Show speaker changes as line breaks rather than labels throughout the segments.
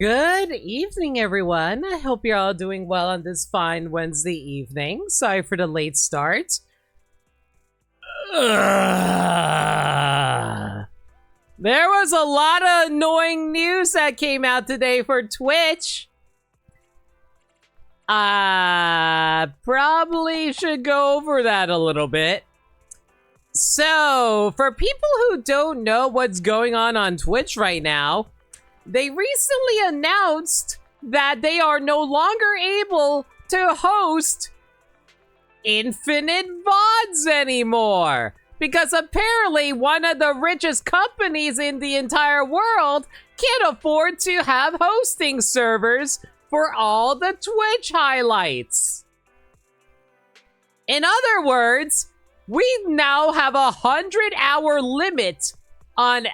Good evening, everyone. I hope you're all doing well on this fine Wednesday evening. Sorry for the late start. There was a lot of annoying news that came out today for Twitch. Probably should go over that a little bit. So, for people who don't know what's going on Twitch right now, they recently announced that they are no longer able to host infinite VODs anymore. Because apparently one of the richest companies in the entire world can't afford to have hosting servers for all the Twitch highlights. In other words, we now have a 100-hour limit on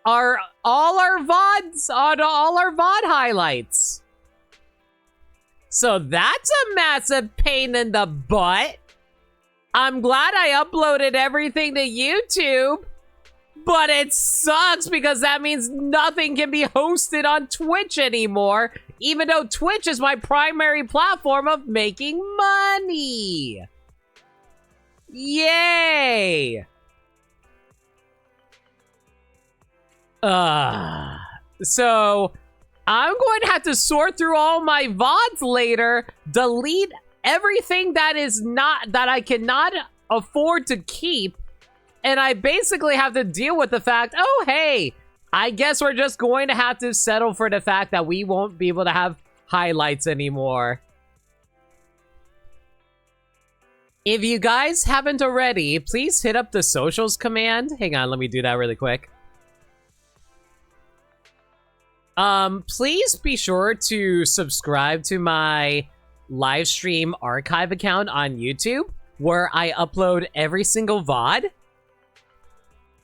all our VOD highlights. So that's a massive pain in the butt. I'm glad I uploaded everything to YouTube, but it sucks because that means nothing can be hosted on Twitch anymore, even though Twitch is my primary platform of making money. Yay! So I'm going to have to sort through all my VODs later, delete everything that I cannot afford to keep, and I basically have to deal with the fact, oh hey, I guess we're just going to have to settle for the fact that we won't be able to have highlights anymore. If you guys haven't already, please hit up the socials command. Hang on, let me do that really quick. Please be sure to subscribe to my live stream archive account on YouTube, where I upload every single VOD.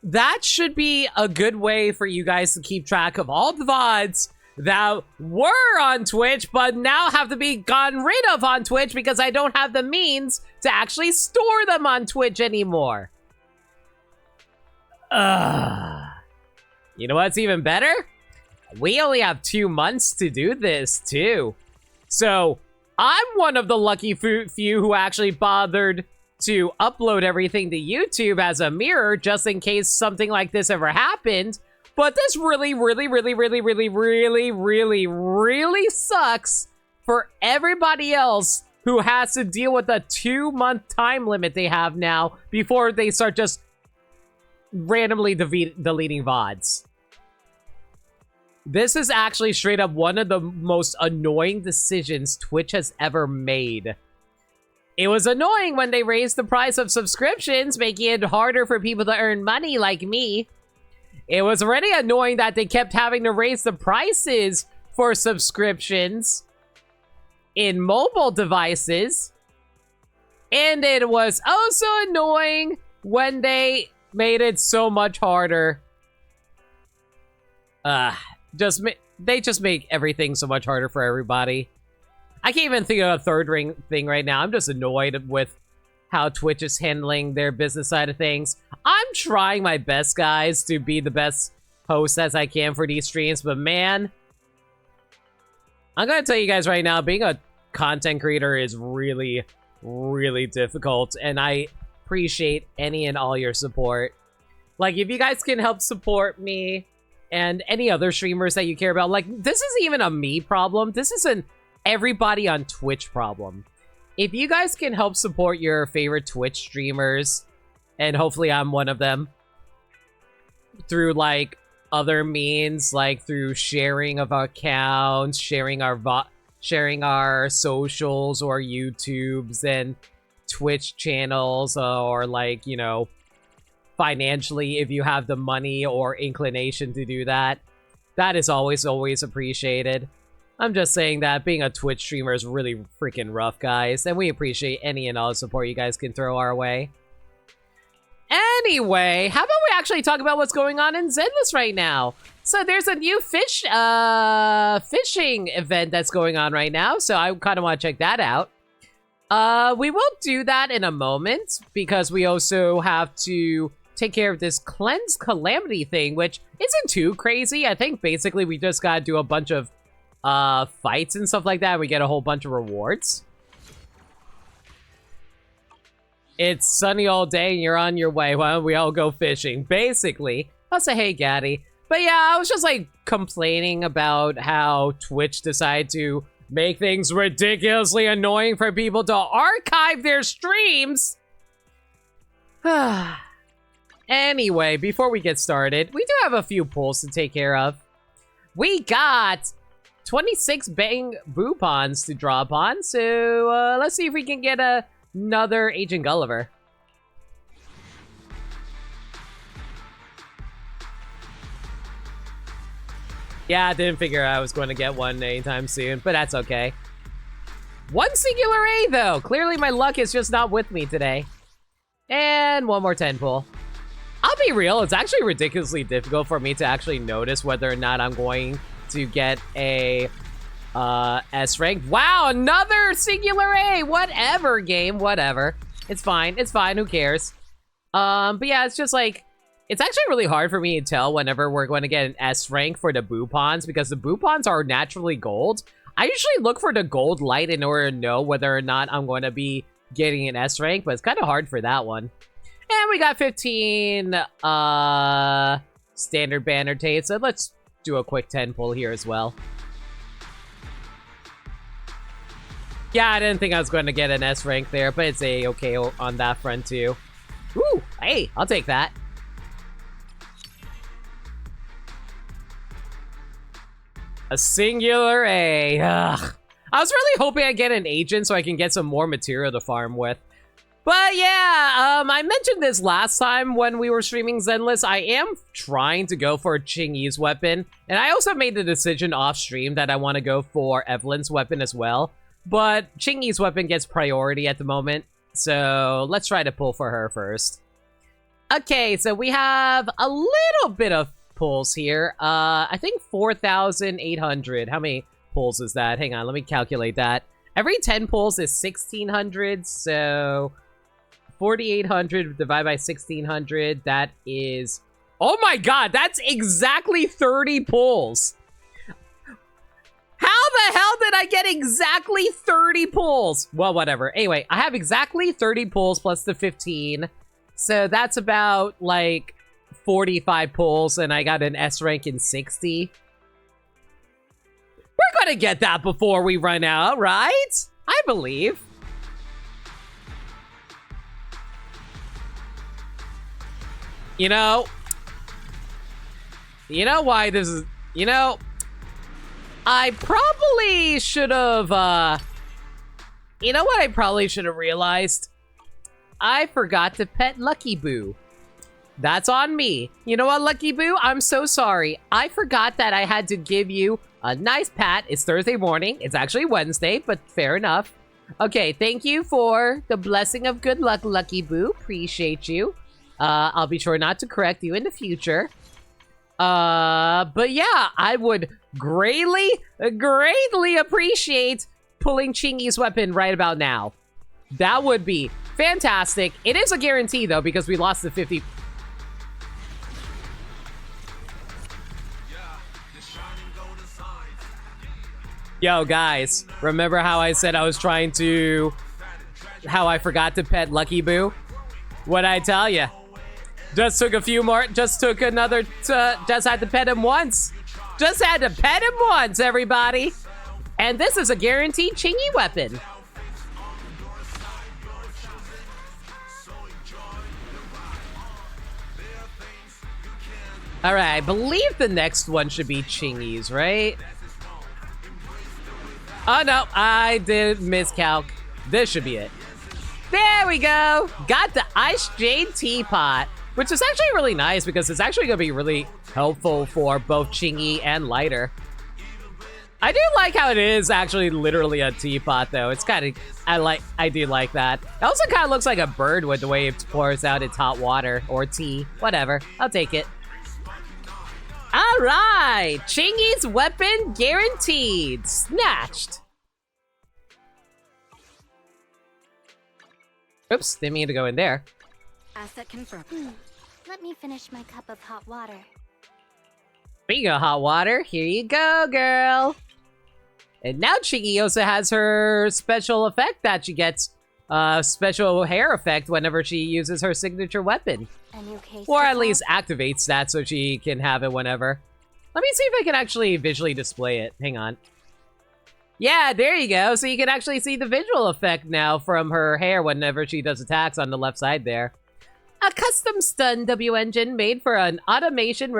That should be a good way for you guys to keep track of all the VODs that were on Twitch, but now have to be gotten rid of on Twitch because I don't have the means to actually store them on Twitch anymore. You know what's even better? We only have 2 months to do this, too. So, I'm one of the lucky few who actually bothered to upload everything to YouTube as a mirror, just in case something like this ever happened. But this really sucks for everybody else who has to deal with a 2-month time limit they have now before they start just randomly deleting VODs. This is actually straight up one of the most annoying decisions Twitch has ever made. It was annoying when they raised the price of subscriptions, making it harder for people to earn money like me. It was already annoying that they kept having to raise the prices for subscriptions in mobile devices. And it was also annoying when they made it so much harder. They just make everything so much harder for everybody. I can't even think of a third ring thing right now. I'm just annoyed with how Twitch is handling their business side of things. I'm trying my best, guys, to be the best host as I can for these streams, but man, I'm gonna tell you guys right now, being a content creator is really difficult, and I appreciate any and all your support. Like, if you guys can help support me and any other streamers that you care about, like, this isn't even a me problem. This is an everybody on Twitch problem. If you guys can help support your favorite Twitch streamers, and hopefully I'm one of them, through, like, other means, like through sharing of accounts, sharing our socials or YouTubes and Twitch channels, or, like, you know, financially, if you have the money or inclination to do that, that is always appreciated. I'm just saying that being a Twitch streamer is really freaking rough, guys, and we appreciate any and all support you guys can throw our way. Anyway, how about we actually talk about what's going on in Zenless right now? So there's a new fishing event that's going on right now, so I kind of want to check that out. We will do that in a moment, because we also have to take care of this Cleanse Calamity thing, which isn't too crazy. I think basically we just gotta do a bunch of fights and stuff like that. We get a whole bunch of rewards. It's sunny all day and you're on your way. Why don't we all go fishing? Basically. I'll say, hey, Gaddy. But yeah, I was just like complaining about how Twitch decided to make things ridiculously annoying for people to archive their streams. Anyway, before we get started, we do have a few pulls to take care of. We got 26 bang Boopons to draw upon, so let's see if we can get another Agent Gulliver. Yeah, I didn't figure I was going to get one anytime soon, but that's okay. One singular A, though. Clearly my luck is just not with me today. And one more 10 pull. I'll be real, it's actually ridiculously difficult for me to actually notice whether or not I'm going to get a S rank. Wow, another singular A! Whatever, game, whatever. It's fine, who cares? But yeah, it's just like, it's actually really hard for me to tell whenever we're going to get an S rank for the Boopons, because the Boopons are naturally gold. I usually look for the gold light in order to know whether or not I'm going to be getting an S rank, but it's kind of hard for that one. And we got 15 standard banner tates, so let's do a quick 10 pull here as well. Yeah, I didn't think I was going to get an S rank there, but it's a-okay on that front too. Ooh, hey, I'll take that. A singular A. Ugh. I was really hoping I'd get an agent so I can get some more material to farm with. But yeah, I mentioned this last time when we were streaming Zenless. I am trying to go for Qingyi's weapon. And I also made the decision off stream that I want to go for Evelyn's weapon as well. But Qingyi's weapon gets priority at the moment. So let's try to pull for her first. Okay, so we have a little bit of pulls here. I think 4,800. How many pulls is that? Hang on, let me calculate that. Every 10 pulls is 1,600, so 4,800 divided by 1,600, that is... Oh my god, that's exactly 30 pulls! How the hell did I get exactly 30 pulls? Well, whatever. Anyway, I have exactly 30 pulls plus the 15, so that's about, like, 45 pulls, and I got an S rank in 60. We're gonna get that before we run out, right? I believe. You know why this is... You know, I probably should have, you know what I probably should have realized? I forgot to pet Lucky Boo. That's on me. You know what, Lucky Boo? I'm so sorry. I forgot that I had to give you a nice pat. It's Thursday morning. It's actually Wednesday, but fair enough. Okay, thank you for the blessing of good luck, Lucky Boo. Appreciate you. I'll be sure not to correct you in the future. But yeah, I would greatly appreciate pulling Qingyi's weapon right about now. That would be fantastic. It is a guarantee, though, because we lost the 50... Yo, guys, remember how I said I was trying to... How I forgot to pet Lucky Boo? What'd I tell ya? Just took a few more... Just took another... just had to pet him once. Just had to pet him once, everybody. And this is a guaranteed Qingyi weapon. Alright, I believe the next one should be Qingyi's, right? Oh no, I did miscalc. This should be it. There we go! Got the Ice Jade Teapot, which is actually really nice because it's actually going to be really helpful for both Qingyi and Lighter. I do like how it is actually literally a teapot, though. It's kind of... I do like that. It also kind of looks like a bird with the way it pours out its hot water, or tea. Whatever. I'll take it. Alright! Qingyi's weapon guaranteed! Snatched! Oops, didn't mean to go in there.
Asset confirmed. Let me finish my cup of hot water.
Speaking of hot water, here you go, girl! And now Qingyi also has her special effect that she gets special hair effect whenever she uses her signature weapon.
A new case
Or
to
at
solve?
least activates that so she can have it whenever. Let me see if I can actually visually display it. Hang on. Yeah, there you go. So you can actually see the visual effect now from her hair whenever she does attacks on the left side there. A custom stun W engine made for an automation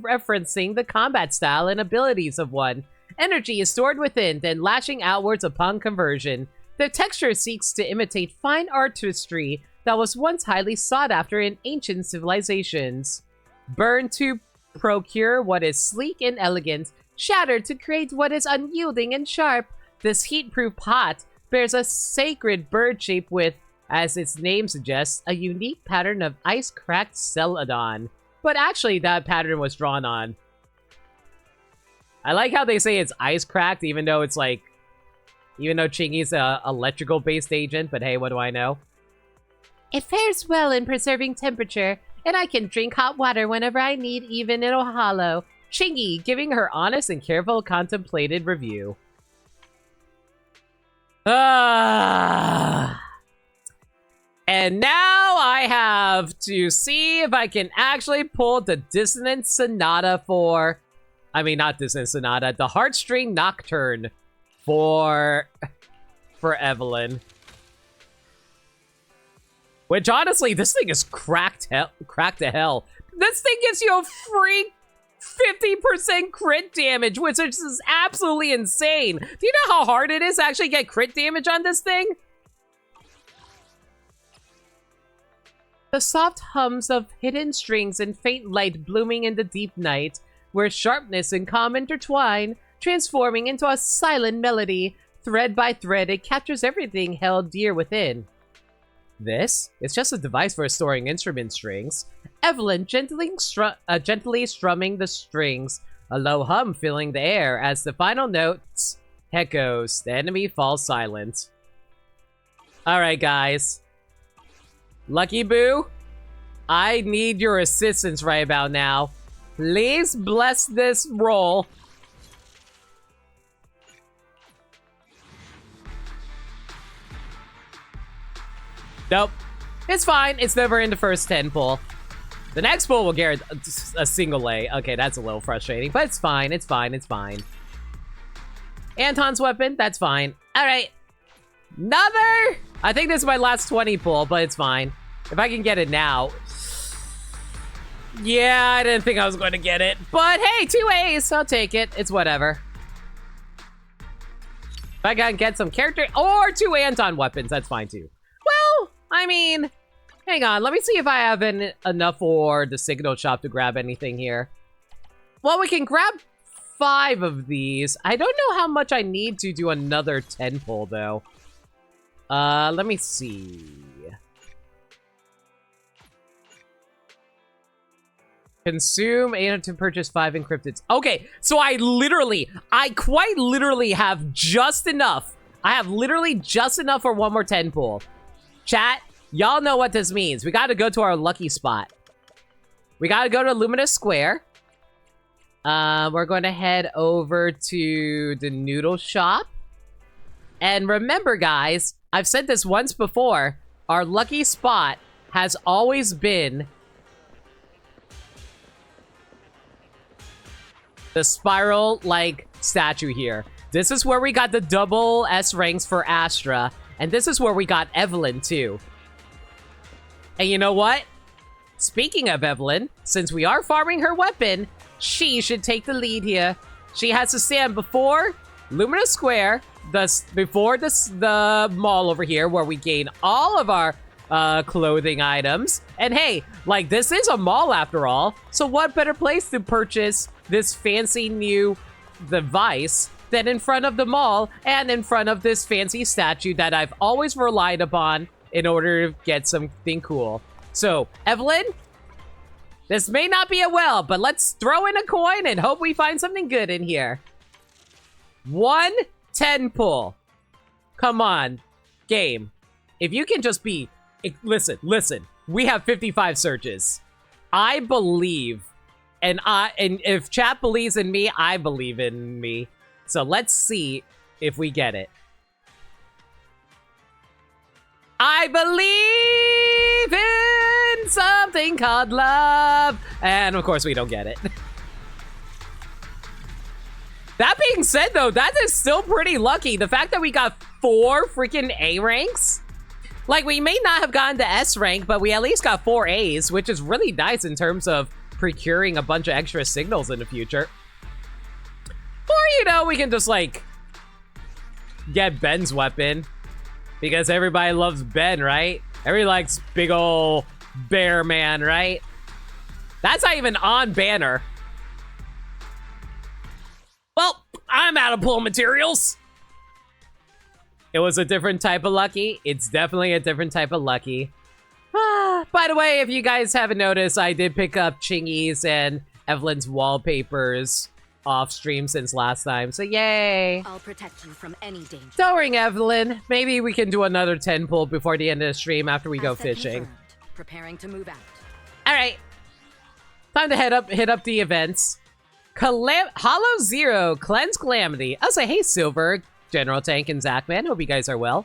referencing the combat style and abilities of one. Energy is stored within, then lashing outwards upon conversion. The texture seeks to imitate fine artistry that was once highly sought after in ancient civilizations. Burn to procure what is sleek and elegant, shattered to create what is unyielding and sharp. This heat-proof pot bears a sacred bird shape with, as its name suggests, a unique pattern of ice-cracked celadon. But actually, that pattern was drawn on. I like how they say it's ice-cracked, even though it's like... Even though Qingyi's a electrical-based agent, but hey, what do I know? It fares well in preserving temperature, and I can drink hot water whenever I need, even in a hollow. Qingyi giving her honest and careful contemplated review. And now I have to see if I can actually pull the Dissonant Sonata for... I mean, not Dissonant Sonata, the Heartstring Nocturne for Evelyn. Which, honestly, this thing is cracked to hell. This thing gives you a free 50% crit damage, which is absolutely insane. Do you know how hard it is to actually get crit damage on this thing? The soft hums of hidden strings and faint light blooming in the deep night, where sharpness and calm intertwine, transforming into a silent melody. Thread by thread, it captures everything held dear within. This is just a device for storing instrument strings. Evelyn gently strumming the strings, a low hum filling the air as the final notes echoes. The enemy falls silent. Alright, guys. Lucky Boo, I need your assistance right about now. Please bless this roll. Nope. It's fine. It's never in the first 10 pull. The next pull will get a single A. Okay, that's a little frustrating, but it's fine. It's fine. It's fine. Anton's weapon. That's fine. All right. Another. I think this is my last 20 pull, but it's fine. If I can get it now. Yeah, I didn't think I was going to get it. But hey, 2 A's. I'll take it. It's whatever. If I can get some character or 2 Anton weapons, that's fine too. Well, I mean, hang on. Let me see if I have enough for the signal shop to grab anything here. Well, we can grab 5 of these. I don't know how much I need to do another 10 pull, though. Let me see. Consume 800 to purchase 5 encrypted. Okay, so I quite literally have just enough. I have literally just enough for one more 10 pull. Chat, y'all know what this means. We gotta go to our lucky spot. We gotta go to Luminous Square. We're going to head over to the noodle shop. And remember, guys, I've said this once before. Our lucky spot has always been the spiral-like statue here. This is where we got the double S ranks for Astra. And this is where we got Evelyn, too. And you know what? Speaking of Evelyn, since we are farming her weapon, she should take the lead here. She has to stand before Luminous Square, before the mall over here, where we gain all of our clothing items. And hey, like, this is a mall after all, so what better place to purchase this fancy new device than in front of the mall and in front of this fancy statue that I've always relied upon in order to get something cool. So, Evelyn, this may not be a well, but let's throw in a coin and hope we find something good in here. 1 10 pull. Come on, game. If you can just be... Listen. We have 55 searches. I believe, and if chat believes in me, I believe in me. So let's see. if we get it. I believe in something called love. And of course we don't get it. That being said though, that is still pretty lucky. The fact that we got 4 freaking A ranks. Like, we may not have gotten to S rank, but we at least got 4 A's, which is really nice in terms of procuring a bunch of extra signals in the future. Or, you know, we can just, like, get Ben's weapon. Because everybody loves Ben, right? Everybody likes big ol' bear man, right? That's not even on banner. Well, I'm out of pull materials. It was a different type of lucky. It's definitely a different type of lucky. By the way, if you guys haven't noticed, I did pick up Qingyi's and Evelyn's wallpapers off stream since last time, so yay!
I'll protect you from any danger.
Don't worry, Evelyn. Maybe we can do another 10 pull before the end of the stream after we go fishing.
Confirmed. Preparing to move out.
Alright. Time to hit up the events. Hollow Zero, Cleanse Calamity. I'll say, hey, Silver, General Tank, and Zachman. Hope you guys are well.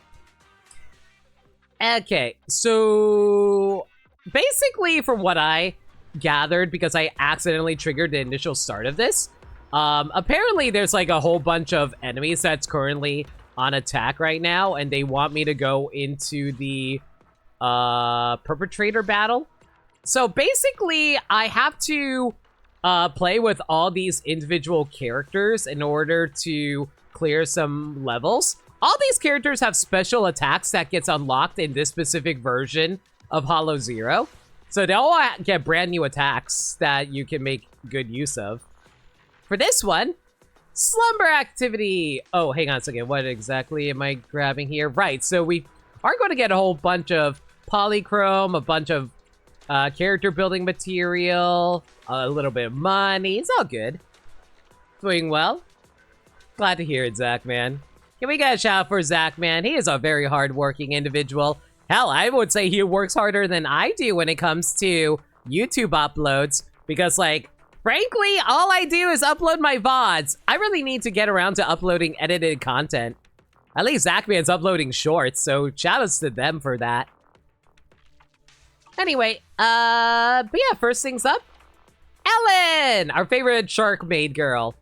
Okay, so basically from what I gathered, because I accidentally triggered the initial start of this, apparently there's like a whole bunch of enemies that's currently on attack right now, and they want me to go into the perpetrator battle. So basically, I have to play with all these individual characters in order to clear some levels. All these characters have special attacks that gets unlocked in this specific version of Hollow Zero. So they all get brand new attacks that you can make good use of. For this one, Slumber Activity. Oh, hang on a second. What exactly am I grabbing here? Right, so we are going to get a whole bunch of polychrome, a bunch of character building material, a little bit of money. It's all good. Doing well. Glad to hear it, Zach, man. Can we get a shout out for Zach, man? He is a very hardworking individual. Hell, I would say he works harder than I do when it comes to YouTube uploads. Because, like, frankly, all I do is upload my VODs. I really need to get around to uploading edited content. At least Zachman's uploading shorts, so shoutouts to them for that. Anyway, but yeah, first things up. Ellen! Our favorite shark maid girl.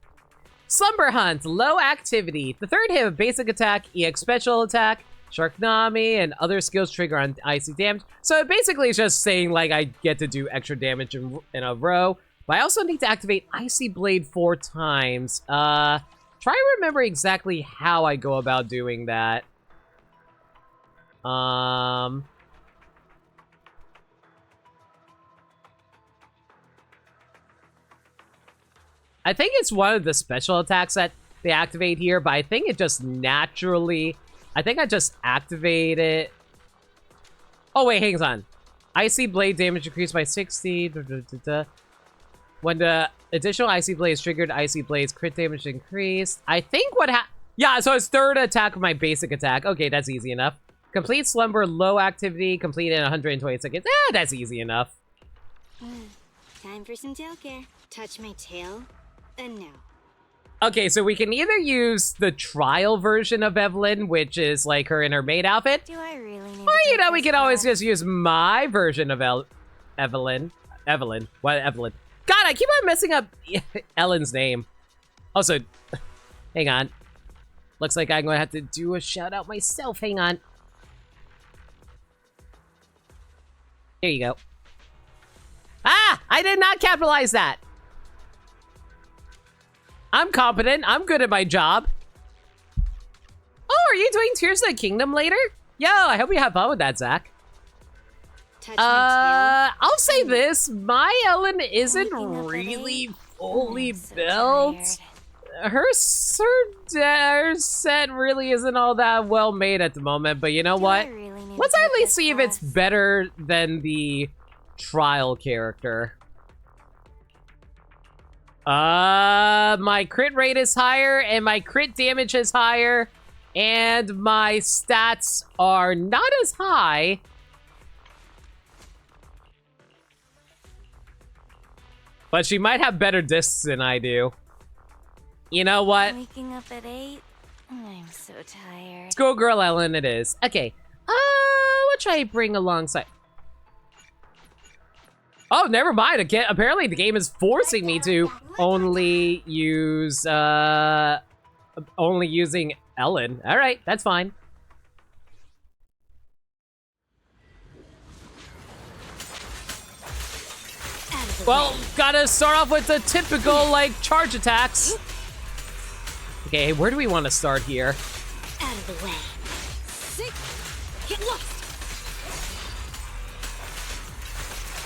Slumber Hunt, low activity. The third hit of basic attack, EX special attack, Sharknami, and other skills trigger on icy damage. So it basically is just saying, like, I get to do extra damage in a row. But I also need to activate Icy Blade 4 times. Try to remember exactly how I go about doing that. I think it's one of the special attacks that they activate here, but I think it just naturally... I think I just activate it... Oh, wait, hang on. Icy Blade damage increased by 60. When the additional Icy Blade is triggered, Icy Blade's crit damage increased. I think what yeah, so it's third attack of my basic attack. Okay, that's easy enough. Complete Slumber, low activity, complete in 120 seconds. That's easy enough.
Time for some tail care. Touch my tail. And no.
Okay, so we can either use the trial version of Evelyn, which is like her in her maid outfit.
Do I really need
or, you know, we can always just use my version of Evelyn. What, Evelyn? God, I keep on messing up Ellen's name. Also, hang on. Looks like I'm going to have to do a shout out myself. Hang on. Here you go. Ah! I did not capitalize that. I'm competent. I'm good at my job. Oh, are you doing Tears of the Kingdom later? Yo, I hope you have fun with that, Zach.
Touch my tail.
I'll say this. My Ellen isn't really fully built. Her set really isn't all that well made at the moment, but you know what? Let's at least see if it's better than the trial character. My crit rate is higher, and my crit damage is higher, and my stats are not as high. But she might have better discs than I do. You know what?
Waking up at 8. I'm so tired.
Schoolgirl Ellen it is. Okay. What should I bring alongside? Oh, never mind. Again, apparently the game is forcing me to only use, only using Ellen. All right, that's fine. Well, gotta start off with the typical, like, charge attacks. Okay, where do we want to start here?
Out of the way. Get lost.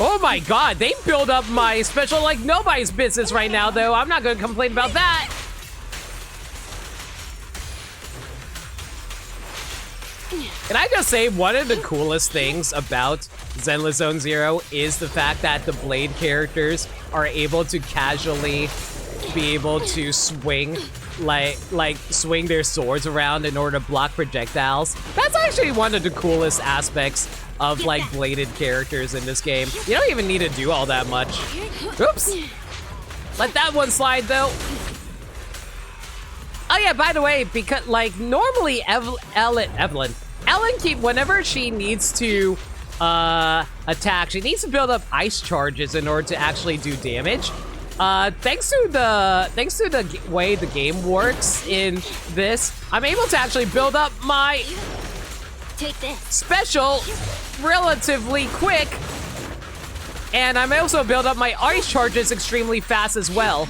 Oh my god, they build up my special like nobody's business right now, though. I'm not gonna complain about that. Can I just say, one of the coolest things about Zenless Zone Zero is the fact that the Blade characters are able to casually be able to swing, like swing their swords around in order to block projectiles. That's actually one of the coolest aspects of like bladed characters in this game. You don't even need to do all that much. Oops. Let that one slide though. Oh yeah, by the way, because like normally Ellen whenever she needs to attack, she needs to build up ice charges in order to actually do damage. Thanks to the way the game works in this, I'm able to actually build up my special relatively quick, and I'm also build up my ice charges extremely fast as well.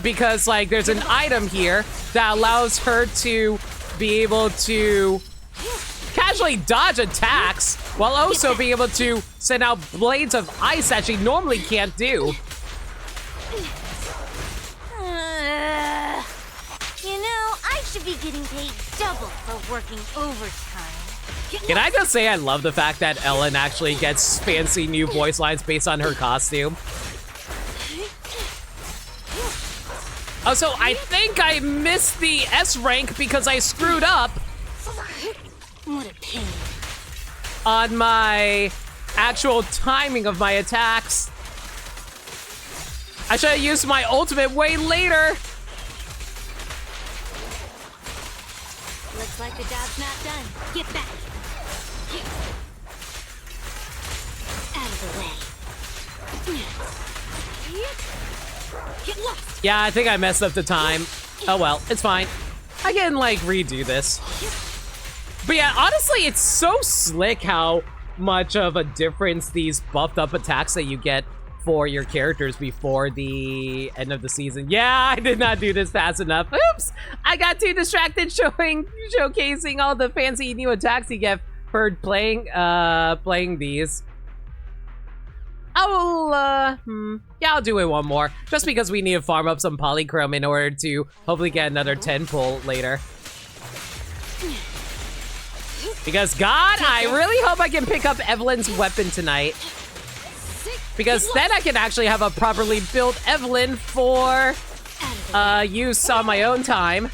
Because like there's an item here that allows her to be able to casually dodge attacks while also being able to send out blades of ice that she normally can't do.
You know, I should be getting paid double for working overtime.
Can I just say I love the fact that Ellen actually gets fancy new voice lines based on her costume? Also, I think I missed the S rank because I screwed up
What a pain.
on my actual timing of my attacks. I should have used my ultimate way later.
Looks like the job's not done. Get back. Out of the way. Get lost.
Yeah, I think I messed up the time. Oh well, it's fine. I can like redo this. But yeah, honestly, it's so slick how much of a difference these buffed up attacks that you get for your characters before the end of the season. Yeah, I did not do this fast enough. Oops! I got too distracted showcasing all the fancy new attacks you get for playing these. Yeah, I'll do it one more. Just because we need to farm up some polychrome in order to hopefully get another 10 pull later. Because, God, I really hope I can pick up Evelyn's weapon tonight. Because then I can actually have a properly built Evelyn for use on my own time. Or,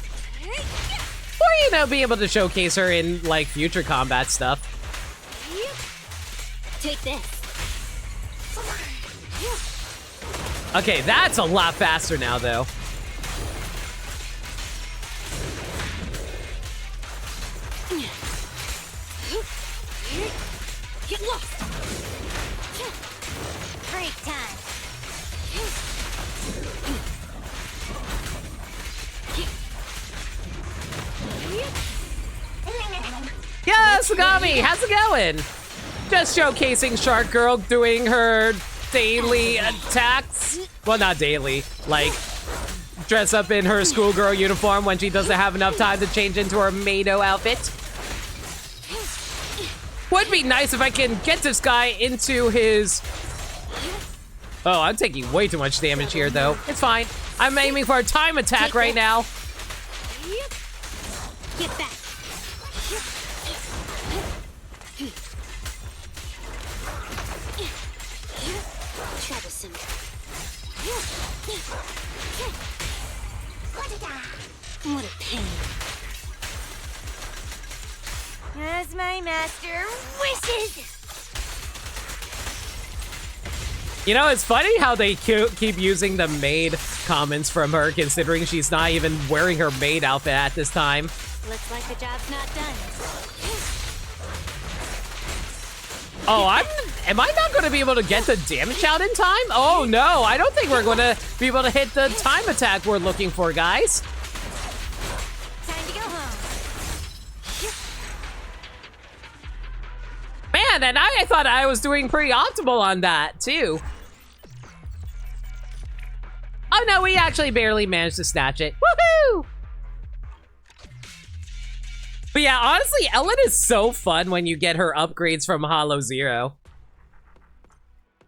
you know, be able to showcase her in, like, future combat stuff.
Take this.
Okay, that's a lot faster now, though.
Get lost. Break time.
Yeah, Sagami, how's it going? Just showcasing Shark Girl doing her daily attacks. Well, not daily, like dress up in her schoolgirl uniform when she doesn't have enough time to change into her Mado outfit. Would be nice if I can get this guy into his... Oh, I'm taking way too much damage here, though. It's fine. I'm aiming for a time attack right now.
Get back. Troublesome. What a pain. As my master wishes.
You know, it's funny how they keep using the maid comments from her, considering she's not even wearing her maid outfit at this time.
Looks like the job's not done.
Oh, am I not going to be able to get the damage out in time? Oh, no. I don't think we're going to be able to hit the time attack we're looking for, guys.
Time to go home.
Man, and I thought I was doing pretty optimal on that, too. Oh, no, we actually barely managed to snatch it. Woohoo! But yeah, honestly, Ellen is so fun when you get her upgrades from Hollow Zero.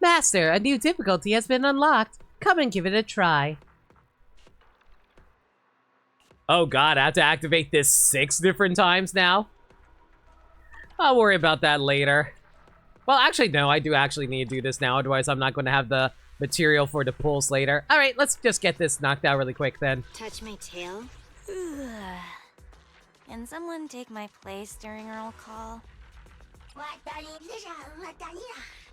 Master, a new difficulty has been unlocked. Come and give it a try. Oh god, I have to activate this 6 different times now? I'll worry about that later. Well, actually, no, I do actually need to do this now, otherwise I'm not going to have the material for the pulls later. Alright, let's just get this knocked out really quick then.
Touch my tail? Can someone take my place during roll call?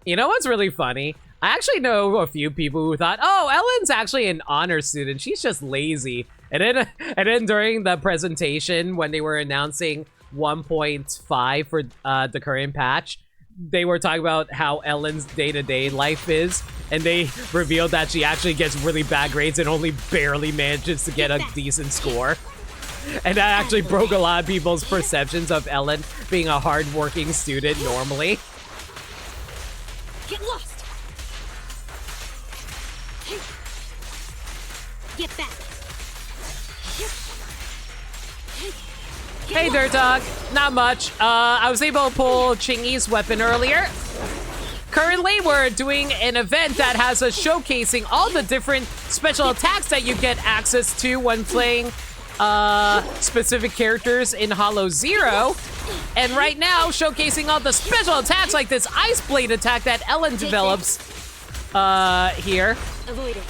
You know what's really funny? I actually know a few people who thought, oh, Ellen's actually an honor student. She's just lazy. And then during the presentation, when they were announcing 1.5 for the current patch, they were talking about how Ellen's day-to-day life is. And they revealed that she actually gets really bad grades and only barely manages to get a decent score. And that actually broke a lot of people's perceptions of Ellen being a hardworking student normally.
Get lost. Get back.
Hey, Dirt Dog. Not much. I was able to pull Qingyi's weapon earlier. Currently, we're doing an event that has us showcasing all the different special attacks that you get access to when playing specific characters in Hollow Zero. And right now, showcasing all the special attacks like this Ice Blade attack that Ellen develops here.
Avoid it.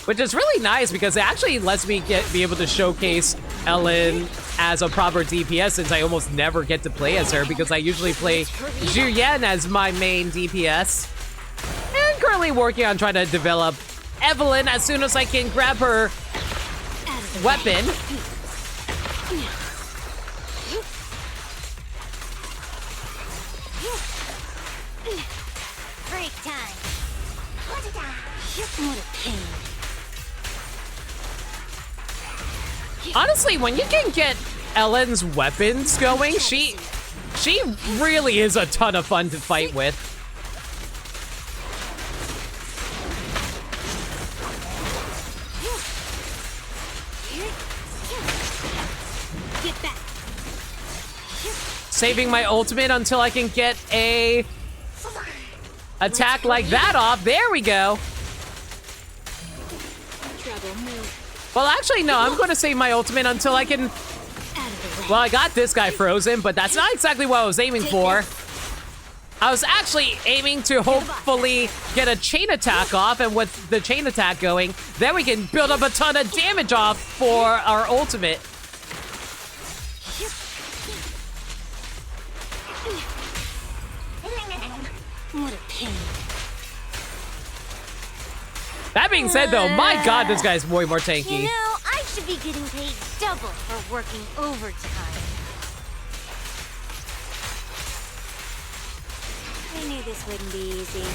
Which is really nice because it actually lets me be able to showcase Ellen as a proper DPS, since I almost never get to play as her because I usually play Juyen as my main DPS. And currently working on trying to develop Evelyn as soon as I can grab her weapon.
Break time. What a pain.
Honestly, when you can get Ellen's weapons going, she really is a ton of fun to fight with.
Get back.
Saving my ultimate until I can get a attack like that off. There we go.
Trouble, move.
Well, actually, no. I'm going to save my ultimate until I can... Well, I got this guy frozen, but that's not exactly what I was aiming for. I was actually aiming to hopefully get a chain attack off, and with the chain attack going, then we can build up a ton of damage off for our ultimate.
What a pain.
That being said, though, my god, this guy's way more tanky.
You know, I should be getting paid double for working overtime. I knew this wouldn't be easy.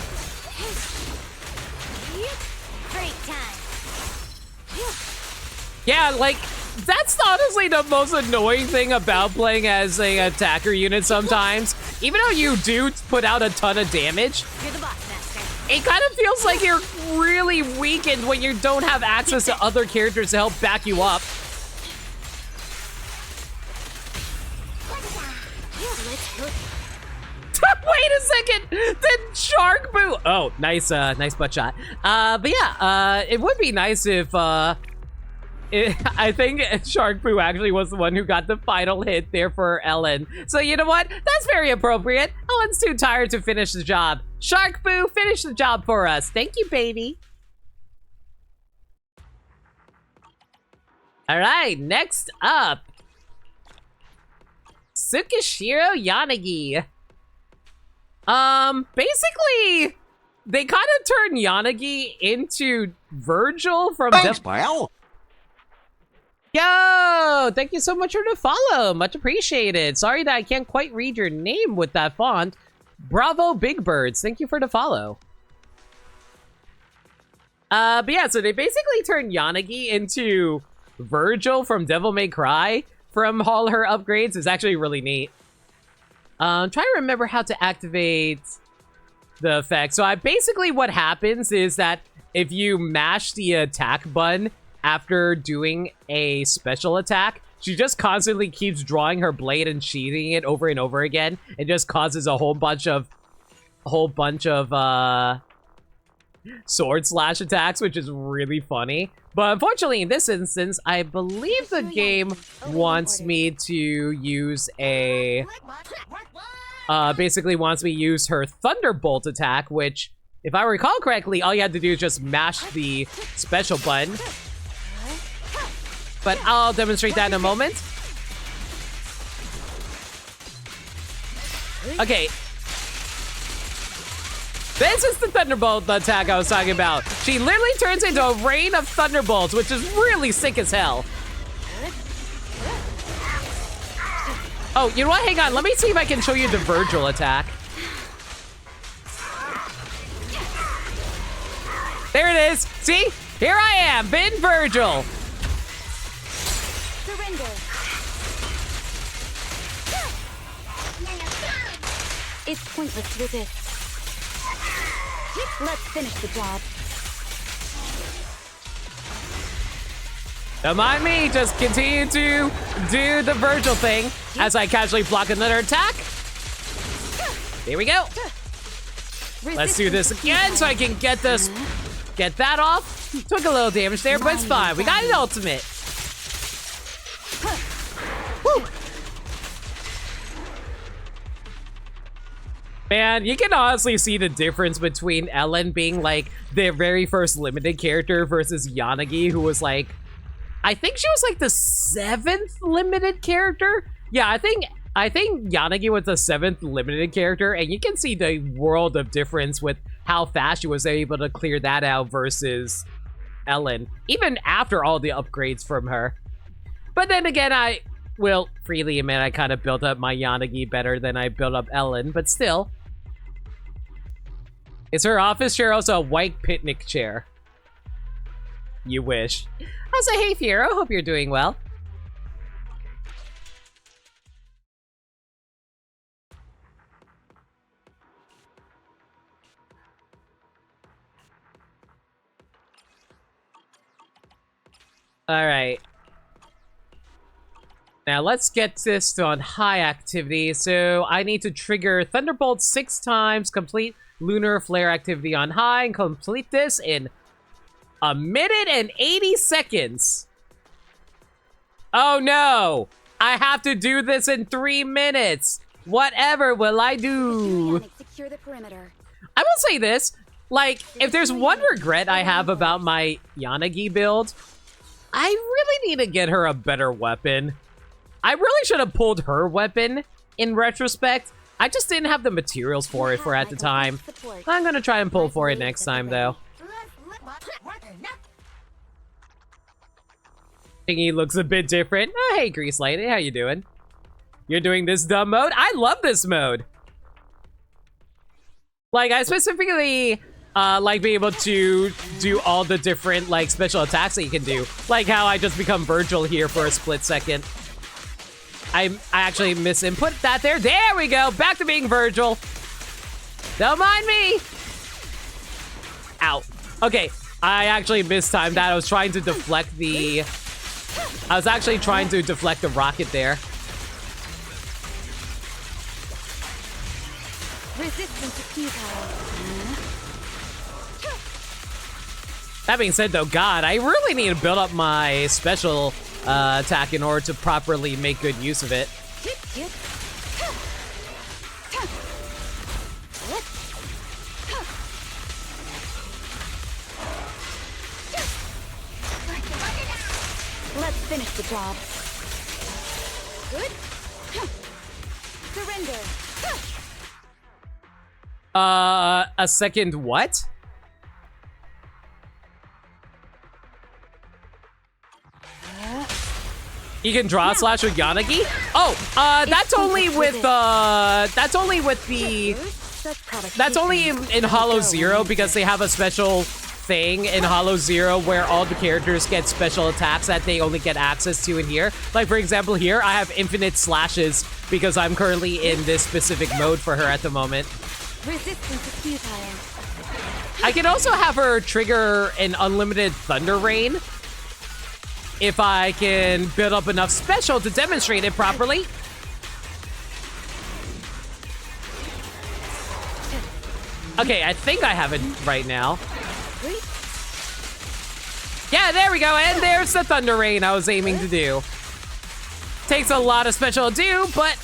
Break time.
Yeah, like, that's honestly the most annoying thing about playing as an attacker unit sometimes. Even though you do put out a ton of damage,
You're the boss, master.
it kind of feels like you're really weakened when you don't have access to other characters to help back you up.
Let's hook.
Wait a second! The Sharkboo! Oh, nice butt shot. But yeah, it would be nice if, I think Sharkboo actually was the one who got the final hit there for Ellen. So you know what? That's very appropriate. Ellen's too tired to finish the job. Sharkboo, finish the job for us. Thank you, baby. All right, next up. Tsukishiro Yanagi. Basically, they kind of turned Yanagi into Virgil from
Thanks, pal.
Yo, thank you so much for the follow. Much appreciated. Sorry that I can't quite read your name with that font. Bravo, Big Birds. Thank you for the follow. But yeah, so they basically turned Yanagi into Virgil from Devil May Cry from all her upgrades. It's actually really neat. Try to remember how to activate the effect. So basically what happens is that if you mash the attack button after doing a special attack, she just constantly keeps drawing her blade and sheathing it over and over again. It just causes a whole bunch of sword slash attacks, which is really funny. But unfortunately, in this instance, I believe the game wants me to use a... basically wants me to use her Thunderbolt attack, which, if I recall correctly, all you had to do is just mash the special button. But I'll demonstrate that in a moment. Okay. This is the Thunderbolt attack I was talking about. She literally turns into a rain of Thunderbolts, which is really sick as hell. Oh, you know what? Hang on. Let me see if I can show you the Virgil attack. There it is. See? Here I am, Ben Virgil.
Surrender. It's pointless to resist. Let's finish the job.
Don't mind me, just continue to do the Virgil thing as I casually block another attack. Here we go. Let's do this again so I can get that off. Took a little damage there, but it's fine. We got an ultimate. Woo. Man, you can honestly see the difference between Ellen being like their very first limited character versus Yanagi, who was like, I think she was like the 7th limited character. Yeah, I think Yanagi was the 7th limited character, and you can see the world of difference with how fast she was able to clear that out versus Ellen, even after all the upgrades from her. But then again, I will freely admit I kind of built up my Yanagi better than I built up Ellen, but still. Is her office chair also a white picnic chair? You wish. I'll say, hey Fiero, hope you're doing well. All right. Now let's get this on high activity. So I need to trigger Thunderbolt 6 times, complete Lunar Flare activity on high, and complete this in 1 minute and 80 seconds. Oh no! I have to do this in 3 minutes. Whatever will I do?
Secure the perimeter.
I will say this, like, if there's one regret I have about my Yanagi build, I really need to get her a better weapon. I really should have pulled her weapon in retrospect. I just didn't have the materials for it at the time. I'm gonna try and pull for it next time, though. Qingyi looks a bit different. Oh, hey, Grease Lady, how you doing? You're doing this dumb mode? I love this mode. Like, I specifically like being able to do all the different, like, special attacks that you can do. Like how I just become Virgil here for a split second. I actually misinput that there. There we go. Back to being Virgil. Don't mind me. Ow. Okay. I actually mistimed that. I was trying to deflect the... I was actually trying to deflect the rocket there.
Resistance to futile.
That being said, though, God, I really need to build up my special attack in order to properly make good use of it.
Let's finish the job. Good. Surrender.
A second what? You can draw a slash with Yanagi? Oh, that's only with in Hollow Zero, because they have a special thing in Hollow Zero where all the characters get special attacks that they only get access to in here. Like, for example, here, I have infinite slashes because I'm currently in this specific mode for her at the moment.
Resistance is futile.
I can also have her trigger an unlimited Thunder Rain if I can build up enough special to demonstrate it properly. Okay, I think I have it right now. Yeah, there we go, and there's the Thunder Rain I was aiming to do. Takes a lot of special to do, but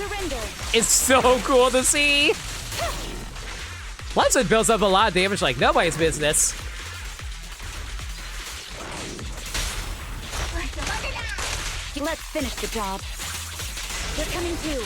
it's so cool to see. Plus, it builds up a lot of damage like nobody's business.
Let's finish the job. They're coming too.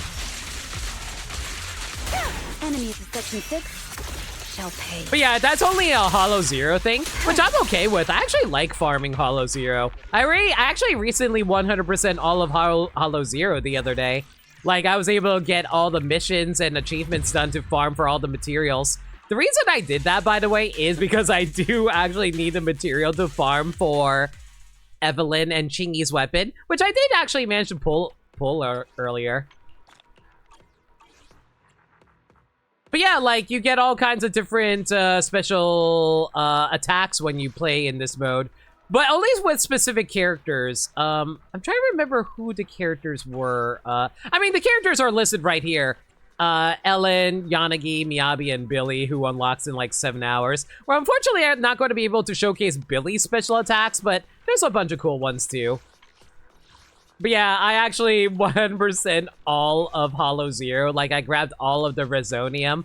Enemies in section 6 shall pay.
But yeah, that's only a Hollow Zero thing, which I'm okay with. I actually like farming Hollow Zero. I actually recently 100% all of Hollow Zero the other day. Like, I was able to get all the missions and achievements done to farm for all the materials. The reason I did that, by the way, is because I do actually need the material to farm for Evelyn and Qingyi's weapon, which I did actually manage to pull earlier. But yeah, like, you get all kinds of different special attacks when you play in this mode, but only with specific characters. I'm trying to remember who the characters were. I mean, the characters are listed right here. Ellen, Yanagi, Miyabi, and Billy, who unlocks in like 7 hours. Well, unfortunately, I'm not going to be able to showcase Billy's special attacks, but there's a bunch of cool ones too. But yeah, I actually 100% all of Hollow Zero. Like, I grabbed all of the Resonium.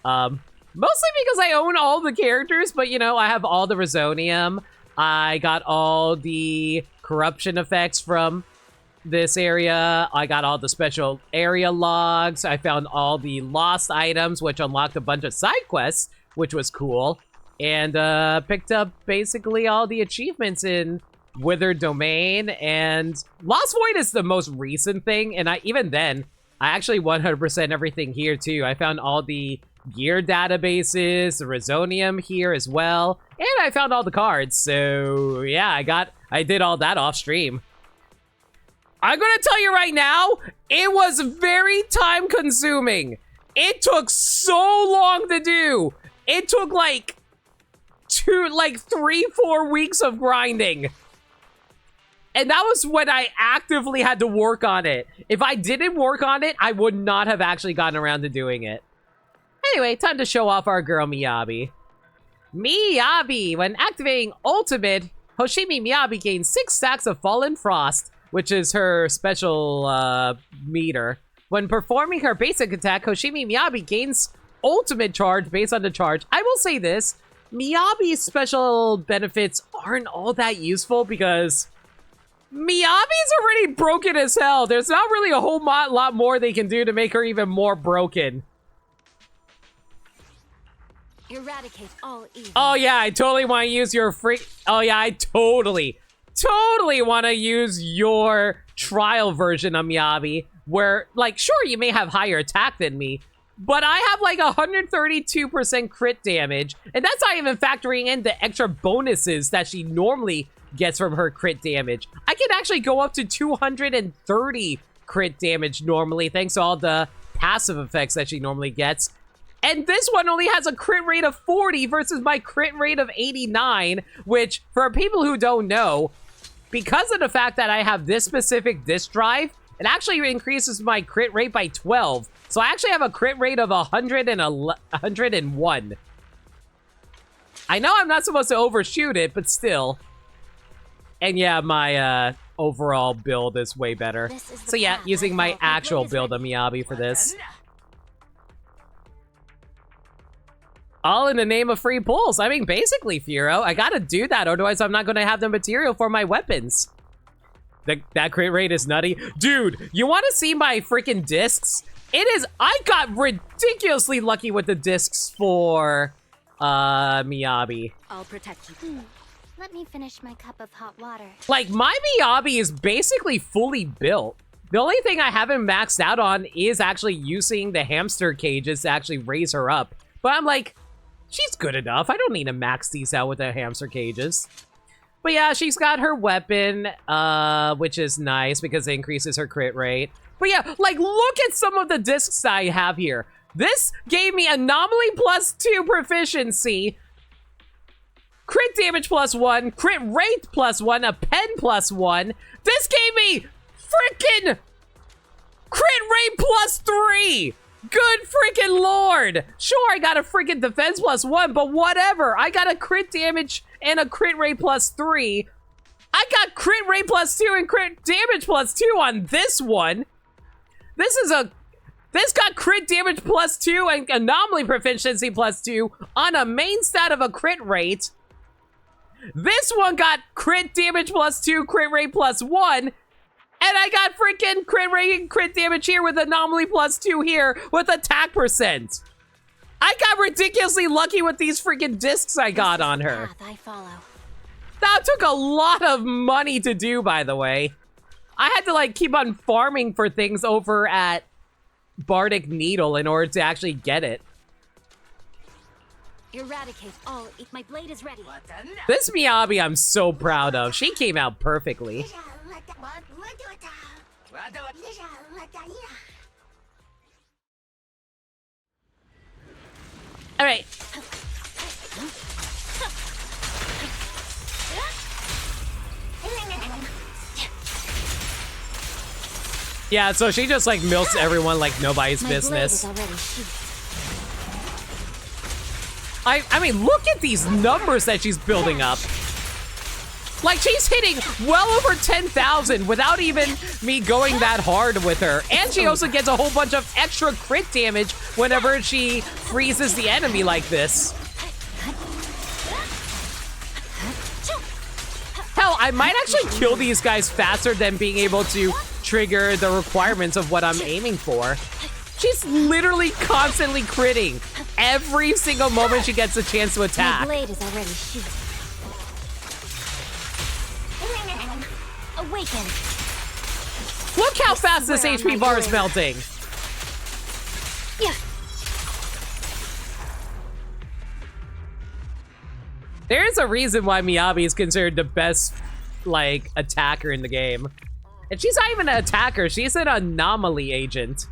Mostly because I own all the characters, but you know, I have all the Resonium. I got all the corruption effects from this area. I got all the special area logs. I found all the lost items, which unlocked a bunch of side quests, which was cool. And picked up basically all the achievements in Withered Domain, and Lost Void is the most recent thing, and even then, I actually 100% everything here too. I found all the gear databases, the Resonium here as well, and I found all the cards, so yeah, I did all that off stream. I'm gonna tell you right now, it was very time consuming. It took so long to do. It took like 3-4 weeks of grinding. And that was when I actively had to work on it. If I didn't work on it, I would not have actually gotten around to doing it. Anyway, time to show off our girl Miyabi. Miyabi! When activating Ultimate, Hoshimi Miyabi gains 6 stacks of Fallen Frost, which is her special meter. When performing her basic attack, Hoshimi Miyabi gains Ultimate charge based on the charge. I will say this, Miyabi's special benefits aren't all that useful because Miyabi's already broken as hell. There's not really a whole lot more they can do to make her even more broken.
Eradicate all evil.
Oh yeah, I totally want to use your Oh yeah, I totally want to use your trial version of Miyabi, where, like, sure, you may have higher attack than me, but I have like 132% crit damage, and that's not even factoring in the extra bonuses that she normally gets from her crit damage. I can actually go up to 230 crit damage normally, thanks to all the passive effects that she normally gets. And this one only has a crit rate of 40 versus my crit rate of 89, which, for people who don't know, because of the fact that I have this specific disk drive, it actually increases my crit rate by 12. So I actually have a crit rate of 101. I know I'm not supposed to overshoot it, but still. And yeah, my overall build is way better. So yeah, using my actual build of Miyabi for this. All in the name of free pulls. I mean, basically, Furo, I gotta do that, otherwise I'm not gonna have the material for my weapons. That crit rate is nutty. Dude, you wanna see my freaking discs? it is. I got ridiculously lucky with the discs for Miyabi.
I'll protect you. Let me finish my cup of hot water.
Like, my Miyabi is basically fully built. The only thing I haven't maxed out on is actually using the hamster cages to actually raise her up. But I'm like, she's good enough. I don't need to max these out with the hamster cages. But yeah, she's got her weapon, which is nice because it increases her crit rate. But yeah, like, look at some of the discs I have here. This gave me Anomaly +2 proficiency, crit damage +1, crit rate +1, a pen +1. This gave me freaking crit rate +3. Good freaking lord. Sure, I got a freaking defense +1, but whatever. I got a crit damage and a crit rate +3. I got crit rate +2 and crit damage +2 on this one. This got crit damage +2 and anomaly proficiency +2 on a main stat of a crit rate. This one got crit damage +2, crit rate +1. And I got freaking crit rate and crit damage here with anomaly +2 here with attack percent. I got ridiculously lucky with these freaking discs I got on her.
Path I follow.
That took a lot of money to do, by the way. I had to like keep on farming for things over at Bardic Needle in order to actually get it.
Eradicate all. If my blade is ready.
This Miyabi I'm so proud of. She came out perfectly. All right. Yeah, so she just like milks everyone like nobody's business. I mean, look at these numbers that she's building up. Like, she's hitting well over 10,000 without even me going that hard with her. And she also gets a whole bunch of extra crit damage whenever she freezes the enemy like this. Hell, I might actually kill these guys faster than being able to trigger the requirements of what I'm aiming for. She's literally constantly critting every single moment she gets a chance to attack.
My blade is already sheathed. Awaken.
Look how fast this HP bar is melting.
Yeah.
There is a reason why Miyabi is considered the best, like, attacker in the game. And she's not even an attacker, she's an anomaly agent.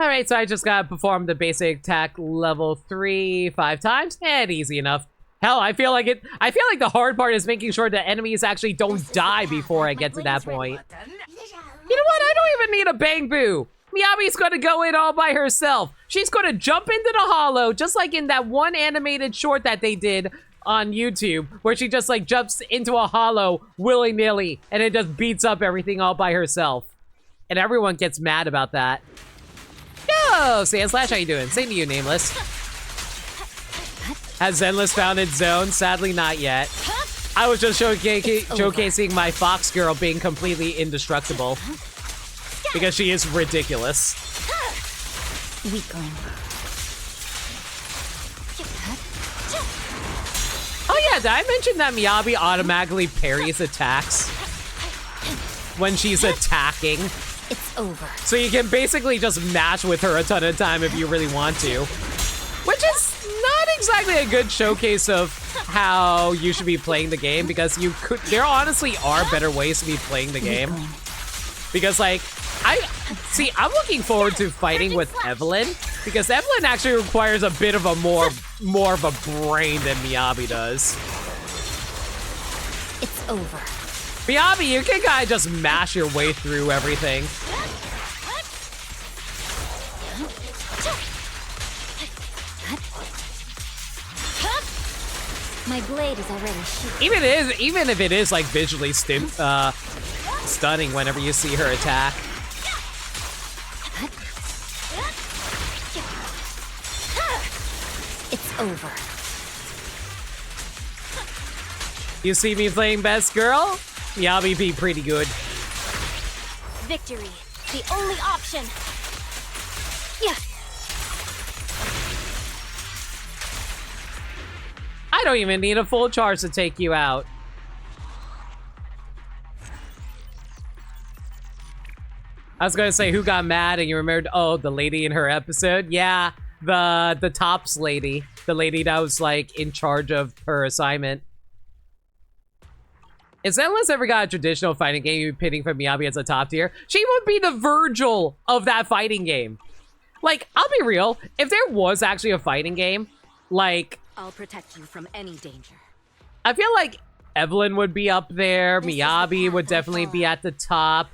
Alright, so I just gotta perform the basic attack level 3 5 times, and easy enough. Hell, I feel like the hard part is making sure that enemies actually don't die before I get to that point. You know what? I don't even need a Bang Boo. Miyabi's gonna go in all by herself. She's gonna jump into the hollow, just like in that one animated short that they did on YouTube, where she just like jumps into a hollow willy-nilly, and it just beats up everything all by herself. And everyone gets mad about that. Yo, Sandslash, how you doing? Same to you, Nameless. Has Zenless found its zone? Sadly, not yet. I was just showcasing my fox girl being completely indestructible. Because she is ridiculous.
Weakling.
Oh yeah, did I mention that Miyabi automatically parries attacks when she's attacking?
It's over.
So you can basically just mash with her a ton of time if you really want to. Which is not exactly a good showcase of how you should be playing the game, because there honestly are better ways to be playing the game. Because like, I'm looking forward to fighting with Evelyn, because Evelyn actually requires a bit of a more of a brain than Miyabi does.
It's over.
Miyabi, you can kind of just mash your way through everything.
My blade is already sheathed.
Even if it is like visually stunning whenever you see her attack.
It's over.
You see me playing best girl? Miyabi be pretty good.
Victory, the only option. Yeah.
I don't even need a full charge to take you out. I was gonna say who got mad and you remembered, oh, the lady in her episode? Yeah, the tops lady. The lady that was like in charge of her assignment. If Zenless ever got a traditional fighting game, you'd be pitting for Miyabi as a top tier. She would be the Virgil of that fighting game. Like, I'll be real, if there was actually a fighting game, like...
I'll protect you from any danger.
I feel like Evelyn would be up there, Miyabi would definitely be at the top.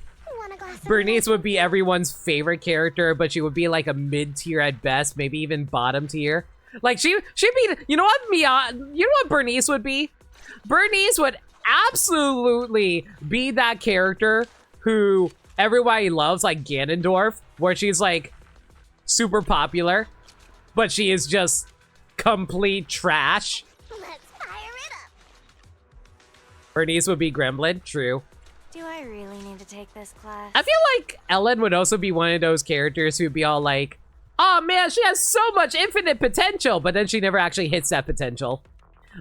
Bernice would be everyone's favorite character, but she would be like a mid-tier at best, maybe even bottom tier. Like, she'd be... You know what Bernice would be? Bernice would absolutely be that character who everybody loves, like Ganondorf, where she's like super popular, but she is just complete trash.
Let's fire it up.
Bernice would be Gremlin, true.
Do I really need to take this class?
I feel like Ellen would also be one of those characters who'd be all like, oh man, she has so much infinite potential, but then she never actually hits that potential.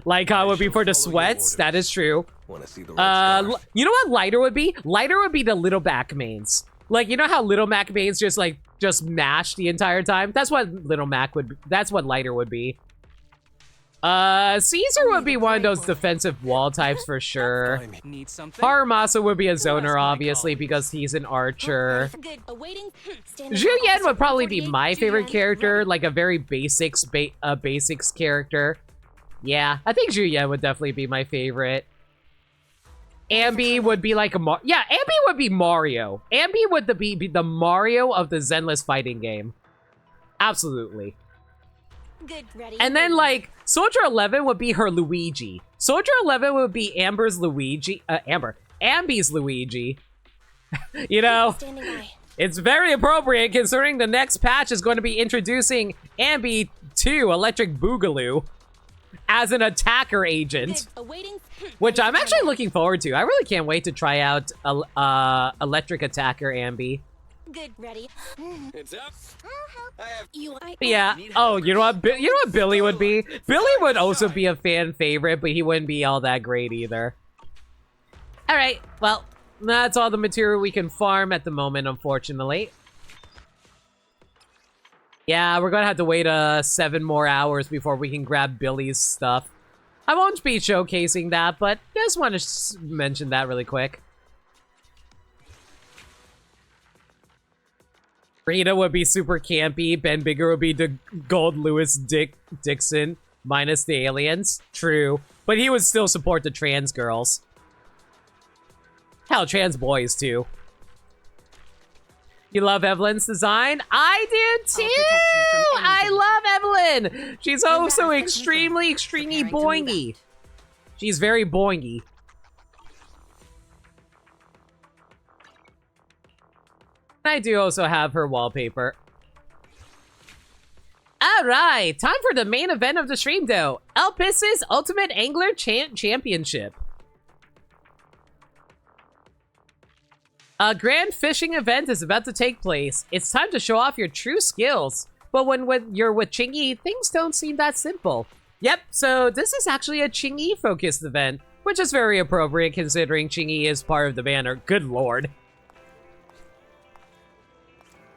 Like how it would be for the sweats, that is true. You know what Lighter would be? Lighter would be the Little Mac mains. Like, you know how Little Mac mains just mash the entire time? That's what Little Mac would be. That's what Lighter would be. Caesar would be one of those defensive wall types for sure. Haramasa would be a zoner, obviously, because he's an archer. Zhu Yan would probably be my favorite character, like a very basics character. Yeah, I think Zhu Yan would definitely be my favorite. Ambi would be like a Ambi would be Mario. Ambi would be the Mario of the Zenless fighting game. Absolutely.
Good, ready.
And then like Soldier 11 would be her Luigi. Soldier 11 would be Amber's Luigi. Ambi's Luigi. You know, it's very appropriate considering the next patch is going to be introducing Ambi to Electric Boogaloo as an attacker agent, which I'm actually looking forward to. I really can't wait to try out Electric Attacker Ambi.
Good, ready.
It's up.
Yeah. Oh, you know what? You know what Billy would be? Billy would also be a fan favorite, but he wouldn't be all that great either. All right. Well, that's all the material we can farm at the moment, unfortunately. Yeah, we're gonna have to wait 7 more hours before we can grab Billy's stuff. I won't be showcasing that, but I just want to mention that really quick. Rita would be super campy. Ben Bigger would be the Gold Lewis Dixon, minus the aliens. True. But he would still support the trans girls. Hell, trans boys, too. You love Evelyn's design? I did too! I love Evelyn! She's also extremely boingy. She's very boingy. I do also have her wallpaper. Alright, time for the main event of the stream though. Elpis's Ultimate Angler Championship. A grand fishing event is about to take place. It's time to show off your true skills. But when you're with Qingyi, things don't seem that simple. Yep, so this is actually a Qingyi-focused event, which is very appropriate considering Qingyi is part of the banner. Good lord.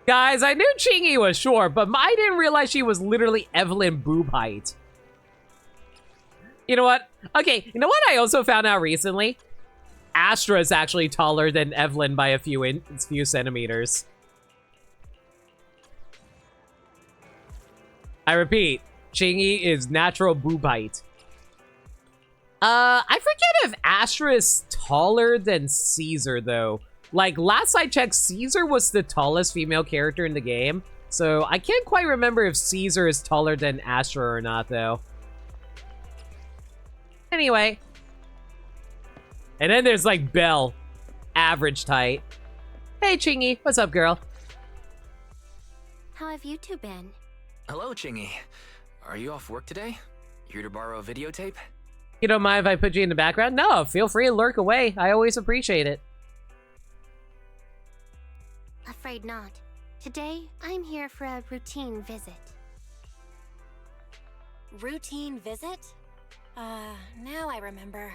Guys, I knew Qingyi was short, but I didn't realize she was literally Evelyn boob height. You know what? Okay, you know what I also found out recently? Astra is actually taller than Evelyn by a few centimeters. I repeat, Qingyi is natural boob height. I forget if Astra is taller than Caesar, though. Like, last I checked, Caesar was the tallest female character in the game. So, I can't quite remember if Caesar is taller than Astra or not, though. Anyway. And then there's, like, Belle. Average height. Hey, Qingyi. What's up, girl?
How have you two been?
Hello, Qingyi. Are you off work today? Here to borrow a videotape?
You don't mind if I put you in the background? No, feel free to lurk away. I always appreciate it.
Afraid not. Today, I'm here for a routine visit.
Routine visit? Now I remember.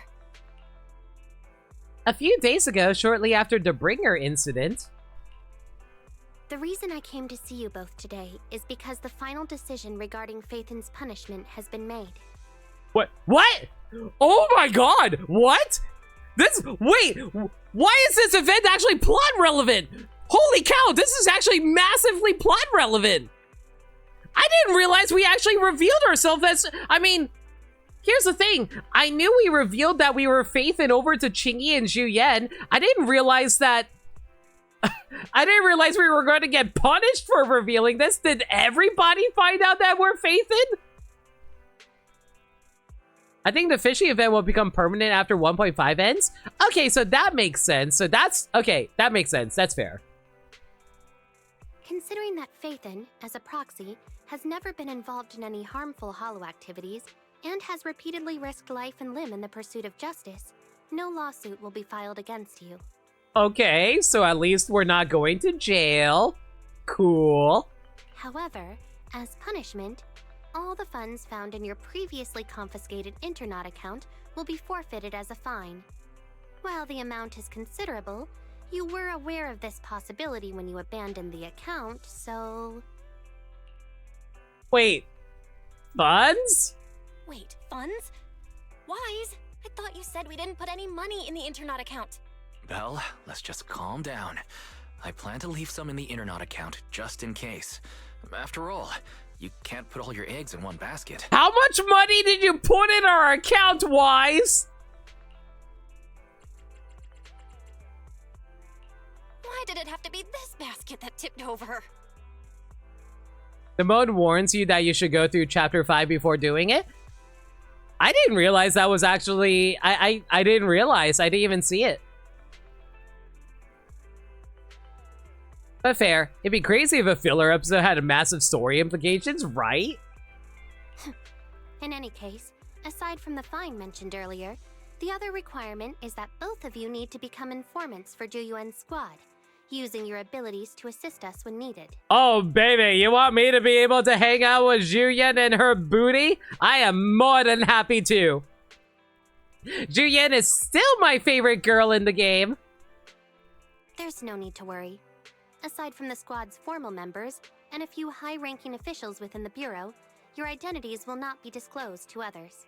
A few days ago, shortly after the Bringer incident.
The reason I came to see you both today is because the final decision regarding Phaethon's punishment has been made.
What? What? Oh my god! What? Wait, why is this event actually plot relevant? Holy cow, this is actually massively plot relevant! I didn't realize we actually revealed ourselves as, I mean, here's the thing. I knew we revealed that we were Phaethon over to Qingyi and Zhu Yan. I didn't realize that, I didn't realize we were going to get punished for revealing this. Did everybody find out that we're Phaethon? I think the fishing event will become permanent after 1.5 ends. Okay, so that makes sense. So that's, okay, that makes sense. That's fair.
Considering that Phaethon, as a proxy, has never been involved in any harmful hollow activities and has repeatedly risked life and limb in the pursuit of justice, no lawsuit will be filed against you.
Okay, so at least we're not going to jail. Cool.
However, as punishment, all the funds found in your previously confiscated Internaut account will be forfeited as a fine. While the amount is considerable, you were aware of this possibility when you abandoned the account, so...
Wait, funds?
Wait, funds? Wise? I thought you said we didn't put any money in the Internaut account.
Belle, let's just calm down. I plan to leave some in the Internaut account, just in case. After all, you can't put all your eggs in one basket.
How much money did you put in our account, Wise?
Why did it have to be this basket that tipped over?
The mode warns you that you should go through chapter 5 before doing it. I didn't realize that was actually... I didn't realize. I didn't even see it. But fair. It'd be crazy if a filler episode had massive story implications, right?
In any case, aside from the fine mentioned earlier, the other requirement is that both of you need to become informants for Juyuan's squad, using your abilities to assist us when needed.
Oh, baby, you want me to be able to hang out with Juyen and her booty? I am more than happy to. Juyen is still my favorite girl in the game.
There's no need to worry. Aside from the squad's formal members and a few high-ranking officials within the Bureau, your identities will not be disclosed to others.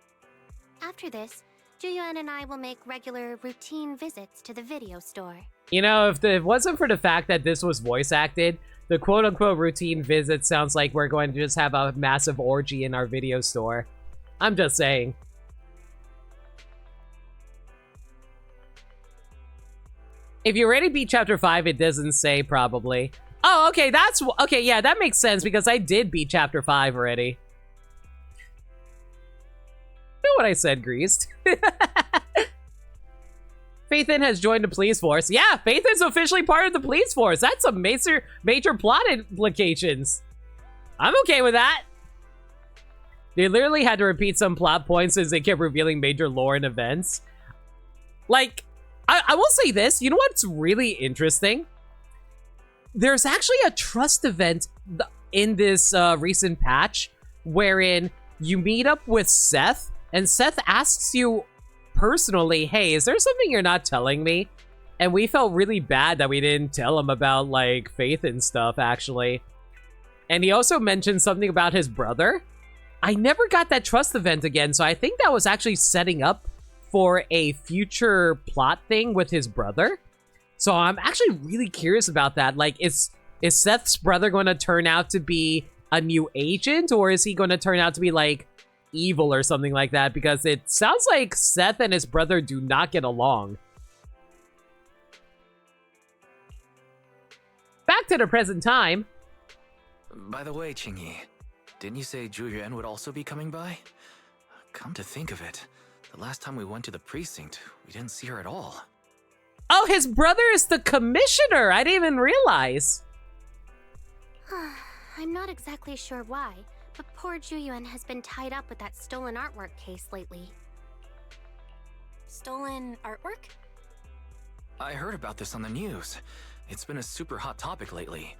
After this, Juyuan and I will make regular, routine visits to the video store.
You know, if it wasn't for the fact that this was voice acted, the quote-unquote routine visit sounds like we're going to just have a massive orgy in our video store. I'm just saying. If you already beat chapter 5, it doesn't say probably. Oh, okay, that's... Okay, yeah, that makes sense because I did beat chapter 5 already. You know what I said, Greased? Phaethon has joined the police force. Yeah, Phaethon's officially part of the police force. That's some major plot implications. I'm okay with that. They literally had to repeat some plot points as they kept revealing major lore and events. Like... I will say this, you know what's really interesting? There's actually a trust event in this recent patch wherein you meet up with Seth, and Seth asks you personally, hey, is there something you're not telling me? And we felt really bad that we didn't tell him about, like, faith and stuff, actually. And he also mentioned something about his brother. I never got that trust event again, so I think that was actually setting up for a future plot thing with his brother. So I'm actually really curious about that. Like, is Seth's brother going to turn out to be a new agent, or is he going to turn out to be, like, evil or something like that? Because it sounds like Seth and his brother do not get along. Back to the present time.
By the way, Qingyi, didn't you say Zhu Yuan would also be coming by? Come to think of it, the last time we went to the precinct, we didn't see her at all.
Oh, his brother is the commissioner! I didn't even realize.
I'm not exactly sure why, but poor Juyuan has been tied up with that stolen artwork case lately.
Stolen artwork?
I heard about this on the news. It's been a super hot topic lately.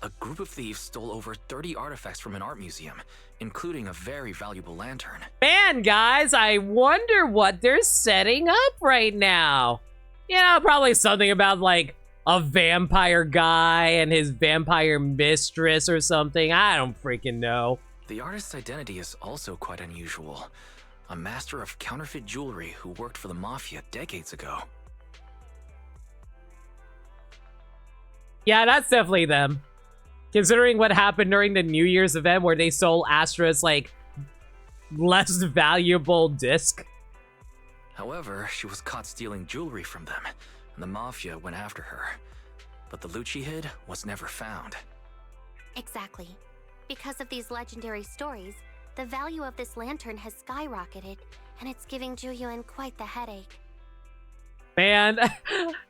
A group of thieves stole over 30 artifacts from an art museum, including a very valuable lantern.
Man, guys, I wonder what they're setting up right now. You know, probably something about, like, a vampire guy and his vampire mistress or something. I don't freaking know.
The artist's identity is also quite unusual. A master of counterfeit jewelry who worked for the Mafia decades ago.
Yeah, that's definitely them. Considering what happened during the New Year's event where they stole Astra's, like, less valuable disc.
However, she was caught stealing jewelry from them, and the Mafia went after her. But the loot she hid was never found.
Exactly. Because of these legendary stories, the value of this lantern has skyrocketed, and it's giving Jueyuan quite the headache.
Man,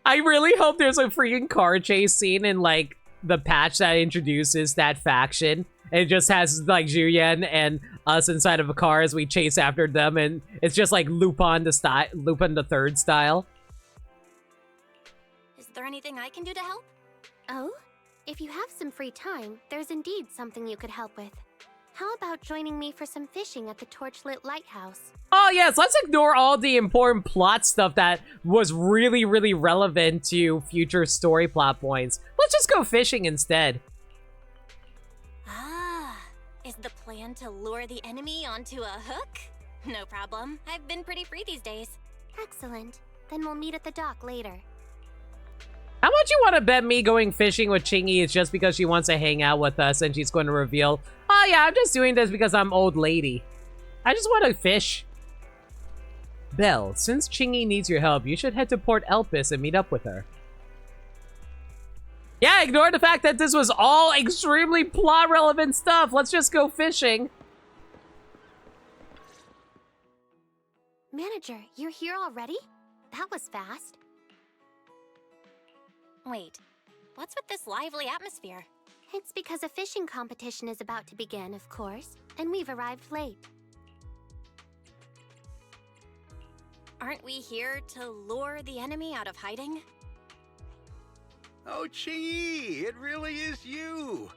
I really hope there's a freaking car chase scene in, like, the patch that introduces that faction. It just has, like, Jueyuan and us inside of a car as we chase after them, and it's just like Lupin the Third style.
Is there anything I can do to help?
Oh? If you have some free time, there's indeed something you could help with. How about joining me for some fishing at the torchlit lighthouse?
Oh yes, let's ignore all the important plot stuff that was really, really relevant to future story plot points. Let's just go fishing instead.
Ah, is the plan to lure the enemy onto a hook? No problem. I've been pretty free these days.
Excellent. Then we'll meet at the dock later.
How much you want to bet me going fishing with Qingyi is just because she wants to hang out with us and she's going to reveal, oh yeah, I'm just doing this because I'm old lady. I just want to fish. Belle, since Qingyi needs your help, you should head to Port Elpis and meet up with her. Yeah, ignore the fact that this was all extremely plot-relevant stuff. Let's just go fishing.
Manager, you're here already? That was fast.
Wait, what's with this lively atmosphere?
It's because a fishing competition is about to begin, of course, and we've arrived late.
Aren't we here to lure the enemy out of hiding?
Oh, Qingyi, it really is you.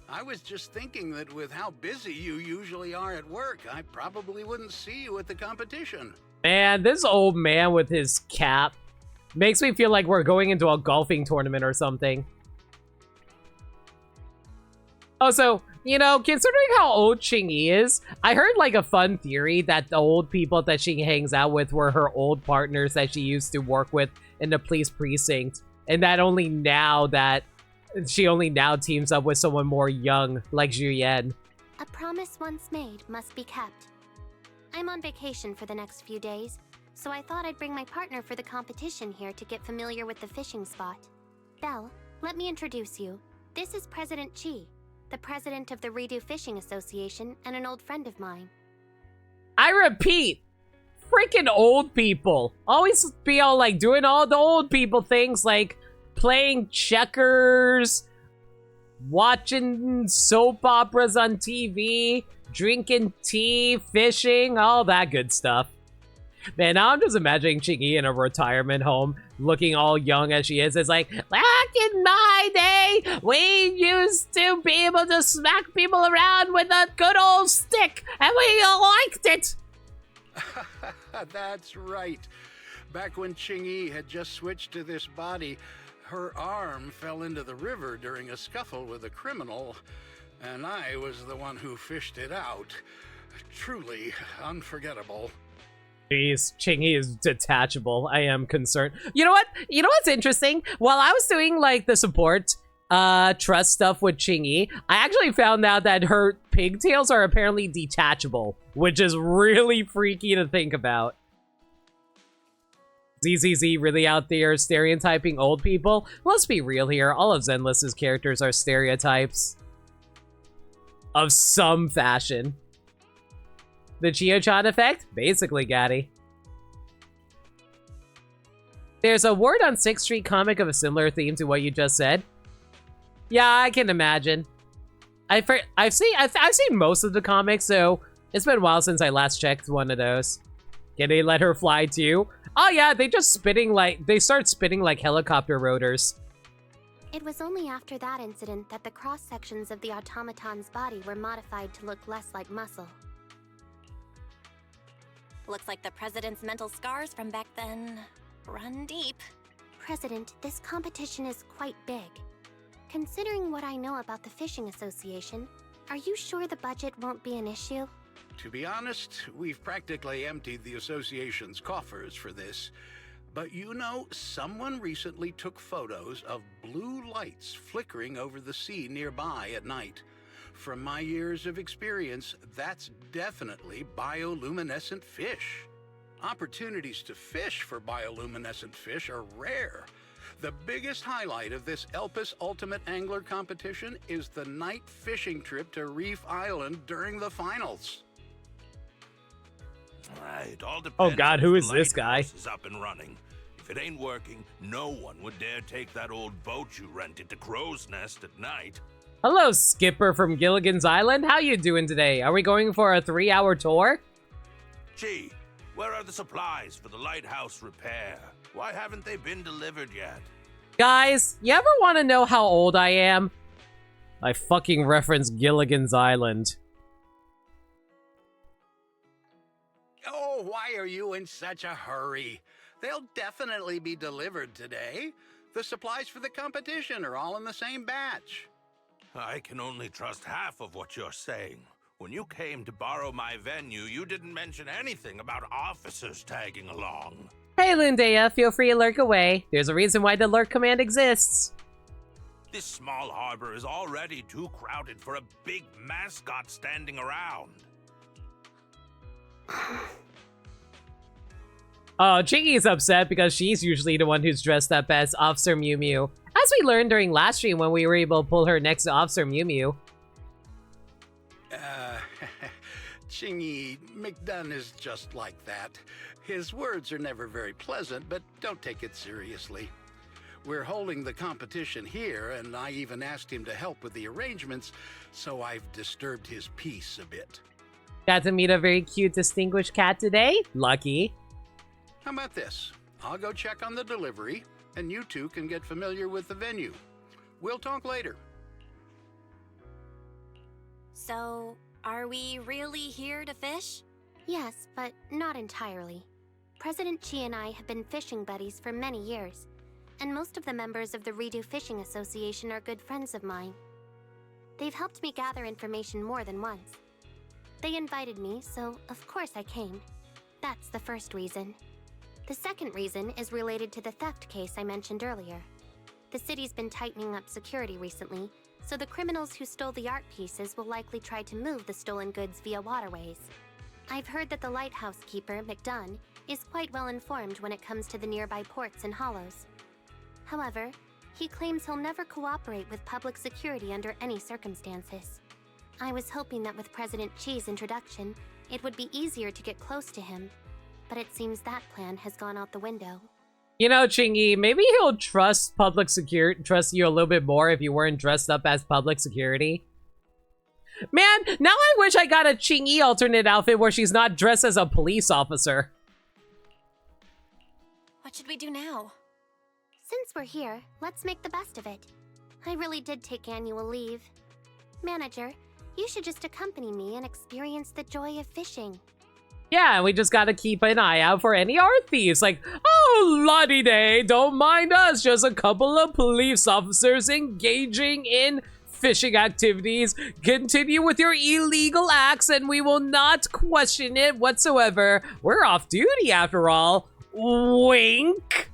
I was just thinking that with how busy you usually are at work, I probably wouldn't see you at the competition.
Man, this old man with his cap makes me feel like we're going into a golfing tournament or something. Also, you know, considering how old Qingyi is, I heard like a fun theory that the old people that she hangs out with were her old partners that she used to work with in the police precinct. And that she only now teams up with someone more young, like Jueyuan.
A promise once made must be kept. I'm on vacation for the next few days, so I thought I'd bring my partner for the competition here to get familiar with the fishing spot. Belle, let me introduce you. This is President Qi, the president of the Redo Fishing Association and an old friend of mine.
I repeat, freaking old people. Always be all like doing all the old people things like playing checkers, watching soap operas on TV, drinking tea, fishing, all that good stuff. Man, now I'm just imagining Qingyi in a retirement home, looking all young as she is. It's like, back in my day, we used to be able to smack people around with a good old stick, and we liked it.
That's right. Back when Qingyi had just switched to this body, her arm fell into the river during a scuffle with a criminal, and I was the one who fished it out. Truly unforgettable.
Jeez, Qingyi is detachable. I am concerned. You know what? You know what's interesting? While I was doing like the support trust stuff with Qingyi, I actually found out that her pigtails are apparently detachable, which is really freaky to think about. ZZZ really out there stereotyping old people? Let's be real here. All of Zenless's characters are stereotypes of some fashion. The Chio-chan effect? Basically, Gaddy. There's a word on 6th Street comic of a similar theme to what you just said. Yeah, I can imagine. I've seen most of the comics, so it's been a while since I last checked one of those. Can they let her fly too? Oh yeah, they start spinning like helicopter rotors.
It was only after that incident that the cross-sections of the automaton's body were modified to look less like muscle.
Looks like the president's mental scars from back then run deep.
President, this competition is quite big. Considering what I know about the Fishing Association, are you sure the budget won't be an issue?
To be honest, we've practically emptied the association's coffers for this. But you know, someone recently took photos of blue lights flickering over the sea nearby at night. From my years of experience, that's definitely bioluminescent fish. Opportunities to fish for bioluminescent fish are rare. The biggest highlight of this Elpis Ultimate Angler competition is the night fishing trip to Reef Island during the finals.
Right, all depends.
Oh God, who is this
if the
guy?
lighthouse is up and running. If it ain't working, no one would dare take that old boat you rented to Crow's Nest at night.
Hello, Skipper from Gilligan's Island. How you doing today? Are we going for a 3-hour tour?
Gee, where are the supplies for the lighthouse repair? Why haven't they been delivered yet?
Guys, you ever want to know how old I am? I fucking reference Gilligan's Island.
Oh, why are you in such a hurry? They'll definitely be delivered today. The supplies for the competition are all in the same batch.
I can only trust half of what you're saying. When you came to borrow my venue, you didn't mention anything about officers tagging along.
Hey, Lundea, feel free to lurk away. There's a reason why the lurk command exists.
This small harbor is already too crowded for a big mascot standing around.
Oh, Qingyi's upset because she's usually the one who's dressed up as Officer Mew Mew. As we learned during last stream when we were able to pull her next to Officer Mew Mew.
Qingyi, McDunn is just like that. His words are never very pleasant, but don't take it seriously. We're holding the competition here, and I even asked him to help with the arrangements, so I've disturbed his peace a bit.
Got to meet a very cute, distinguished cat today? Lucky.
How about this? I'll go check on the delivery, and you two can get familiar with the venue. We'll talk later.
So, are we really here to fish?
Yes, but not entirely. President Qi and I have been fishing buddies for many years, and most of the members of the Redo Fishing Association are good friends of mine. They've helped me gather information more than once. They invited me, so of course I came. That's the first reason. The second reason is related to the theft case I mentioned earlier. The city's been tightening up security recently, so the criminals who stole the art pieces will likely try to move the stolen goods via waterways. I've heard that the lighthouse keeper, McDunn, is quite well informed when it comes to the nearby ports and hollows. However, he claims he'll never cooperate with public security under any circumstances. I was hoping that with President Qi's introduction, it would be easier to get close to him, but it seems that plan has gone out the window.
You know, Qingyi, maybe he'll trust you a little bit more if you weren't dressed up as public security. Man, now I wish I got a Qingyi alternate outfit where she's not dressed as a police officer.
What should we do now?
Since we're here, let's make the best of it. I really did take annual leave. Manager, you should just accompany me and experience the joy of fishing.
Yeah, and we just gotta keep an eye out for any art thieves. Like, oh, lottie-day, don't mind us. Just a couple of police officers engaging in fishing activities. Continue with your illegal acts and we will not question it whatsoever. We're off duty after all. Wink.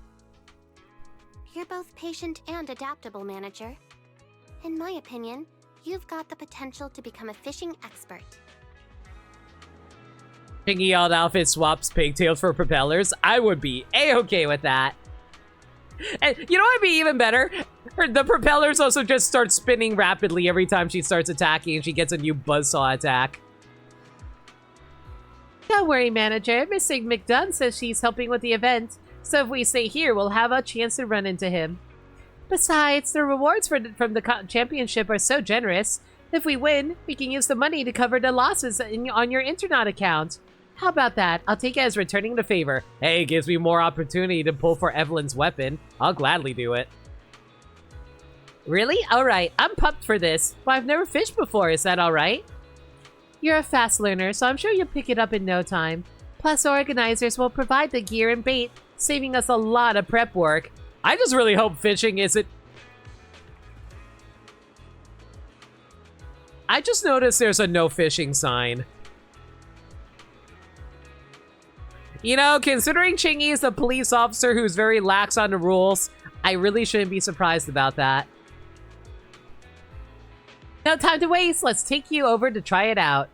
You're both patient and adaptable, Manager. In my opinion, you've got the potential to become a fishing expert.
Qingyi old outfit swaps pigtails for propellers. I would be a-okay with that. And you know what would be even better? The propellers also just start spinning rapidly every time she starts attacking and she gets a new buzzsaw attack. Don't worry, Manager. Mrs. McDunn says she's helping with the event, so if we stay here, we'll have a chance to run into him. Besides, the rewards from the championship are so generous. If we win, we can use the money to cover the losses on your Internet account. How about that? I'll take it as returning the favor. Hey, it gives me more opportunity to pull for Evelyn's weapon. I'll gladly do it. Really? Alright, I'm pumped for this. But I've never fished before, is that alright? You're a fast learner, so I'm sure you'll pick it up in no time. Plus, organizers will provide the gear and bait, saving us a lot of prep work. I just really hope fishing isn't... I just noticed there's a no fishing sign. You know, considering Qingyi is a police officer who's very lax on the rules, I really shouldn't be surprised about that. No time to waste. Let's take you over to try it out.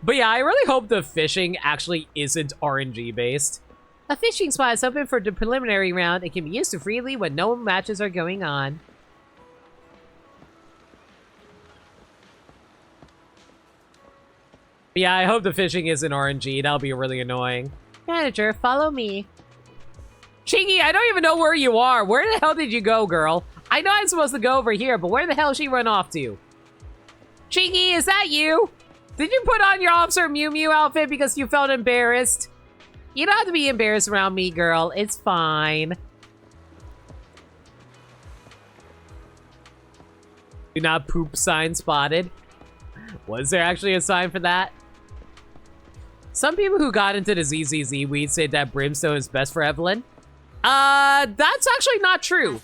But yeah, I really hope the fishing actually isn't RNG based. A fishing spot is open for the preliminary round and can be used freely when no matches are going on. But yeah, I hope the fishing isn't RNG. That'll be really annoying. Manager, follow me. Qingyi, I don't even know where you are. Where the hell did you go, girl? I know I'm supposed to go over here, but where the hell she run off to? Qingyi, is that you? Did you put on your Officer Mew Mew outfit because you felt embarrassed? You don't have to be embarrassed around me, girl. It's fine. Do not poop sign spotted. Was there actually a sign for that? Some people who got into the ZZZ weed say that Brimstone is best for Evelyn. That's actually not true.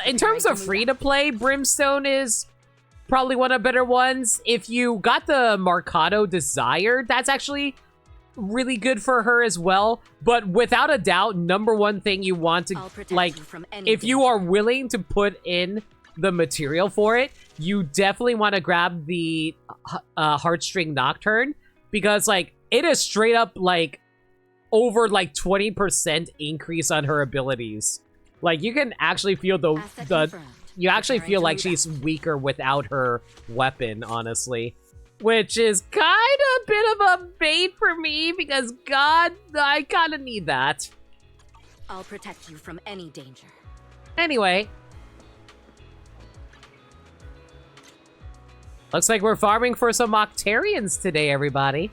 In terms of free-to-play, Brimstone is probably one of the better ones. If you got the Mercado Desire, that's actually really good for her as well. But without a doubt, number one thing you want to, like, if you are willing to put in the material for it, you definitely want to grab the Heartstring Nocturne, because, like, it is straight up, like, over, like, 20% increase on her abilities. Like, you can actually feel you actually feel like she's weaker without her weapon, honestly. Which is kind of a bit of a bait for me, because, God, I kind of need that.
I'll protect you from any danger.
Anyway. Looks like we're farming for some Octarians today, everybody.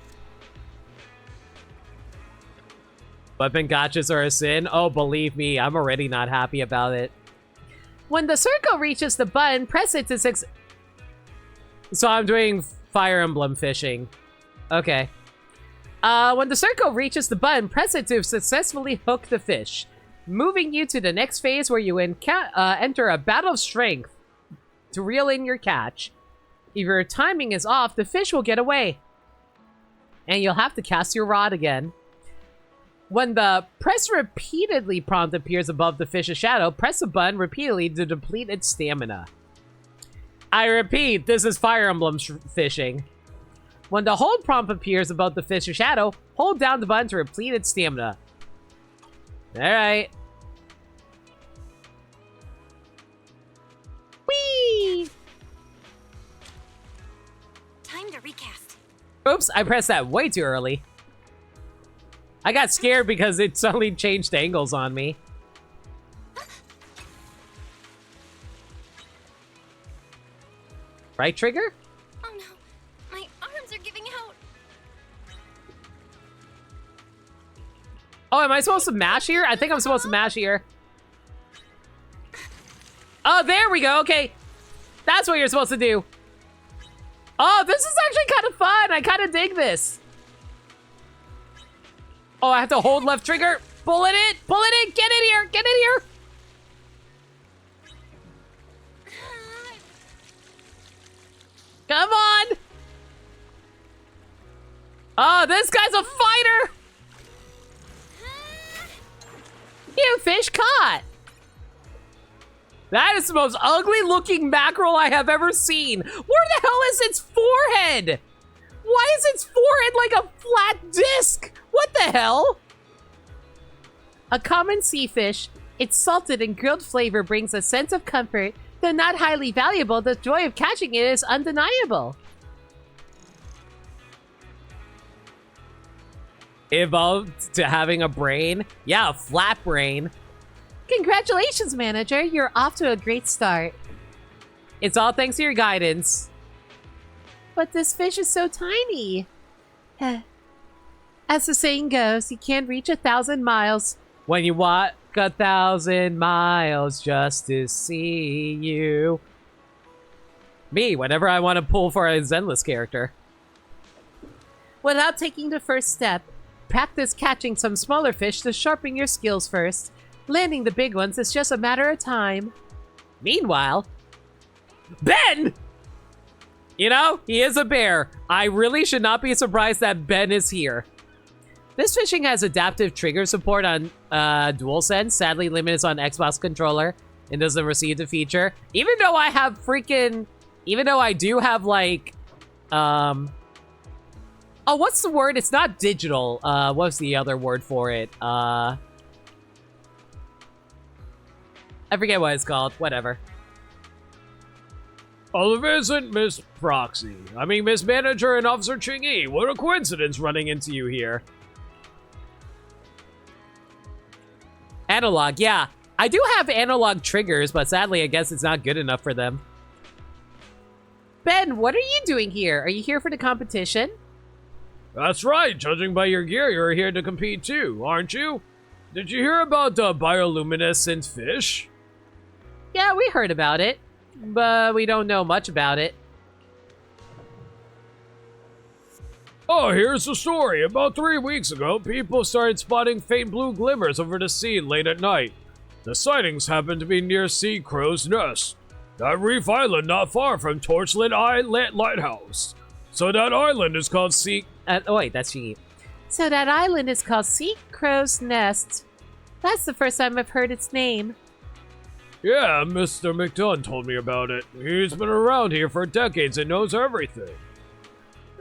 Weapon gotchas are a sin. Oh, believe me, I'm already not happy about it. When the circle reaches the button, press it to So I'm doing Fire Emblem fishing. Okay. When the circle reaches the button, press it to successfully hook the fish, moving you to the next phase where you enter a battle of strength to reel in your catch. If your timing is off, the fish will get away, and you'll have to cast your rod again. When the press repeatedly prompt appears above the fish's shadow, press the button repeatedly to deplete its stamina. I repeat, this is Fire Emblem fishing. When the hold prompt appears above the fish's shadow, hold down the button to replete its stamina. Alright. Whee!
Time to recast.
Oops, I pressed that way too early. I got scared because it suddenly changed angles on me. Right trigger?
Oh no, my arms are giving out.
Oh, am I supposed to mash here? I think I'm supposed to mash here. Oh, there we go. Okay. That's what you're supposed to do. Oh, this is actually kind of fun. I kind of dig this. Oh, I have to hold left trigger. Pull it in. Pull it in. Get in here. Get in here. Come on. Oh, this guy's a fighter. You fish caught. That is the most ugly looking mackerel I have ever seen. Where the hell is its forehead? Why is its forehead like a flat disc? What the hell? A common sea fish, its salted and grilled flavor brings a sense of comfort. Though not highly valuable, the joy of catching it is undeniable. Evolved to having a brain? Yeah, a flat brain. Congratulations, manager. You're off to a great start. It's all thanks to your guidance. But this fish is so tiny. As the saying goes, you can't reach 1,000 miles when you walk 1,000 miles just to see you. Me, whenever I want to pull for a Zenless character. Without taking the first step, practice catching some smaller fish to sharpen your skills first. Landing the big ones is just a matter of time. Meanwhile, Ben! You know, he is a bear. I really should not be surprised that Ben is here. This fishing has adaptive trigger support on DualSense. Sadly, limited on Xbox controller and doesn't receive the feature. Even though I have freaking... Even though I do have, like... Oh, what's the word? It's not digital. What's the other word for it? I forget what it's called. Whatever. Oh, isn't Miss Proxy. I mean, Miss Manager and Officer Qingyi. What a coincidence running into you here. Analog, yeah. I do have analog triggers, but sadly, I guess it's not good enough for them. Ben, what are you doing here? Are you here for the competition? That's right. Judging by your gear, you're here to compete too, aren't you? Did you hear about the bioluminescent fish? Yeah, we heard about it, but we don't know much about it. Oh, here's the story. About 3 weeks ago, people started spotting faint blue glimmers over the sea late at night. The sightings happened to be near Sea Crow's Nest, that reef island not far from Torchlit Lighthouse. So that island is called oh wait, that's Qingyi. So that island is called Sea Crow's Nest. That's the first time I've heard its name. Yeah, Mr. McDunn told me about it. He's been around here for decades and knows everything.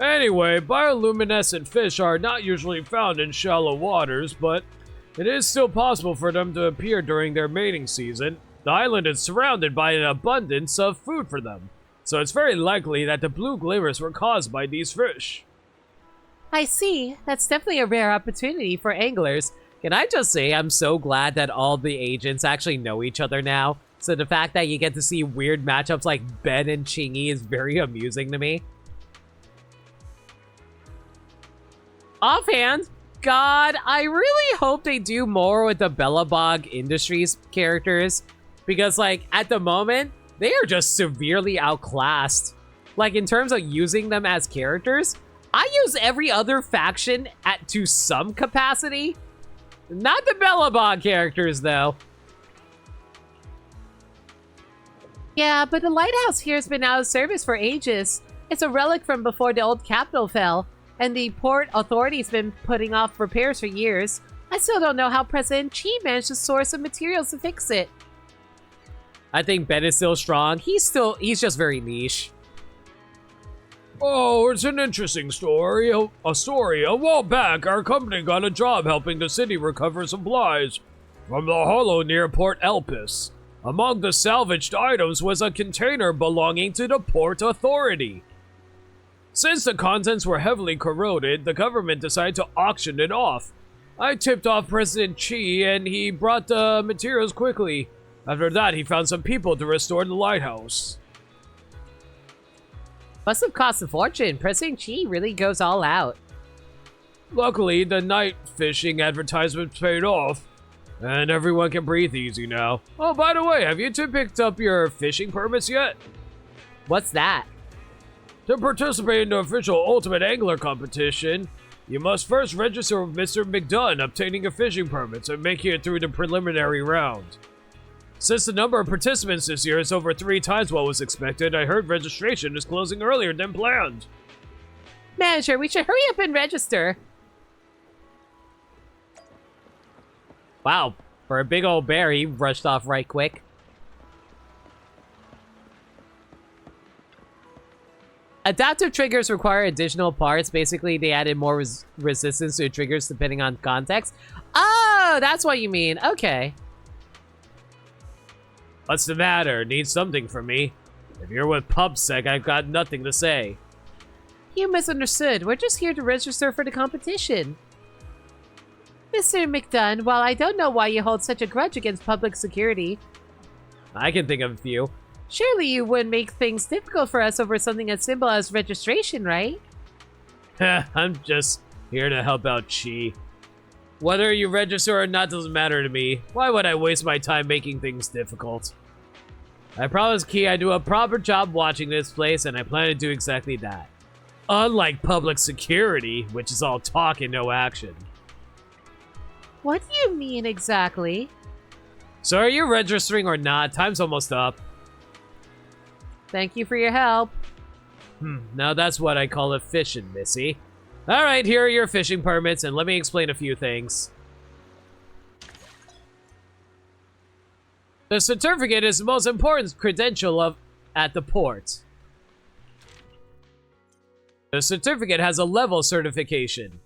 Anyway, bioluminescent fish are not usually found in shallow waters, but it is still possible for them to appear during their mating season. The island is surrounded by an abundance of food for them, so it's very likely that the blue glimmers were caused by these fish. I see. That's definitely a rare opportunity for anglers. Can I just say I'm so glad that all the agents actually know each other now, so the fact that you get to see weird matchups like Ben and Qingyi is very amusing to me. Offhand, God, I really hope they do more with the Bellabog Industries characters, because, like, at the moment, they are just severely outclassed. Like, in terms of using them as characters, I use every other faction to some capacity. Not the Bellabog characters, though. Yeah, but the lighthouse here has been out of service for ages. It's a relic from before the old capital fell, and the port authority's been putting off repairs for years. I still don't know how President Qi managed to source some materials to fix it. I think Ben is still strong. He's just very niche. Oh, it's an interesting story. A while back, our company got a job helping the city recover supplies from the hollow near Port Elpis. Among the salvaged items was a container belonging to the Port Authority. Since the contents were heavily corroded, the government decided to auction it off. I tipped off President Qi, and he brought the materials quickly. After that, he found some people to restore the lighthouse. Must have cost a fortune. President Qi really goes all out. Luckily, the night fishing advertisement paid off, and everyone can breathe easy now. Oh, by the way, have you two picked up your fishing permits yet? What's that? To participate in the official Ultimate Angler competition, you must first register with Mr. McDunn, obtaining your fishing permits and making it through the preliminary round. Since the number of participants this year is over 3 times what was expected, I heard registration is closing earlier than planned. Manager, we should hurry up and register. Wow, for a big old bear, he rushed off right quick. Adaptive triggers require additional parts. Basically, they added more resistance to triggers depending on context. Oh, that's what you mean. Okay. What's the matter? Need something from me? If you're with PubSec, I've got nothing to say. You misunderstood. We're just here to register for the competition. Mr. McDunn, while I don't know why you hold such a grudge against public security, I can think of a few. Surely you wouldn't make things difficult for us over something as simple as registration, right? I'm just Here to help out Chi. Whether you register or not doesn't matter to me. Why would I waste my time making things difficult? I promise Ki I do a proper job watching this place, and I plan to do exactly that. Unlike public security, which is all talk and no action.
What do you mean exactly?
So are you registering or not? Time's almost up.
Thank you for your help.
Now that's what I call a fishing, Missy. Alright, here are your fishing permits, and let me explain a few things. The certificate is the most important credential at the port. The certificate has a level certification.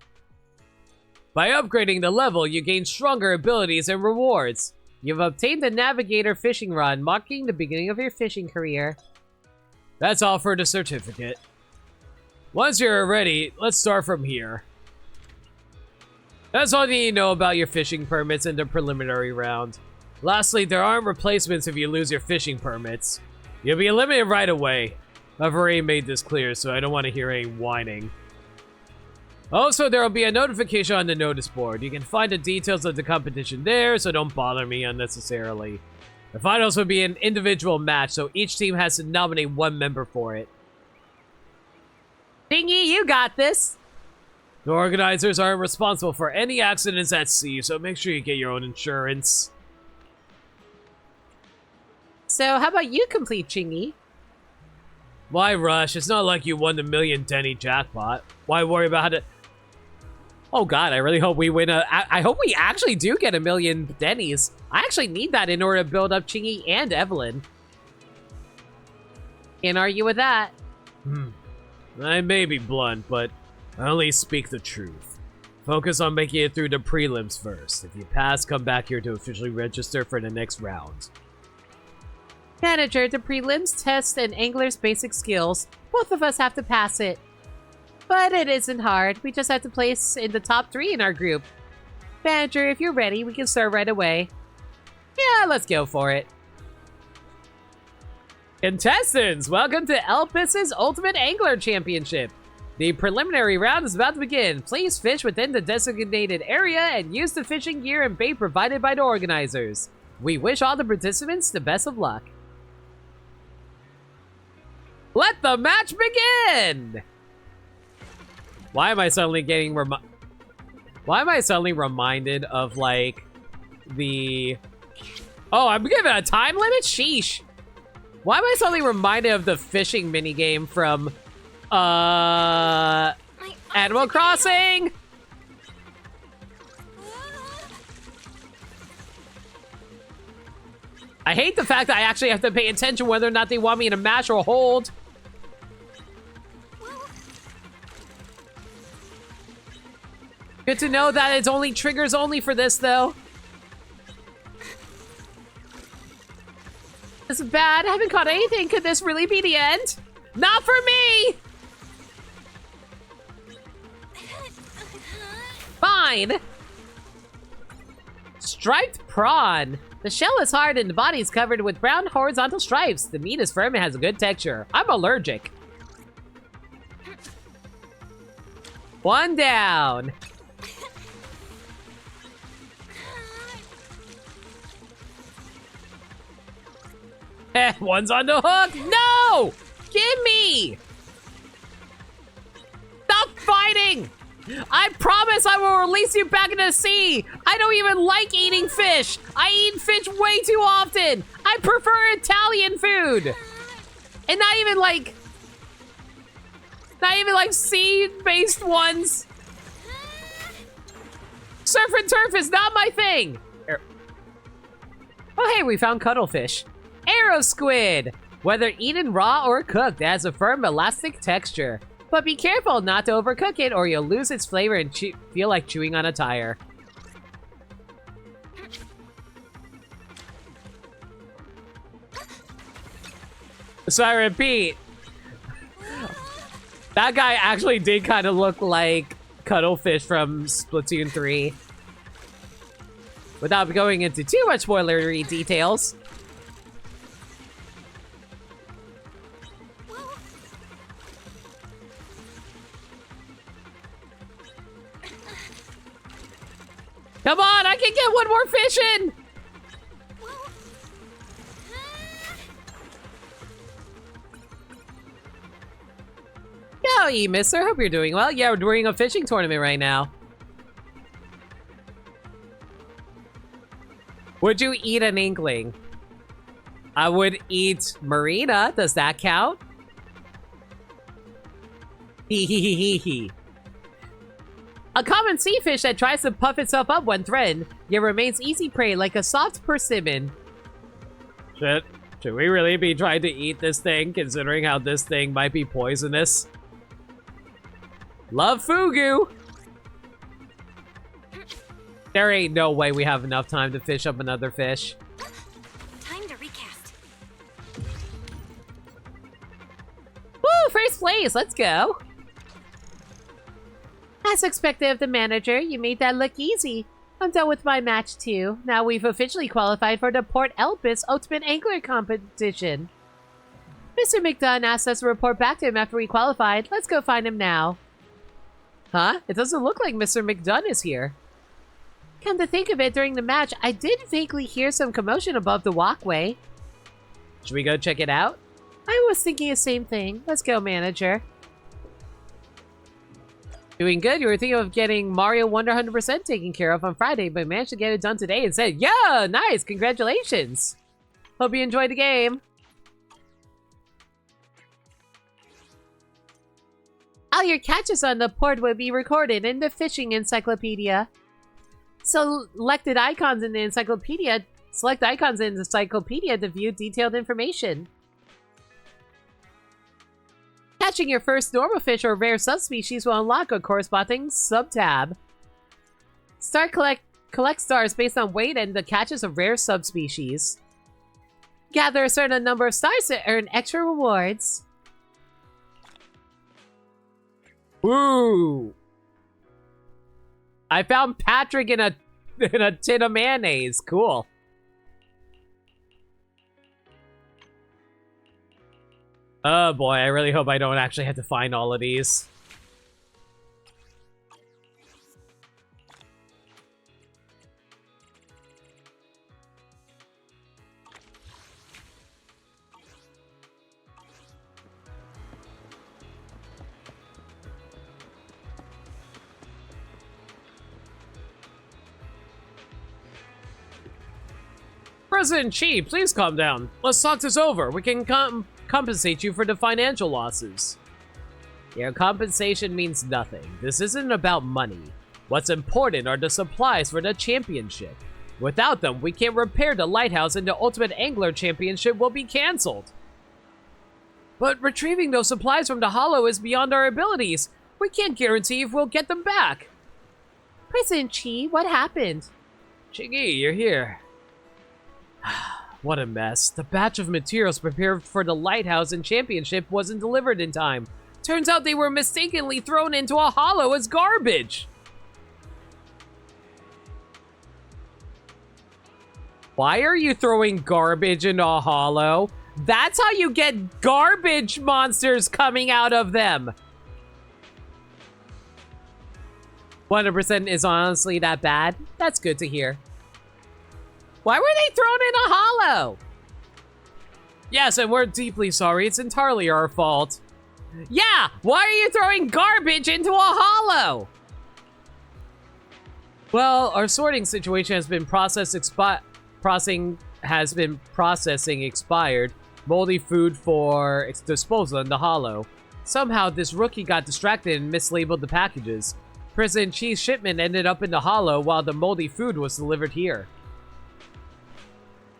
By upgrading the level, you gain stronger abilities and rewards. You've obtained the Navigator fishing rod, marking the beginning of your fishing career. That's all for the certificate. Once you're ready, let's start from here. That's all you need to know about your fishing permits in the preliminary round. Lastly, there aren't replacements if you lose your fishing permits. You'll be eliminated right away. I've already made this clear, so I don't want to hear any whining. Also, there will be a notification on the notice board. You can find the details of the competition there, so don't bother me unnecessarily. The finals will be an individual match, so each team has to nominate one member for it.
Qingyi, you got this!
The organizers aren't responsible for any accidents at sea, so make sure you get your own insurance.
So, how about you complete Qingyi?
Why rush? It's not like you won the million Denny jackpot. Why worry about how to... Oh god, I really hope we win I hope we actually do get a million Denny's. I actually need that in order to build up Qingyi and Evelyn.
Can't argue with that.
I may be blunt, but I only speak the truth. Focus on making it through the prelims first. If you pass, come back here to officially register for the next round.
Manager, the prelims test and Angler's basic skills. Both of us have to pass it. But it isn't hard. We just have to place in the top 3 in our group. Manager, if you're ready, we can start right away.
Yeah, let's go for it. Contestants, welcome to Elpis's Ultimate Angler Championship. The preliminary round is about to begin. Please fish within the designated area and use the fishing gear and bait provided by the organizers. We wish all the participants the best of luck. Let the match begin! Why am I suddenly getting reminded of, like, the... Oh, I'm given a time limit? Sheesh. Why am I suddenly reminded of the fishing minigame from, Animal Crossing? I hate the fact that I actually have to pay attention whether or not they want me to mash or hold. Good to know that it's only triggers only for this, though.
This is bad. I haven't caught anything. Could this really be the end?
Not for me!
Fine. Striped prawn. The shell is hard and the body is covered with brown horizontal stripes. The meat is firm and has a good texture. I'm allergic.
One down. One's on the hook. No! Gimme! Stop fighting! I promise I will release you back into the sea! I don't even like eating fish! I eat fish way too often! I prefer Italian food! And not even like sea-based ones! Surf and turf is not my thing! Oh hey, we found cuttlefish. Arrow squid! Whether eaten raw or cooked, it has a firm, elastic texture. But be careful not to overcook it or you'll lose its flavor and feel like chewing on a tire. So I repeat, that guy actually did kind of look like Cuttlefish from Splatoon 3. Without going into too much spoilery details. Come on, I can get one more fish in! Yo, mister. Hope you're doing well. Yeah, we're doing a fishing tournament right now. Would you eat an inkling? I would eat Marina. Does that count? Hee hee hee hee hee. A common sea fish that tries to puff itself up when threatened, yet remains easy prey like a soft persimmon. Shit. Should we really be trying to eat this thing, considering how this thing might be poisonous? Love fugu! There ain't no way we have enough time to fish up another fish.
Time to recast.
Woo! First place! Let's go! As expected of the manager, you made that look easy. I'm done with my match too. Now we've officially qualified for the Port Elpis Ultimate Angler Competition. Mr. McDunn asked us to report back to him after we qualified. Let's go find him now. Huh? It doesn't look like Mr. McDunn is here. Come to think of it, during the match, I did vaguely hear some commotion above the walkway. Should we go check it out? I was thinking the same thing. Let's go, manager. Doing good. You were thinking of getting Mario Wonder 100% taken care of on Friday, but managed to get it done today and said, yeah, nice, congratulations. Hope you enjoyed the game. All your catches on the port will be recorded in the fishing encyclopedia. Selected icons in the encyclopedia. Select icons in the encyclopedia to view detailed information. Catching your first normal fish or rare subspecies will unlock a corresponding sub-tab. Collect stars based on weight and the catches of rare subspecies. Gather a certain number of stars to earn extra rewards. Woo! I found Patrick in a tin of mayonnaise. Cool. Oh boy, I really hope I don't actually have to find all of these. President Chi, please calm down. Let's talk this over. We can compensate you for the financial losses. Your compensation means nothing. This isn't about money. What's important are the supplies for the championship. Without them, we can't repair the lighthouse and the Ultimate Angler Championship will be cancelled. But retrieving those supplies from the Hollow is beyond our abilities. We can't guarantee if we'll get them back. President Chi, what happened? Qingyi, you're here. What a mess. The batch of materials prepared for the lighthouse and championship wasn't delivered in time. Turns out they were mistakenly thrown into a hollow as garbage. Why are you throwing garbage into a hollow? That's how you get garbage monsters coming out of them. 100% is honestly that bad? That's good to hear. Why were they thrown in a hollow? Yes, and we're deeply sorry. It's entirely our fault. Yeah, why are you throwing garbage into a hollow? Well, our sorting situation has been processing expired moldy food for disposal in the hollow. Somehow, this rookie got distracted and mislabeled the packages. President Chi's shipment ended up in the hollow while the moldy food was delivered here.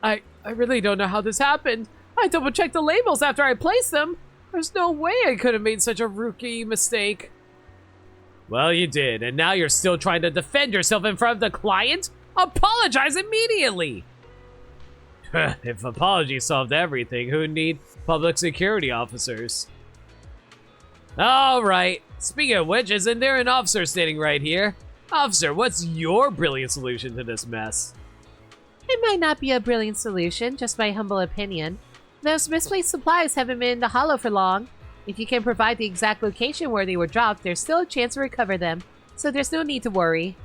I really don't know how this happened. I double-checked the labels after I placed them. There's no way I could have made such a rookie mistake. Well, you did, and now you're still trying to defend yourself in front of the client? Apologize immediately! If apology solved everything, who'd need public security officers? Alright, speaking of which, isn't there an officer standing right here? Officer, what's your brilliant solution to this mess? It might not be a brilliant solution, just my humble opinion. Those misplaced supplies haven't been in the hollow for long. If you can provide the exact location where they were dropped, there's still a chance to recover them, so there's no need to worry.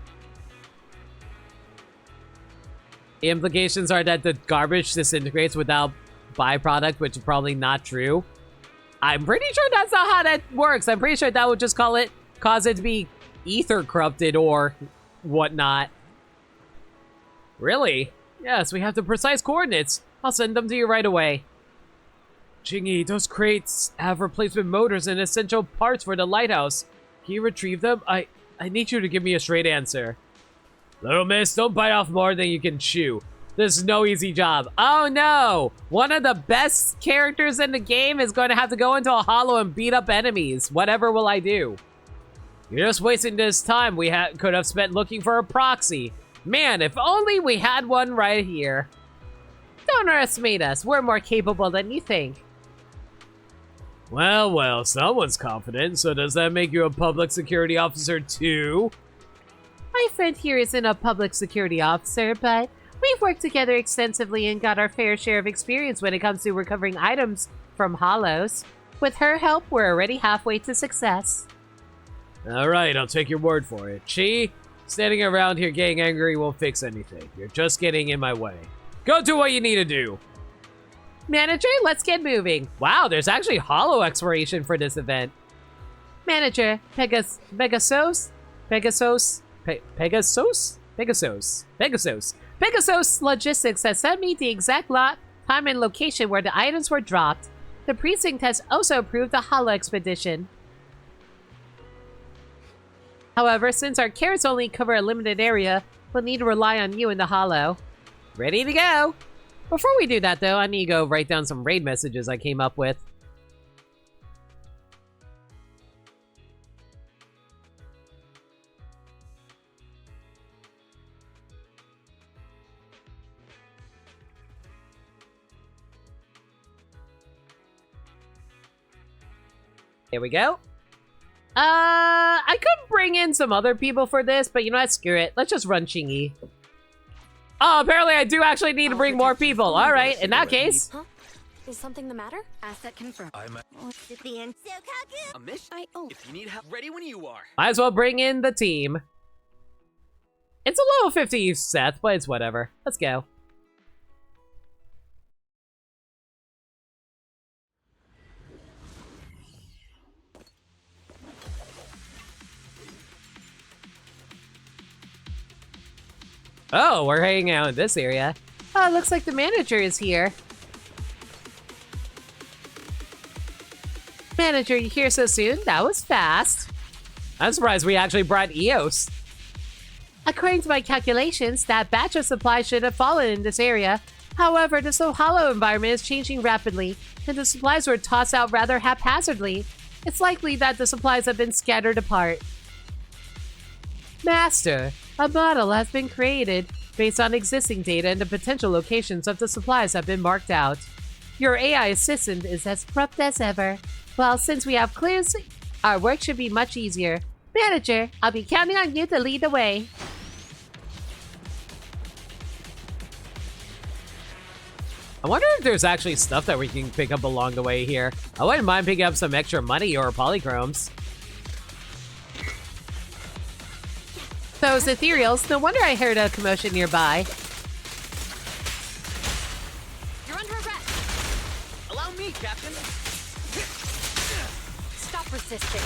The implications are that the garbage disintegrates without byproduct, which is probably not true. I'm pretty sure that's not how that works. I'm pretty sure that would just cause it to be ether corrupted or whatnot. Really? Yes, we have the precise coordinates. I'll send them to you right away. Qingyi, those crates have replacement motors and essential parts for the lighthouse. Can you retrieve them? I need you to give me a straight answer. Little miss, don't bite off more than you can chew. This is no easy job. Oh no! One of the best characters in the game is going to have to go into a hollow and beat up enemies. Whatever will I do? You're just wasting this time we could have spent looking for a proxy. Man, if only we had one right here. Don't underestimate us. We're more capable than you think. Well, well, someone's confident, so does that make you a public security officer too? My friend here isn't a public security officer, but we've worked together extensively and got our fair share of experience when it comes to recovering items from hollows. With her help, we're already halfway to success. Alright, I'll take your word for it. Chi, standing around here getting angry won't fix anything. You're just getting in my way. Go do what you need to do! Manager, let's get moving. Wow, there's actually hollow exploration for this event. Manager, Pegasus Logistics has sent me the exact lot, time, and location where the items were dropped. The precinct has also approved the hollow expedition. However, since our carrots only cover a limited area, we'll need to rely on you in the hollow. Ready to go! Before we do that, though, I need to go write down some raid messages I came up with. Here we go. I could bring in some other people for this, but you know what? Screw it. Let's just run Qingyi. Oh, apparently I do actually need to bring more people. All right, in that case.
Huh? Is something the matter? Asset confirmed.
I'm a mission. If you need help, ready when you are.
Might as well bring in the team. It's a level 50 Seth, but it's whatever. Let's go. Oh, we're hanging out in this area. Oh, looks like the manager is here. Manager, you here so soon? That was fast. I'm surprised we actually brought Eos. According to my calculations, that batch of supplies should have fallen in this area. However, this hollow environment is changing rapidly, and the supplies were tossed out rather haphazardly. It's likely that the supplies have been scattered apart. Master, a model has been created based on existing data, and the potential locations of the supplies have been marked out. Your AI assistant is as abrupt as ever. Well, since we have clues, our work should be much easier. Manager, I'll be counting on you to lead the way. I wonder if there's actually stuff that we can pick up along the way here. I wouldn't mind picking up some extra money or polychromes. Those ethereals, no wonder I heard a commotion nearby.
You're under arrest.
Allow me, Captain.
Stop resisting.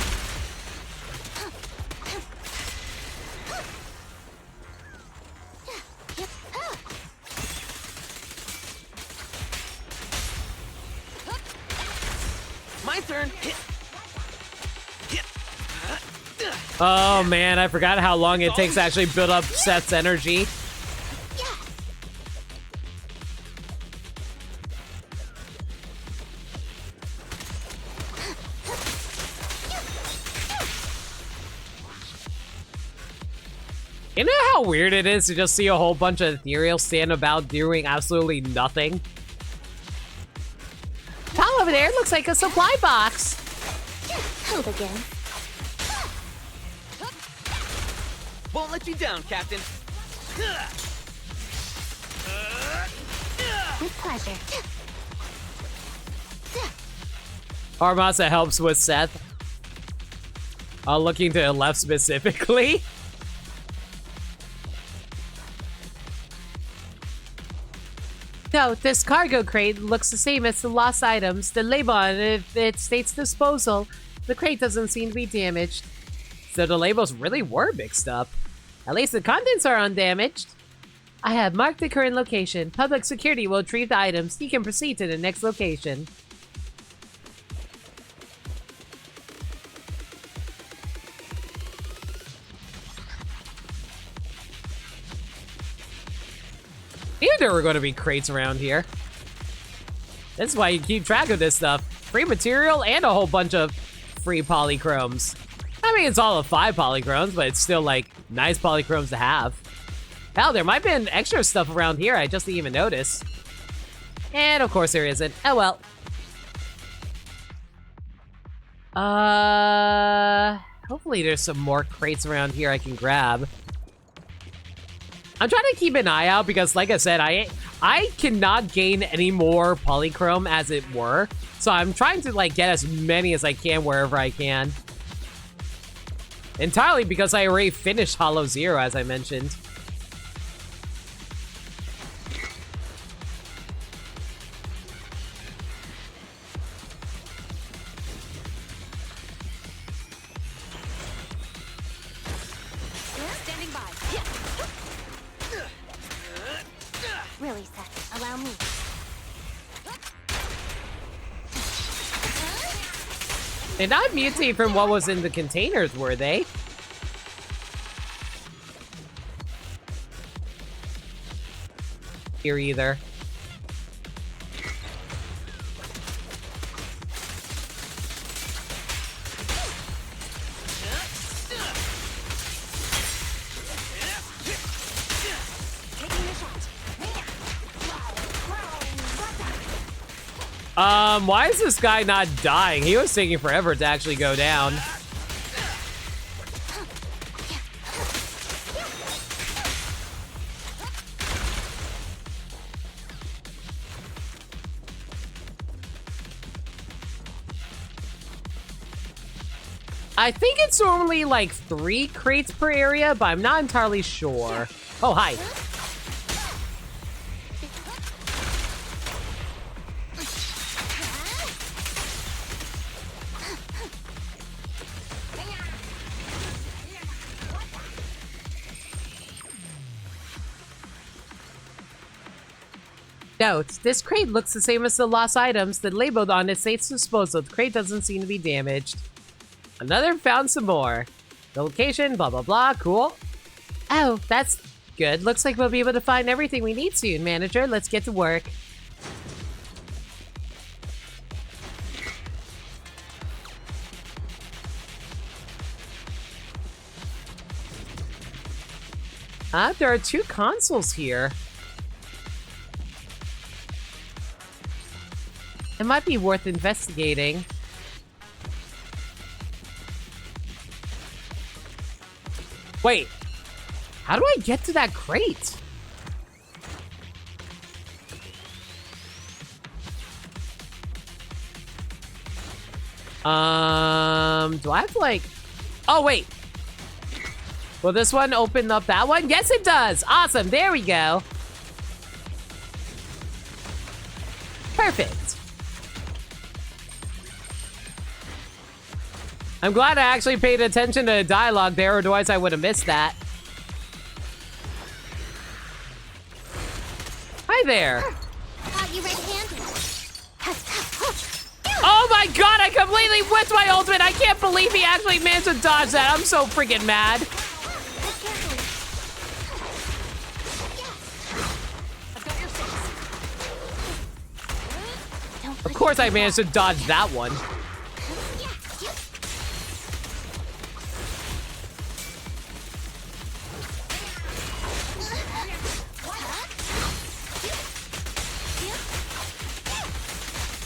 My turn.
Oh man, I forgot how long it takes to actually build up Seth's energy. You know how weird it is to just see a whole bunch of ethereals stand about doing absolutely nothing? Top over there looks like a supply box.
Help again.
Won't let you down, Captain.
With pleasure.
Armasa helps with Seth. Looking to the left specifically.
No, this cargo crate looks the same as the lost items. The label on it states disposal. The crate doesn't seem to be damaged.
So the labels really were mixed up.
At least the contents are undamaged. I have marked the current location. Public security will retrieve the items. You can proceed to the next location.
Knew there were going to be crates around here. That's why you keep track of this stuff. Free material and a whole bunch of free polychromes. I mean, it's all of 5 polychromes, but it's still, like, nice polychromes to have. Hell, there might have been extra stuff around here I just didn't even notice. And, of course, there isn't. Oh, well. Hopefully there's some more crates around here I can grab. I'm trying to keep an eye out because, like I said, I cannot gain any more polychrome, as it were. So I'm trying to, like, get as many as I can wherever I can. Entirely because I already finished Hollow Zero, as I mentioned.
Standing by.
Really, Seth, allow me.
They're not mutate from what was in the containers, were they? Here either. Why is this guy not dying? He was taking forever to actually go down. I think it's only like 3 crates per area, but I'm not entirely sure. Oh, hi.
Note, this crate looks the same as the lost items. The label on it states disposal. The crate doesn't seem to be damaged.
Another found some more. The location, blah, blah, blah. Cool.
Oh, that's good. Looks like we'll be able to find everything we need soon, manager. Let's get to work.
There are 2 consoles here.
It might be worth investigating.
Wait, how do I get to that crate? Do I have to, like... Oh, wait. Will this one open up that one? Yes, it does. Awesome. There we go. Perfect. I'm glad I actually paid attention to the dialogue there, otherwise I would have missed that. Hi there.
Got you red-handed.
Oh my god, I completely whipped my ultimate. I can't believe he actually managed to dodge that. I'm so freaking mad. Of course I managed to dodge that one.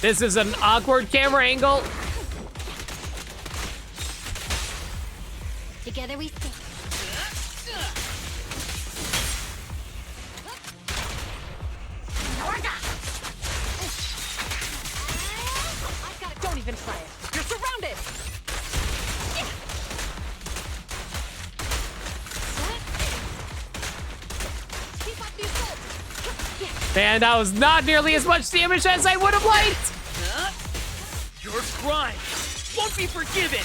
This is an awkward camera angle.
Together we stand.
Don't even try it. You're surrounded. Keep up the assault.
Man, that was not nearly as much damage as I would have liked.
Your crime won't be forgiven.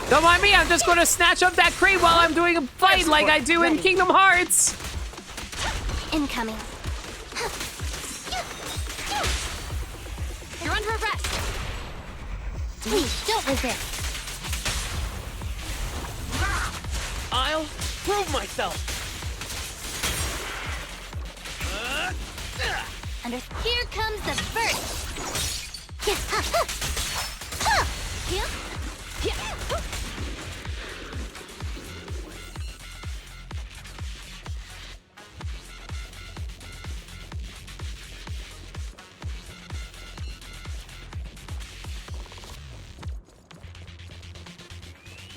Don't mind me, I'm just going to snatch up that crate while I'm doing a fight like I do in Kingdom Hearts.
Incoming.
You're under arrest.
Please, don't resist.
I'll prove myself.
And here comes the burst.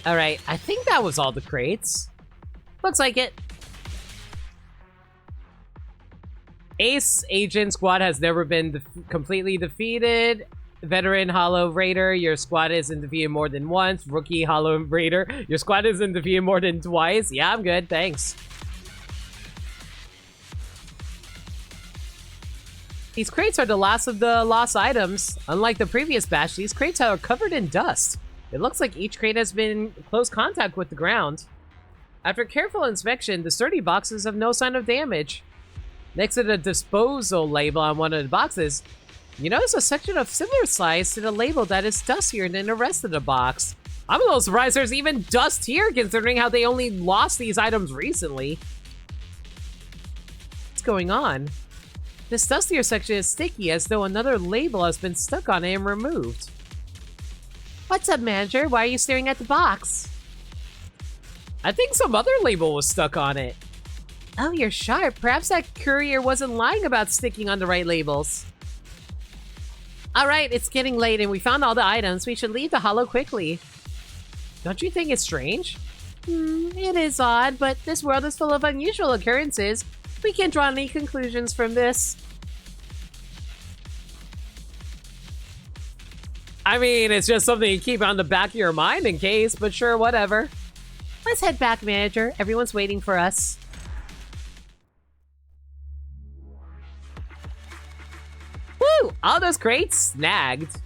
Alright, I think that was all the crates. Looks like it. Ace Agent Squad has never been completely defeated. Veteran Hollow Raider, your squad isn't defeated more than once. Rookie Hollow Raider, your squad isn't defeated more than twice. Yeah, I'm good, thanks. These crates are the last of the lost items. Unlike the previous batch, these crates are covered in dust. It looks like each crate has been in close contact with the ground. After careful inspection, the sturdy boxes have no sign of damage. Next to the disposal label on one of the boxes, you notice a section of similar size to the label that is dustier than the rest of the box. I'm a little surprised there's even dust here, considering how they only lost these items recently. What's going on? This dustier section is sticky, as though another label has been stuck on it and removed. What's up, manager? Why are you staring at the box? I think some other label was stuck on it. Oh, you're sharp. Perhaps that courier wasn't lying about sticking on the right labels. Alright, it's getting late and we found all the items. We should leave the hollow quickly. Don't you think it's strange? It is odd, but this world is full of unusual occurrences. We can't draw any conclusions from this. I mean, it's just something you keep on the back of your mind in case, but sure, whatever. Let's head back, manager. Everyone's waiting for us. Woo! All those crates snagged.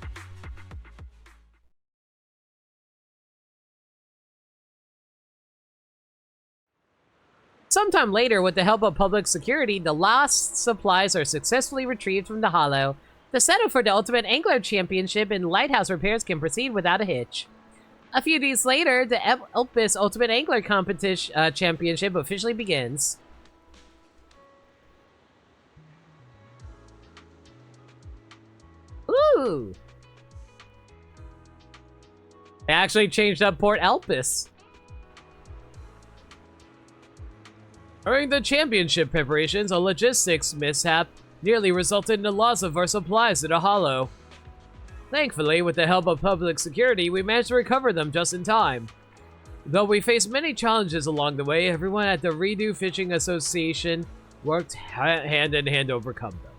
Sometime later, with the help of public security, the lost supplies are successfully retrieved from the hollow. The setup for the Ultimate Angler Championship and lighthouse repairs can proceed without a hitch. A few days later, the Elpis Ultimate Angler Championship officially begins. Ooh! They actually changed up Port Elpis. During the championship preparations, a logistics mishap nearly resulted in the loss of our supplies to the hollow. Thankfully, with the help of public security, we managed to recover them just in time. Though we faced many challenges along the way, everyone at the Redo Fishing Association worked hand in hand to overcome them.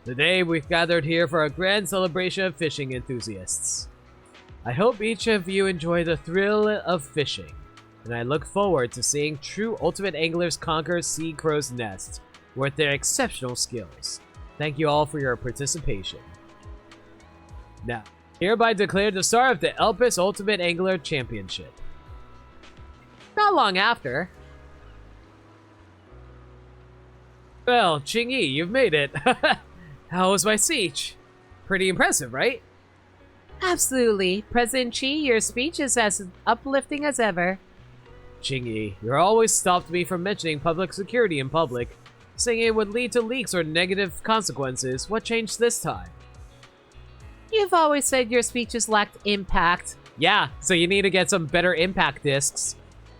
Today, we've gathered here for a grand celebration of fishing enthusiasts. I hope each of you enjoy the thrill of fishing, and I look forward to seeing true ultimate anglers conquer Sea Crow's Nest with their exceptional skills. Thank you all for your participation. Now, hereby declare the start of the Elpis Ultimate Angler Championship. Not long after... Well, Qingyi, you've made it. How was my speech? Pretty impressive, right?
Absolutely. President Chi, your speech is as uplifting as ever.
Qingyi, you always stopped me from mentioning public security in public, saying it would lead to leaks or negative consequences. What changed this time?
You've always said your speeches lacked impact.
Yeah, so you need to get some better impact discs.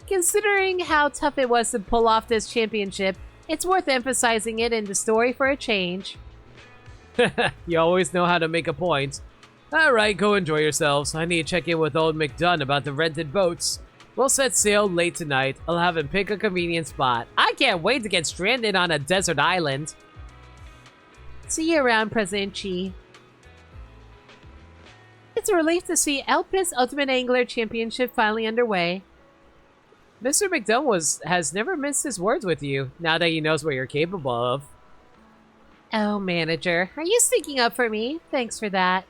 Considering how tough it was to pull off this championship, it's worth emphasizing it in the story for a change.
You always know how to make a point. Alright, go enjoy yourselves. I need to check in with old McDunn about the rented boats. We'll set sail late tonight. I'll have him pick a convenient spot. I can't wait to get stranded on a desert island.
See you around, President Chi. It's a relief to see Elpis Ultimate Angler Championship finally underway.
Mr. McDonald has never missed his words with you, now that he knows what you're capable of.
Oh, manager, are you sticking up for me? Thanks for that.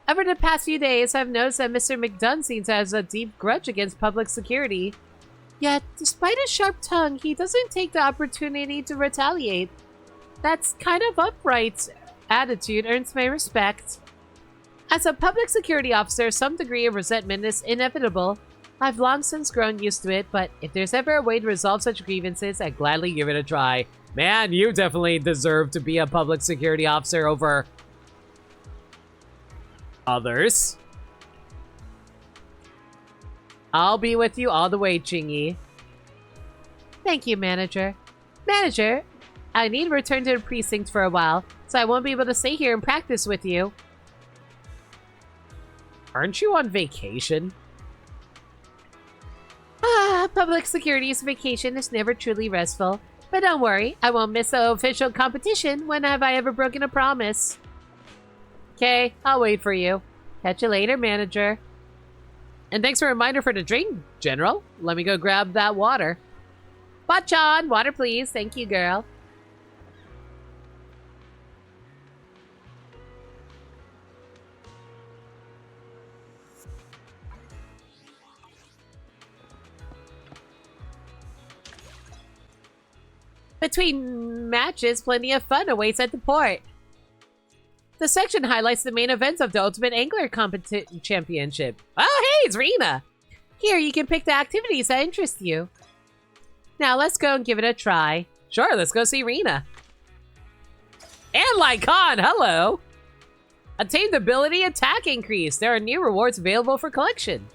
Over the past few days, I've noticed that Mr. McDunn seems to have a deep grudge against public security. Yet, despite his sharp tongue, he doesn't take the opportunity to retaliate. That kind of upright attitude earns my respect. As a public security officer, some degree of resentment is inevitable. I've long since grown used to it, but if there's ever a way to resolve such grievances, I'd gladly give it a try. Man, you definitely deserve to be a public security officer over others. I'll be with you all the way, Qingyi. Thank you, manager. Manager, I need to return to the precinct for a while, so I won't be able to stay here and practice with you.
Aren't you on vacation?
Public security's vacation is never truly restful. But don't worry, I won't miss the official competition. When have I ever broken a promise?
Okay, I'll wait for you. Catch you later, manager. And thanks for a reminder for the drink, General. Let me go grab that water.
Bachan, water please. Thank you, girl. Between matches, plenty of fun awaits at the port. The section highlights the main events of the Ultimate Angler Championship. Oh, hey, it's Rena! Here, you can pick the activities that interest you. Now, let's go and give it a try.
Sure, let's go see Rena. And Lycon, hello! Attained ability attack increase. There are new rewards available for collection.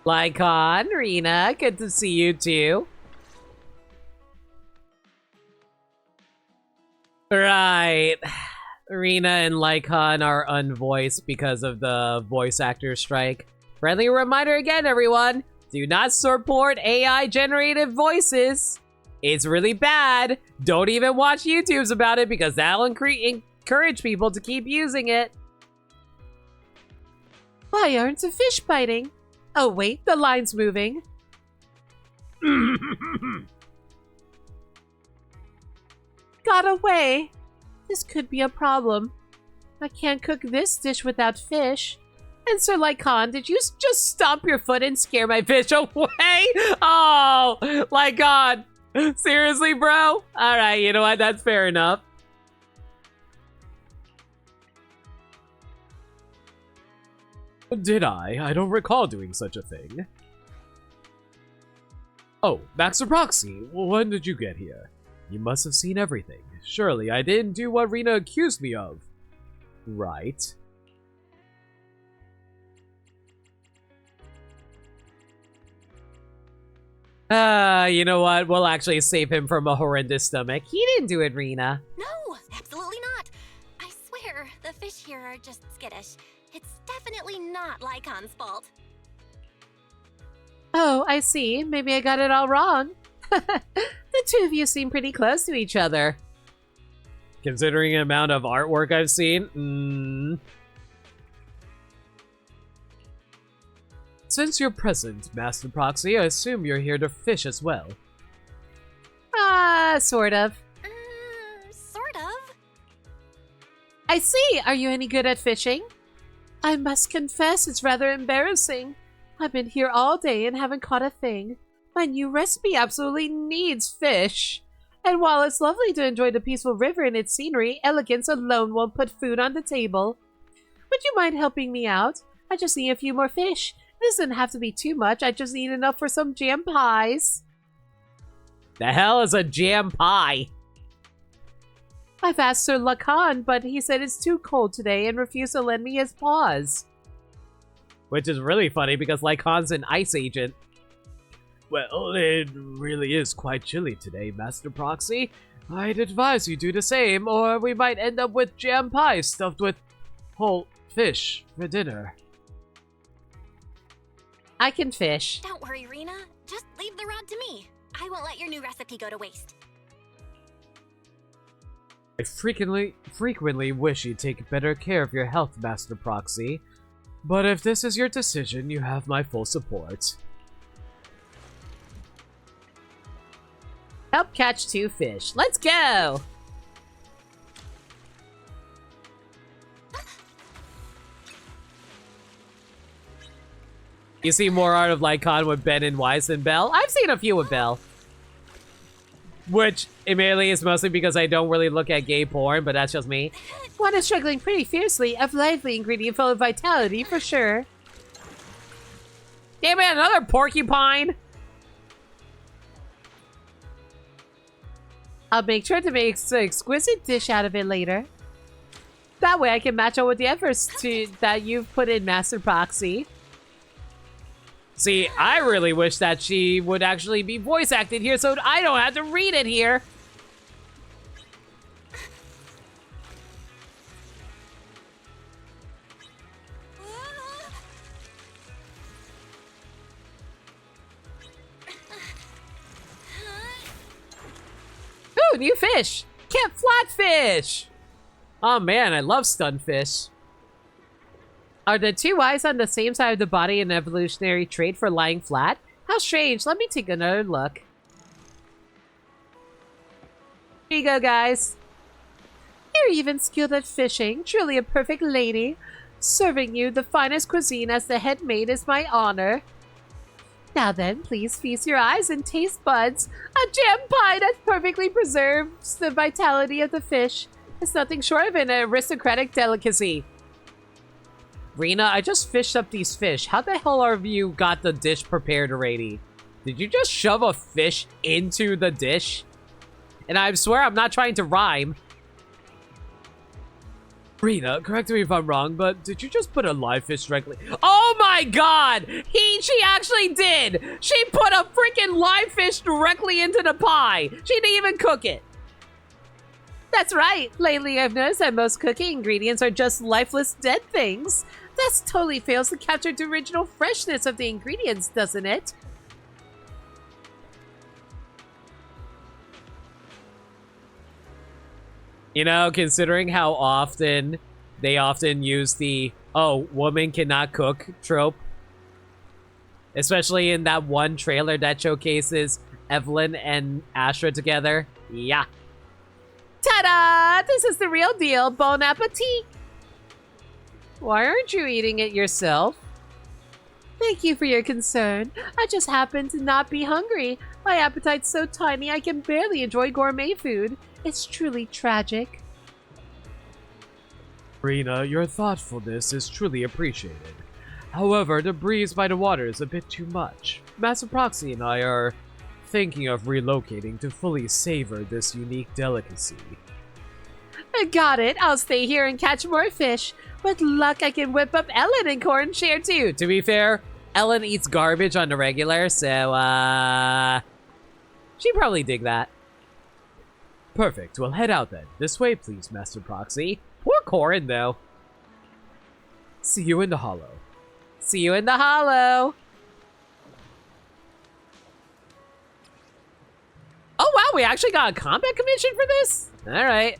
Lycon, Rena, good to see you too. Right. Rena and Lycon are unvoiced because of the voice actor strike. Friendly reminder again, everyone. Do not support AI-generated voices. It's really bad. Don't even watch YouTubes about it because that'll encourage people to keep using it.
Why aren't the fish biting? Oh wait, the line's moving. Got away. This could be a problem. I can't cook this dish without fish. And Sir Lycon, did you just stomp your foot and scare my fish away?
Oh, Lycon. Seriously, bro? Alright, you know what? That's fair enough. Did I? I don't recall doing such a thing. Oh, Master Proxy, when did you get here? You must have seen everything. Surely I didn't do what Rena accused me of. Right. You know what? We'll actually save him from a horrendous stomach. He didn't do it, Rena.
No, absolutely not. I swear, the fish here are just skittish. It's definitely not Lycon's fault.
Oh, I see. Maybe I got it all wrong. The two of you seem pretty close to each other.
Considering the amount of artwork I've seen, Since you're present, Master Proxy, I assume you're here to fish as well.
Sort of.
Sort of.
I see. Are you any good at fishing? I must confess, it's rather embarrassing. I've been here all day and haven't caught a thing. My new recipe absolutely needs fish. And while it's lovely to enjoy the peaceful river and its scenery, elegance alone won't put food on the table. Would you mind helping me out? I just need a few more fish. It doesn't have to be too much. I just need enough for some jam pies.
The hell is a jam pie?
I've asked Sir Lacan, but he said it's too cold today and refused to lend me his paws.
Which is really funny because Lycon's an ice agent. Well, it really is quite chilly today, Master Proxy. I'd advise you do the same, or we might end up with jam pie stuffed with whole fish for dinner.
I can fish.
Don't worry, Rena. Just leave the rod to me. I won't let your new recipe go to waste.
I frequently wish you'd take better care of your health, Master Proxy. But if this is your decision, you have my full support.
Help catch 2 fish. Let's go!
You see more Art of Lycon with Ben and Weiss than Belle? I've seen a few with Belle. Which, admittedly, is mostly because I don't really look at gay porn, but that's just me.
One is struggling pretty fiercely, a lively ingredient full of vitality, for sure.
Damn it, another porcupine!
I'll make sure to make an exquisite dish out of it later. That way I can match up with the efforts that you've put in, Master Proxy.
See, I really wish that she would actually be voice acted here so I don't have to read it here.
Ooh, new fish!
Kept flatfish! Oh man, I love stunfish.
Are the 2 eyes on the same side of the body an evolutionary trait for lying flat? How strange. Let me take another look. Here you go, guys. You're even skilled at fishing. Truly a perfect lady. Serving you the finest cuisine as the head maid is my honor. Now then, please feast your eyes and taste buds. A jam pie that perfectly preserves the vitality of the fish. It's nothing short of an aristocratic delicacy.
Rena, I just fished up these fish. How the hell have you got the dish prepared already? Did you just shove a fish into the dish? And I swear I'm not trying to rhyme. Rena, correct me if I'm wrong, but did you just put a live fish directly? Oh my god! She actually did! She put a freaking live fish directly into the pie! She didn't even cook it!
That's right. Lately, I've noticed that most cooking ingredients are just lifeless dead things. This totally fails to capture the original freshness of the ingredients, doesn't it?
You know, considering how often they use the, oh, woman cannot cook trope. Especially in that one trailer that showcases Evelyn and Astra together. Yeah.
Ta-da! This is the real deal. Bon appetit! Why aren't you eating it yourself? Thank you for your concern. I just happen to not be hungry. My appetite's so tiny I can barely enjoy gourmet food. It's truly tragic.
Rena, your thoughtfulness is truly appreciated. However, the breeze by the water is a bit too much. Master Proxy and I are thinking of relocating to fully savor this unique delicacy.
Got it. I'll stay here and catch more fish. With luck, I can whip up Ellen and Corn share too.
To be fair, Ellen eats garbage on the regular, so, she'd probably dig that. Perfect. We'll head out then. This way, please, Master Proxy. Poor Corin, though. See you in the hollow.
See you in the hollow.
Oh, wow. We actually got a combat commission for this? All right.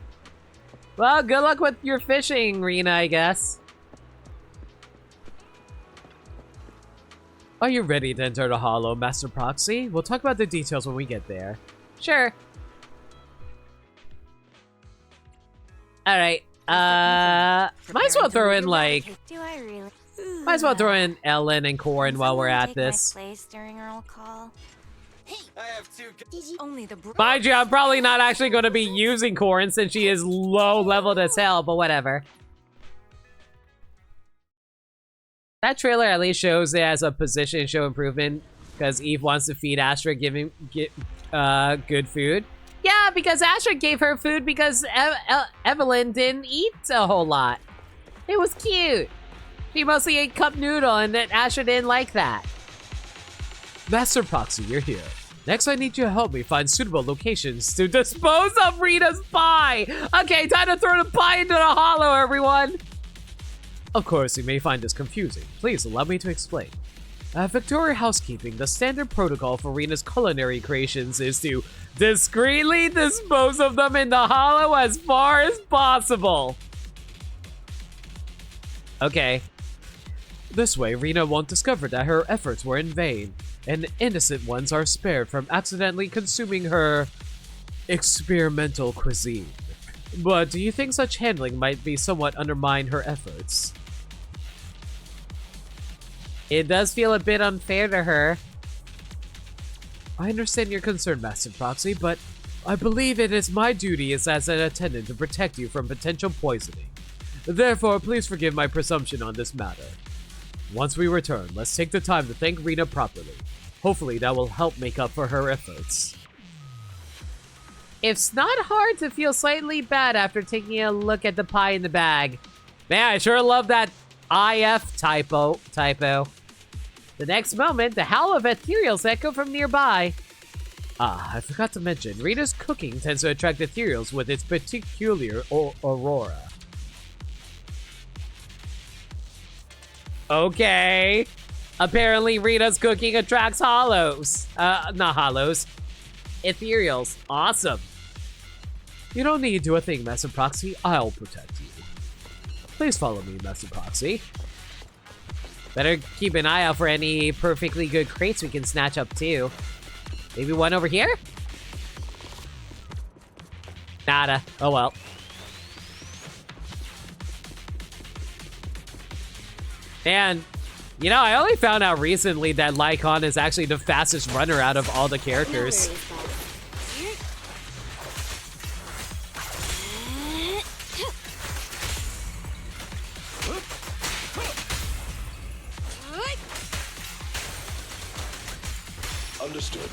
Well, good luck with your fishing, Rena, I guess. Are you ready to enter the hollow, Master Proxy? We'll talk about the details when we get there.
Sure.
Alright, might as well throw in, like...
Do I really?
Might as well throw in Ellen and Corin while we're at this.
Place during our call.
Hey, I have 2.
Only the
Mind you, I'm probably not actually going to be using Corin since she is low-leveled as hell, but whatever. That trailer at least shows it as a position show improvement because Eve wants to feed Astra, giving good food.
Yeah, because Astra gave her food because Evelyn didn't eat a whole lot. It was cute. She mostly ate cup noodle and then Astra didn't like that.
Master Proxy, you're here. Next, I need you to help me find suitable locations to dispose of Rita's pie. Okay, time to throw the pie into the hollow, everyone. Of course, you may find this confusing. Please allow me to explain. At Victoria Housekeeping, the standard protocol for Rena's culinary creations is to discreetly dispose of them in the hollow as far as possible. Okay. This way, Rena won't discover that her efforts were in vain, and innocent ones are spared from accidentally consuming her experimental cuisine. But do you think such handling might be somewhat undermine her efforts? It does feel a bit unfair to her. I understand your concern, Master Proxy, but I believe it is my duty as an attendant to protect you from potential poisoning. Therefore, please forgive my presumption on this matter. Once we return, let's take the time to thank Rena properly. Hopefully that will help make up for her efforts. It's not hard to feel slightly bad after taking a look at the pie in the bag. Man, I sure love that IF typo. The next moment, the howl of ethereals echo from nearby. Ah, I forgot to mention, Rita's cooking tends to attract ethereals with its peculiar aurora. Okay. Apparently Rita's cooking attracts hollows. Not hollows. Ethereals. Awesome. You don't need to do a thing, Master Proxy. I'll protect you. Please follow me, Master Proxy. Better keep an eye out for any perfectly good crates we can snatch up too. Maybe one over here? Nada. Oh well. Man, you know, I only found out recently that Lycon is actually the fastest runner out of all the characters.
Understood.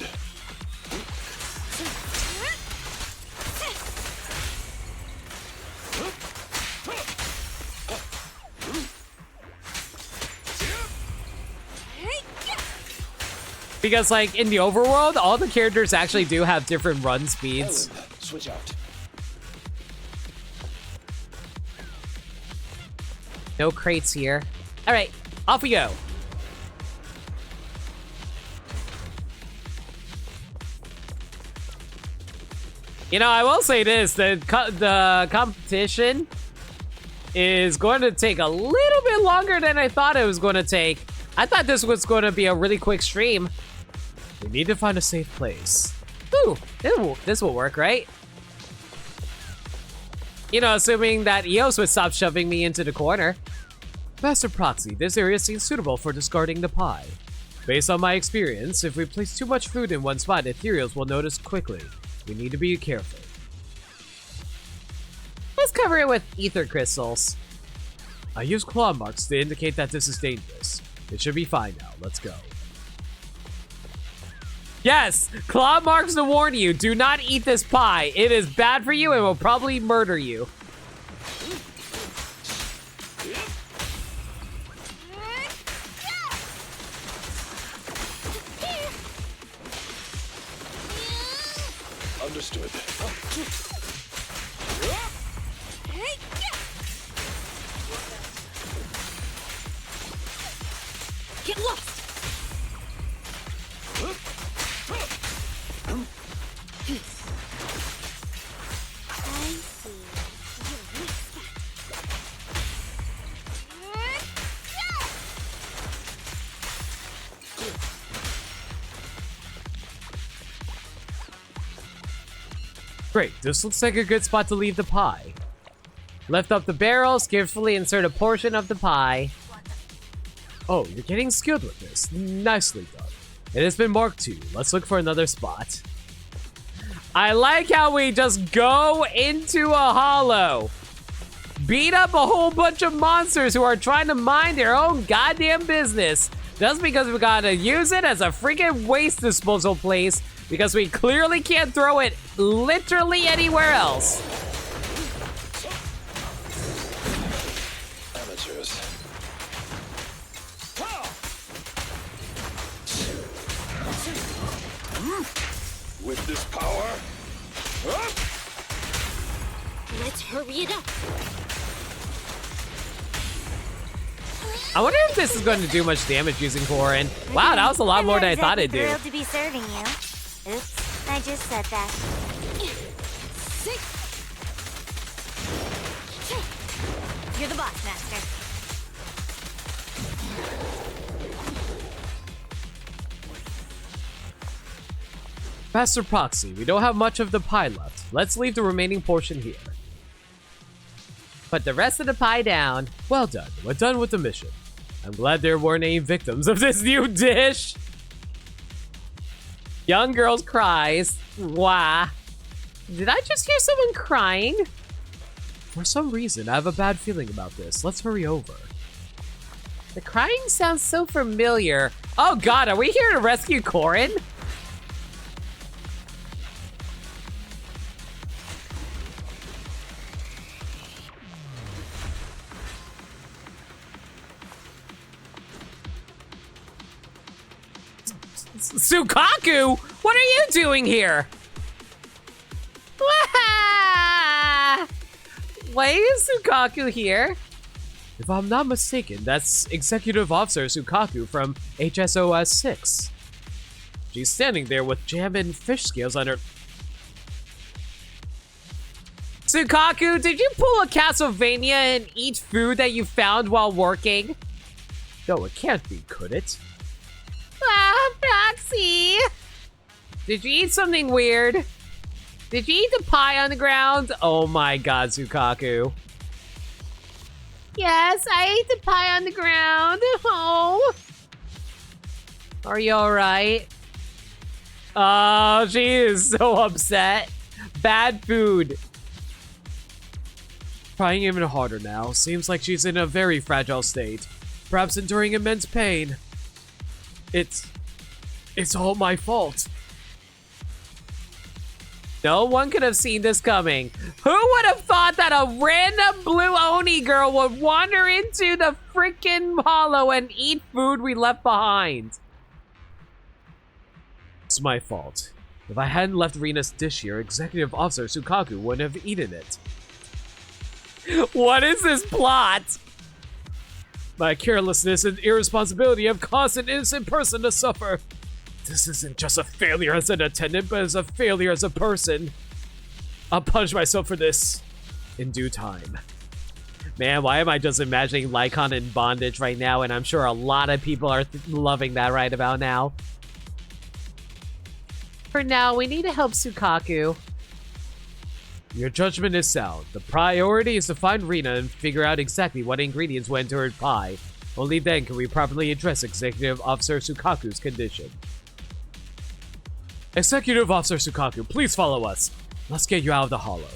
Because, like, in the overworld, all the characters actually do have different run speeds.
Switch out.
No crates here. All right, off we go. You know, I will say this, the competition is going to take a little bit longer than I thought it was going to take. I thought this was going to be a really quick stream. We need to find a safe place. Ooh, this will work, right? You know, assuming that Eos would stop shoving me into the corner. Master Proxy, this area seems suitable for discarding the pie. Based on my experience, if we place too much food in one spot, ethereals will notice quickly. We need to be careful. Let's cover it with ether crystals. I use claw marks to indicate that this is dangerous. It should be fine now. Let's go. Yes! Claw marks to warn you. Do not eat this pie. It is bad for you and will probably murder you.
Understood.
Get lost!
Great, this looks like a good spot to leave the pie. Lift up the barrel, carefully insert a portion of the pie. Oh, you're getting skilled with this. Nicely done. It has been marked too. Let's look for another spot. I like how we just go into a hollow. Beat up a whole bunch of monsters who are trying to mind their own goddamn business. Just because we gotta use it as a freaking waste disposal place. Because we clearly can't throw it literally anywhere else.
Amateurs. With this power,
Let's hurry it up.
I wonder if this is going to do much damage using Korin. Wow, that was a lot more than I thought it'd do.
Thrilled to be serving you. Oops, I just said that.
You're the boss, Master.
Master Proxy, we don't have much of the pie left. Let's leave the remaining portion here. Put the rest of the pie down. Well done. We're done with the mission. I'm glad there weren't any victims of this new dish. Young girl's cries. Wah. Did I just hear someone crying? For some reason, I have a bad feeling about this. Let's hurry over. The crying sounds so familiar. Oh god, are we here to rescue Korin? Sukaku, what are you doing here? Why is Sukaku here? If I'm not mistaken, that's Executive Officer Sukaku from HSOS 6. She's standing there with jam and fish scales on her. Sukaku, did you pull a Castlevania and eat food that you found while working? No, it can't be, could it? Ah, Proxy! Did you eat something weird? Did you eat the pie on the ground? Oh my god, Sukaku. Yes, I ate the pie on the ground. Oh. Are you alright? Oh, she is so upset. Bad food. Trying even harder now. Seems like she's in a very fragile state. Perhaps enduring immense pain. It's all my fault. No one could have seen this coming. Who would have thought that a random blue Oni girl would wander into the freaking hollow and eat food we left behind? It's my fault. If I hadn't left Rina's dish here, Executive Officer Sukaku wouldn't have eaten it. What is this plot? My carelessness and irresponsibility have caused an innocent person to suffer. This isn't just a failure as an attendant, but as a failure as a person. I'll punish myself for this in due time. Man, why am I just imagining Lycon in bondage right now? And I'm sure a lot of people are loving that right about now. For now, we need to help Sukaku. Your judgment is sound. The priority is to find Rina and figure out exactly what ingredients went into her pie. Only then can we properly address Executive Officer Sukaku's condition. Executive Officer Sukaku, please follow us. Let's get you out of the hollow.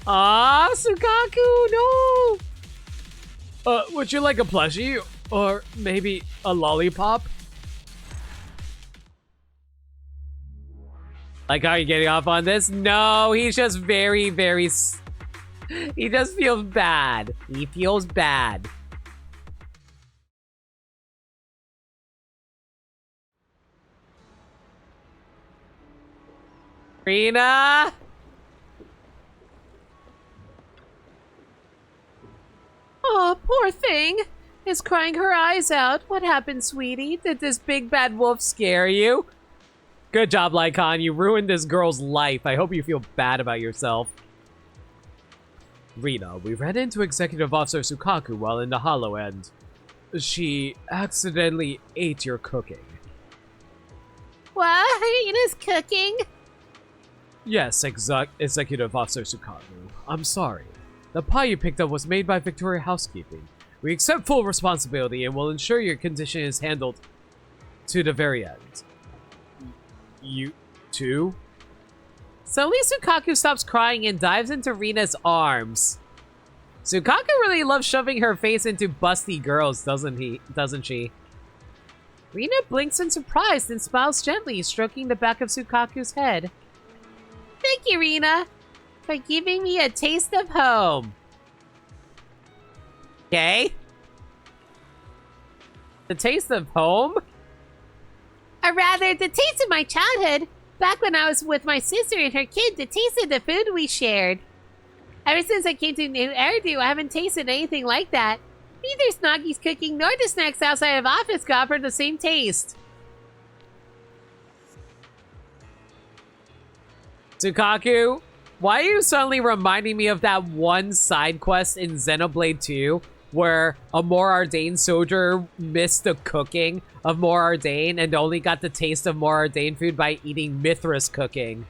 Ah, Sukaku, no! Would you like a plushie? Or maybe a lollipop? Like, are you getting off on this? No, he's just very, very... He just feels bad. He feels bad. Rina! Oh, poor thing. Is crying her eyes out. What happened, sweetie? Did this big bad wolf scare you? Good job, Lycon. You ruined this girl's life. I hope you feel bad about yourself. Rina, we ran into Executive Officer Sukaku while in the hollow and she accidentally ate your cooking.
What? Rina's cooking?
Yes, Executive Officer Sukaku. I'm sorry. The pie you picked up was made by Victoria Housekeeping. We accept full responsibility and will ensure your condition is handled to the very end. You too? Suddenly Sukaku stops crying and dives into Rina's arms. Sukaku really loves shoving her face into busty girls, doesn't she? Rina blinks in surprise and smiles gently, stroking the back of Sukaku's head. Thank you, Rina, for giving me a taste of home. Okay. The taste of home? Or rather, the taste of my childhood. Back when I was with my sister and her kid, the taste of the food we shared. Ever since I came to New Eridu, I haven't tasted anything like that.
Neither Snoggy's cooking nor the snacks outside of office got for the same taste.
Tsukaku, why are you suddenly reminding me of that one side quest in Xenoblade 2 where a More Ardain soldier missed the cooking of More Ardain and only got the taste of More Ardain food by eating Mithras cooking?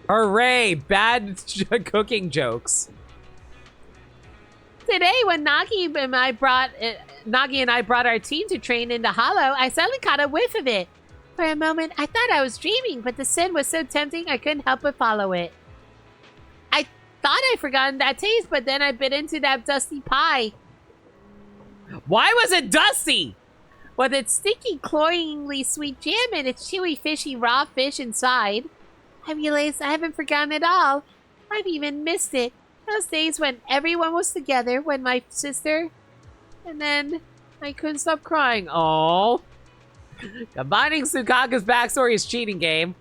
Hooray! Bad cooking jokes.
Today, when Nagi and I brought our team to train in the Hollow, I suddenly caught a whiff of it. For a moment, I thought I was dreaming, but the scent was so tempting I couldn't help but follow it. I thought I'd forgotten that taste, but then I bit into that dusty pie.
Why was it dusty?
With its sticky, cloyingly sweet jam and its chewy, fishy, raw fish inside. I realized I haven't forgotten it all. I've even missed it. Those days when everyone was together, when my sister... And then I couldn't stop crying.
Oh. Combining Tsukaku's backstory is cheating game.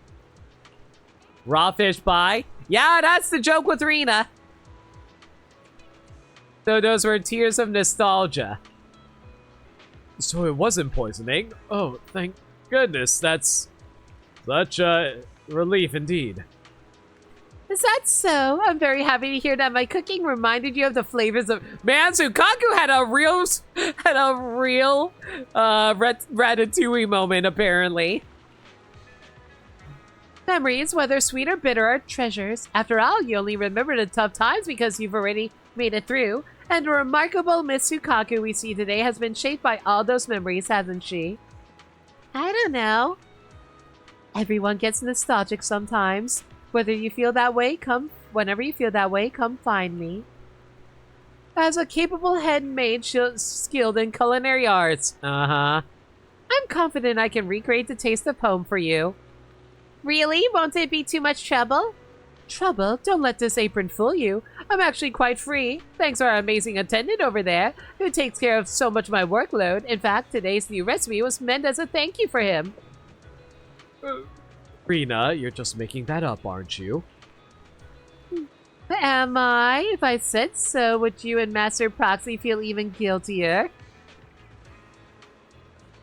Raw fish pie. Yeah, that's the joke with Rina. So those were tears of nostalgia. So it wasn't poisoning? Oh, thank goodness. That's such a relief indeed.
Is that so? I'm very happy to hear that my cooking reminded you of the flavors of...
Man, Tsukaku had a real Ratatouille moment, apparently.
Memories, whether sweet or bitter, are treasures. After all, you only remember the tough times because you've already made it through. And the remarkable Miss Tsukaku we see today has been shaped by all those memories, hasn't she? I don't know. Everyone gets nostalgic sometimes. Whenever you feel that way, come find me. As a capable head maid skilled in culinary arts.
Uh-huh.
I'm confident I can recreate the taste of home for you. Really? Won't it be too much trouble? Trouble? Don't let this apron fool you. I'm actually quite free. Thanks to our amazing attendant over there, who takes care of so much of my workload. In fact, today's new recipe was meant as a thank you for him.
Rina, you're just making that up, aren't you?
Am I? If I said so, would you and Master Proxy feel even guiltier?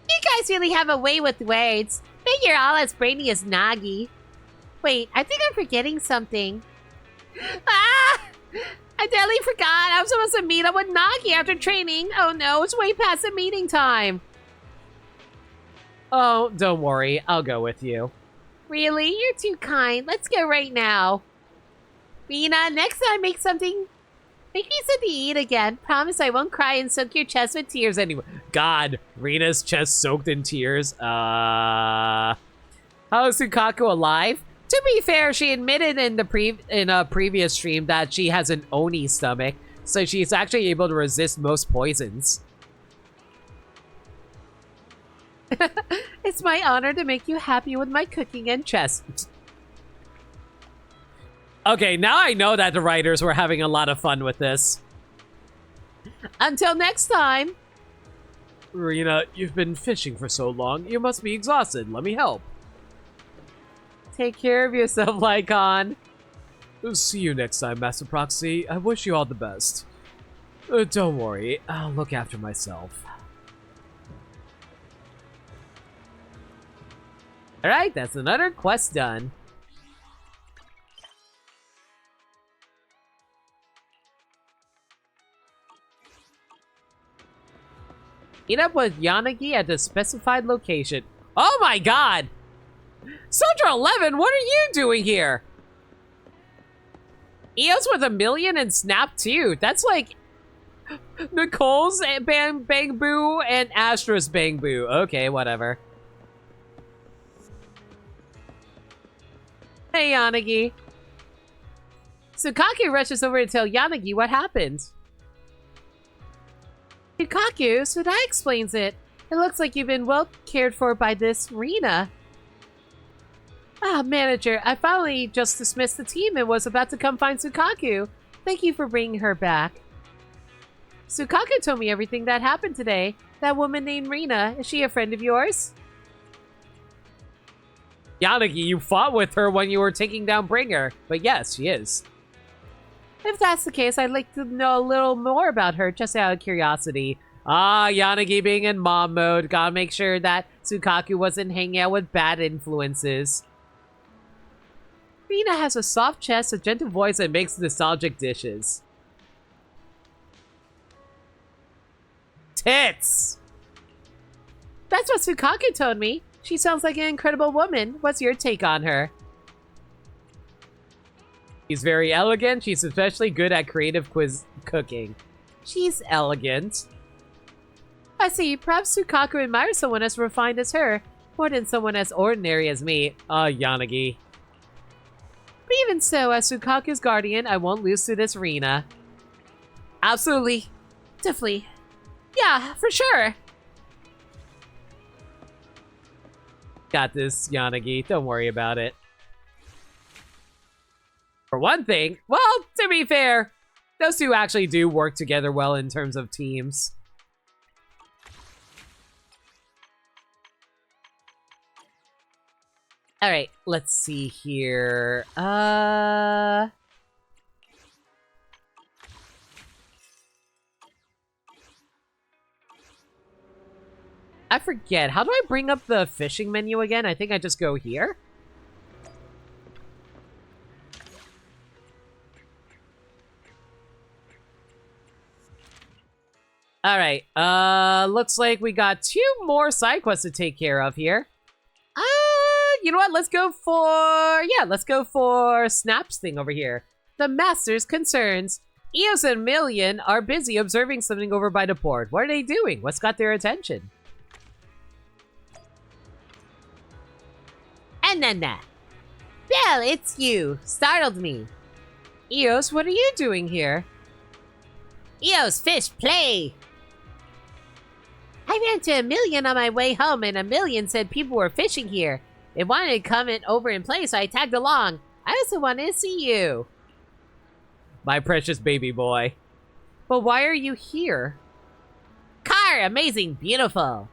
You guys really have a way with words. Bet you're all as brainy as Nagi. Wait, I think I'm forgetting something. Ah! I totally forgot. I was supposed to meet up with Nagi after training. Oh no, it's way past the meeting time.
Oh, don't worry. I'll go with you.
Really? You're too kind. Let's go right now. Rina, next time make me something to eat again. Promise I won't cry and soak your chest with tears anymore.
God, Rina's chest soaked in tears. How is Tsukaku alive? To be fair, she admitted in a previous stream that she has an Oni stomach, so she's actually able to resist most poisons.
It's my honor to make you happy with my cooking and chest.
Okay, now I know that the writers were having a lot of fun with this.
Until next time.
Rina, you've been fishing for so long. You must be exhausted. Let me help.
Take care of yourself, Lycon.
See you next time, Master Proxy. I wish you all the best. Don't worry. I'll look after myself.
Alright, that's another quest done.
Meet up with Yanagi at the specified location. Oh my god! Soldier 11, what are you doing here? Eos with 1 million and Snap 2. That's like Nicole's Bang Boo and Astra's Bang Boo. Okay, whatever.
Hey, Yanagi. Tsukaku rushes over to tell Yanagi what happened. Tsukaku, so that explains it. It looks like you've been well cared for by this Rina. Ah, manager, I finally just dismissed the team and was about to come find Tsukaku. Thank you for bringing her back. Tsukaku told me everything that happened today. That woman named Rina, is she a friend of yours?
Yanagi, you fought with her when you were taking down Bringer, but yes, she is.
If that's the case, I'd like to know a little more about her, just out of curiosity. Ah, Yanagi being in mom mode. Gotta make sure that Tsukaku wasn't hanging out with bad influences. Rina has a soft chest, a gentle voice, and makes nostalgic dishes. Tits! That's what Tsukaku told me. She sounds like an incredible woman. What's your take on her? She's very elegant. She's especially good at creative cooking. She's elegant. I see. Perhaps Tsukaku admires someone as refined as her, more than someone as ordinary as me. Yanagi. But even so, as Tsukaku's guardian, I won't lose to this Rina. Absolutely. Definitely. Yeah, for sure. Got this, Yanagi. Don't worry about it. For one thing, well, to be fair, those two actually do work together well in terms of teams. Alright, let's see here. I forget. How do I bring up the fishing menu again? I think I just go here. Alright, looks like we got 2 more side quests to take care of here. You know what? Let's go for Snap's thing over here. The Master's concerns. Eos and Million are busy observing something over by the port. What are they doing? What's got their attention? Anana. Belle, it's you. Startled me. Eos, what are you doing here? Eos, fish, play! I ran to a Million on my way home, and a Million said people were fishing here. They wanted to come over and play, so I tagged along. I also wanted to see you. My precious baby boy. But why are you here? Car! Amazing! Beautiful!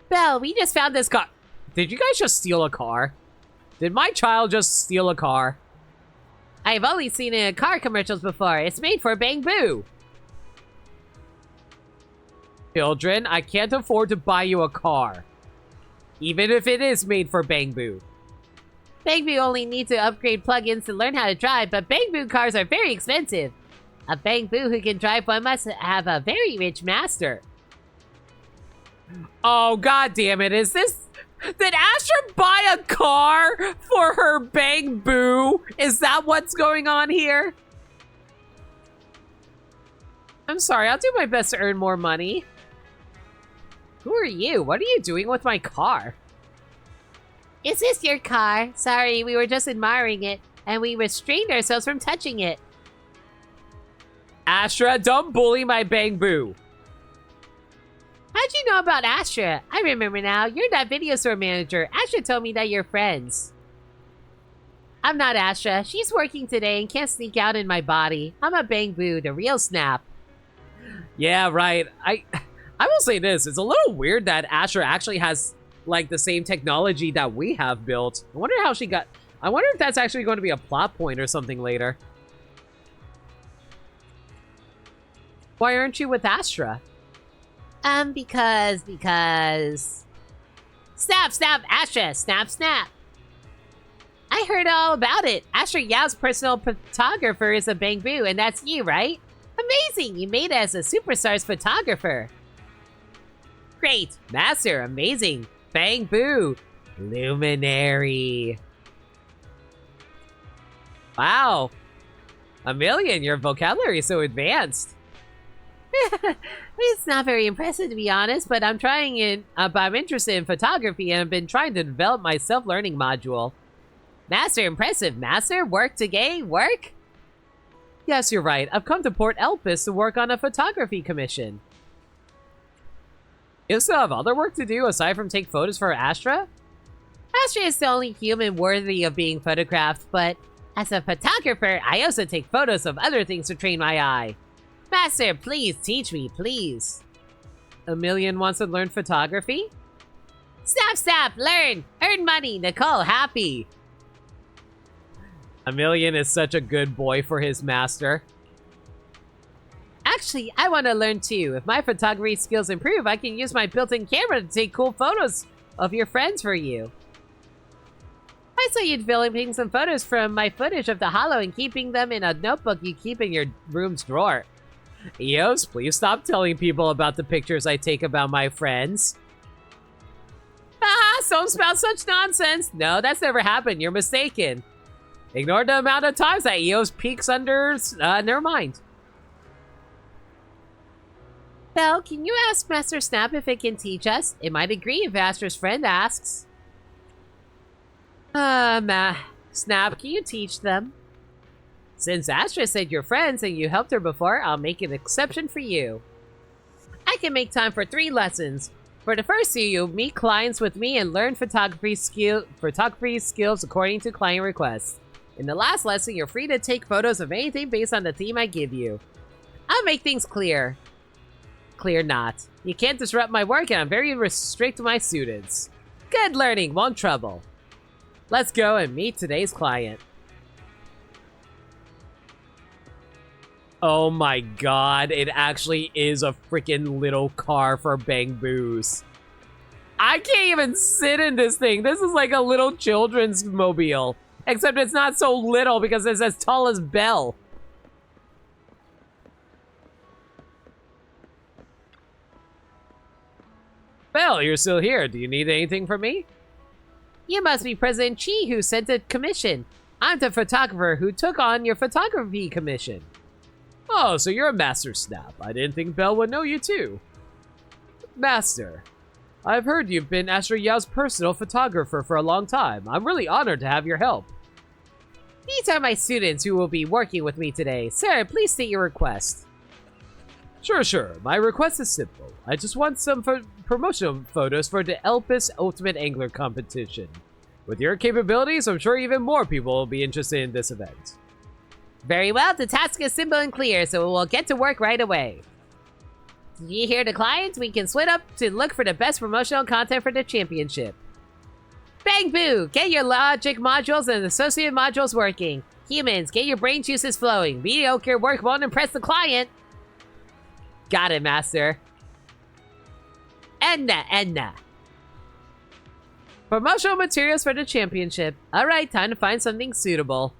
Belle, we just found this car. Did you guys just steal a car? Did my child just steal a car? I've only seen it in car commercials before. It's made for Bangboo. Children, I can't afford to buy you a car. Even if it is made for Bangboo. Bangboo only needs to upgrade plugins to learn how to drive, but Bangboo cars are very expensive. A Bangboo who can drive one must have a very rich master. Oh, god damn it. Is this... Did Astra buy a car for her Bangboo? Is that what's going on here? I'm sorry, I'll do my best to earn more money. Who are you? What are you doing with my car? Is this your car? Sorry, we were just admiring it, and we restrained ourselves from touching it. Astra, don't bully my Bangboo. How'd you know about Astra? I remember now. You're that video store manager. Astra told me that you're friends. I'm not Astra. She's working today and can't sneak out in my body. I'm a Bangboo, the real Snap. Yeah, right. I will say this. It's a little weird that Astra actually has, like, the same technology that we have built. I wonder how she got... I wonder if that's actually going to be a plot point or something later. Why aren't you with Astra? Because... Snap, Astra! Snap! I heard all about it. Astra Yao's personal photographer is a Bangboo, and that's you, right? Amazing! You made it as a superstar's photographer. Great! Master, amazing! Bangboo! Luminary! Wow! A million, your vocabulary is so advanced. It's not very impressive, to be honest, but I'm I'm interested in photography and I've been trying to develop my self-learning module. Master, impressive. Master, work today? Work? Yes, you're right. I've come to Port Elpis to work on a photography commission. You still have other work to do aside from take photos for Astra? Astra is the only human worthy of being photographed, but as a photographer, I also take photos of other things to train my eye. Master, please teach me, please. A million wants to learn photography? Snap, learn! Earn money, Nicole, happy! A million is such a good boy for his master. Actually, I want to learn too. If my photography skills improve, I can use my built-in camera to take cool photos of your friends for you. I saw you developing some photos from my footage of the Hollow and keeping them in a notebook you keep in your room's drawer. Eos, please stop telling people about the pictures I take about my friends. Ah, don't spout such nonsense. No, that's never happened. You're mistaken. Ignore the amount of times that Eos peeks under... never mind. Belle, can you ask Master Snap if it can teach us? It might agree if Astra's friend asks. Snap, can you teach them? Since Astra said you're friends and you helped her before, I'll make an exception for you. I can make time for 3 lessons. For the first 2, you'll meet clients with me and learn photography skills according to client requests. In the last lesson, you're free to take photos of anything based on the theme I give you. I'll make things clear. Clear not. You can't disrupt my work and I'm very strict with my students. Good learning, won't trouble. Let's go and meet today's client. Oh my god, it actually is a freaking little car for Bang Boos. I can't even sit in this thing. This is like a little children's mobile. Except it's not so little because it's as tall as Belle. Belle, you're still here. Do you need anything from me? You must be President Qi who sent a commission. I'm the photographer who took on your photography commission. Oh, so you're a Master Snap. I didn't think Belle would know you too. Master, I've heard you've been Astra Yao's personal photographer for a long time. I'm really honored to have your help. These are my students who will be working with me today. Sir, please state your request. Sure. My request is simple. I just want some promotional photos for the Elpis Ultimate Angler competition. With your capabilities, I'm sure even more people will be interested in this event. Very well, the task is simple and clear, so we'll get to work right away. Did you hear the clients? We can split up to look for the best promotional content for the championship. Bang Boo! Get your logic modules and associated modules working. Humans, get your brain juices flowing. Mediocre work won't impress the client. Got it, Master. Edna. Promotional materials for the championship. Alright, time to find something suitable.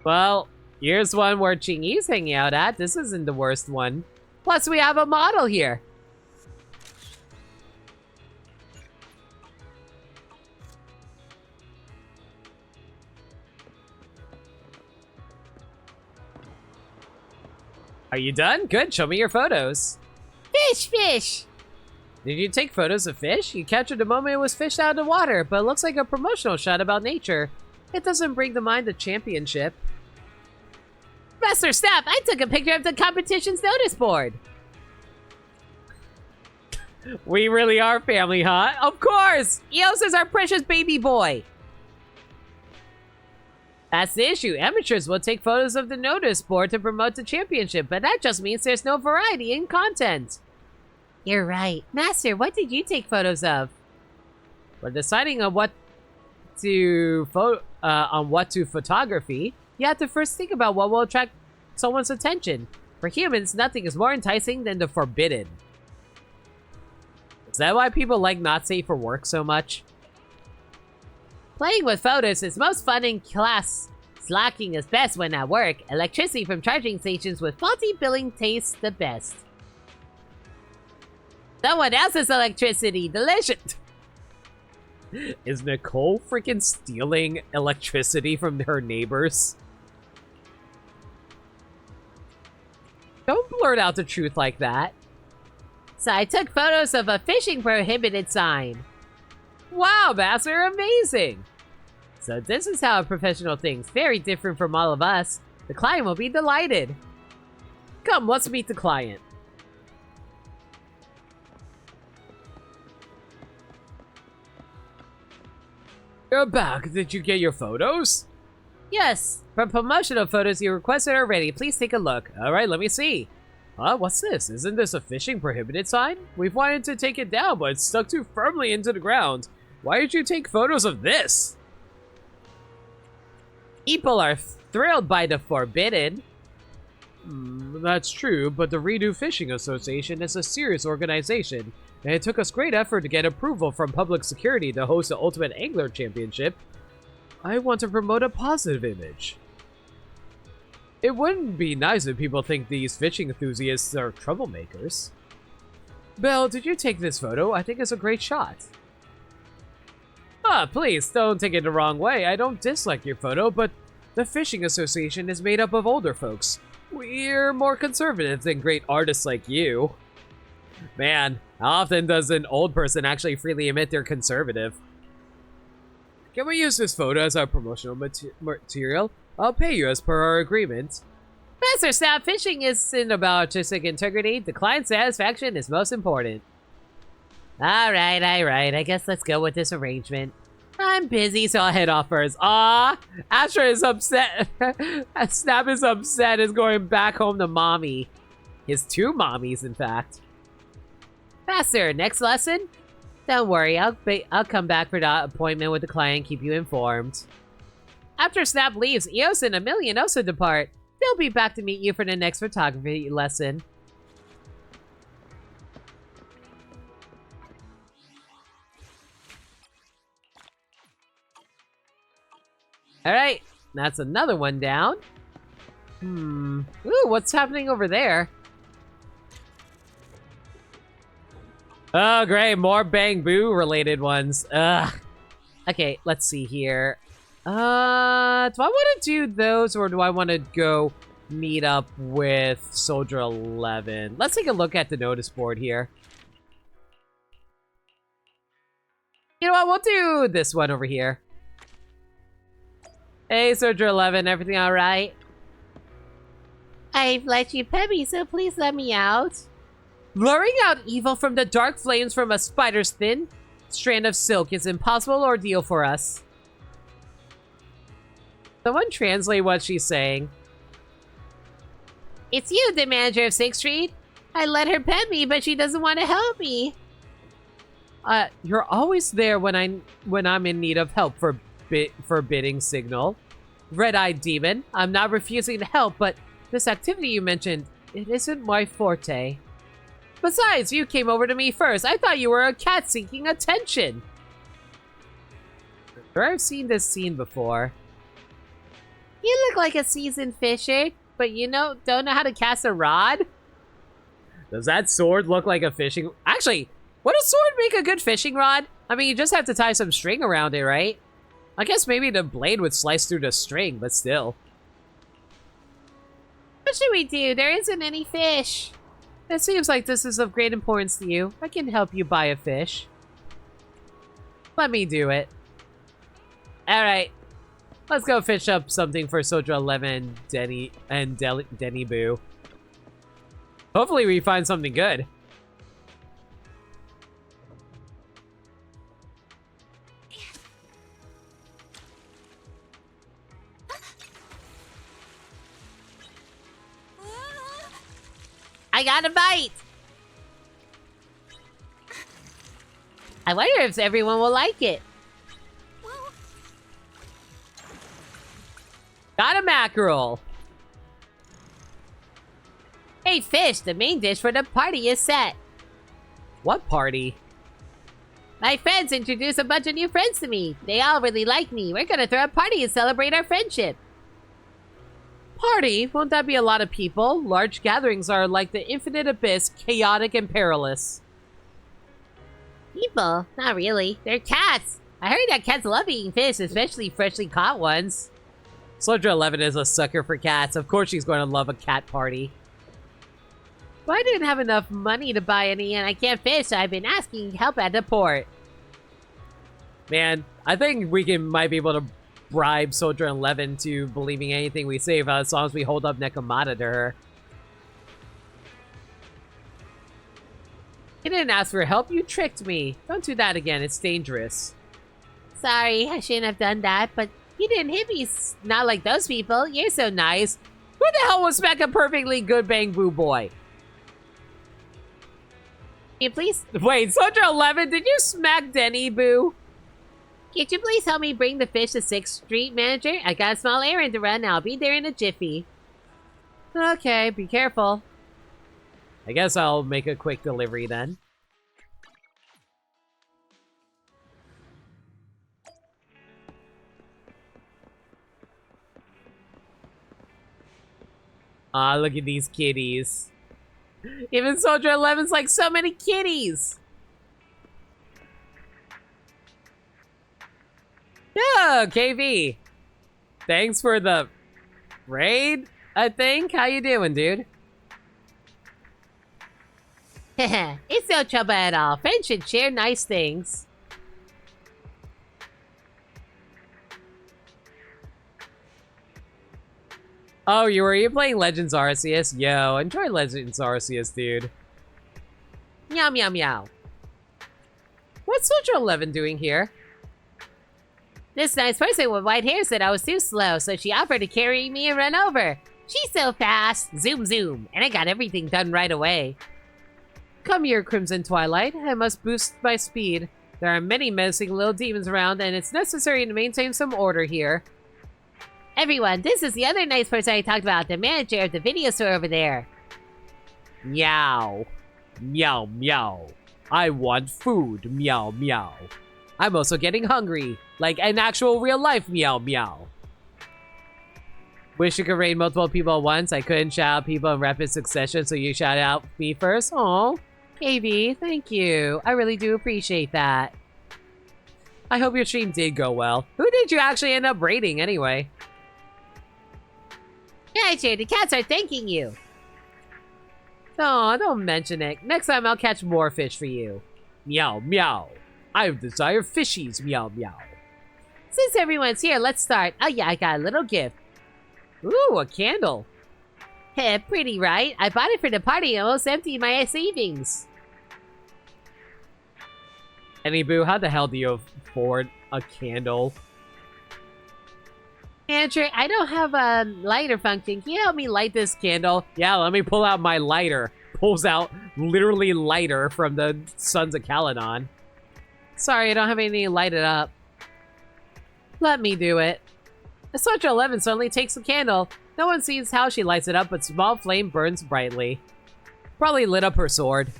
Well, here's one where Qingyi's hanging out at. This isn't the worst one. Plus, we have a model here. Are you done? Good, show me your photos. Fish! Did you take photos of fish? You captured the moment it was fished out of the water, but it looks like a promotional shot about nature. It doesn't bring to mind the championship. Master Snap, I took a picture of the competition's notice board. We really are family, huh? Of course! Eos is our precious baby boy. That's the issue. Amateurs will take photos of the notice board to promote the championship, but that just means there's no variety in content. You're right. Master, what did you take photos of? We're deciding on what to photography. You have to first think about what will attract someone's attention. For humans, nothing is more enticing than the forbidden. Is that why people like not safe for work so much? Playing with photos is most fun in class. Slacking is best when at work. Electricity from charging stations with faulty billing tastes the best. Someone else's electricity, delicious! Is Nicole freaking stealing electricity from her neighbors? Don't blurt out the truth like that. So I took photos of a fishing prohibited sign. Wow, Master, amazing! So this is how a professional thinks. Very different from all of us. The client will be delighted. Come, let's meet the client. You're back. Did you get your photos? Yes. For promotional photos you requested are ready. Please take a look. Alright, let me see. What's this? Isn't this a fishing prohibited sign? We've wanted to take it down, but it's stuck too firmly into the ground. Why did you take photos of this?
People are thrilled by the forbidden. That's true, but the Redo Fishing Association is a serious organization, and it took us great effort to get approval from public security to host the Ultimate Angler Championship. I want to promote a positive image. It wouldn't be nice if people think these fishing enthusiasts are troublemakers. Belle, did you take this photo? I think it's a great shot. Please, don't take it the wrong way. I don't dislike your photo, but the Fishing Association is made up of older folks. We're more conservative than great artists like you. Man, how often does an old person actually freely admit they're conservative? Can we use this photo as our promotional material? I'll pay you as per our agreement. Master Snap, fishing isn't about artistic integrity. The client satisfaction is most important. Alright. I guess let's go with this arrangement. I'm busy, so I'll head off first. Aw, Astra is upset. Snap is upset, is going back home to mommy. His two mommies, in fact. Master, next lesson? Don't worry, I'll come back for the appointment with the client and keep you informed. After Snap leaves, Eos and Emilian also depart. They'll be back to meet you for the next photography lesson. Alright, that's another one down. Ooh, what's happening over there? Oh, great, more Bang Boo related ones. Ugh. Okay, let's see here. Do I want to do those, or do I want to go meet up with Soldier 11? Let's take a look at the notice board here. You know what, we'll do this one over here. Hey, Soldier 11, everything alright?
I've let you pet me, so please let me out.
Luring out evil from the dark flames from a spider's thin strand of silk is an impossible ordeal for us. Someone translate what she's saying.
It's you, the manager of 6th Street. I let her pet me, but she doesn't want to help me.
You're always there when I'm in need of help, forbidding signal. Red-eyed demon, I'm not refusing to help, but this activity you mentioned, it isn't my forte. Besides, you came over to me first. I thought you were a cat seeking attention. I've seen this scene before.
You look like a seasoned fisher, but you don't know how to cast a rod?
Does that sword look like a fishing... Actually, would a sword make a good fishing rod? I mean, you just have to tie some string around it, right? I guess maybe the blade would slice through the string, but still.
What should we do? There isn't any fish.
It seems like this is of great importance to you. I can help you buy a fish. Let me do it. Alright. Let's go fish up something for Soldier 11 Denny Boo. Hopefully we find something good.
I got a bite! I wonder if everyone will like it.
Got a mackerel!
Hey fish, the main dish for the party is set.
What party?
My friends introduced a bunch of new friends to me. They all really like me. We're gonna throw a party and celebrate our friendship.
Party? Won't that be a lot of people? Large gatherings are like the infinite abyss, chaotic and perilous.
People? Not really. They're cats. I heard that cats love eating fish, especially freshly caught ones.
Soldier 11 is a sucker for cats. Of course she's going to love a cat party.
But I didn't have enough money to buy any and I can't fish, so I've been asking help at the port.
Man, I think we might be able to bribe Soldier 11 to believing anything we say as long as we hold up Nekomata to her. You didn't ask for help, you tricked me. Don't do that again, it's dangerous.
Sorry, I shouldn't have done that, but you didn't hit me. Not like those people. You're so nice.
Who the hell was smack a perfectly good Bang Boo boy?
Can you please?
Wait, Soldier 11, did you smack Denny Boo?
Could you please help me bring the fish to 6th Street, manager? I got a small errand to run. I'll be there in a jiffy. Okay, be careful.
I guess I'll make a quick delivery then. Ah, look at these kitties. Even Soldier 11's like, so many kitties! Yeah, KV. Thanks for the raid, I think. How you doing, dude?
It's no trouble at all. Friends should share nice things.
Oh, were you playing Legends Arceus? Yo, enjoy Legends Arceus, dude.
Meow, meow, meow.
What's Soldier 11 doing here?
This nice person with white hair said I was too slow, so she offered to carry me and run over. She's so fast. Zoom, zoom. And I got everything done right away.
Come here, Crimson Twilight. I must boost my speed. There are many menacing little demons around, and it's necessary to maintain some order here.
Everyone, this is the other nice person I talked about, the manager of the video store over there.
Meow. Meow, meow. I want food. Meow, meow. I'm also getting hungry. Like an actual real life meow, meow. Wish you could raid multiple people at once. I couldn't shout out people in rapid succession, so you shout out me first. Aw.
KB, thank you. I really do appreciate that.
I hope your stream did go well. Who did you actually end up raiding anyway?
Yeah, sure. The cats are thanking you.
Oh, don't mention it. Next time I'll catch more fish for you. Meow, meow. I desire fishies. Meow, meow.
Since everyone's here, let's start. Oh yeah, I got a little gift.
Ooh, a candle.
Heh, pretty, right? I bought it for the party and almost emptied my savings.
Boo, how the hell do you afford a candle?
Andrew, I don't have a lighter function. Can you help me light this candle?
Yeah, let me pull out my lighter. Pulls out literally lighter from the Sons of Caledon. Sorry, I don't have anything to light it up. Let me do it. The Soldier 11 suddenly takes the candle. No one sees how she lights it up, but small flame burns brightly. Probably lit up her sword.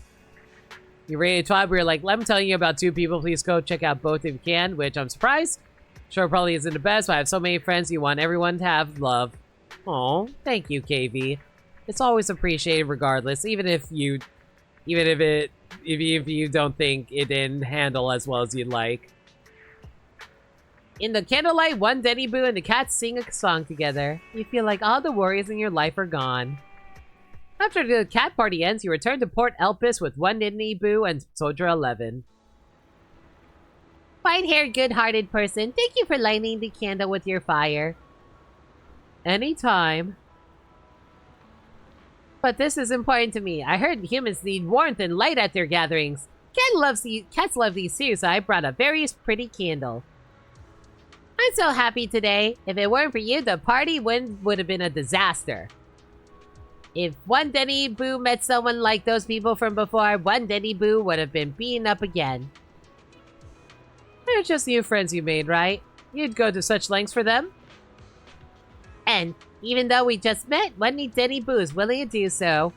You rated 12, we were like, let me tell you about 2 people, please go check out both if you can, which I'm surprised. Sure, probably isn't the best, but I have so many friends, you want everyone to have love. Oh, thank you, KV. It's always appreciated regardless, even if you don't think it didn't handle as well as you'd like. In the candlelight, one Denny Boo and the cats sing a song together. You feel like all the worries in your life are gone. After the cat party ends, you return to Port Elpis with one Denny Boo and Soldier 11.
White-haired, good-hearted person, thank you for lighting the candle with your fire.
Anytime.
But this is important to me. I heard humans need warmth and light at their gatherings. Cats love these too, so I brought a very pretty candle. I'm so happy today. If it weren't for you, the party would have been a disaster. If one Denny Boo met someone like those people from before, one Denny Boo would have been beaten up again.
They're just new friends you made, right? You'd go to such lengths for them?
And even though we just met, one Denny Boo is willing to do so.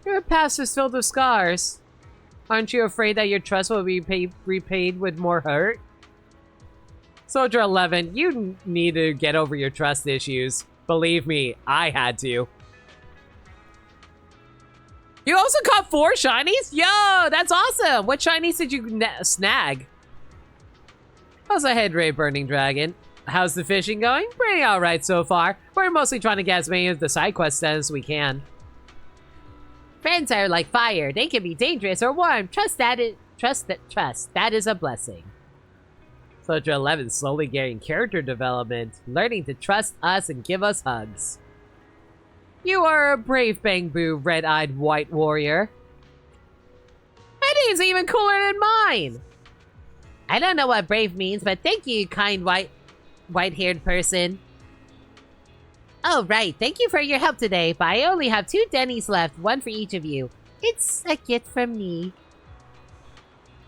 Your past is filled with scars. Aren't you afraid that your trust will be repaid with more hurt? Soldier 11, you need to get over your trust issues. Believe me, I had to. You also caught 4 shinies? Yo, that's awesome! What shinies did you snag? How's the head ray burning dragon? How's the fishing going? Pretty alright so far. We're mostly trying to get as many of the side quests done as we can.
Friends are like fire. They can be dangerous or warm. Trust. That is a blessing.
Soldier 11 slowly getting character development, learning to trust us and give us hugs. You are a brave Bangboo, red-eyed white warrior. My name's even cooler than mine!
I don't know what brave means, but thank you, kind white-haired person. Oh, right. Thank you for your help today, but I only have 2 Denny's left, one for each of you. It's a gift from me.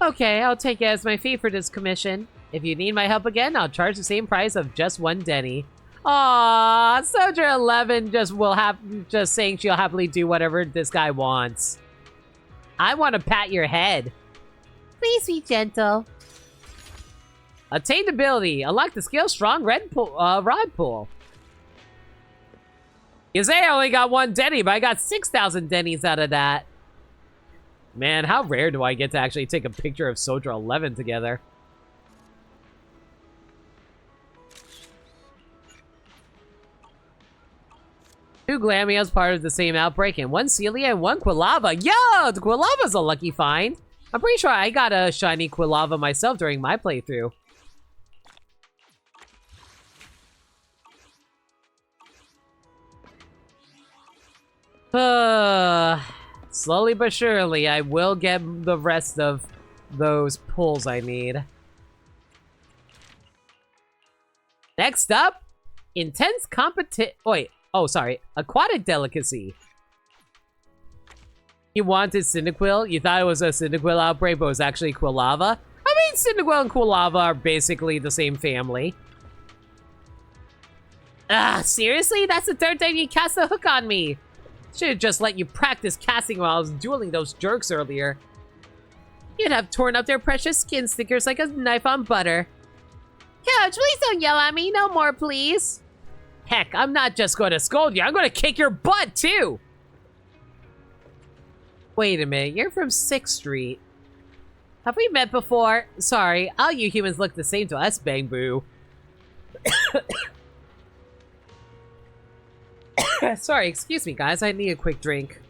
Okay, I'll take it as my fee for this commission. If you need my help again, I'll charge the same price of just one Denny. Aww, Soldier 11 just saying she'll happily do whatever this guy wants. I want to pat your head.
Please be gentle.
Attained ability. Unlock the skill Strong Rod Pool. You say I only got one Denny, but I got 6,000 Denny's out of that. Man, how rare do I get to actually take a picture of Soldier 11 together? Two Glamios part of the same outbreak, and one Celia and one Quilava. Yo, the Quilava's a lucky find. I'm pretty sure I got a shiny Quilava myself during my playthrough. Slowly but surely, I will get the rest of those pulls I need. Next up, intense aquatic delicacy. You wanted Cyndaquil? You thought it was a Cyndaquil outbreak, but it was actually Quilava? I mean, Cyndaquil and Quilava are basically the same family. Seriously? That's the third time you cast a hook on me. Should've just let you practice casting while I was dueling those jerks earlier. You'd have torn up their precious skin stickers like a knife on butter. Coach, please don't yell at me no more, please. Heck, I'm not just going to scold you, I'm going to kick your butt, too! Wait a minute, you're from 6th Street. Have we met before? Sorry, all you humans look the same to us, Bangboo. Sorry, excuse me, guys. I need a quick drink.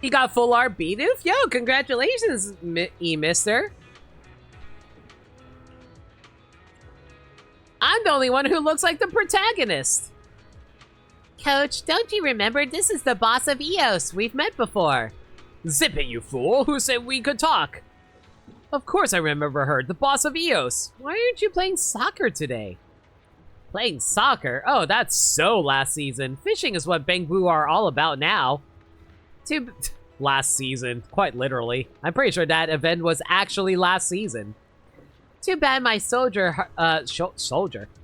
You got full art Bidoof? Yo, congratulations, mister. I'm the only one who looks like the protagonist. Coach, don't you remember this is the boss of EOS? We've met before. Zip it, you fool. Who said we could talk? Of course I remember her, the boss of EOS. Why aren't you playing soccer today? Playing soccer? Oh, that's so last season. Fishing is what Bangboo are all about now. Last season, quite literally. I'm pretty sure that event was actually last season. Too bad my shoulder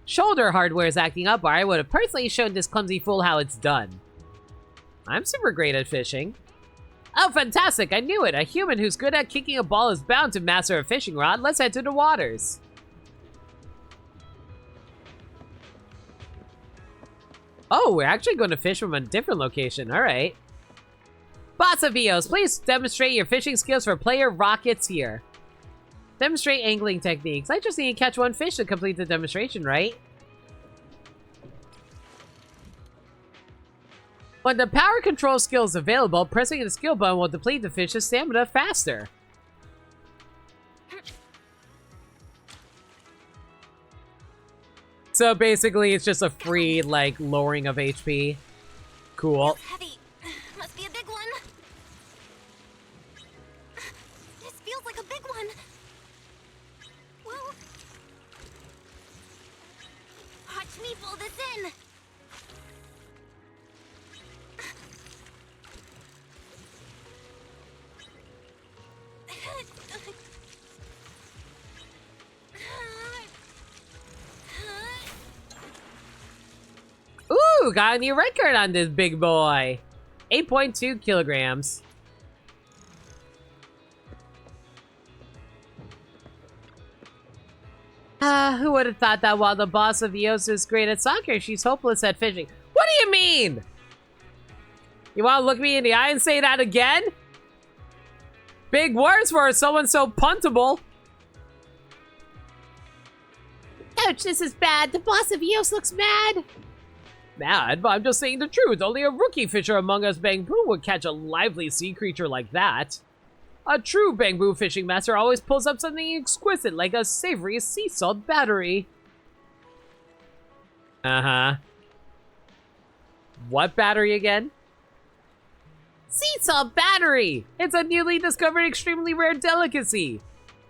hardware is acting up, or I would have personally shown this clumsy fool how it's done. I'm super great at fishing. Oh, fantastic! I knew it! A human who's good at kicking a ball is bound to master a fishing rod. Let's head to the waters. Oh, we're actually going to fish from a different location. Alright. Boss of EOS, please demonstrate your fishing skills for player Rockets here. Demonstrate angling techniques. I just need to catch one fish to complete the demonstration, right? When the power control skill is available, pressing the skill button will deplete the fish's stamina faster. So basically, it's just a free, like, lowering of HP. Cool.
Feels heavy. Must be a big one. This feels like a big one. Well, watch me pull this in.
Ooh, got a new record on this big boy. 8.2 kilograms. Who would have thought that while the boss of EOS is great at soccer, she's hopeless at fishing? What do you mean? You want to look me in the eye and say that again? Big words for someone so puntable.
Ouch, this is bad. The boss of EOS looks mad.
Mad, but I'm just saying the truth. Only a rookie fisher among us Bangboo would catch a lively sea creature like that. A true Bangboo fishing master always pulls up something exquisite like a savory sea salt battery. Uh-huh. What battery again? Sea salt battery! It's a newly discovered extremely rare delicacy.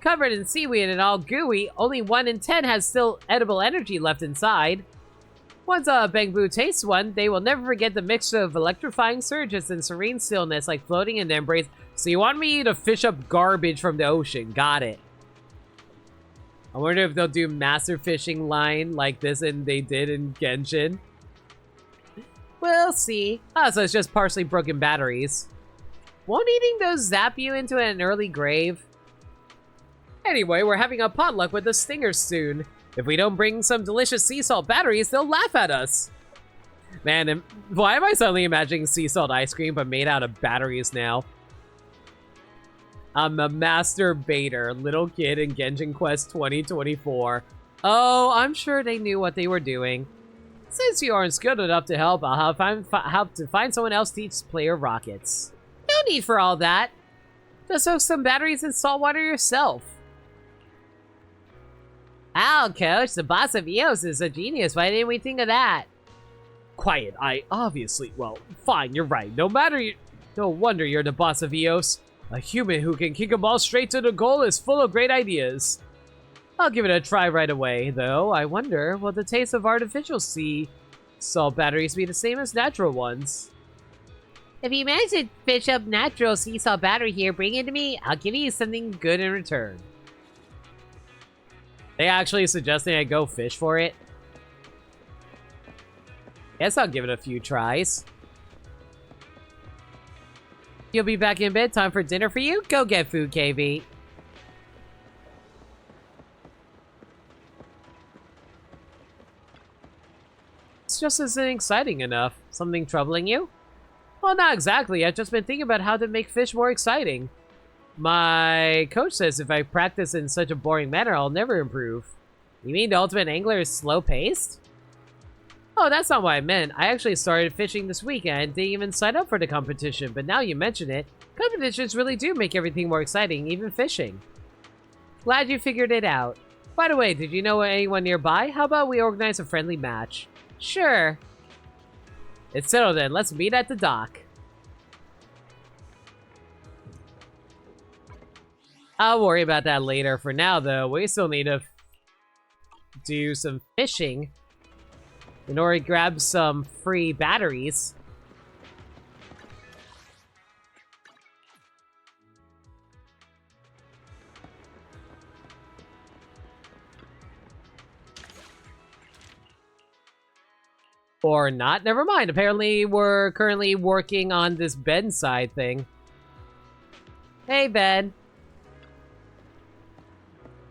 covered in seaweed and all gooey, only 1 in 10 has still edible energy left inside. Once a Bangboo tastes one, they will never forget the mixture of electrifying surges and serene stillness like floating in the embrace. So you want me to fish up garbage from the ocean. Got it. I wonder if they'll do master fishing line like this and they did in Genshin. We'll see. Oh, so it's just partially broken batteries. Won't eating those zap you into an early grave? Anyway, we're having a potluck with the Stingers soon. If we don't bring some delicious sea salt batteries, they'll laugh at us. Man, why am I suddenly imagining sea salt ice cream but made out of batteries now? I'm a master baiter, little kid in Genshin Quest 2024. Oh, I'm sure they knew what they were doing. Since you aren't skilled enough to help, I'll have to find someone else to teach player rockets. No need for all that. Just soak some batteries in salt water yourself. Wow, Coach, the boss of EOS is a genius. Why didn't we think of that? Quiet, well, fine, you're right. No wonder you're the boss of EOS. A human who can kick a ball straight to the goal is full of great ideas. I'll give it a try right away, though. I wonder, will the taste of artificial sea salt batteries be the same as natural ones? If you manage to fish up natural sea salt battery here, bring it to me. I'll give you something good in return. They actually suggesting I go fish for it? Guess I'll give it a few tries. You'll be back in bed. Time for dinner for you? Go get food, KB. This just isn't exciting enough. Something troubling you? Well, not exactly. I've just been thinking about how to make fish more exciting. My coach says if I practice in such a boring manner, I'll never improve. You mean the ultimate angler is slow-paced? Oh, that's not what I meant. I actually started fishing this weekend and didn't even sign up for the competition, but now you mention it, competitions really do make everything more exciting, even fishing. Glad you figured it out. By the way, did you know anyone nearby? How about we organize a friendly match? Sure. It's settled then. Let's meet at the dock. I'll worry about that later. For now, though, we still need to do some fishing in order to grab some free batteries. Or not. Never mind. Apparently, we're currently working on this Ben side thing. Hey, Ben.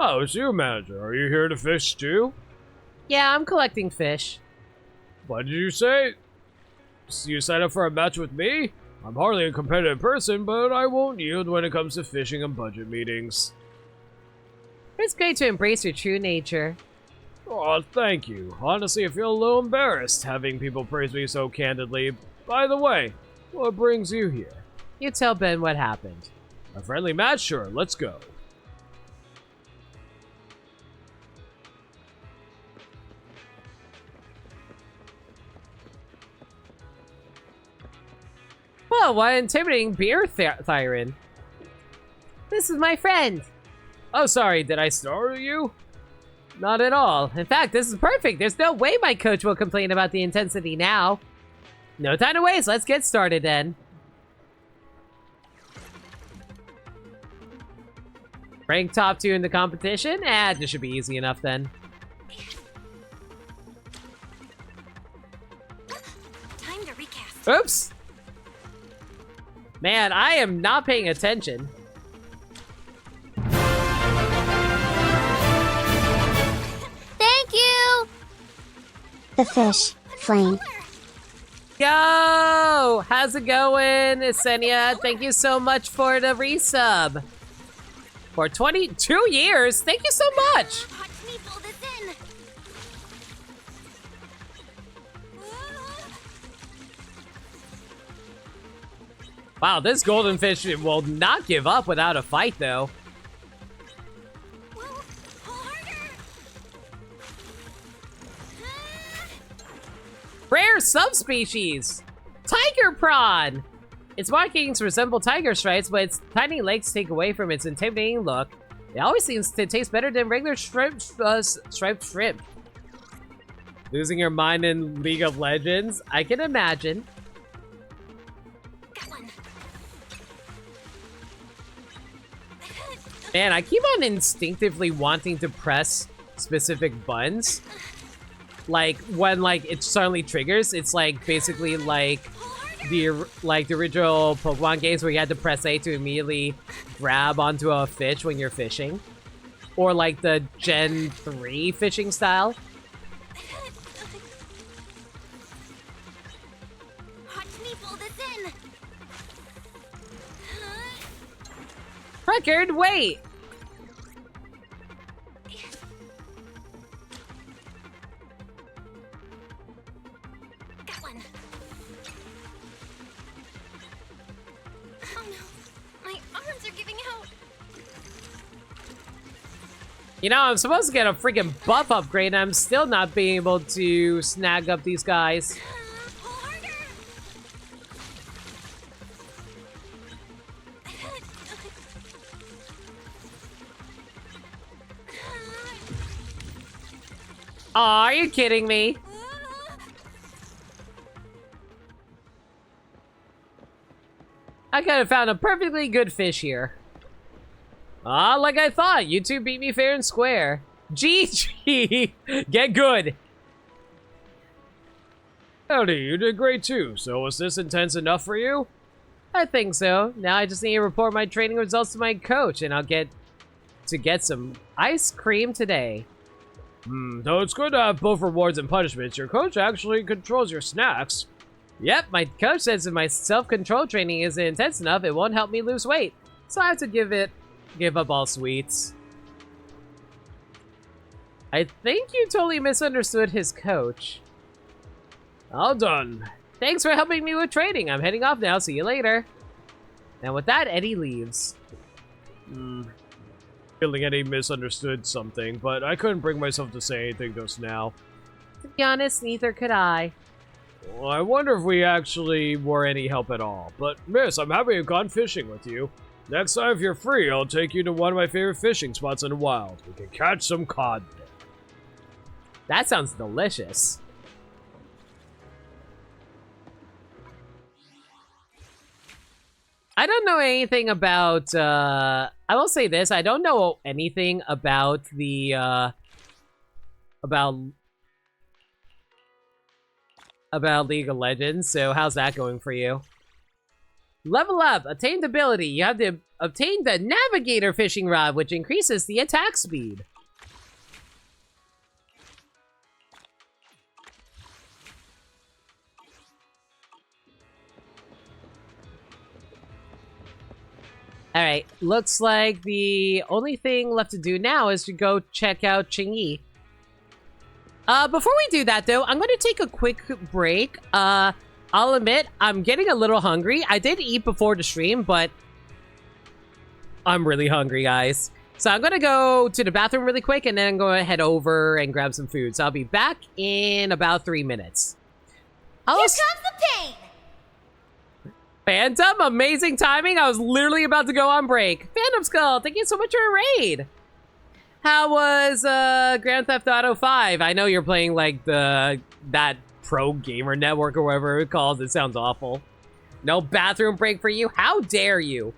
Oh, it's you, manager. Are you here to fish too?
Yeah, I'm collecting fish.
What did you say? You sign up for a match with me? I'm hardly a competitive person, but I won't yield when it comes to fishing and budget meetings.
It's great to embrace your true nature.
Oh, thank you. Honestly, I feel a little embarrassed having people praise me so candidly. By the way, what brings you here?
You tell Ben what happened.
A friendly match? Sure, let's go.
Whoa, what intimidating beer Thyron? This is my friend.
Oh, sorry, did I startle you?
Not at all. In fact, this is perfect. There's no way my coach will complain about the intensity now. No time to waste. Let's get started then. Rank top 2 in the competition? This should be easy enough then.
Time to recast.
Oops. Man, I am not paying attention.
Thank you!
The fish. Flame.
Yo! How's it going, Isenia? Thank you so much for the resub. For 22 years? Thank you so much!
Watch me pull this in.
Wow, this golden fish will not give up without a fight, though.
Whoa, pull harder.
Rare subspecies! Tiger prawn! Its markings resemble tiger stripes, but its tiny legs take away from its intimidating look. It always seems to taste better than regular striped shrimp. Losing your mind in League of Legends? I can imagine.
Got one.
Man, I keep on instinctively wanting to press specific buttons. Like, when, like, it suddenly triggers, it's, like, basically, like the original Pokemon games where you had to press A to immediately grab onto a fish when you're fishing. Or, like, the Gen 3 fishing style.
Watch me pull this in.
Record, wait!
Got one. Oh no, my arms are giving out.
You know, I'm supposed to get a freaking buff upgrade and I'm still not being able to snag up these guys.
Pull harder.
Aw, are you kidding me? I could have found a perfectly good fish here. Ah, like I thought, you two beat me fair and square. GG! Get good!
Howdy, you did great too. So was this intense enough for you?
I think so. Now I just need to report my training results to my coach and I'll get some ice cream today.
Though it's good to have both rewards and punishments, your coach actually controls your snacks.
Yep, my coach says if my self-control training isn't intense enough, it won't help me lose weight. So I have to give up all sweets. I think you totally misunderstood his coach.
All done.
Thanks for helping me with training. I'm heading off now. See you later. And with that, Eddie leaves.
Feeling Eddie misunderstood something, but I couldn't bring myself to say anything just now.
To be honest, neither could I.
Well, I wonder if we actually were any help at all. But, miss, I'm happy I've gone fishing with you. Next time, if you're free, I'll take you to one of my favorite fishing spots in the wild. We can catch some cod there.
That sounds delicious. I don't know anything about, I will say this, I don't know anything about the, about League of Legends, so how's that going for you? Level up, attained ability. You have to obtain the Navigator fishing rod, which increases the attack speed. Alright, looks like the only thing left to do now is to go check out Qingyi. Before we do that, though, I'm going to take a quick break. I'll admit, I'm getting a little hungry. I did eat before the stream, but I'm really hungry, guys. So I'm going to go to the bathroom really quick, and then I'm going to head over and grab some food. So I'll be back in about 3 minutes.
Here comes the pain!
Phantom, amazing timing. I was literally about to go on break. Phantom Skull, thank you so much for a raid. How was Grand Theft Auto 5? I know you're playing like that Pro Gamer Network or whatever it calls. It sounds awful. No bathroom break for you? How dare you?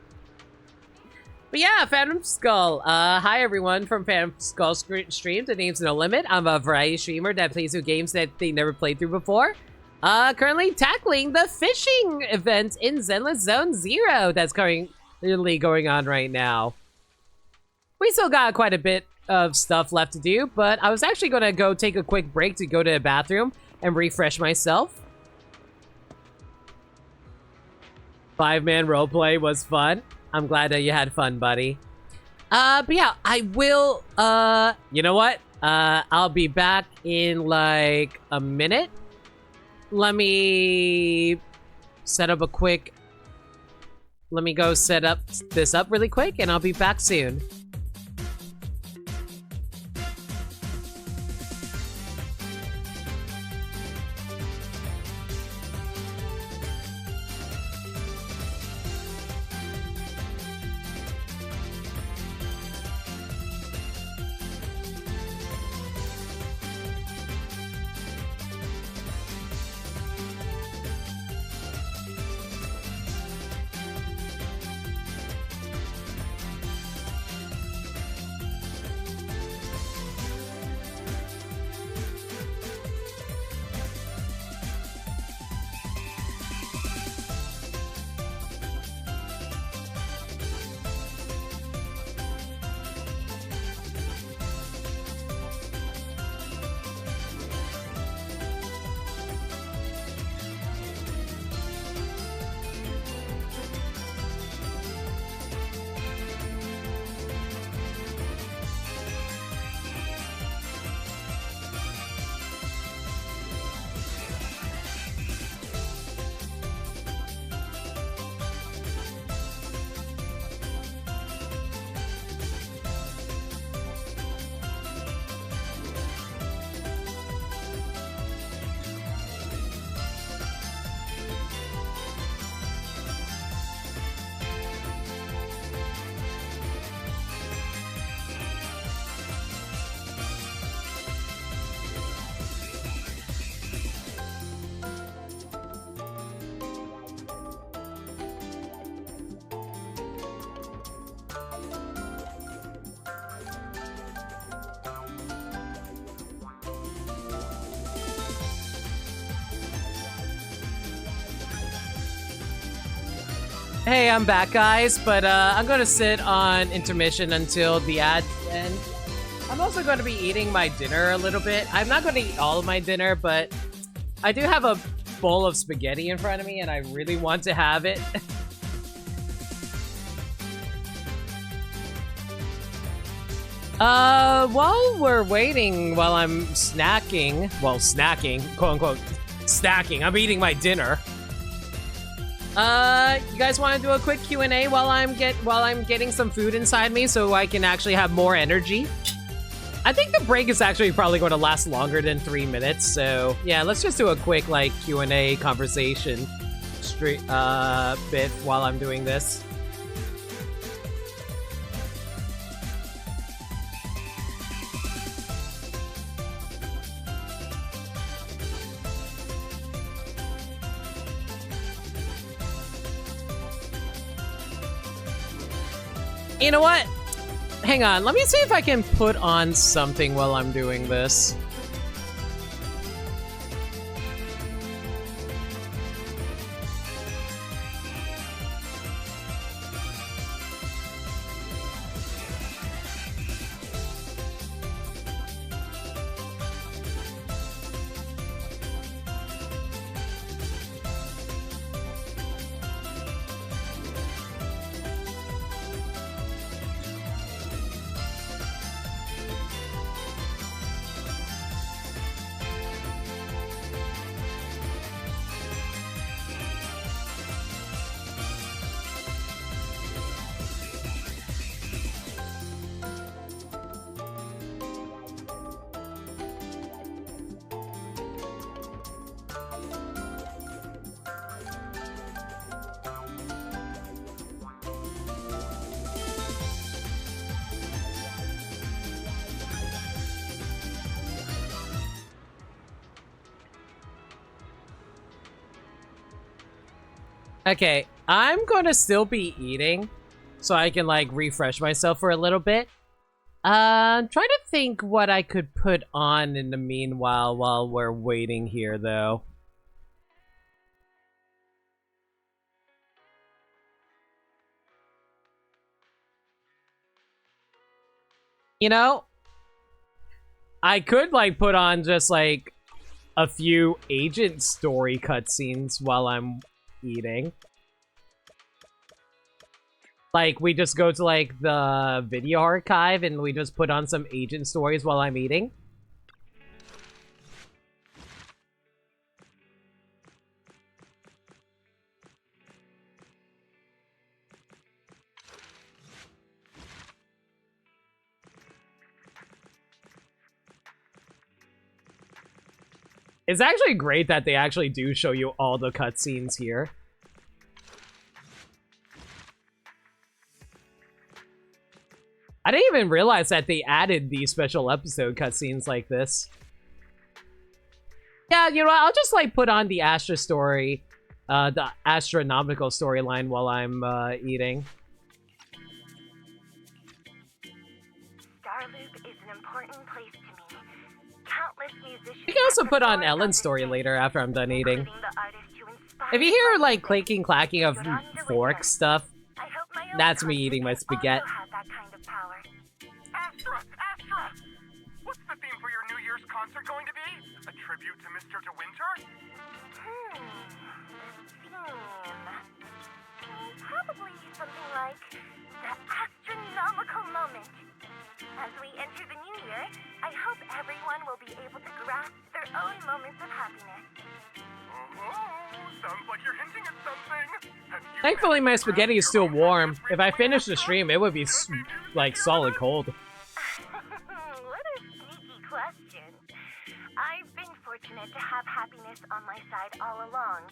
But yeah, Phantom Skull. Hi everyone from Phantom Skull Stream. The name's No Limit. I'm a variety streamer that plays through games that they never played through before. Currently tackling the fishing event in Zenless Zone 0 that's currently going on right now. We still got quite a bit of stuff left to do, but I was actually going to go take a quick break to go to the bathroom and refresh myself. 5-man roleplay was fun. I'm glad that you had fun, buddy. But yeah, I will, you know what? I'll be back in like a minute. Let me set up a quick... Let me go set up this up really quick, and I'll be back soon. Hey, I'm back, guys, but I'm gonna sit on intermission until the ads end. I'm also going to be eating my dinner a little bit. I'm not going to eat all of my dinner, but I do have a bowl of spaghetti in front of me, and I really want to have it. While we're waiting, while I'm snacking, well, snacking, quote-unquote, snacking, I'm eating my dinner. You guys want to do a quick Q&A while I'm getting some food inside me so I can actually have more energy? I think the break is actually probably going to last longer than 3 minutes, so yeah, let's just do a quick, like, Q&A conversation bit while I'm doing this. You know what? Hang on, let me see if I can put on something while I'm doing this. Okay, I'm gonna still be eating, so I can, like, refresh myself for a little bit. Try to think what I could put on in the meanwhile while we're waiting here, though. You know, I could, like, put on just, like, a few agent story cutscenes while I'm eating. Like, we just go to, like, the video archive and we just put on some agent stories while I'm eating. It's actually great that they actually do show you all the cutscenes here. I didn't even realize that they added these special episode cutscenes like this. Yeah, you know what? I'll just, like, put on the Astra story, the astronomical storyline while I'm eating. You can also put on Ellen's story later after I'm done eating. If you hear, like, clinking, clacking of fork stuff, that's me eating my spaghetti.
Astra! What's the theme for your New Year's concert going to be? A tribute to Mr. De Winter?
Probably something like the astronomical moment. As we enter the new year, I hope everyone will be able to grasp their own moments of happiness.
Sounds like you're hinting at something.
Thankfully, my spaghetti is still warm. If I finish the stream, it would be, like, solid cold.
What a sneaky question. I've been fortunate to have happiness on my side all along,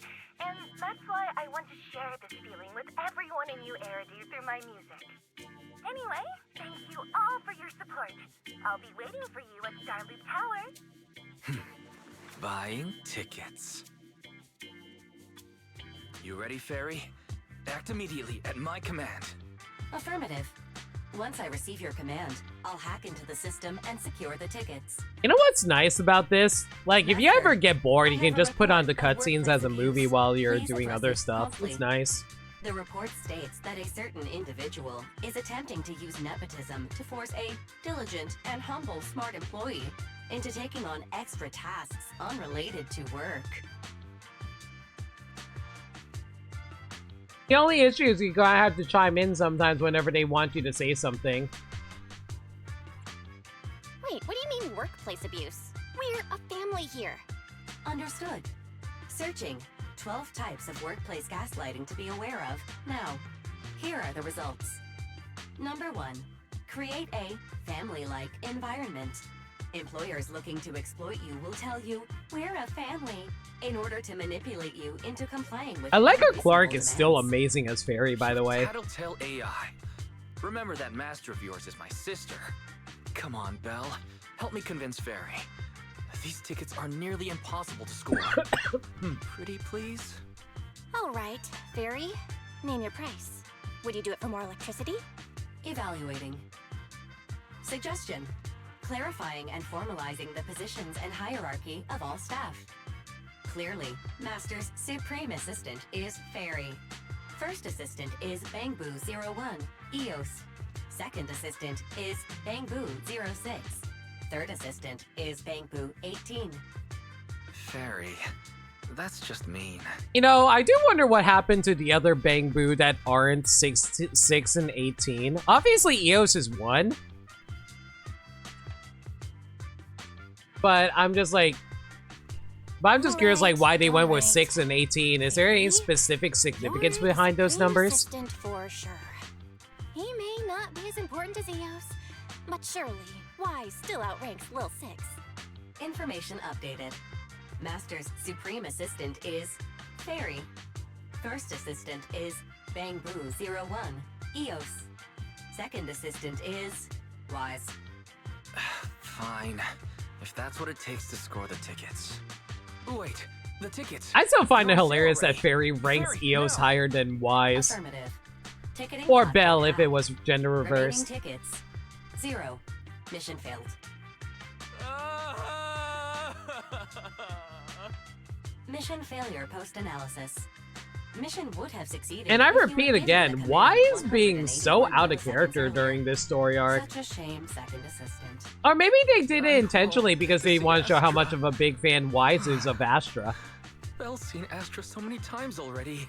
and that's why I want to share this feeling with everyone in New Eridu through my music. Anyway, thank you all for your support. I'll be waiting for you at Starloop Tower.
Buying tickets. You ready, Fairy? Act immediately at my command.
Affirmative. Once I receive your command, I'll hack into the system and secure the tickets.
You know what's nice about this? Like, if you ever get bored, you can just put on the cutscenes as a movie while you're doing other stuff. It's nice.
The report states that a certain individual is attempting to use nepotism to force a diligent and humble smart employee into taking on extra tasks unrelated to work.
The only issue is you're gonna have to chime in sometimes whenever they want you to say something.
Wait, what do you mean workplace abuse? We're a family here.
Understood. Searching 12 types of workplace gaslighting to be aware of. Now, here are the results. Number 1. Create a family-like environment. Employers looking to exploit you will tell you, "We're a family," in order to manipulate you into complying with
I like how
unreasonable
Clark is still
demands.
amazing as Fairy, by the way.
Tattletale AI. Remember that master of yours is my sister. Come on, Belle. Help me convince Fairy. These tickets are nearly impossible to score. Pretty, please?
All right, Fairy. Name your price. Would you do it for more electricity?
Evaluating. Suggestion. Clarifying and formalizing the positions and hierarchy of all staff. Clearly, Master's Supreme Assistant is Fairy. First Assistant is Bangboo01, EOS. Second Assistant is Bangboo06. Third Assistant is Bangboo18.
Fairy. That's just mean.
You know, I do wonder what happened to the other Bangboo that aren't 6 and 18. Obviously, EOS is 1. But I'm just like... But I'm just curious, like, why they went with 6 and 18. Is there any specific significance behind those numbers?
Assistant for sure. He may not be as important as Eos, but surely Y still outranks Lil 6.
Information updated. Master's Supreme Assistant is Fairy. First Assistant is Bangboo01, EOS. Second Assistant is Wise.
Fine. If that's what it takes to score the tickets. Wait, the tickets.
I still find it hilarious that Fairy ranks EOS higher than Wise.
Affirmative. Ticketing
Or
platform
Belle if it
app.
was gender
Remaining
reversed.
tickets. 0. Mission failed. Mission failure post-analysis. Mission would have succeeded.
And I
if you
repeat
were given
again,
the
why
command
is being
181
so out of
milliseconds
character
earlier.
during this story arc?
Such a shame, Second Assistant.
Or maybe they did it intentionally because they want to show how much of a big fan Wise is of Astra.
Belle's seen Astra so many times already.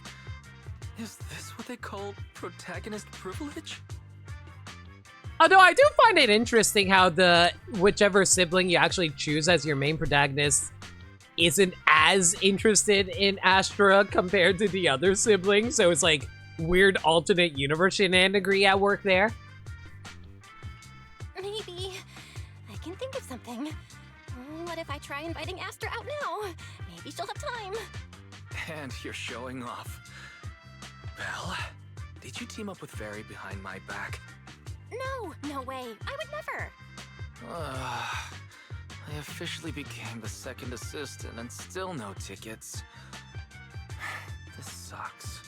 Is this what they call protagonist privilege?
Although I do find it interesting how the whichever sibling you actually choose as your main protagonist isn't as interested in Astra compared to the other siblings, so it's like weird alternate universe shenanigan at work there.
Maybe. I can think of something. What if I try inviting Astra out now? Maybe she'll have time.
And you're showing off. Belle, did you team up with Fairy behind my back?
No, no way. I would never.
I officially became the second assistant and still no tickets. This sucks.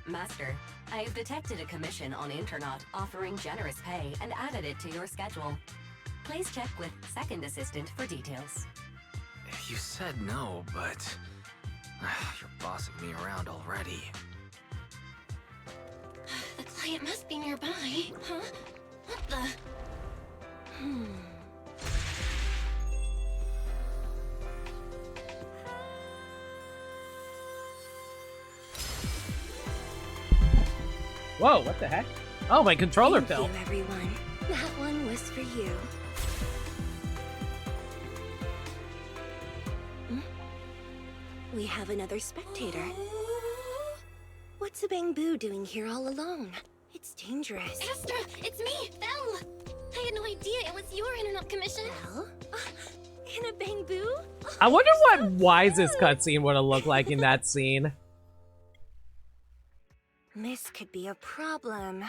Master, I have detected a commission on Internaut offering generous pay and added it to your schedule. Please check with Second Assistant for details.
You said no, but you're bossing me around already.
The client must be nearby. Huh? What the?
Whoa, what the heck? Oh, my controller fell.
Thank you, everyone. That one was for you. We have another spectator. What's a Bangboo doing here all alone? It's dangerous.
Astra, it's me, Belle. I had no idea it was your internet commission.
Belle? In a Bangboo?
I wonder what Wise's cutscene would have looked like in that scene.
This could be a problem.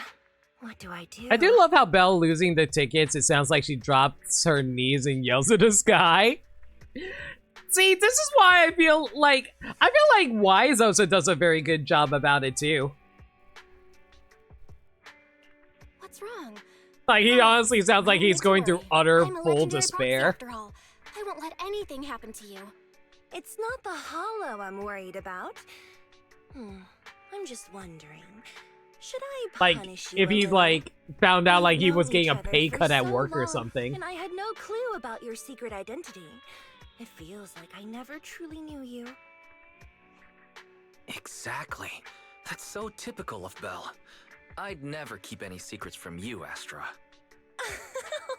What do I do?
I do love how Belle losing the tickets, it sounds like she drops her knees and yells at the sky. See, this is why I feel like Wise also does a very good job about it too.
What's wrong?
Like, he honestly sounds like he's going through utter
I'm a
full
legendary
despair.
proxy after all. I won't let anything happen to you.
It's not the hollow I'm worried about.
I'm just wondering, should I
Like,
punish you
if
a
he,
little?
like, found out, like, he was
We've
getting a
known each
pay
other
cut
for
at
so
work or
long,
something.
And I had no clue about your secret identity. It feels like I never truly knew you.
Exactly. That's so typical of Belle. I'd never keep any secrets from you, Astra.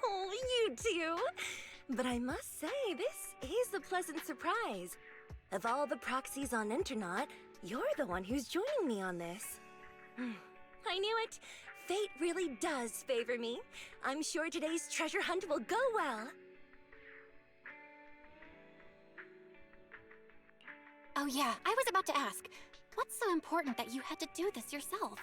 Oh, you too. But I must say, this is a pleasant surprise. Of all the proxies on Internet, you're the one who's joining me on this. I knew it. Fate really does favor me. I'm sure today's treasure hunt will go well.
Oh yeah, I was about to ask, what's so important that you had to do this yourself?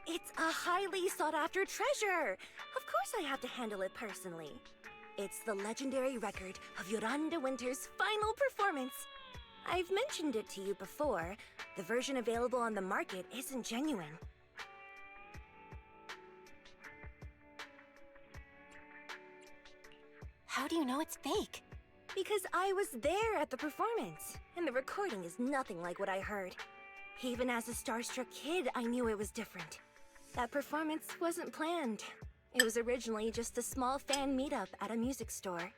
It's a highly sought-after treasure. Of course I have to handle it personally. It's the legendary record of Yolanda Winter's final performance. I've mentioned it to you before. The version available on the market isn't genuine.
How do you know it's fake?
Because I was there at the performance, and the recording is nothing like what I heard. Even as a starstruck kid, I knew it was different. That performance wasn't planned. It was originally just a small fan meetup at a music store.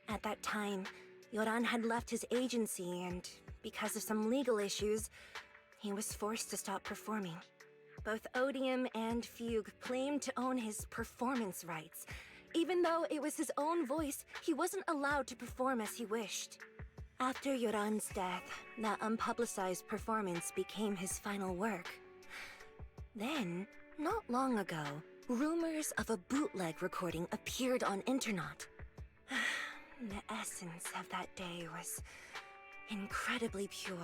At that time, Yoran had left his agency, and because of some legal issues, he was forced to stop performing. Both Odium and Fugue claimed to own his performance rights. Even though it was his own voice, he wasn't allowed to perform as he wished. After Yoran's death, that unpublicized performance became his final work. Then, not long ago, rumors of a bootleg recording appeared on Internet. The essence of that day was incredibly pure.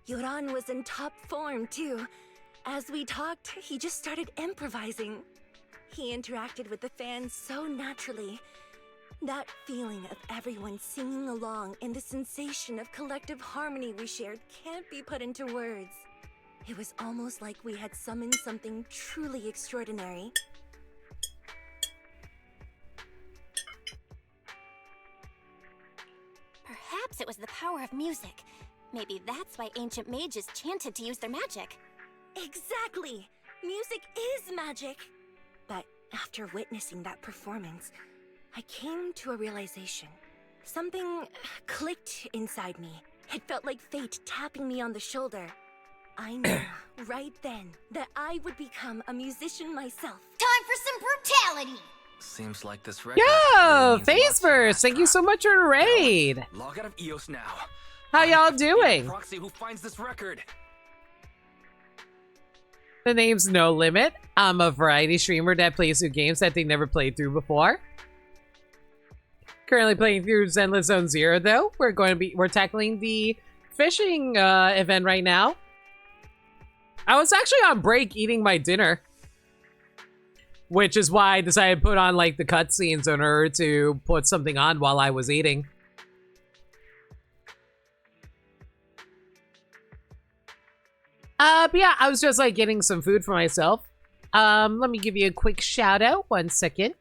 Yoran was in top form, too. As we talked, he just started improvising. He interacted with the fans so naturally. That feeling of everyone singing along and the sensation of collective harmony we shared can't be put into words. It was almost like we had summoned something truly extraordinary.
Perhaps it was the power of music. Maybe that's why ancient mages chanted to use their magic.
Exactly! Music is magic! But after witnessing that performance, I came to a realization. Something clicked inside me. It felt like fate tapping me on the shoulder. I knew right then that I would become a musician myself.
Time for some brutality!
Seems like this record.
Yo, Faceverse, thank you so much for the raid.
Log out of EOS now.
How y'all doing?
Proxy who finds this record.
The name's No Limit. I'm a variety streamer that plays through games that they never played through before. Currently playing through Zenless Zone Zero, though. We're tackling the fishing event right now. I was actually on break eating my dinner, which is why I decided to put on like the cutscenes in order to put something on while I was eating. But yeah, I was just like getting some food for myself. Let me give you a quick shout out. 1 second.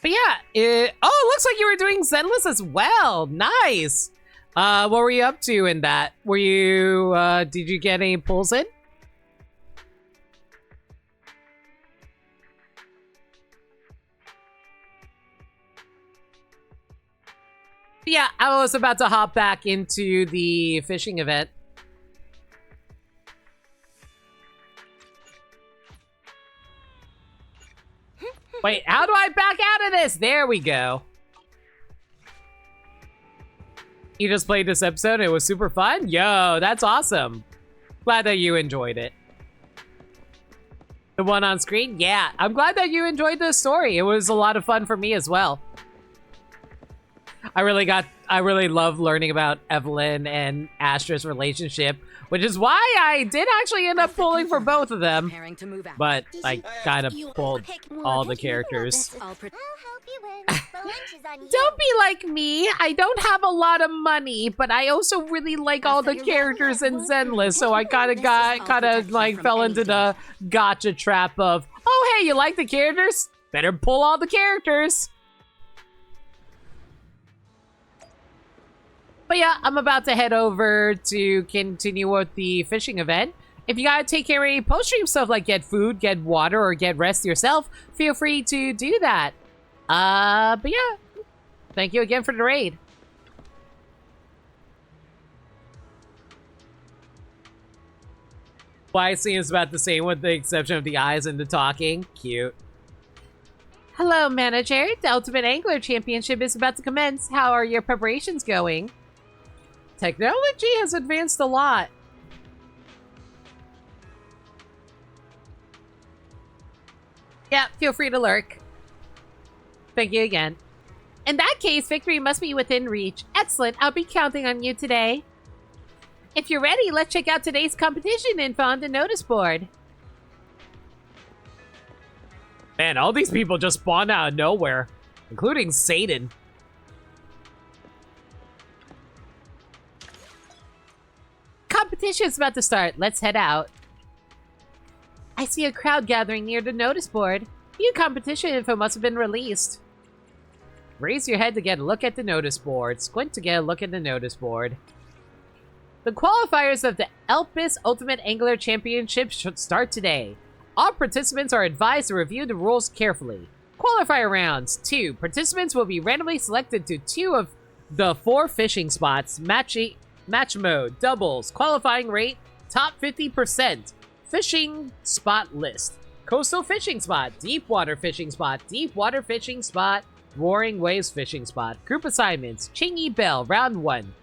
But yeah, it looks like you were doing Zenless as well. Nice. What were you up to in that? Were you, did you get any pulls in? Yeah, I was about to hop back into the fishing event. Wait, how do I back out of this? There we go. You just played this episode, it was super fun? Yo, that's awesome. Glad that you enjoyed it. The one on screen? Yeah, I'm glad that you enjoyed the story. It was a lot of fun for me as well. I really love learning about Evelyn and Astra's relationship, which is why I did actually end up pulling for both of them. But I kind of pulled all the characters. Don't be like me. I don't have a lot of money, but I also really like all the characters in Zenless, so I kind of like fell into the gotcha trap of, oh hey, you like the characters? Better pull all the characters.
But yeah, I'm about to head over to continue with the fishing event. If you gotta take care of any post-stream stuff like get food, get water, or get rest yourself, feel free to do that. But yeah, thank you again for the raid. Why seems about the same with the exception of the eyes and the talking. Cute. Hello, manager. The Ultimate Angler Championship is about to commence. How are your preparations going? Technology has advanced a lot. Yeah, feel free to lurk. Thank you again. In that case, victory must be within reach. Excellent. I'll be counting on you today. If you're ready, let's check out today's competition info on the notice board.
Man, all these people just spawned out of nowhere, including Satan.
Competition's about to start. Let's head out. I see a crowd gathering near the notice board. New competition info must have been released.
Raise your head to get a look at the notice board. Squint to get a look at the notice board.
The qualifiers of the Elpis Ultimate Angler Championship should start today. All participants are advised to review the rules carefully. Qualifier rounds 2. Participants will be randomly selected to 2 of the 4 fishing spots. Match mode, doubles, qualifying rate, top 50%. Fishing spot list. Coastal fishing spot, deep water fishing spot, deep water fishing spot, roaring waves fishing spot. Group assignments, Qingyi Bell, round 1.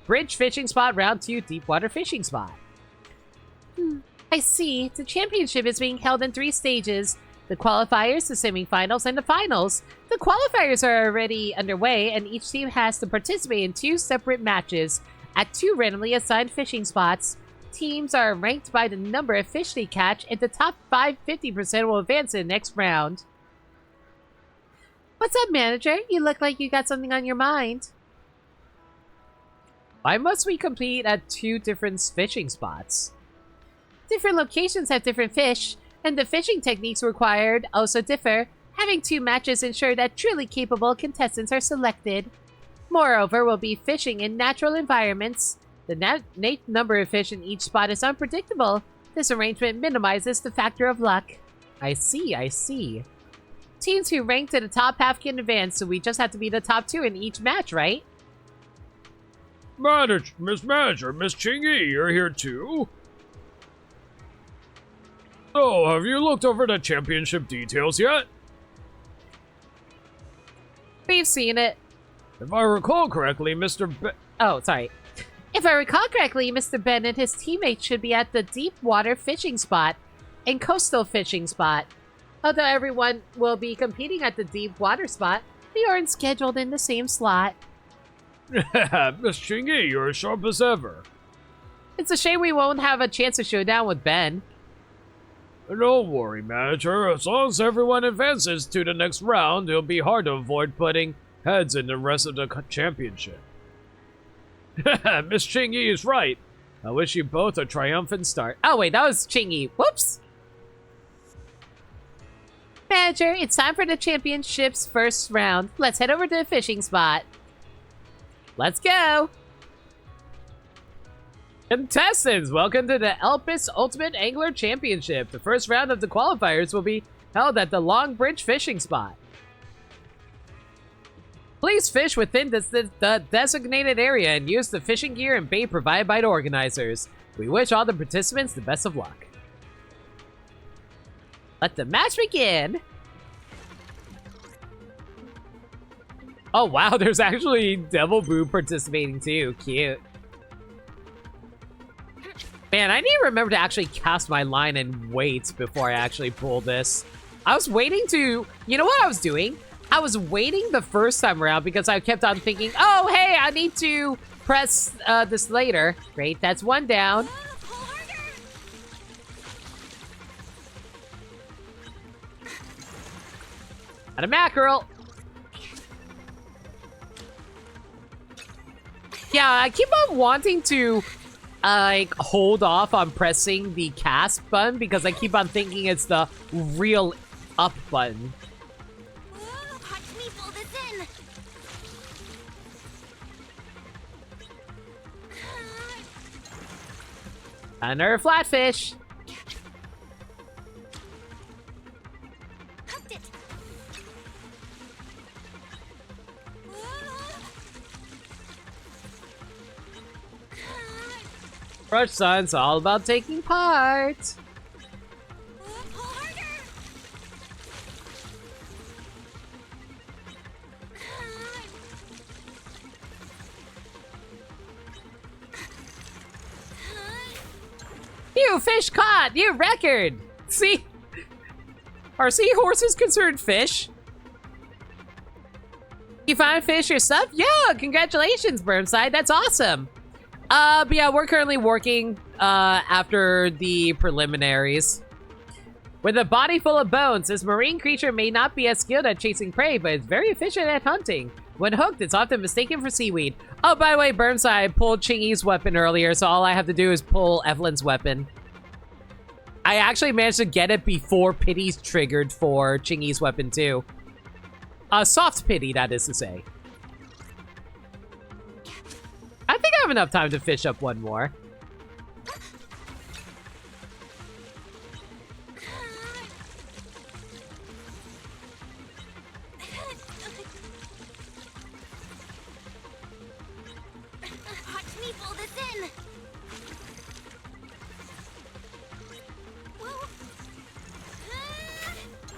Bridge fishing spot, round 2, deep water fishing spot. I see. The championship is being held in 3 stages. The qualifiers, the semifinals, and the finals. The qualifiers are already underway, and each team has to participate in 2 separate matches at 2 randomly assigned fishing spots. Teams are ranked by the number of fish they catch, and the top 50% will advance to the next round. What's up, manager? You look like you got something on your mind.
Why must we compete at 2 different fishing spots?
Different locations have different fish, and the fishing techniques required also differ. Having 2 matches ensure that truly capable contestants are selected. Moreover, we'll be fishing in natural environments. The number of fish in each spot is unpredictable. This arrangement minimizes the factor of luck.
I see.
Teams who rank to the top half can advance, so we just have to be the top 2 in each match, right?
Miss Manager, Miss Qingyi, you're here too? So, have you looked over the championship details yet?
We've seen it.
If I recall correctly,
If I recall correctly, Mr. Ben and his teammates should be at the deep water fishing spot and coastal fishing spot. Although everyone will be competing at the deep water spot, they aren't scheduled in the same slot.
Miss Qingyi, you're as sharp as ever.
It's a shame we won't have a chance to show down with Ben.
Don't worry, Manager. As long as everyone advances to the next round, it'll be hard to avoid putting heads in the rest of the championship. Miss Qingyi is right. I wish you both a triumphant start.
Oh wait, that was Qingyi. Whoops! Manager, it's time for the championship's first round. Let's head over to the fishing spot.
Let's go! Contestants, welcome to the Elpis Ultimate Angler Championship. The first round of the qualifiers will be held at the Long Bridge fishing spot. Please fish within the designated area and use the fishing gear and bait provided by the organizers. We wish all the participants the best of luck. Let the match begin! Oh wow, there's actually Devil Boo participating too. Cute. Man, I need to remember to actually cast my line and wait before I actually pull this. I was waiting to... You know what I was doing? I was waiting the first time around because I kept on thinking, oh, hey, I need to press this later. Great, that's 1 down. And a mackerel. Yeah, I keep on wanting to like hold off on pressing the cast button because I keep on thinking it's the real up button.
Watch me pull this in.
Another flatfish. Rush Sun's all about taking part. You fish caught! You record! See? Are seahorses considered fish? You find fish yourself? Yeah, congratulations, Burnside. That's awesome. But yeah, we're currently working after the preliminaries. With a body full of bones, this marine creature may not be as skilled at chasing prey, but is very efficient at hunting. When hooked, it's often mistaken for seaweed. Oh, by the way, Burnside pulled Qingyi's weapon earlier, so all I have to do is pull Evelyn's weapon. I actually managed to get it before pity's triggered for Qingyi's weapon, too. Soft pity, that is to say. I think I have enough time to fish up one more.
Watch me pull this in.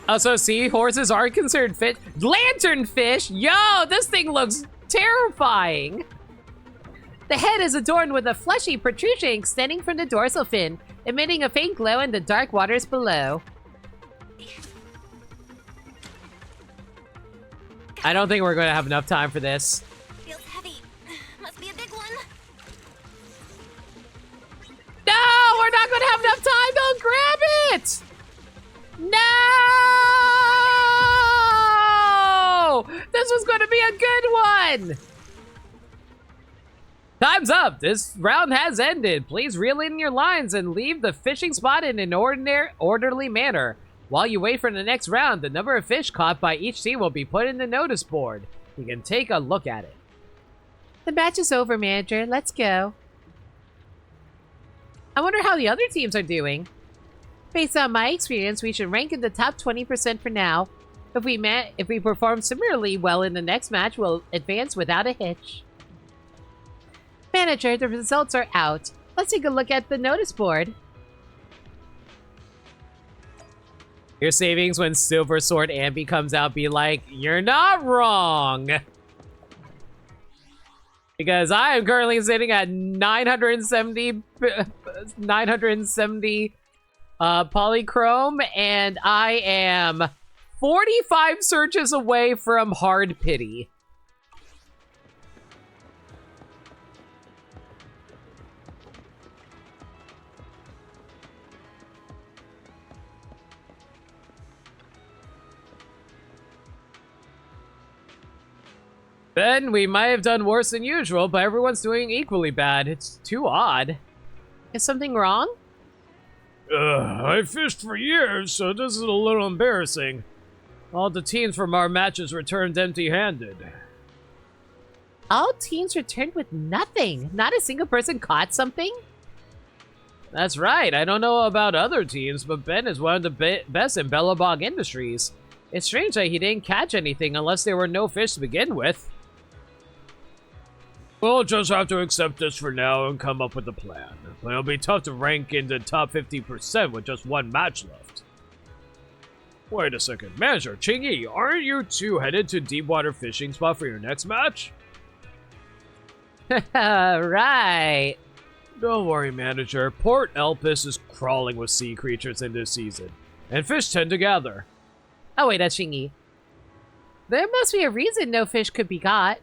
Also, seahorses are considered fish. Lanternfish? Yo, this thing looks terrifying. The head is adorned with a fleshy protrusion extending from the dorsal fin, emitting a faint glow in the dark waters below. I don't think we're going to have enough time for this.
Feels heavy. Must be a big one.
No, we're not going to have enough time. Don't grab it. No! This was going to be a good one. Time's up! This round has ended. Please reel in your lines and leave the fishing spot in an orderly manner. While you wait for the next round, the number of fish caught by each team will be put in the notice board. You can take a look at it.
The match is over, Manager. Let's go.
I wonder how the other teams are doing.
Based on my experience, we should rank in the top 20% for now. If we perform similarly well in the next match, we'll advance without a hitch. Manager, the results are out. Let's take a look at the notice board.
Your savings when Silver Sword Ambi comes out be like, you're not wrong. Because I am currently sitting at 970 polychrome, and I am 45 searches away from hard pity. Ben, we might have done worse than usual, but everyone's doing equally bad. It's too odd.
Is something wrong?
I fished for years, so this is a little embarrassing. All the teams from our matches returned empty-handed.
All teams returned with nothing. Not a single person caught something?
That's right. I don't know about other teams, but Ben is one of the best in Bellabog Industries. It's strange that he didn't catch anything unless there were no fish to begin with.
We'll just have to accept this for now and come up with a plan. But it'll be tough to rank in the top 50% with just one match left. Wait a second. Manager, Qingyi, aren't you two headed to Deepwater Fishing Spot for your next match?
Right.
Don't worry, Manager. Port Elpis is crawling with sea creatures in this season, and fish tend to gather.
Oh wait, that's Qingyi. There must be a reason no fish could be caught.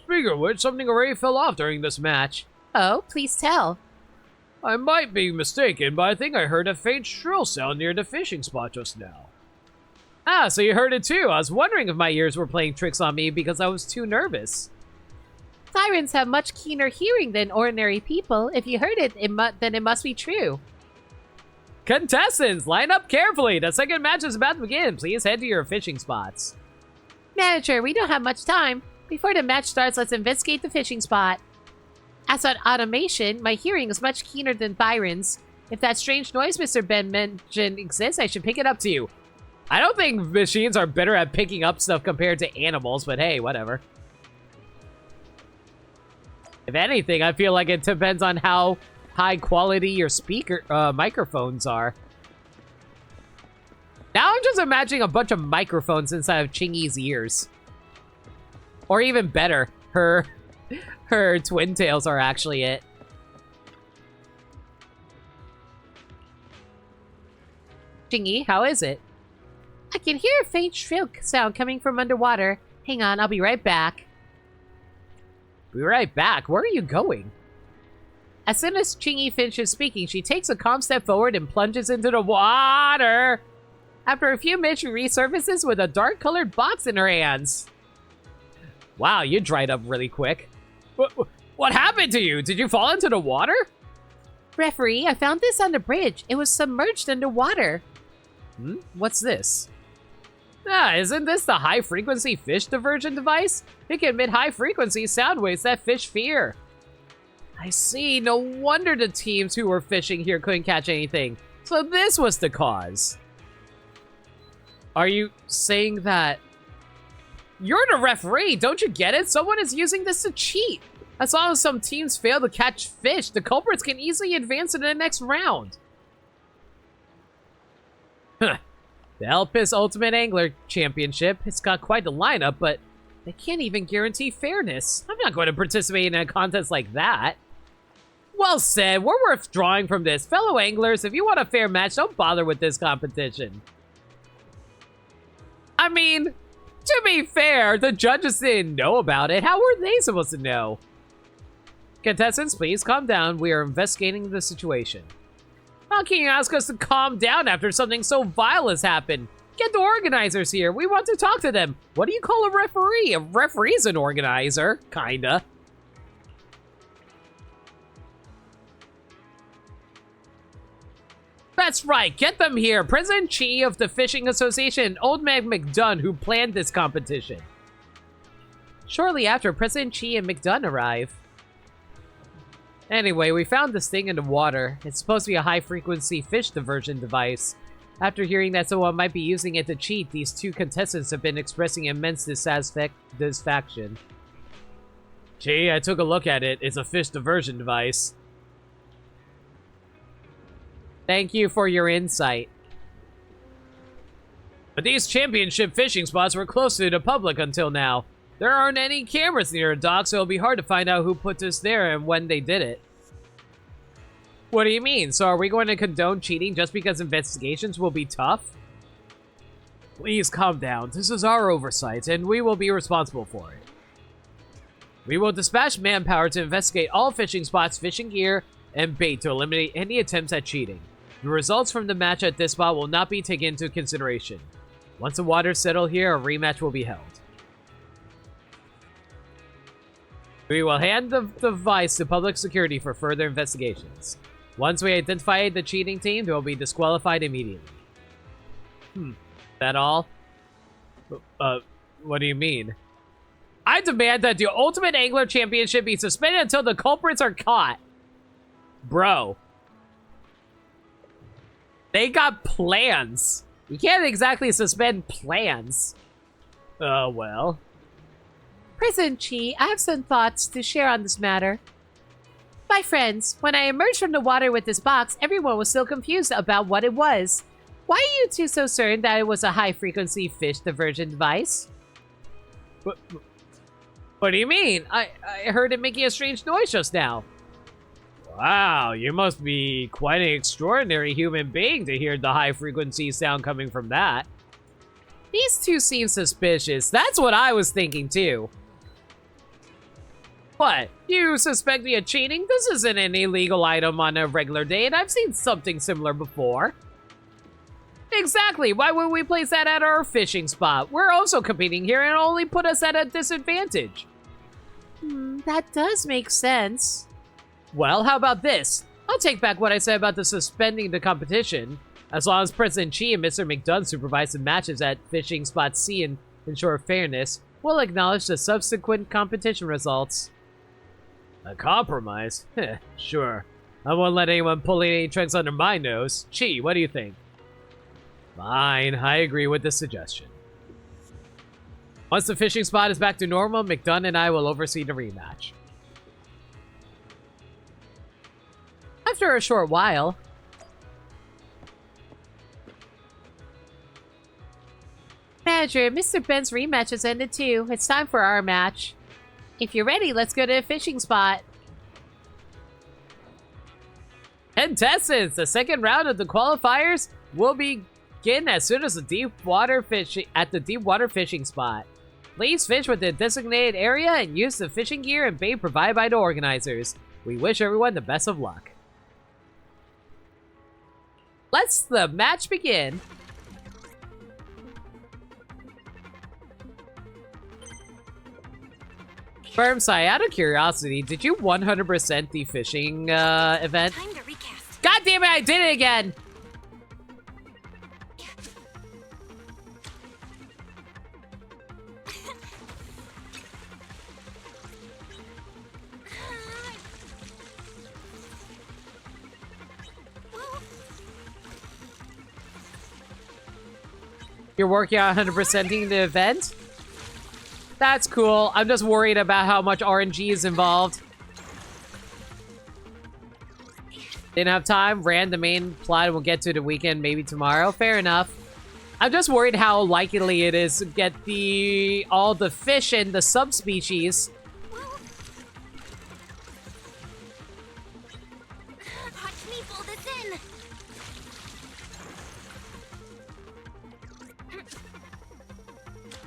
Speaking of which, something already fell off during this match.
Oh, please tell.
I might be mistaken, but I think I heard a faint shrill sound near the fishing spot just now.
Ah, so you heard it too. I was wondering if my ears were playing tricks on me because I was too nervous.
Sirens have much keener hearing than ordinary people. If you heard it, then it must be true.
Contestants, line up carefully. The second match is about to begin. Please head to your fishing spots.
Manager, we don't have much time. Before the match starts, let's investigate the fishing spot. As on automation, my hearing is much keener than Byron's. If that strange noise Mr. Ben mentioned exists, I should pick it up to you.
I don't think machines are better at picking up stuff compared to animals, but hey, whatever. If anything, I feel like it depends on how high quality your microphones are. Now I'm just imagining a bunch of microphones inside of Qingyi's ears. Or even better, her twin tails are actually it.
Qingyi, how is it? I can hear a faint shrill sound coming from underwater. Hang on, I'll be right back.
Be right back? Where are you going?
As soon as Qingyi finishes speaking, she takes a calm step forward and plunges into the water. After a few minutes, she resurfaces with a dark-colored box in her hands.
Wow, you dried up really quick. What happened to you? Did you fall into the water?
Referee, I found this on the bridge. It was submerged underwater.
What's this? Isn't this the high-frequency fish diversion device? It can emit high-frequency sound waves that fish fear. I see. No wonder the teams who were fishing here couldn't catch anything. So this was the cause. Are you saying that... You're the referee, don't you get it? Someone is using this to cheat. As long as some teams fail to catch fish, the culprits can easily advance to the next round. Huh. The Elpis Ultimate Angler Championship, it's got quite the lineup, but they can't even guarantee fairness. I'm not going to participate in a contest like that. Well said, we're withdrawing from this. Fellow anglers, if you want a fair match, don't bother with this competition. I mean, to be fair, the judges didn't know about it. How were they supposed to know? Contestants, please calm down. We are investigating the situation. How can you ask us to calm down after something so vile has happened? Get the organizers here. We want to talk to them. What do you call a referee? A referee's an organizer. Kinda. That's right. Get them here. President Qingyi of the Fishing Association and Old Man McDunn, who planned this competition. Shortly after, President Qingyi and McDunn arrive. Anyway, we found this thing in the water. It's supposed to be a high-frequency fish diversion device. After hearing that someone might be using it to cheat, these two contestants have been expressing immense dissatisfaction. Gee, I took a look at it. It's a fish diversion device. Thank you for your insight. But these championship fishing spots were close to the public until now. There aren't any cameras near the dock, so it'll be hard to find out who put this there and when they did it. What do you mean? So are we going to condone cheating just because investigations will be tough? Please calm down. This is our oversight, and we will be responsible for it. We will dispatch manpower to investigate all fishing spots, fishing gear, and bait to eliminate any attempts at cheating. The results from the match at this spot will not be taken into consideration. Once the waters settle here, a rematch will be held. We will hand the device to public security for further investigations. Once we identify the cheating team, they will be disqualified immediately. That all? What do you mean? I demand that the Ultimate Angler Championship be suspended until the culprits are caught. Bro. They got plans. You can't exactly suspend plans. Well.
President Qi, I have some thoughts to share on this matter. My friends, when I emerged from the water with this box, everyone was still confused about what it was. Why are you two so certain that it was a high-frequency fish diversion device?
What do you mean? I heard it making a strange noise just now. Wow, you must be quite an extraordinary human being to hear the high-frequency sound coming from that. These two seem suspicious. That's what I was thinking, too. What? You suspect me of cheating? This isn't an illegal item on a regular day, and I've seen something similar before. Exactly. Why would we place that at our fishing spot? We're also competing here and only put us at a disadvantage.
That does make sense.
Well, how about this? I'll take back what I said about the suspending the competition. As long as President Qi and Mr. McDunn supervise the matches at Fishing Spot C and ensure fairness, we'll acknowledge the subsequent competition results.
A compromise? Heh, sure. I won't let anyone pull any tricks under my nose. Chi, what do you think? Fine, I agree with the suggestion. Once the fishing spot is back to normal, McDunn and I will oversee the rematch.
After a short while... Manager, Mr. Ben's rematch has ended too. It's time for our match. If you're ready, let's go to a fishing spot.
Contestants, the second round of the qualifiers will begin as soon as the deep water fishing spot. Please fish with the designated area and use the fishing gear and bait provided by the organizers. We wish everyone the best of luck. Let's the match begin. Firmside, out of curiosity, did you 100% the fishing event?
Time to recast.
God damn it, I did it again! You're working on 100%ing the event? That's cool. I'm just worried about how much RNG is involved. Didn't have time. Ran the main plot. We'll get to the weekend maybe tomorrow. Fair enough. I'm just worried how likely it is to get all the fish and the subspecies.
Watch me pull this in.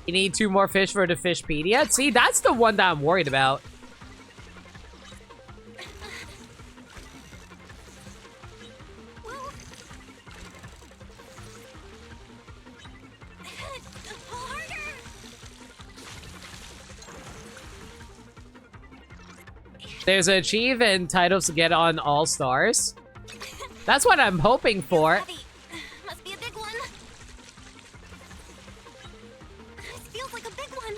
You need 2 more fish for the Fishpedia? See, that's the one that I'm worried about. There's an achievement titles to get on All Stars. That's what I'm hoping for.
Must be a big one. This feels like a big one.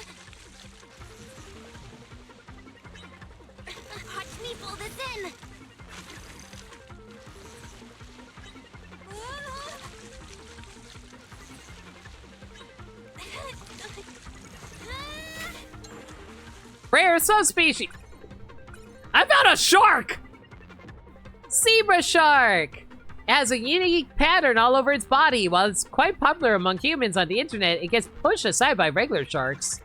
Watch me pull this in.
Rare subspecies. I found a shark! Zebra shark! It has a unique pattern all over its body. While it's quite popular among humans on the internet, it gets pushed aside by regular sharks.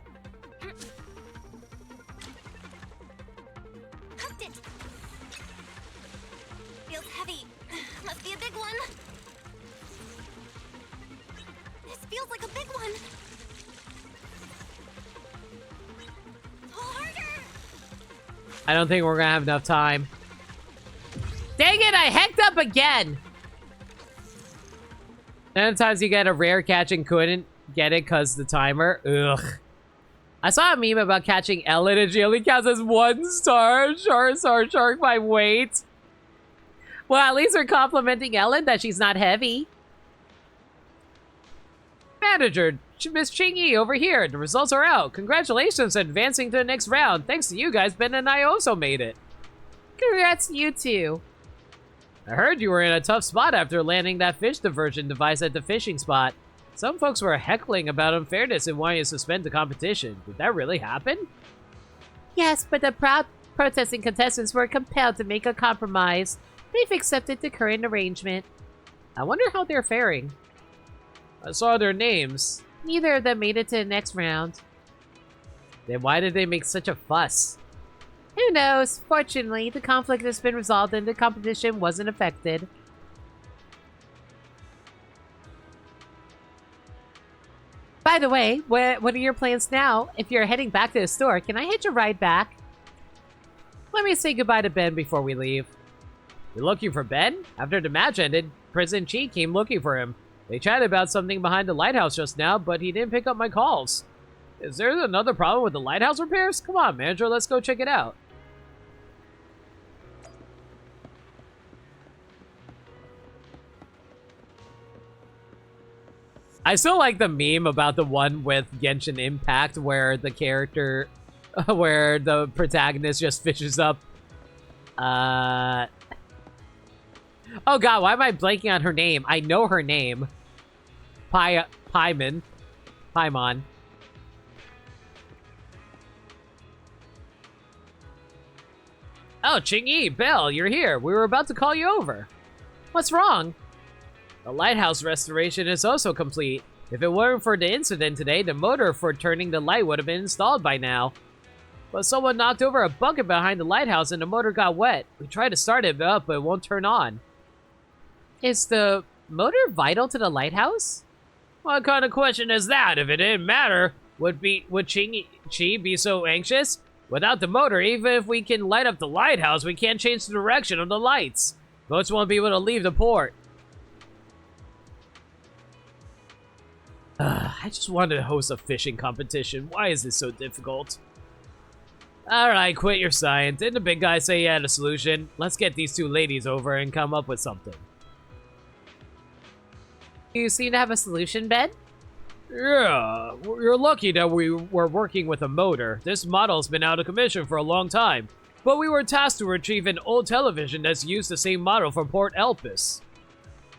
Hooked it. Feels heavy. Must be a big one. This feels like a big one. Pull harder.
I don't think we're gonna have enough time. Dang it, I hecked up again! Sometimes you get a rare catch and couldn't get it because the timer. Ugh. I saw a meme about catching Ellen and she only counts as 1 star. Shark by weight. Well, at least we're complimenting Ellen that she's not heavy. Manager, Miss Qingyi over here. The results are out. Congratulations on advancing to the next round. Thanks to you guys, Ben and I also made it.
Congrats to you too.
I heard you were in a tough spot after landing that fish diversion device at the fishing spot. Some folks were heckling about unfairness and wanting to suspend the competition. Did that really happen?
Yes, but the protesting contestants were compelled to make a compromise. They've accepted the current arrangement.
I wonder how they're faring. I saw their names.
Neither of them made it to the next round.
Then why did they make such a fuss?
Who knows? Fortunately, the conflict has been resolved and the competition wasn't affected. By the way, what are your plans now? If you're heading back to the store, can I hitch a ride back?
Let me say goodbye to Ben before we leave. You're looking for Ben? After the match ended, President Chi came looking for him. They chatted about something behind the lighthouse just now, but he didn't pick up my calls. Is there another problem with the lighthouse repairs? Come on, manager, let's go check it out. I still like the meme about the one with Genshin Impact where the character, where the protagonist just fishes up Oh god, why am I blanking on her name? I know her name. Paimon. Oh, Qingyi, Belle, you're here. We were about to call you over. What's wrong? The lighthouse restoration is also complete. If it weren't for the incident today, the motor for turning the light would have been installed by now. But someone knocked over a bucket behind the lighthouse and the motor got wet. We tried to start it up, but it won't turn on. Is the motor vital to the lighthouse? What kind of question is that? If it didn't matter, would Qingyi be so anxious? Without the motor, even if we can light up the lighthouse, we can't change the direction of the lights. Boats won't be able to leave the port. I just wanted to host a fishing competition. Why is this so difficult? Alright, quit your science. Didn't the big guy say he had a solution? Let's get these two ladies over and come up with something.
You seem to have a solution, Ben?
Yeah, you're lucky that we were working with a motor. This model's been out of commission for a long time. But we were tasked to retrieve an old television that's used the same model from Port Elpis.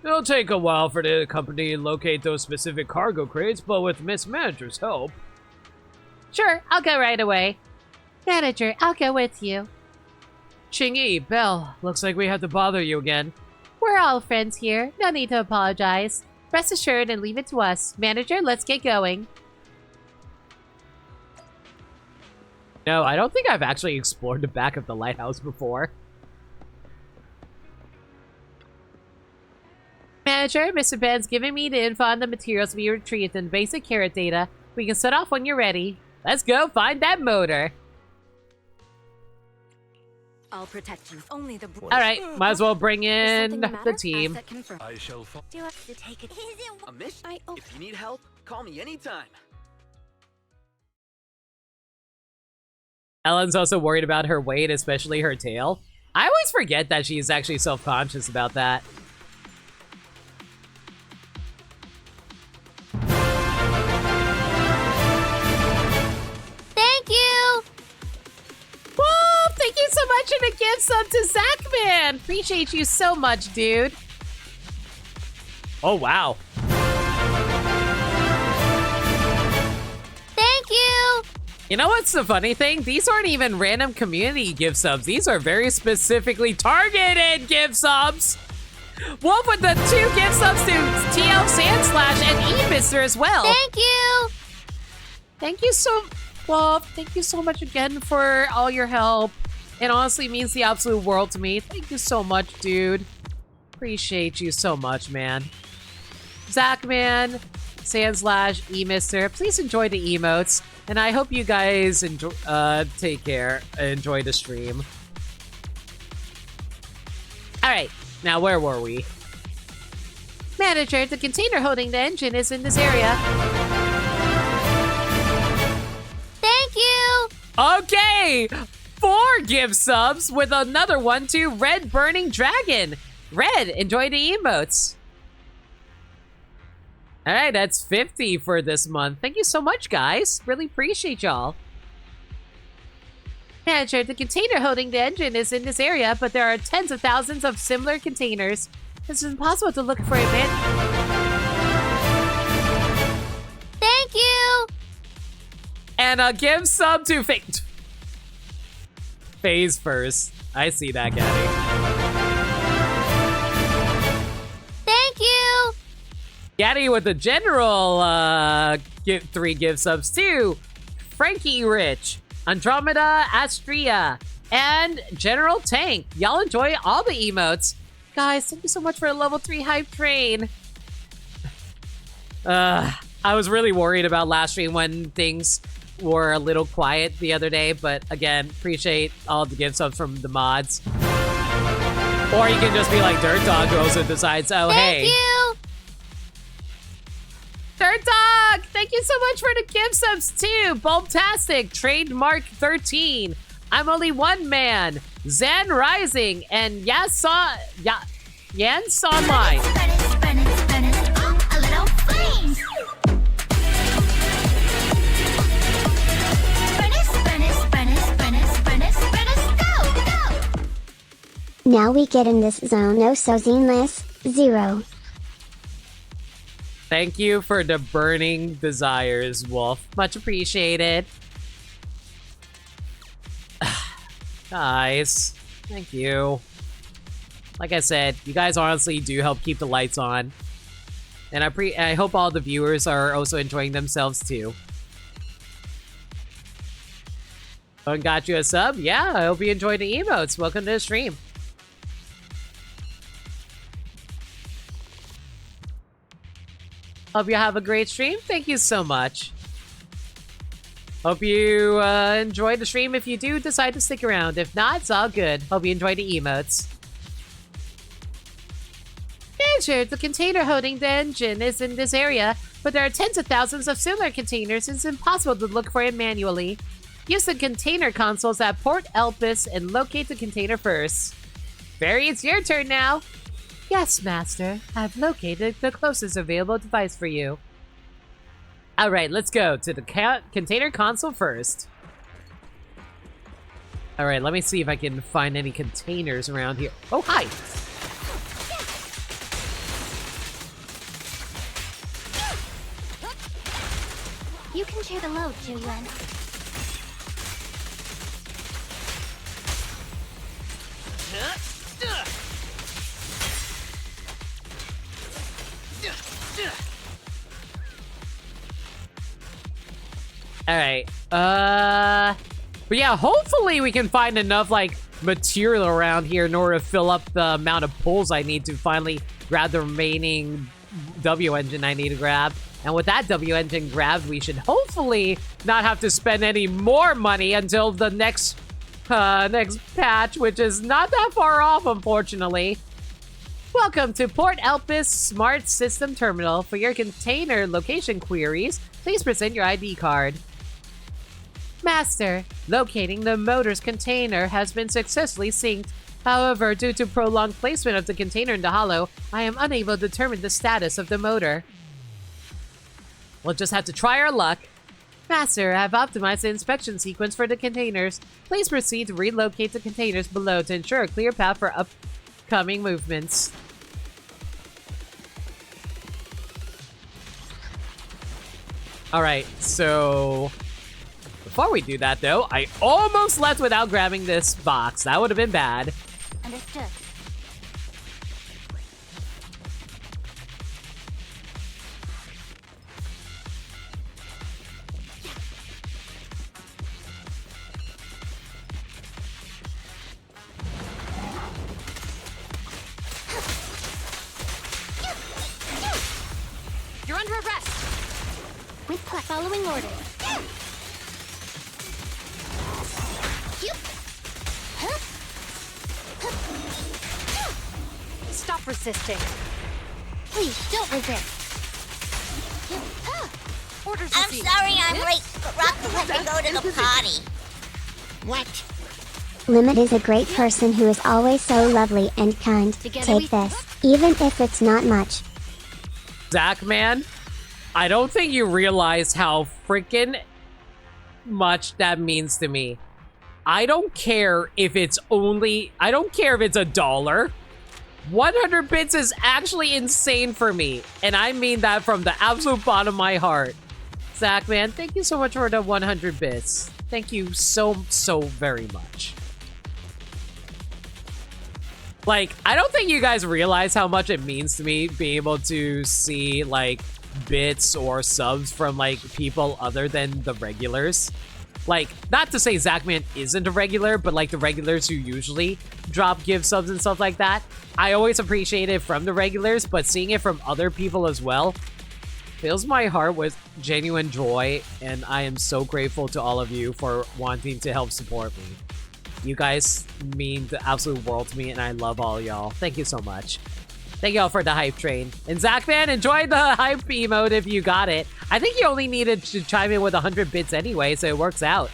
It'll take a while for the company to locate those specific cargo crates, but with Miss Manager's help...
Sure, I'll go right away. Manager, I'll go with you.
Qingyi, Belle, looks like we have to bother you again.
We're all friends here. No need to apologize. Rest assured and leave it to us. Manager, let's get going.
No, I don't think I've actually explored the back of the lighthouse before.
Manager, Mr. Ben's giving me the info on the materials we retrieved and basic carrot data. We can set off when you're ready.
Let's go find that motor.
All protections, only the...
Alright, might as well bring in the team.
I shall
Do you have to take it?
A mission? If you need help, call me anytime.
Ellen's also worried about her weight, especially her tail. I always forget that she's actually self-conscious about that.
Thank you!
Whoa! Thank you so much for the gift sub to Zachman! Appreciate you so much, dude.
Oh, wow.
Thank you!
You know what's the funny thing? These aren't even random community gift subs. These are very specifically targeted gift subs. Wolf with the 2 gift subs to TL Sandslash and E-Mister as well.
Thank you!
Thank you so... Wolf, thank you so much again for all your help. It honestly means the absolute world to me. Thank you so much, dude.
Appreciate you so much, man.
Zachman, Sandslash, E-Mister, please enjoy the emotes. And I hope you guys enjoy,
take care. Enjoy the stream.
Alright,
now where were we?
Manager, the container holding the engine is in this area.
Thank you!
Okay! 4 gift subs with another one to Red Burning Dragon. Red, enjoy the emotes. Alright, that's 50 for this month. Thank you so much, guys. Really appreciate y'all.
Manager, the container holding the engine is in this area, but there are tens of thousands of similar containers. It's impossible to look for it, man.
Thank you!
And a gift sub to Phase first. I see that, Gaddy.
Thank you!
Gaddy with the general 3 gift subs too. Frankie Rich, Andromeda Astria, and General Tank. Y'all enjoy all the emotes.
Guys, thank you so much for the level 3 hype train.
I was really worried about last stream when things were a little quiet the other day, but again, appreciate all the gift subs from the mods. Or you can just be like Dirt Dog, who also decides, oh,
Thank
hey.
you!
Dirt Dog, thank you so much for the gift subs too. Bulbtastic, Trademark 13, I'm Only One Man, Zen Rising, and Yans Online.
A little flame.
Now we get in this zone. No, so Zenless, 0.
Thank you for the burning desires, Wolf. Much appreciated. Guys, thank you. Like I said, you guys honestly do help keep the lights on. And I hope all the viewers are also enjoying themselves too. Someone got you a sub? Yeah, I hope you enjoyed the emotes. Welcome to the stream. Hope you have a great stream. Thank you so much. Hope you enjoyed the stream. If you do, decide to stick around. If not, it's all good. Hope you enjoyed the emotes. Sure, the container holding the engine is in this area, but there are tens of thousands of similar containers. It's impossible to look for it manually. Use the container consoles at Port Elpis and locate the container first. Fairy, it's your turn now. Yes, Master. I've located the closest available device for you. Alright, let's go to the container console first. Alright, let me see if I can find any containers around here. Oh, hi!
You can share the load, Julian.
Alright, but yeah, hopefully we can find enough, like, material around here in order to fill up the amount of pulls I need to finally grab the remaining W engine I need to grab. And with that W engine grabbed, we should hopefully not have to spend any more money until the next patch, which is not that far off, unfortunately. Welcome to Port Elpis Smart System Terminal. For your container location queries, please present your ID card. Master, locating the motor's container has been successfully synced. However, due to prolonged placement of the container in the hollow, I am unable to determine the status of the motor. We'll just have to try our luck. Master, I've optimized the inspection sequence for the containers. Please proceed to relocate the containers below to ensure a clear path for upcoming movements. Alright, so... before we do that, though, I almost left without grabbing this box. That would have been bad.
Understood.
You're under arrest.
With following orders.
Stop resisting.
Please, don't resist.
Orders
I'm
received.
sorry I'm late, but Rocket let me go to the potty. What?
Limit is a great person who is always so lovely and kind. Take this, even if it's not much.
Zach, man, I don't think you realize how freaking much that means to me. I don't care if it's only... I don't care if it's $1. 100 bits is actually insane for me. And I mean that from the absolute bottom of my heart. Zach, man, thank you so much for the 100 bits. Thank you so very much. Like, I don't think you guys realize how much it means to me being able to see, like, bits or subs from, like, people other than the regulars. Like, not to say Zachman isn't a regular, but, like, the regulars who usually drop gift subs and stuff like that. I always appreciate it from the regulars, but seeing it from other people as well fills my heart with genuine joy, and I am so grateful to all of you for wanting to help support me. You guys mean the absolute world to me, and I love all y'all. Thank you so much. Thank y'all for the hype train. And Zachman, enjoy the hype emote if you got it. I think you only needed to chime in with 100 bits anyway, so it works out.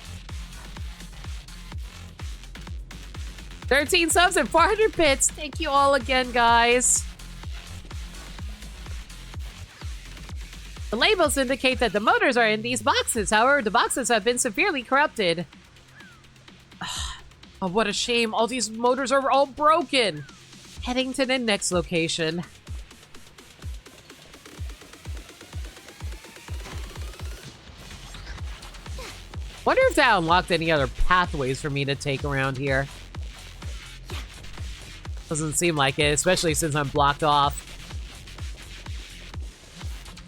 13 subs and 400 bits. Thank you all again, guys. The labels indicate that the motors are in these boxes. However, the boxes have been severely corrupted. Oh, what a shame. All these motors are all broken. Heading to the next location. Wonder if that unlocked any other pathways for me to take around here. Doesn't seem like it, especially since I'm blocked off.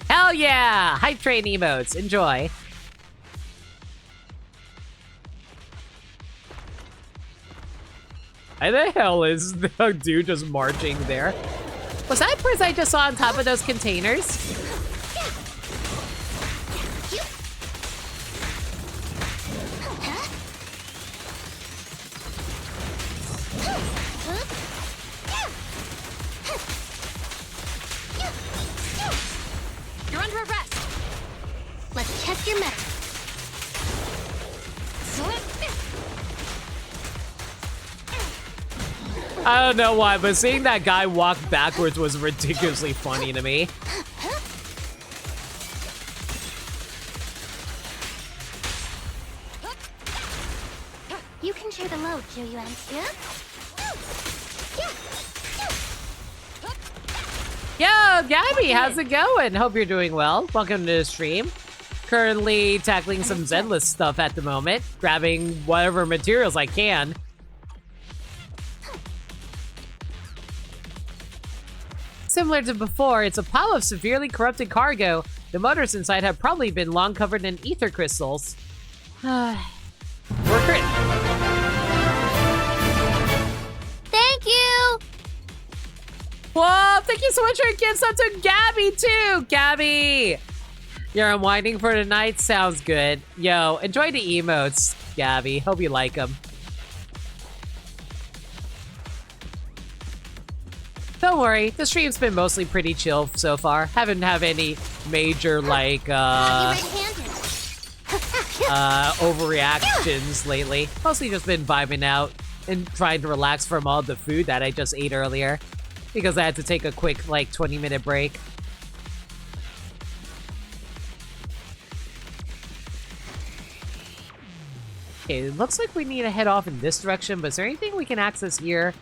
Hell yeah! Hype train emotes. Enjoy. Why the hell is the dude just marching there? Was that person I just saw on top of those containers?
You're under arrest. Let's test your mettle.
I don't know why, but seeing that guy walk backwards was ridiculously funny to me.
You can share the load, Julian. Yeah?
Yo, Gabby, how's it going? Hope you're doing well. Welcome to the stream. Currently tackling some Zenless stuff at the moment, grabbing whatever materials I can. Similar to before, it's a pile of severely corrupted cargo. The motors inside have probably been long covered in ether crystals. We're crit.
Thank you!
Whoa, thank you so much for your gifts up to Gabby, too! Gabby! You're unwinding for tonight? Sounds good. Yo, enjoy the emotes, Gabby. Hope you like them. Don't worry, the stream's been mostly pretty chill so far. Haven't had any major, like, overreactions lately. Mostly just been vibing out and trying to relax from all the food that I just ate earlier. Because I had to take a quick, like, 20-minute break. Okay, it looks like we need to head off in this direction, but is there anything we can access here?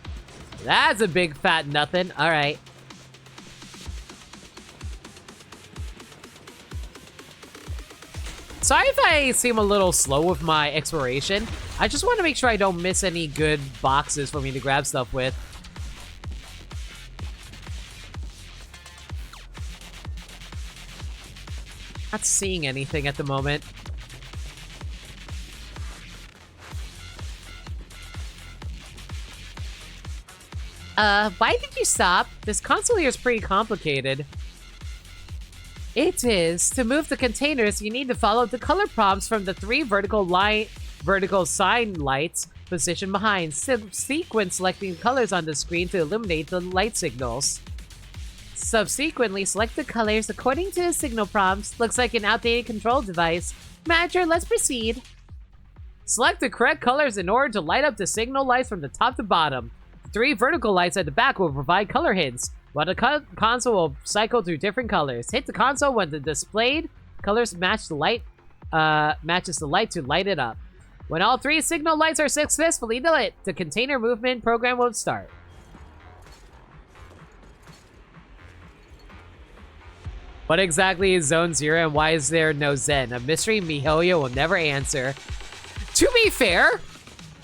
That's a big fat nothing. All right. Sorry if I seem a little slow with my exploration. I just want to make sure I don't miss any good boxes for me to grab stuff with. Not seeing anything at the moment. Why did you stop? This console here is pretty complicated. It is. To move the containers, you need to follow the color prompts from the 3 vertical sign lights positioned behind. Sequence selecting colors on the screen to illuminate the light signals. Subsequently, select the colors according to the signal prompts. Looks like an outdated control device. Manager, let's proceed. Select the correct colors in order to light up the signal lights from the top to bottom. 3 vertical lights at the back will provide color hints, while the console will cycle through different colors. Hit the console when the displayed colors match the light, matches the light to light it up. When all 3 signal lights are successfully lit, the container movement program will start. What exactly is Zone Zero and why is there no Zen? A mystery Mihoyo will never answer. To be fair,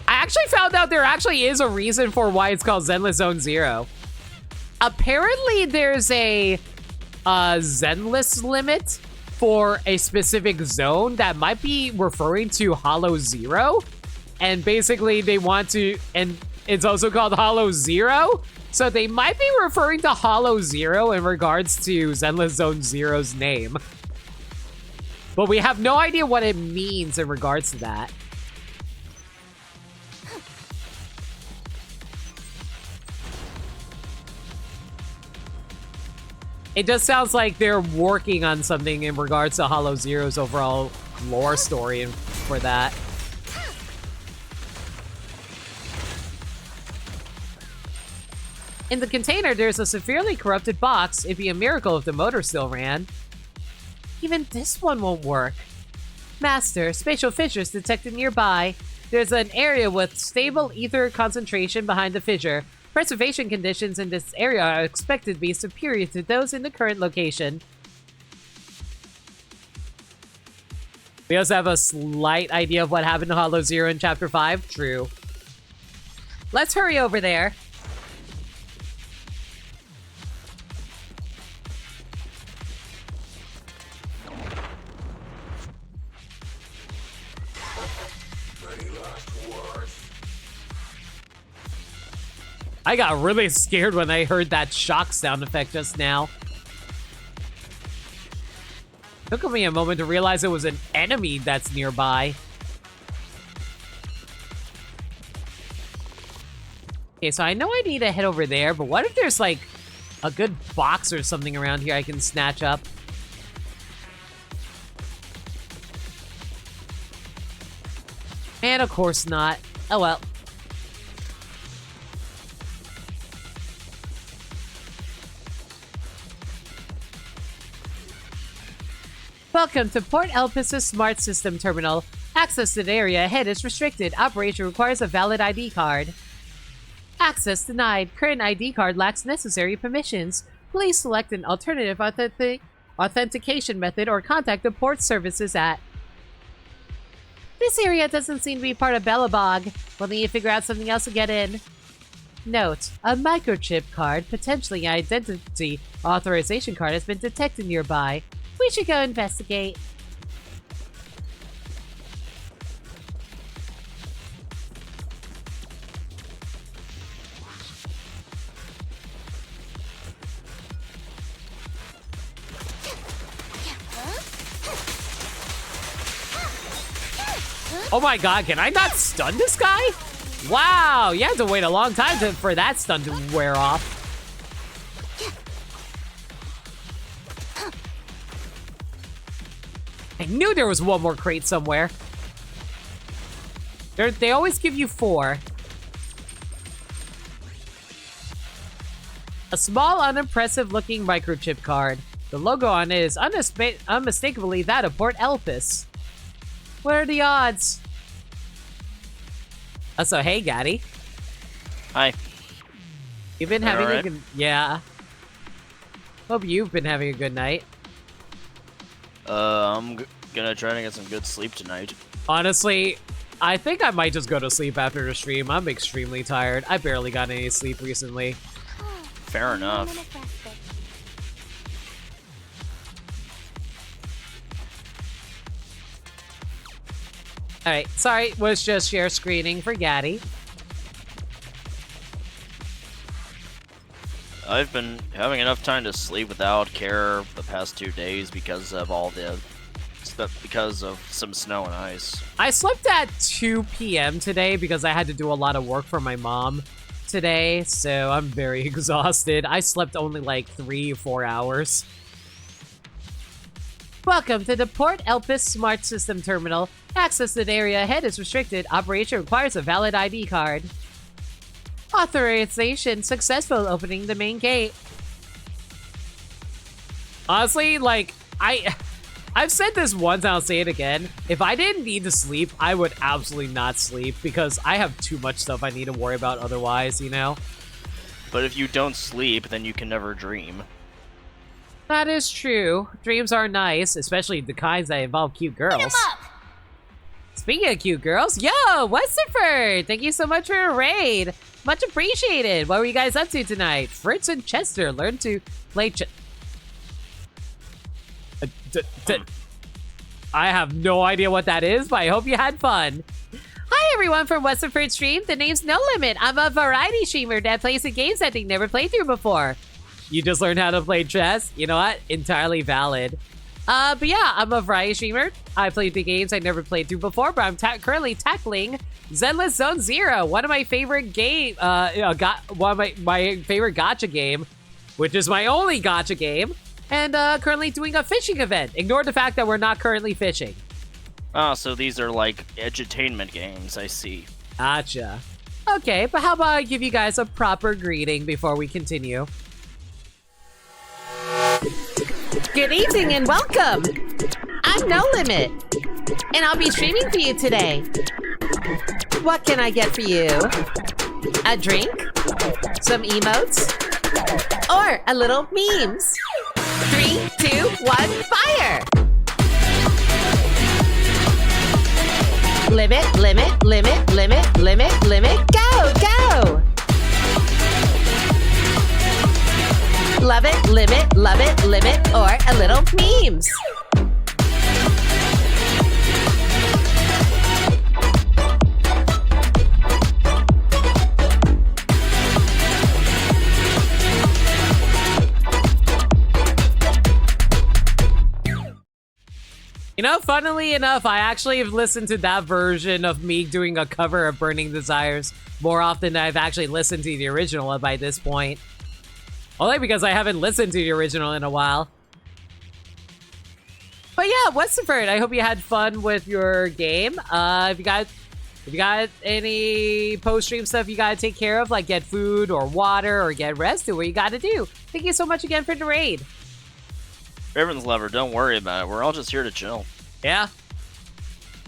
I actually found out there actually is a reason for why it's called Zenless Zone Zero. Apparently, there's a Zenless limit for a specific zone that might be referring to Hollow Zero. And basically, they want to... And it's also called Hollow Zero. So they might be referring to Hollow Zero in regards to Zenless Zone Zero's name. But we have no idea what it means in regards to that. It just sounds like they're working on something in regards to Hollow Zero's overall lore story and for that. In the container, there's a severely corrupted box. It'd be a miracle if the motor still ran. Even this one won't work. Master, spatial fissures detected nearby.
There's an area with stable ether concentration behind the fissure. Preservation conditions in this area are expected to be superior to those in the current location. We also have a slight idea of what happened to Hollow Zero in Chapter 5. True. Let's hurry over there. I got really scared when I heard that shock sound effect just now. Took me a moment to realize it was an enemy that's nearby. Okay, so I know I need to head over there, but what if there's like a good box or something around here I can snatch up? And of course not. Oh well. Welcome to Port Elpis's Smart System Terminal. Access to the area ahead is restricted. Operation requires a valid ID card. Access denied. Current ID card lacks necessary permissions. Please select an alternative authentication method or contact the port services at... This area doesn't seem to be part of Bellabog. We'll need to figure out something else to get in. Note, a microchip card, potentially an identity authorization card, has been detected nearby. We should go investigate. Oh my god, can I not stun this guy? Wow, you had to wait a long time for that stun to wear off. I knew there was one more crate somewhere. They always give you 4. A small, unimpressive-looking microchip card. The logo on it is unmistakably that of Port Elpis. What are the odds? So hey, Gaddy.
Hi.
You've been having a good... Yeah. Hope you've been having a good night.
I'm gonna try to get some good sleep tonight.
Honestly, I think I might just go to sleep after the stream. I'm extremely tired. I barely got any sleep recently.
Fair enough.
Alright, sorry, was just share screening for Gaddy.
I've been having enough time to sleep without care the past 2 days because of all the stuff, because of some snow and ice.
I slept at 2 p.m. today because I had to do a lot of work for my mom today, so I'm very exhausted. I slept only like 3 or 4 hours. Welcome to the Port Elpis Smart System Terminal. Access to the area ahead is restricted. Operation requires a valid ID card. Authorization successful, opening the main gate. Honestly, like, I've said this once and I'll say it again. If I didn't need to sleep, I would absolutely not sleep because I have too much stuff I need to worry about otherwise, you know?
But if you don't sleep, then you can never dream.
That is true. Dreams are nice, especially the kinds that involve cute girls. Speaking of cute girls, yo, Westerford! Thank you so much for your raid. Much appreciated. What were you guys up to tonight? Fritz and Chester learned to play I have no idea what that is, but I hope you had fun. Hi everyone from Westerford Stream. The name's No Limit. I'm a variety streamer that plays the games that they never played through before. You just learned how to play chess? You know what? Entirely valid. But yeah, I'm a variety streamer. I played the games I never played through before, but I'm currently tackling Zenless Zone Zero, one of my favorite game, one of my favorite gacha game, which is my only gacha game, and currently doing a fishing event. Ignore the fact that we're not currently fishing.
Ah, so these are like edutainment games, I see.
Gotcha. Okay, but how about I give you guys a proper greeting before we continue?
Good evening and welcome! I'm No Limit, and I'll be streaming for you today. What can I get for you? A drink? Some emotes? Or a little memes? 3, 2, 1, fire! Limit, limit, limit, limit, limit, limit, go, go! Love it, limit, or a little memes.
You know, funnily enough, I actually have listened to that version of me doing a cover of Burning Desires more often than I've actually listened to the original by this point. Only because I haven't listened to the original in a while. But yeah, Westford, I hope you had fun with your game. If you got any post-stream stuff you gotta take care of, like get food or water or get rest, do what you gotta do. Thank you so much again for the raid.
Everyone's lover, don't worry about it. We're all just here to chill.
Yeah.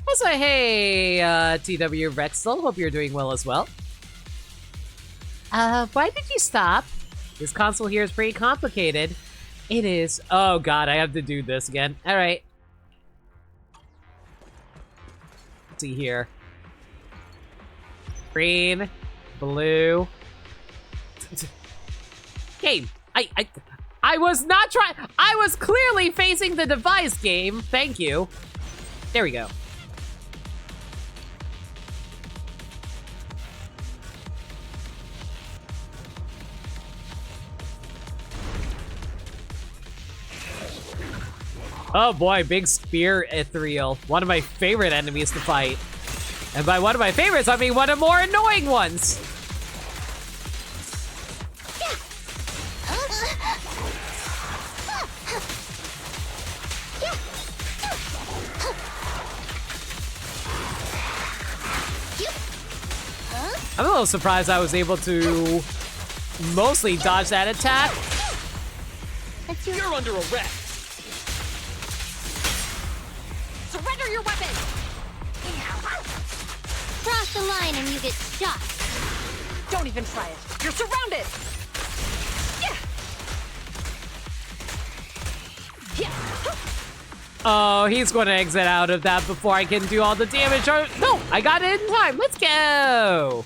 Also, hey, TW Rexel, hope you're doing well as well. Why did you stop? This console here is pretty complicated. It is. Oh god, I have to do this again. Alright. Let's see here. Green. Blue. Game. I was not trying. I was clearly facing the device, game. Thank you. There we go. Oh boy, big spear ethereal. One of my favorite enemies to fight. And by one of my favorites, I mean one of the more annoying ones. I'm a little surprised I was able to mostly dodge that attack.
You're under arrest.
Surrender your weapon! Cross the line and you get shot.
Don't even try it. You're surrounded!
Oh, he's going to exit out of that before I can do all the damage. No, I got it in time. Let's go.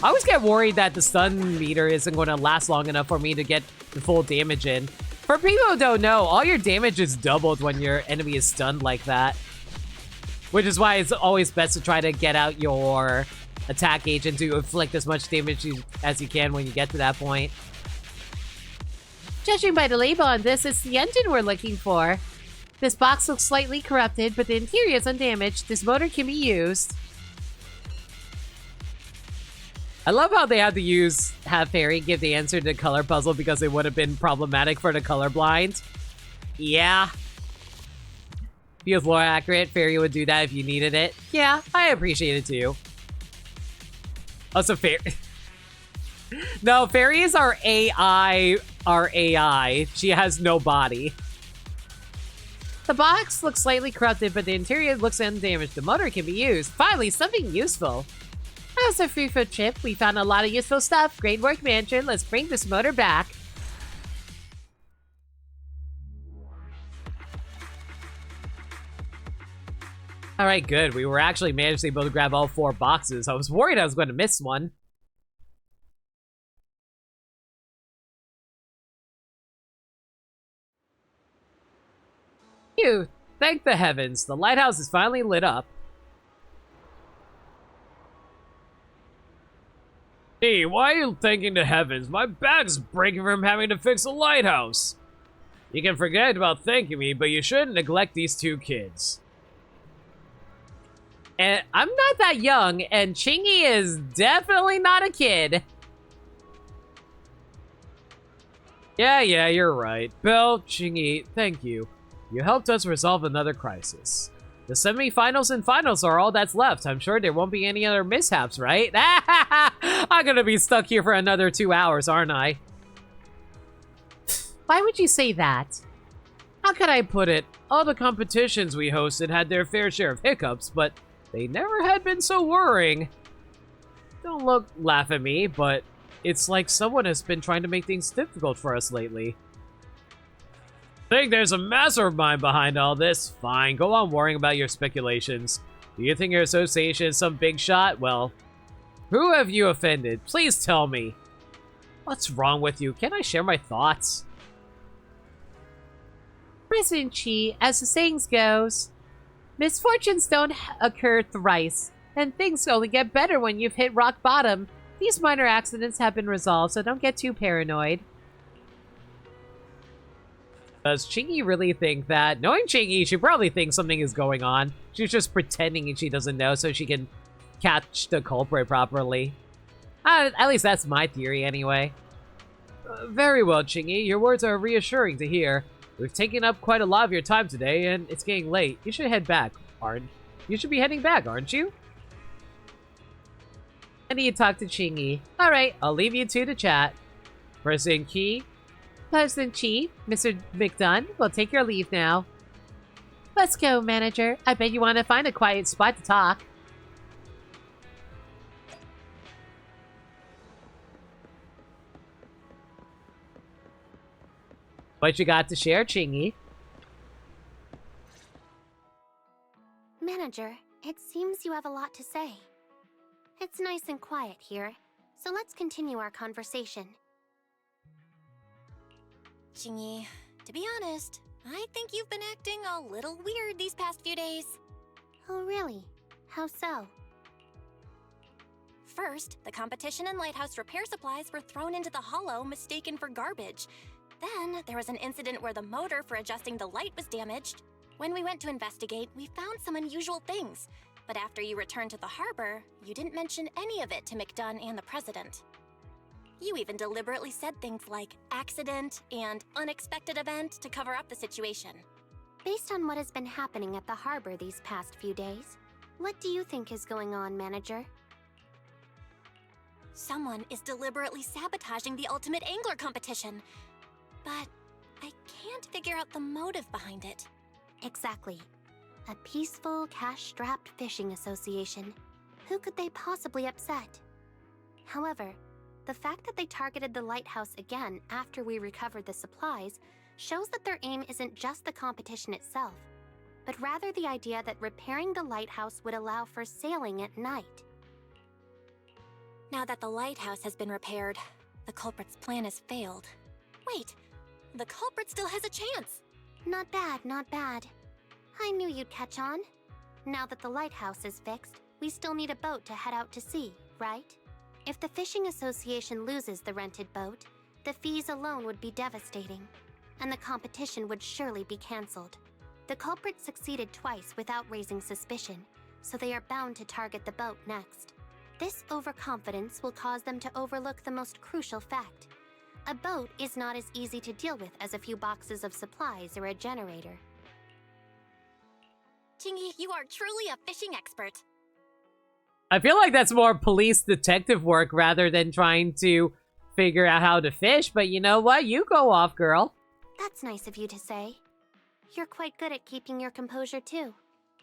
I always get worried that the stun meter isn't going to last long enough for me to get the full damage in. For people who don't know, all your damage is doubled when your enemy is stunned like that. Which is why it's always best to try to get out your attack agent to inflict as much damage as you can when you get to that point.
Judging by the label on this, it's the engine we're looking for. This box looks slightly corrupted, but the interior is undamaged. This motor can be used.
I love how they had to have Fairy give the answer to the color puzzle because it would have been problematic for the colorblind. Yeah. Feels more accurate. Fairy would do that if you needed it. Yeah, I appreciate it too. Also, Fairy... No, Fairies are AI. She has no body.
The box looks slightly corrupted, but the interior looks undamaged. The motor can be used. Finally, something useful. As a free-foot trip, we found a lot of useful stuff. Great work, Mansion. Let's bring this motor back.
Alright, good. We were actually managed to be able to grab all 4 boxes. I was worried I was going to miss one. Phew, thank the heavens. The lighthouse is finally lit up.
Hey, why are you thanking the heavens? My back's breaking from having to fix a lighthouse. You can forget about thanking me, but you shouldn't neglect these 2 kids.
And I'm not that young, and Qingyi is definitely not a kid.
Yeah, you're right. Belle, Qingyi, thank you. You helped us resolve another crisis.
The semi-finals and finals are all that's left. I'm sure there won't be any other mishaps, right? I'm gonna be stuck here for another 2 hours, aren't I?
Why would you say that?
How can I put it? All the competitions we hosted had their fair share of hiccups, but they never had been so worrying. Don't laugh at me, but it's like someone has been trying to make things difficult for us lately. I think there's a mastermind behind all this. Fine, go on worrying about your speculations. Do you think your association is some big shot? Well, who have you offended? Please tell me. What's wrong with you? Can I share my thoughts?
President Qi, as the sayings goes, misfortunes don't occur thrice, and things only get better when you've hit rock bottom. These minor accidents have been resolved, so don't get too paranoid.
Does Qingyi really think that? Knowing Qingyi, she probably thinks something is going on. She's just pretending and she doesn't know so she can catch the culprit properly. At least that's my theory anyway. Very well, Qingyi. Your words are reassuring to hear. We've taken up quite a lot of your time today, and it's getting late. You should head back, aren't you? You should be heading back, aren't you?
I need to talk to Qingyi.
Alright, I'll leave you two to chat. President Qi?
President Qi, Mr. McDunn, we'll take your leave now. Let's go, manager. I bet you want to find a quiet spot to talk.
What you got to share, Qingyi?
Manager, it seems you have a lot to say. It's nice and quiet here, so let's continue our conversation.
Qingyi, to be honest, I think you've been acting a little weird these past few days.
Oh, really? How so?
First, the competition and lighthouse repair supplies were thrown into the hollow, mistaken for garbage. Then, there was an incident where the motor for adjusting the light was damaged. When we went to investigate, we found some unusual things. But after you returned to the harbor, you didn't mention any of it to McDunn and the president. You even deliberately said things like accident and unexpected event to cover up the situation.
Based on what has been happening at the harbor these past few days, what do you think is going on, Manager?
Someone is deliberately sabotaging the Ultimate Angler competition. But I can't figure out the motive behind it.
Exactly. A peaceful, cash-strapped fishing association. Who could they possibly upset? However, the fact that they targeted the lighthouse again after we recovered the supplies shows that their aim isn't just the competition itself, but rather the idea that repairing the lighthouse would allow for sailing at night.
Now that the lighthouse has been repaired, the culprit's plan has failed. Wait, the culprit still has a chance!
Not bad, not bad. I knew you'd catch on. Now that the lighthouse is fixed, we still need a boat to head out to sea, right? If the fishing association loses the rented boat, the fees alone would be devastating, and the competition would surely be cancelled. The culprit succeeded twice without raising suspicion, so they are bound to target the boat next. This overconfidence will cause them to overlook the most crucial fact. A boat is not as easy to deal with as a few boxes of supplies or a generator.
Qingyi, you are truly a fishing expert.
I feel like that's more police detective work rather than trying to figure out how to fish, but you know what? You go off, girl.
That's nice of you to say. You're quite good at keeping your composure, too.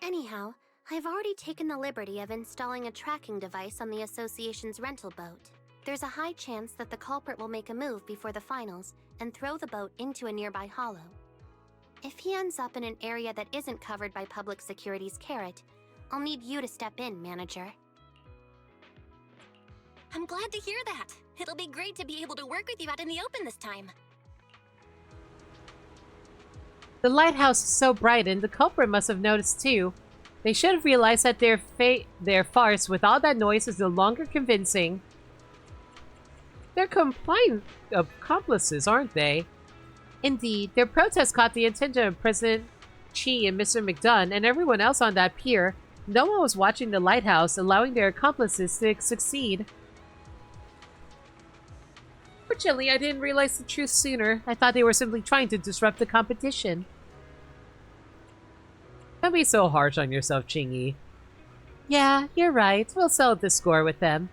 Anyhow, I've already taken the liberty of installing a tracking device on the association's rental boat. There's a high chance that the culprit will make a move before the finals and throw the boat into a nearby hollow. If he ends up in an area that isn't covered by public security's carrot, I'll need you to step in, Manager.
I'm glad to hear that. It'll be great to be able to work with you out in the open this time.
The lighthouse is so bright, and the culprit must have noticed too. They should have realized that their farce with all that noise is no longer convincing. They're compliant accomplices, aren't they? Indeed, their protest caught the attention of President Qi and Mr. McDunn and everyone else on that pier. No one was watching the lighthouse, allowing their accomplices to succeed. Fortunately, I didn't realize the truth sooner. I thought they were simply trying to disrupt the competition.
Don't be so harsh on yourself, Qingyi.
Yeah, you're right. We'll settle the score with them.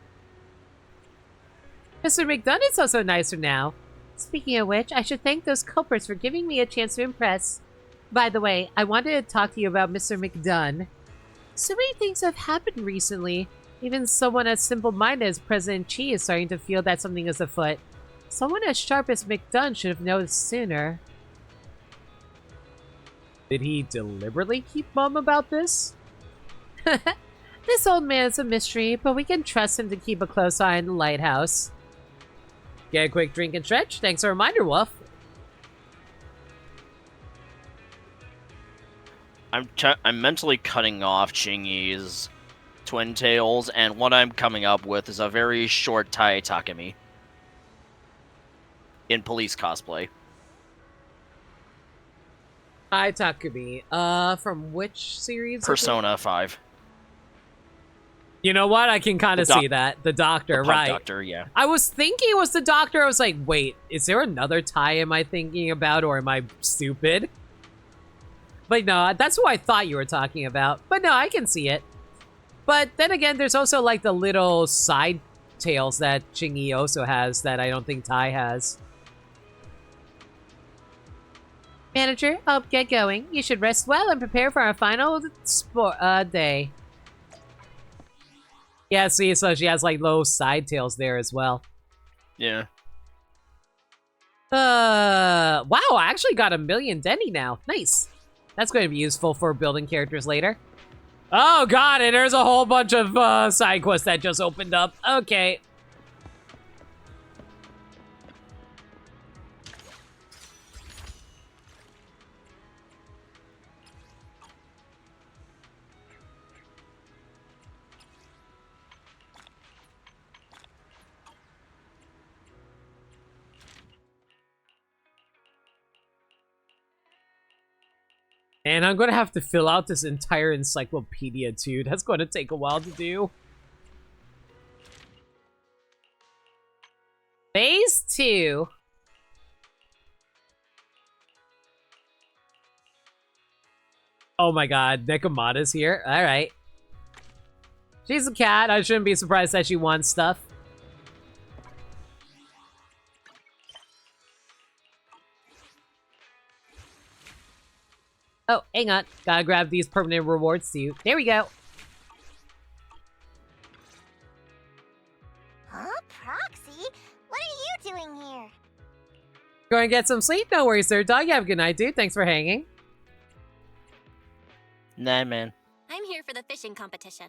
Mr. McDunn is also nicer now.
Speaking of which, I should thank those culprits for giving me a chance to impress. By the way, I wanted to talk to you about Mr. McDunn. So many things have happened recently. Even someone as simple-minded as President Qi is starting to feel that something is afoot. Someone as sharp as McDunn should have noticed sooner.
Did he deliberately keep mum about this?
This old man is a mystery, but we can trust him to keep a close eye on the lighthouse.
Get a quick drink and stretch. Thanks for a reminder, Wolf.
I'm mentally cutting off Qingyi's twin tails, and what I'm coming up with is a very short Tai Takumi in police cosplay.
Hi, Takumi. From which series?
Persona 5.
You know what? I can kind of see that. The Doctor,
the
right.
Doctor, yeah.
I was thinking it was the Doctor. I was like, wait, is there another Tai am I thinking about, or am I stupid? But no, that's who I thought you were talking about. But no, I can see it. But then again, there's also like the little side tails that Qingyi also has that I don't think Tai has.
Manager, I'll get going. You should rest well and prepare for our final day.
Yeah, see, so she has like little side tails there as well.
Yeah.
Wow, I actually got 1,000,000 Denny now. Nice. That's going to be useful for building characters later. Oh god, and there's a whole bunch of side quests that just opened up. Okay. And I'm going to have to fill out this entire encyclopedia, too. That's going to take a while to do.
Phase 2.
Oh my god, Nekomata's here. Alright. She's a cat. I shouldn't be surprised that she wants stuff. Oh, hang on. Gotta grab these permanent rewards too. There we go.
Huh, Proxy? What are you doing here?
Go and get some sleep. No worries, sir. Dog, you have a good night, dude. Thanks for hanging.
Nah, man.
I'm here for the fishing competition.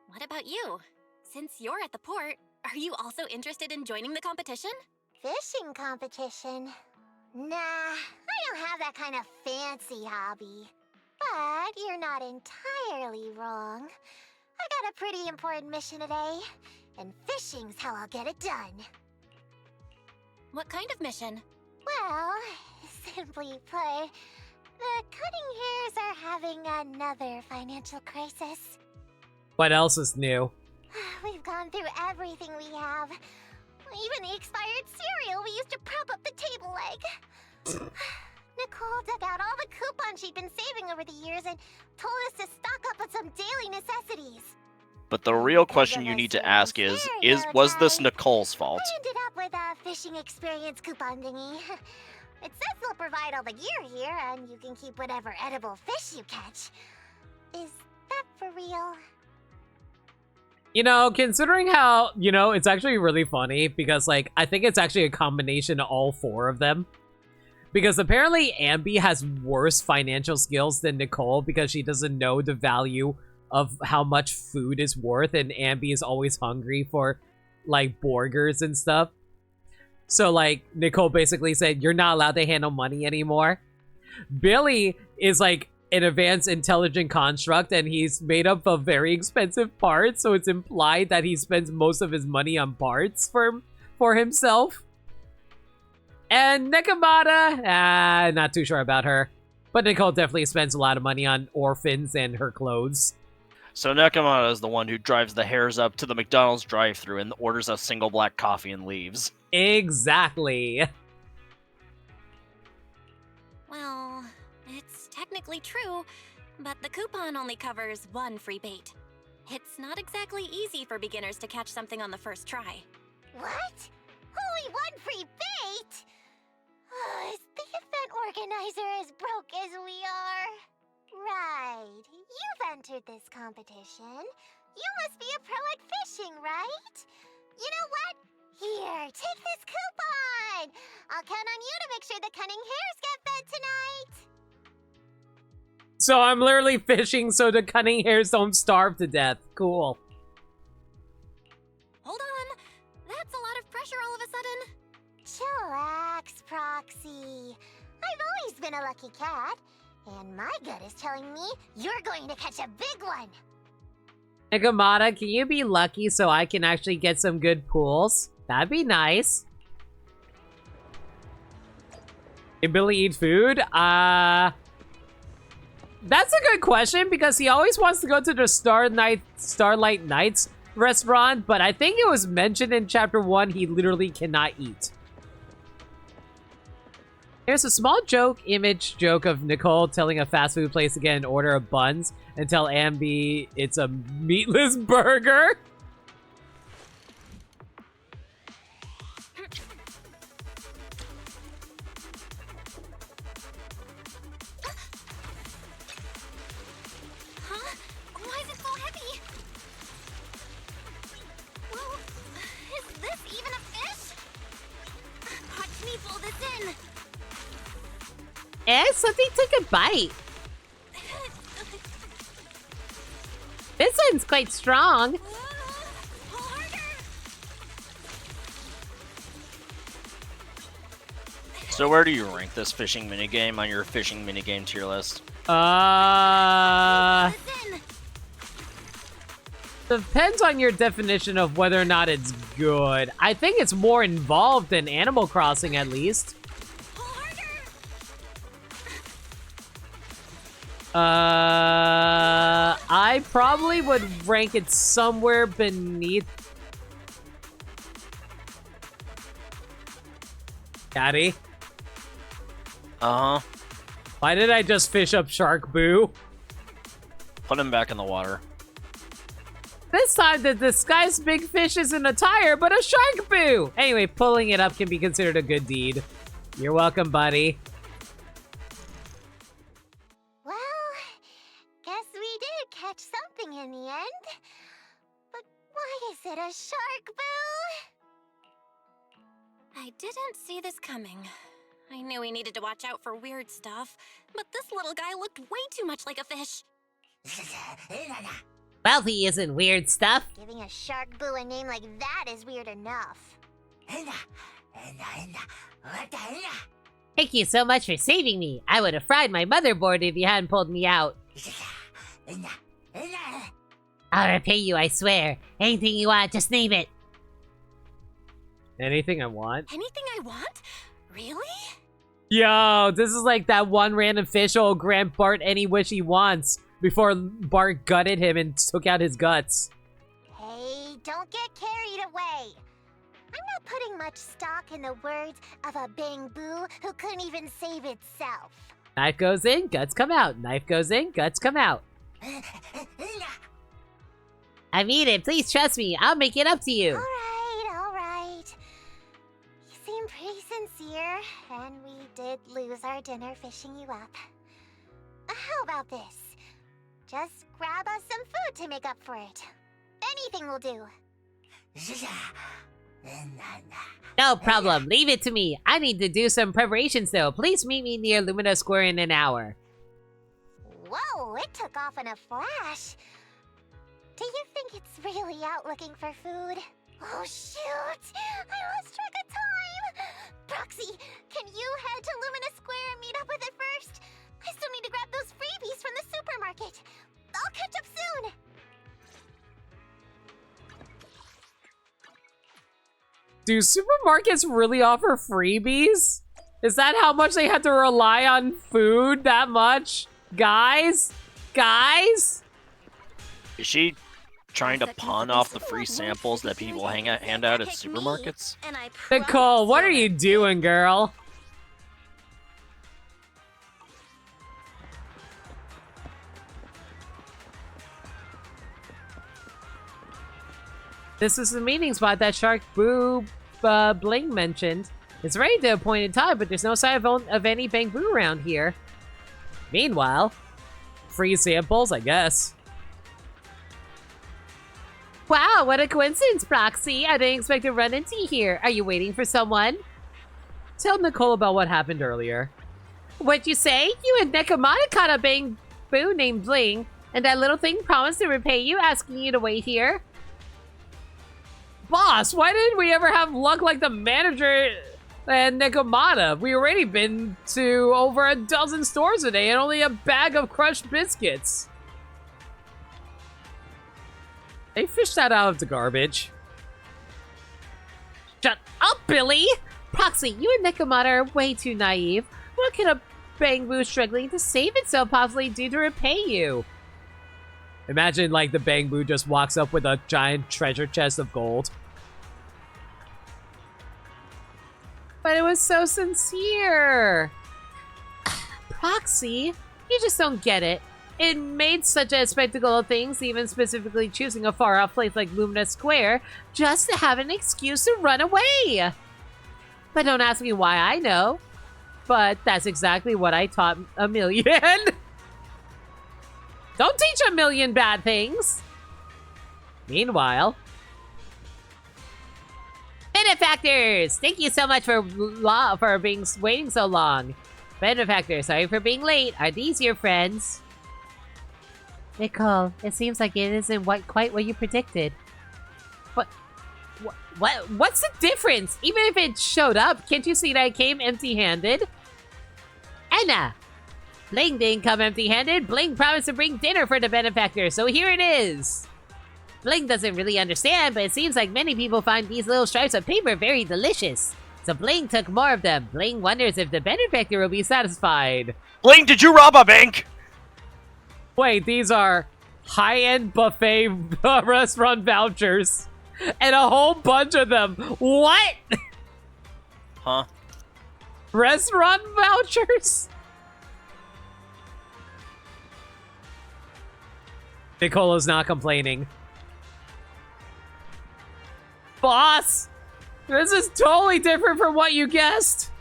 What about you? Since you're at the port, are you also interested in joining the competition?
Fishing competition? Nah, I don't have that kind of fancy hobby. But you're not entirely wrong. I got a pretty important mission today, and fishing's how I'll get it done.
What kind of mission?
Well, simply put, the Cutting Hairs are having another financial crisis.
What else is new?
We've gone through everything we have. Even the expired cereal we used to prop up the table leg. Nicole dug out all the coupons she'd been saving over the years and told us to stock up on some daily necessities.
But the real question you need to ask is was this Nicole's fault?
I ended up with a fishing experience coupon thingy. It says they'll provide all the gear here, and you can keep whatever edible fish you catch. Is that for real?
You know, considering how, you know, it's actually really funny because, like, I think it's actually a combination of all four of them. Because apparently Ambi has worse financial skills than Nicole because she doesn't know the value of how much food is worth, and Ambi is always hungry for, like, burgers and stuff. So, like, Nicole basically said, you're not allowed to handle money anymore. Billy is, like, an advanced intelligent construct, and he's made up of very expensive parts, so it's implied that he spends most of his money on parts for himself. And Nekomata, not too sure about her. But Nicole definitely spends a lot of money on orphans and her clothes.
So Nekomata is the one who drives the hares up to the McDonald's drive-thru and orders a single black coffee and leaves.
Exactly.
Well, it's technically true, but the coupon only covers one free bait. It's not exactly easy for beginners to catch something on the first try.
What? Only one free bait? Is the event organizer as broke as we are? Right. You've entered this competition. You must be a pro at fishing, right? You know what? Here, take this coupon! I'll count on you to make sure the cunning hares get fed tonight!
So I'm literally fishing so the cunning hares don't starve to death. Cool.
Hold on. That's a lot of pressure all of a sudden.
Chillax, Proxy. I've always been a lucky cat, and my gut is telling me you're going to catch a big one.
Nigamata, can you be lucky so I can actually get some good pools? That'd be nice. Can Billy eat food? That's a good question because he always wants to go to the Starlight Nights restaurant, but I think it was mentioned in chapter 1 he literally cannot eat. There's a small image joke of Nicole telling a fast food place to get an order of buns and tell Ambi it's a meatless burger.
Huh? Why is it so heavy? Well, is this even a fish? Watch me pull this in.
Something took a bite. This one's quite strong.
So where do you rank this fishing minigame on your fishing minigame tier list?
Depends on your definition of whether or not it's good. I think it's more involved than Animal Crossing, at least. I probably would rank it somewhere beneath. Daddy?
Uh-huh.
Why did I just fish up Shark-Boo?
Put him back in the water.
This time the disguised big fish isn't a tire, but a Shark-Boo! Anyway, pulling it up can be considered a good deed. You're welcome, buddy.
Catch something in the end. But why is it a Shark-Boo?
I didn't see this coming. I knew we needed to watch out for weird stuff, but this little guy looked way too much like a fish.
Well, he isn't weird stuff.
Giving a Shark-Boo a name like that is weird enough.
Thank you so much for saving me. I would have fried my motherboard if you hadn't pulled me out. I'll repay you, I swear. Anything you want, just name it.
Anything I want?
Anything I want? Really?
Yo, this is like that one random fish will grant Bart any wish he wants before Bart gutted him and took out his guts.
Hey, don't get carried away. I'm not putting much stock in the words of a Bang-Boo who couldn't even save itself.
Knife goes in, guts come out. Knife goes in, guts come out.
I mean it. Please trust me. I'll make it up to you.
All right. You seem pretty sincere, and we did lose our dinner fishing you up. How about this? Just grab us some food to make up for it. Anything will do.
No problem. Leave it to me. I need to do some preparations, though. Please meet me near Lumina Square in an hour.
Whoa, it took off in a flash. Do you think it's really out looking for food? Oh, shoot! I lost track of time! Proxy, can you head to Lumina Square and meet up with it first? I still need to grab those freebies from the supermarket. I'll catch up soon!
Do supermarkets really offer freebies? Is that how much they have to rely on food that much? Guys? Guys?
Is she trying to pawn off the free samples that people hand out at supermarkets?
Nicole, what are you doing, girl? This is the meeting spot that Shark-Boo Bling mentioned. It's ready to appointed time, but there's no sign of any Bang-Boo around here. Meanwhile, free samples, I guess.
Wow, what a coincidence, Proxy. I didn't expect to run into you here. Are you waiting for someone?
Tell Nicole about what happened earlier.
What'd you say? You and Nekomata caught a bang-boo named Bling, and that little thing promised to repay you, asking you to wait here.
Boss, why didn't we ever have luck like the manager and Nekomata? We already been to over a dozen stores today and only a bag of crushed biscuits. They fished that out of the garbage.
Shut up, Billy! Proxy, you and Nekomata are way too naive. What could a bang-boo struggling to save itself possibly do to repay you?
Imagine, like, the bang-boo just walks up with a giant treasure chest of gold.
But it was so sincere. Proxy, you just don't get it. It made such a spectacle of things, even specifically choosing a far-off place like Lumina Square, just to have an excuse to run away. But don't ask me why I know. But that's exactly what I taught a million.
Don't teach a million bad things. Meanwhile...
Benefactors! Thank you so much for waiting so long. Benefactors, sorry for being late. Are these your friends? Nicole, it seems like it isn't quite what you predicted.
What's the difference? Even if it showed up, can't you see that I came empty-handed?
Anna! Bling didn't come empty-handed. Bling promised to bring dinner for the benefactor, so here it is. Bling doesn't really understand, but it seems like many people find these little stripes of paper very delicious. So Bling took more of them. Bling wonders if the benefactor will be satisfied.
Bling, did you rob a bank?
Wait, these are high-end buffet restaurant vouchers. And a whole bunch of them. What?
Huh?
Restaurant vouchers? Nicola's not complaining. Boss! This is totally different from what you guessed.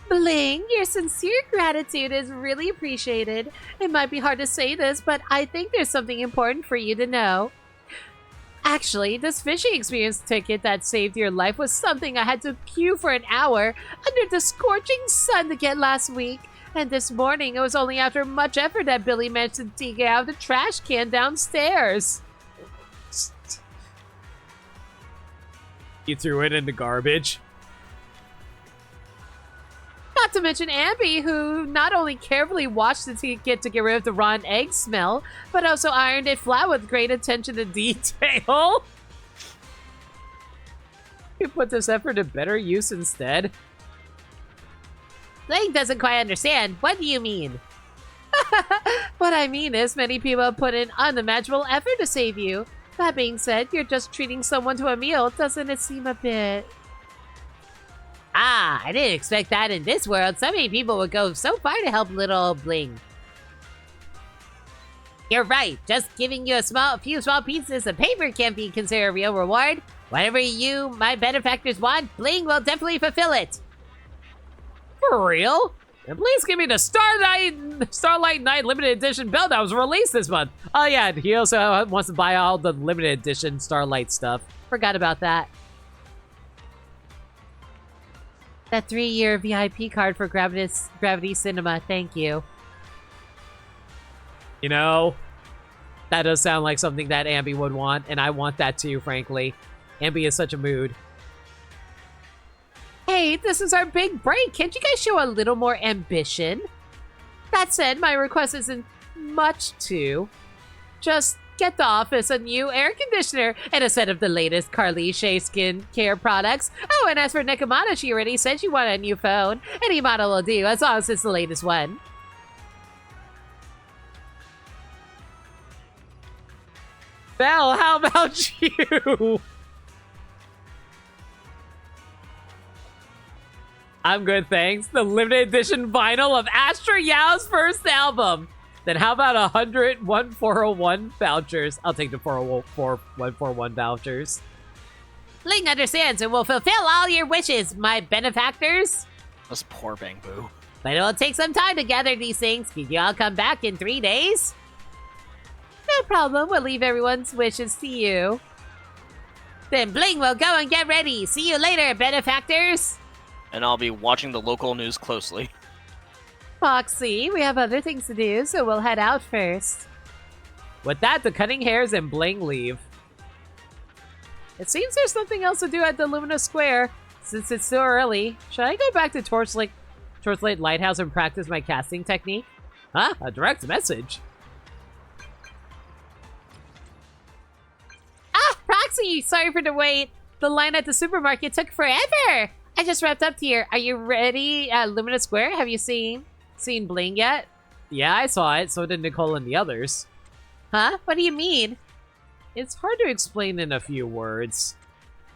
Bling, your sincere gratitude is really appreciated. It might be hard to say this, but I think there's something important for you to know. Actually, this fishing experience ticket that saved your life was something I had to queue for an hour under the scorching sun to get last week. And this morning, it was only after much effort that Billy managed to dig out the trash can downstairs.
You threw it in the garbage.
Not to mention Ambi, who not only carefully washed the ticket to get rid of the rotten egg smell, but also ironed it flat with great attention to detail. You put this effort to better use instead. Bling doesn't quite understand. What do you mean? What I mean is many people have put in unimaginable effort to save you. That being said, you're just treating someone to a meal. Doesn't it seem a bit... I didn't expect that in this world. So many people would go so far to help little Bling. You're right. Just giving you a few small pieces of paper can't be considered a real reward. Whatever you, my benefactors, want, Bling will definitely fulfill it.
For real? And please give me the Starlight Night limited edition belt that was released this month. Oh yeah, he also wants to buy all the limited edition Starlight stuff.
Forgot about that. That 3-year VIP card for Gravity Cinema. Thank you.
You know, that does sound like something that Ambi would want, and I want that too, frankly. Ambi is such a mood.
Hey, this is our big break. Can't you guys show a little more ambition? That said, my request isn't much to. Just get the office a new air conditioner and a set of the latest Carly-Shea skin care products. Oh, and as for Nekomata, she already said she wanted a new phone. Any model will do, as long as it's the latest one.
Belle, how about you? I'm good, thanks. The limited edition vinyl of Astra Yao's first album. Then how about 100 1401 vouchers? I'll take the 141 vouchers.
Bling understands and will fulfill all your wishes, my benefactors.
This poor Bang-Boo.
But it will take some time to gather these things. Can you all come back in 3 days? No problem. We'll leave everyone's wishes to you. Then Bling will go and get ready. See you later, benefactors.
And I'll be watching the local news closely.
Foxy, we have other things to do, so we'll head out first.
With that, the Cunning Hares and Bling leave. It seems there's something else to do at the Lumina Square, since it's so early. Should I go back to Torchlight Lighthouse and practice my casting technique? Huh? A direct message.
Ah, Proxy! Sorry for the wait. The line at the supermarket took forever. I just wrapped up here. Are you ready at Lumina Square? Have you seen Bling yet?
Yeah, I saw it. So did Nicole and the others.
Huh? What do you mean?
It's hard to explain in a few words.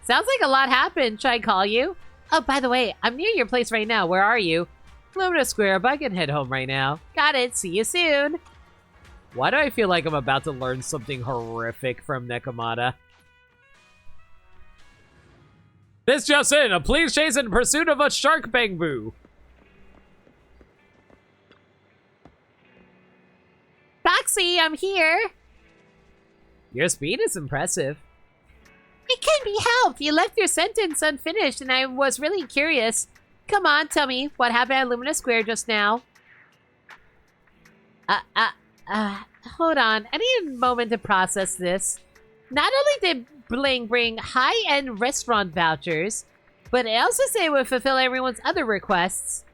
Sounds like a lot happened. Should I call you? Oh, by the way, I'm near your place right now. Where are you?
Lumina Square, but I can head home right now.
Got it. See you soon.
Why do I feel like I'm about to learn something horrific from Nekomata? This just in, a police chase in pursuit of a shark Bangboo.
Foxy, I'm here.
Your speed is impressive.
It can be helped. You left your sentence unfinished, and I was really curious. Come on, tell me what happened at Lumina Square just now. Hold on. I need a moment to process this. Not only did Bling bring high-end restaurant vouchers, but it also said it would fulfill everyone's other requests.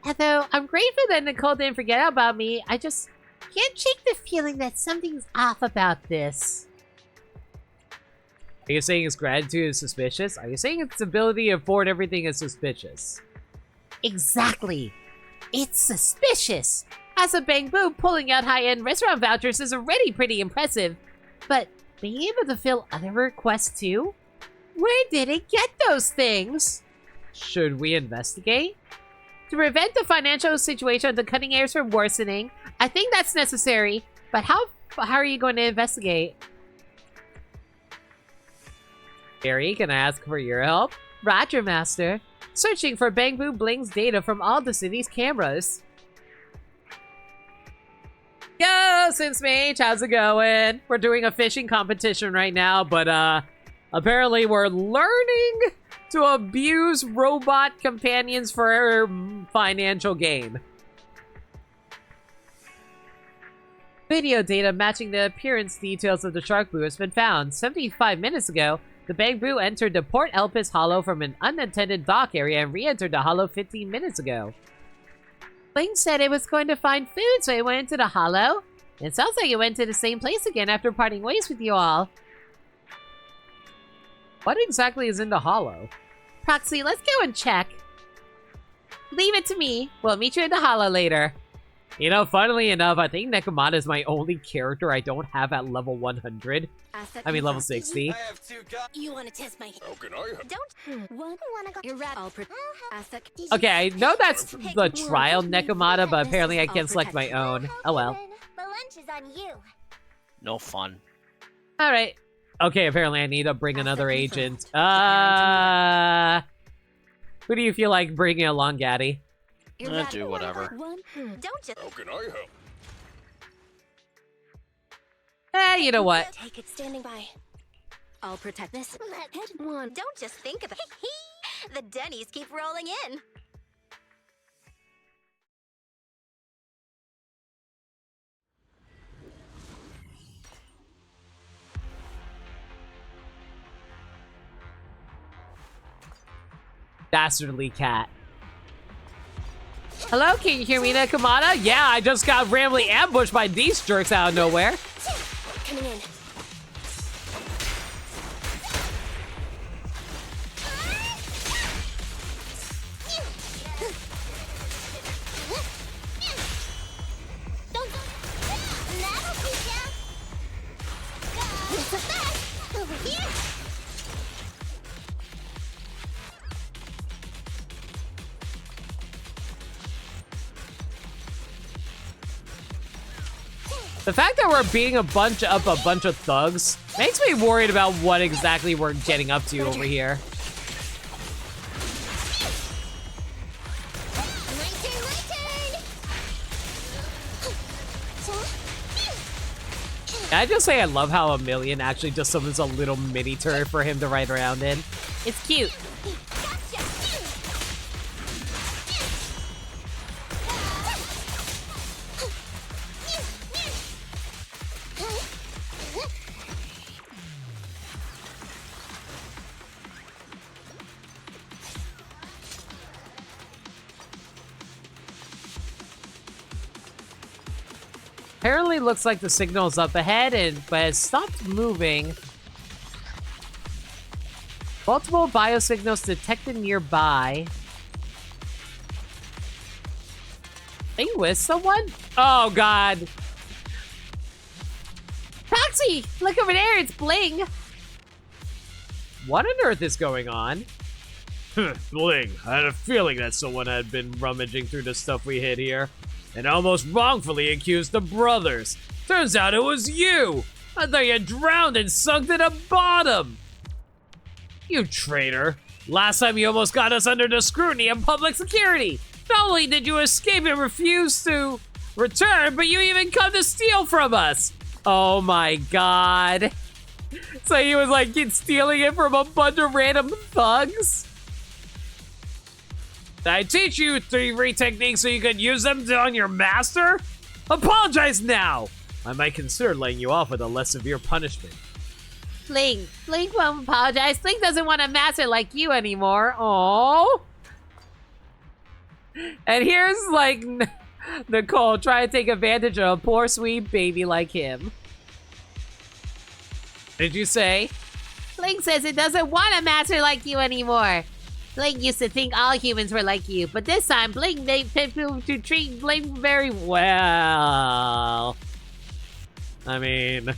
Although I'm grateful that Nicole didn't forget about me, I just can't shake the feeling that something's off about this.
Are you saying its gratitude is suspicious? Are you saying its ability to afford everything is suspicious?
Exactly. It's suspicious. As a Bangboo, pulling out high-end restaurant vouchers is already pretty impressive. But being able to fill other requests too? Where did it get those things?
Should we investigate?
To prevent the financial situation of the Cunning Hares from worsening, I think that's necessary. But how are you going to investigate?
Gary, can I ask for your help?
Roger, Master. Searching for Bangboo Bling's data from all the city's cameras.
Yo, Sims Mage, how's it going? We're doing a fishing competition right now, but apparently we're learning to abuse robot companions for financial gain.
Video data matching the appearance details of the shark boo has been found. 75 minutes ago, the Bangboo entered the Port Elpis Hollow from an unattended dock area and re-entered the hollow 15 minutes ago. Bling said it was going to find food, so it went into the hollow. It sounds like it went to the same place again after parting ways with you all.
What exactly is in the hollow?
Proxy, let's go and check. Leave it to me. We'll meet you in the hollow later.
You know, funnily enough, I think Nekomata is my only character I don't have at level 100. I mean, level 60.
You want to test my...
How can I help?
Don't... What? You're right.
Okay, I know that's the trial Nekomata, but apparently I can't select my own. Oh well.
The lunch is on you.
No fun.
Alright. Okay, apparently I need to bring another agent. Who do you feel like bringing along, Gaddy?
Do whatever.
Don't just...
How can I help?
You know what?
Take it standing by. I'll protect this.
Let's one. Don't just think of it. The Denny's keep rolling in.
Dastardly cat. Hello, can you hear me, Nekomata? Yeah, I just got randomly ambushed by these jerks out of nowhere.
Coming in.
The fact that we're beating a bunch of thugs makes me worried about what exactly we're getting up to over here. I just say I love how a million actually just summons a little mini turret for him to ride around in. It's cute. Apparently looks like the signal's up ahead, but has stopped moving. Multiple biosignals detected nearby. Are you with someone? Oh, God.
Proxy! Look over there, it's Bling!
What on earth is going on?
Bling, I had a feeling that someone had been rummaging through the stuff we hid here, and almost wrongfully accused the brothers. Turns out it was you! I thought you drowned and sunk to the bottom! You traitor! Last time you almost got us under the scrutiny of public security! Not only did you escape and refuse to return, but you even come to steal from us!
Oh my God. So he was like stealing it from a bunch of random thugs?
Did I teach you thievery techniques so you could use them on your master? Apologize now! I might consider laying you off with a less severe punishment.
Bling won't apologize. Bling doesn't want a master like you anymore. Oh.
And here's like Nicole trying to take advantage of a poor sweet baby like him. Did you say?
Bling says it doesn't want a master like you anymore. Bling used to think all humans were like you, but this time Bling they people to treat Bling very
well. I mean,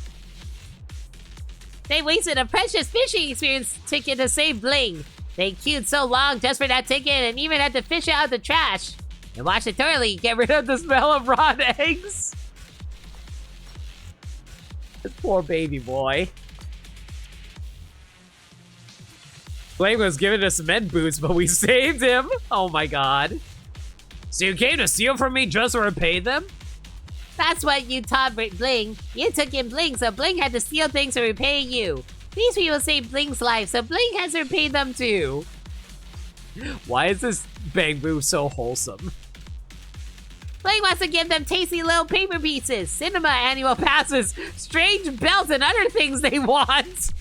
they wasted a precious fishing experience ticket to save Bling. They queued so long just for that ticket and even had to fish it out of the trash. And wash it thoroughly, get rid of
the smell of rotten eggs. This poor baby boy. Bling was giving us cement boots, but we saved him. Oh my God.
So you came to steal from me just to repay them?
That's what you taught Bling. You took in Bling, so Bling had to steal things to repay you. These people saved Bling's life, so Bling has to repay them too.
Why is this Bang-Boo so wholesome?
Bling wants to give them tasty little paper pieces, cinema annual passes, strange belts, and other things they want.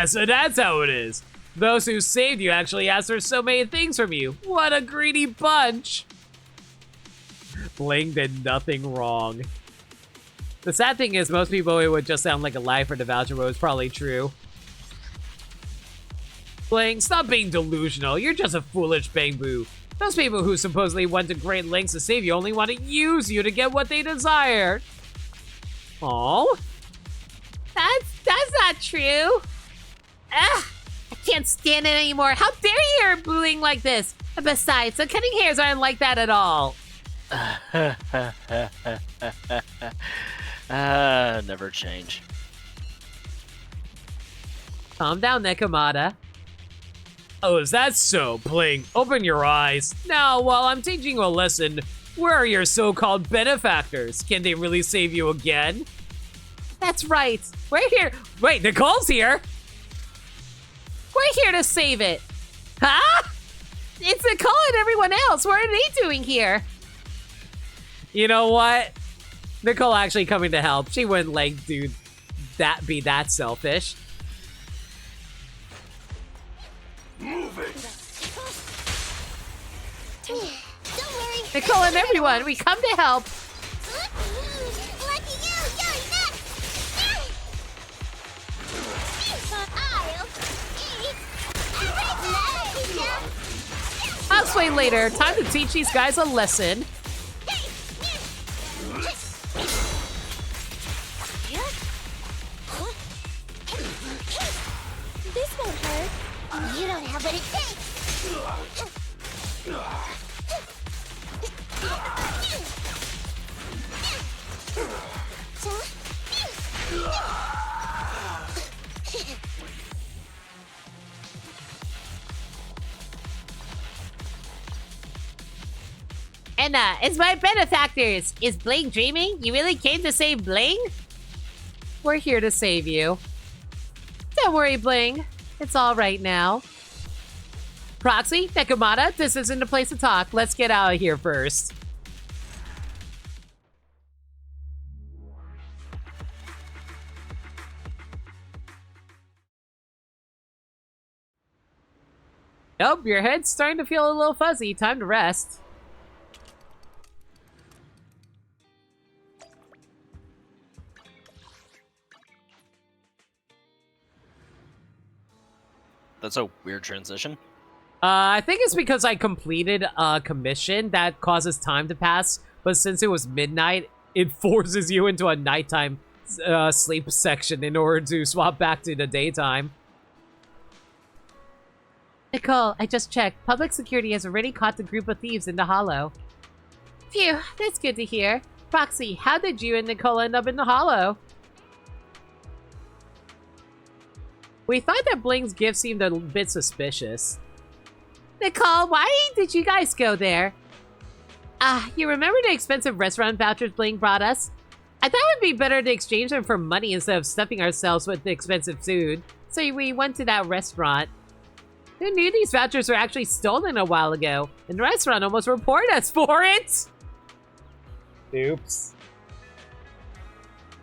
So that's how it is.
Those who saved you actually asked for so many things from you. What a greedy bunch. Bling did nothing wrong. The sad thing is, most people it would just sound like a lie for the voucher, but it's probably true. Bling, stop being delusional. You're just a foolish Bang-Boo. Those people who supposedly went to great lengths to save you only want to use you to get what they desire. Oh?
That's not true. Ugh, I can't stand it anymore. How dare you are Bling like this? And besides, the cutting hairs aren't like that at all.
Never change.
Calm down, Nekomata.
Oh, is that so? Bling, open your eyes.
Now, while I'm teaching you a lesson, where are your so-called benefactors? Can they really save you again?
That's right.
We're here. Wait, Nicole's here.
We're here to save it. Huh? It's Nicole and everyone else. What are they doing here?
You know what? Nicole actually coming to help. She wouldn't like be that selfish.
Move it.
Don't worry.
Nicole and everyone, we come to help.
Lucky you, you're next.
I'll explain later. Time to teach these guys a lesson.
This won't hurt. You don't have what it takes.
Enna, it's my benefactors! Is Bling dreaming? You really came to save Bling? We're here to save you. Don't worry, Bling. It's all right now. Proxy, Nekomata, this isn't a place to talk. Let's get out of here first. Nope, your head's starting to feel a little fuzzy. Time to rest.
That's a weird transition.
I think it's because I completed a commission that causes time to pass, but since it was midnight, it forces you into a nighttime sleep section in order to swap back to the daytime.
Nicole, I just checked. Public security has already caught the group of thieves in the hollow. Phew, that's good to hear. Proxy, how did you and Nicole end up in the hollow?
We thought that Bling's gift seemed a bit suspicious.
Nicole, why did you guys go there? You remember the expensive restaurant vouchers Bling brought us? I thought it would be better to exchange them for money instead of stuffing ourselves with the expensive food. So we went to that restaurant. Who knew these vouchers were actually stolen a while ago? And the restaurant almost reported us for it!
Oops.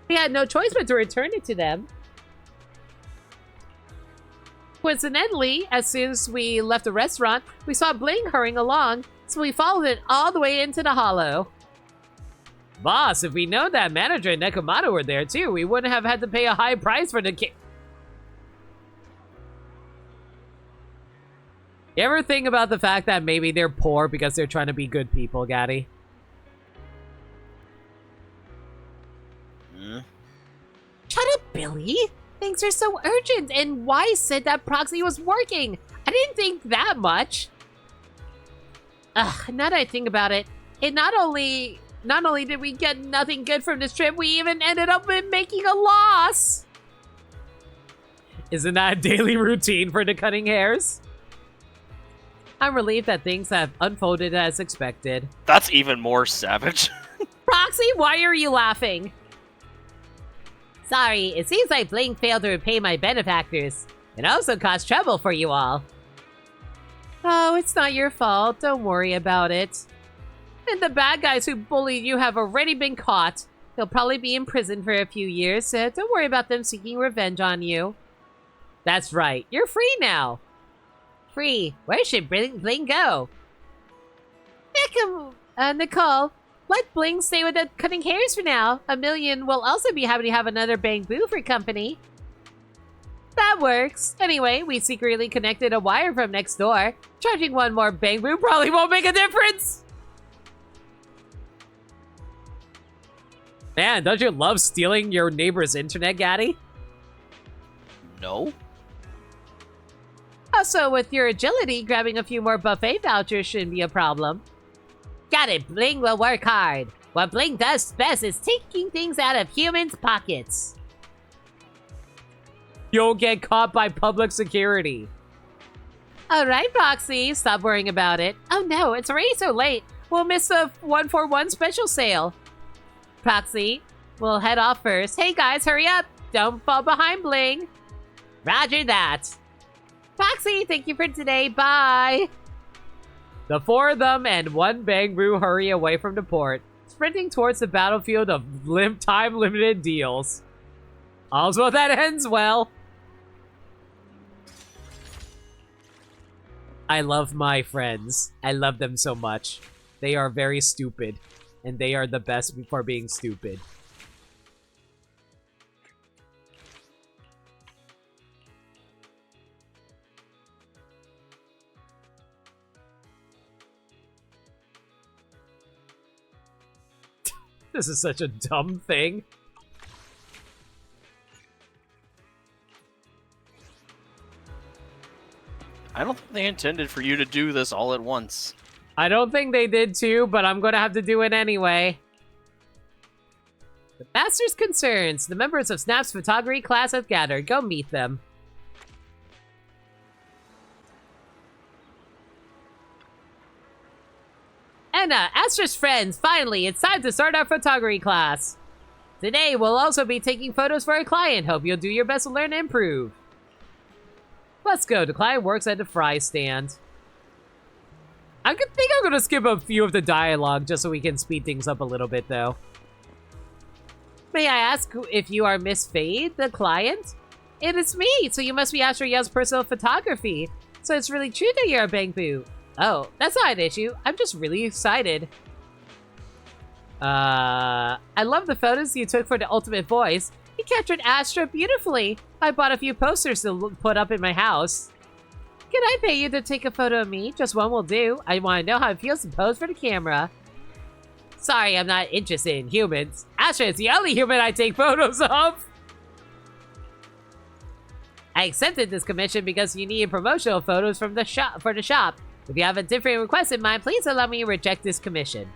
We had no choice but to return it to them. Coincidentally, as soon as we left the restaurant, we saw Bling hurrying along, so we followed it all the way into the hollow.
Boss, if we known that manager and Nekomata were there too, we wouldn't have had to pay a high price for the You ever think about the fact that maybe they're poor because they're trying to be good people, Gaddy?
Shut up, Billy! Things are so urgent, and Wise said that Proxy was working. I didn't think that much. Ugh, now that I think about it, not only did we get nothing good from this trip, we even ended up making a loss.
Isn't that a daily routine for the cutting hairs? I'm relieved that things have unfolded as expected.
That's even more savage.
Proxy, why are you laughing? Sorry, it seems like Bling failed to repay my benefactors. It also caused trouble for you all.
Oh, it's not your fault. Don't worry about it. And the bad guys who bullied you have already been caught. They'll probably be in prison for a few years, so don't worry about them seeking revenge on you. That's right. You're free now.
Free? Where should Bling go? Nicole, let Bling stay with the cutting hairs for now. A million will also be happy to have another Bangboo for company.
That works. Anyway, we secretly connected a wire from next door. Charging one more Bangboo probably won't make a difference. Man, don't you love stealing your neighbor's internet, Gaddy?
No.
Also, with your agility, grabbing a few more buffet vouchers shouldn't be a problem.
Got it, Bling will work hard. What Bling does best is taking things out of humans' pockets.
You'll get caught by public security.
Alright, Proxy, stop worrying about it. Oh no, it's already so late. We'll miss the 1-for-1 special sale. Proxy, we'll head off first. Hey guys, hurry up! Don't fall behind, Bling. Roger that. Proxy, thank you for today. Bye.
The four of them and one Bangboo hurry away from the port, sprinting towards the battlefield of time-limited deals. All's well that ends well. I love my friends. I love them so much. They are very stupid, and they are the best for being stupid. This is such a dumb thing.
I don't think they intended for you to do this all at once.
I don't think they did too, but I'm gonna have to do it anyway. The Master's concerns. The members of Snap's photography class have gathered. Go meet them.
China, Astra's friends, finally, it's time to start our photography class. Today, we'll also be taking photos for a client. Hope you'll do your best to learn and improve. Let's go. The client works at the fry stand. I think I'm gonna skip a few of the dialogue just so we can speed things up a little bit, though. May I ask if you are Miss Fade, the client? It is me, so you must be Astra Yell's personal photography. So it's really true that you're a Bangboo. Oh, that's not an issue. I'm just really excited. I love the photos you took for the ultimate voice. You captured Astra beautifully. I bought a few posters to put up in my house. Can I pay you to take a photo of me? Just one will do. I want to know how it feels to pose for the camera. Sorry, I'm not interested in humans. Astra is the only human I take photos of. I accepted this commission because you needed promotional photos from the shop for the shop. If you have a different request in mind, please allow me to reject this commission.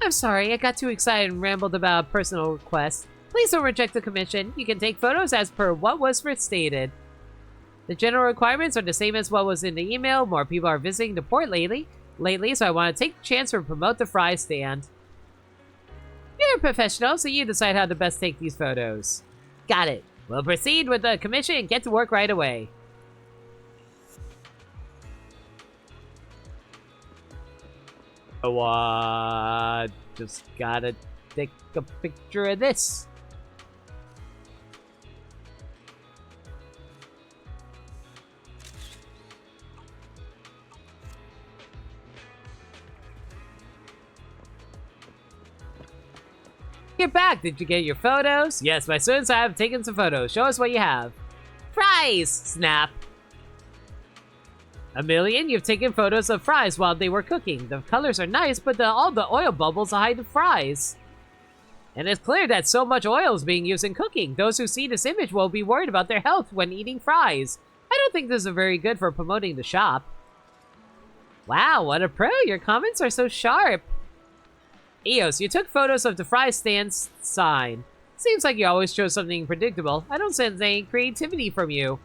I'm sorry, I got too excited and rambled about a personal request. Please don't reject the commission. You can take photos as per what was first stated. The general requirements are the same as what was in the email. More people are visiting the port lately, so I want to take the chance to promote the fry stand. You're a professional, so you decide how to best take these photos. Got it. We'll proceed with the commission and get to work right away. Oh, just gotta take a picture of this. Get back! Did you get your photos? Yes, my students have taken some photos. Show us what you have. Fries! Snap. Amelia, you've taken photos of fries while they were cooking. The colors are nice, but all the oil bubbles hide the fries. And it's clear that so much oil is being used in cooking. Those who see this image will be worried about their health when eating fries. I don't think this is very good for promoting the shop. Wow, what a pro! Your comments are so sharp. Eos, you took photos of the fry stand sign. Seems like you always chose something predictable. I don't sense any creativity from you.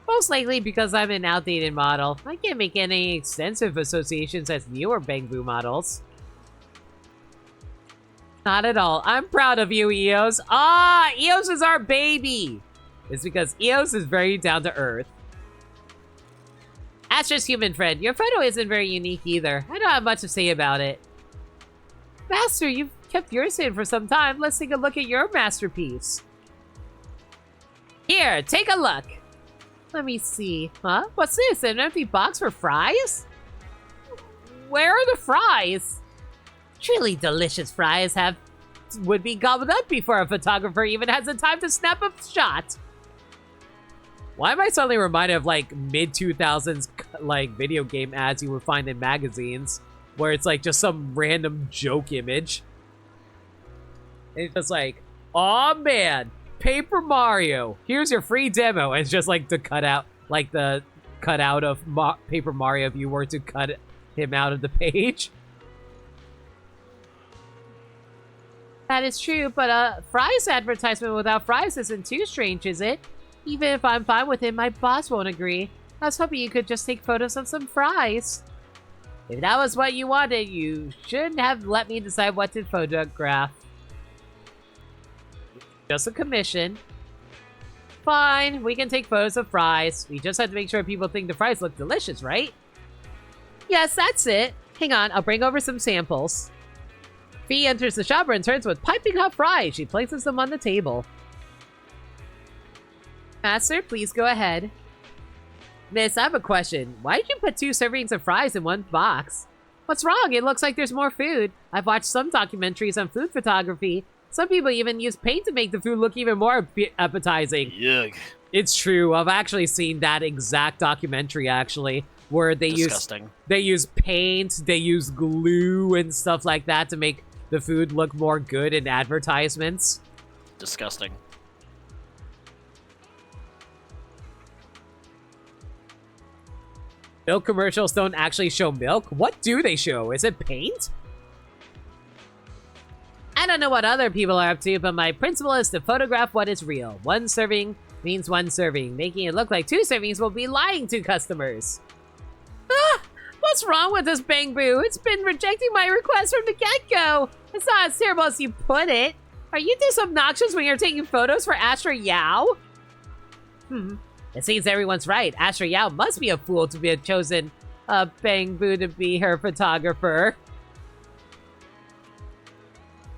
Most likely because I'm an outdated model. I can't make any extensive associations as newer Bangboo models. Not at all. I'm proud of you, Eos. Ah, Eos is our baby. It's because Eos is very down to earth. Astra's human friend, your photo isn't very unique either. I don't have much to say about it. Master, you've kept yours in for some time. Let's take a look at your masterpiece. Here, take a look. Let me see. Huh? What's this? An empty box for fries? Where are the fries? Truly delicious fries would be gobbled up before a photographer even has the time to snap a shot. Why am I suddenly reminded of like mid-2000s like video game ads you would find in magazines? Where it's like just some random joke image. And it's just like, aw man, Paper Mario, here's your free demo. And it's just like the cutout, like the cutout of Paper Mario if you were to cut him out of the page. That is true, but a fries advertisement without fries isn't too strange, is it? Even if I'm fine with it, my boss won't agree. I was hoping you could just take photos of some fries. If that was what you wanted, you shouldn't have let me decide what to photograph. Just a commission. Fine, we can take photos of fries. We just have to make sure people think the fries look delicious, right? Yes, that's it. Hang on, I'll bring over some samples. Fee enters the shop and returns with piping hot fries. She places them on the table. Master, please go ahead. Miss, I have a question. Why did you put 2 servings of fries in one box? What's wrong? It looks like there's more food. I've watched some documentaries on food photography. Some people even use paint to make the food look even more appetizing. Yuck. It's true. I've actually seen that exact documentary, actually, where they use paint, they use glue and stuff like that to make the food look more good in advertisements.
Disgusting.
Milk commercials don't actually show milk? What do they show? Is it paint?
I don't know what other people are up to, but my principle is to photograph what is real. 1 serving means 1 serving. Making it look like 2 servings will be lying to customers.
Ah! Well,
What's wrong with this Bangboo? It's been rejecting my request from the get-go. It's not as terrible as you put it. Are you this obnoxious when you're taking photos for Astra Yao? It seems everyone's right. Astra Yao must be a fool to be chosen Bangboo to be her photographer.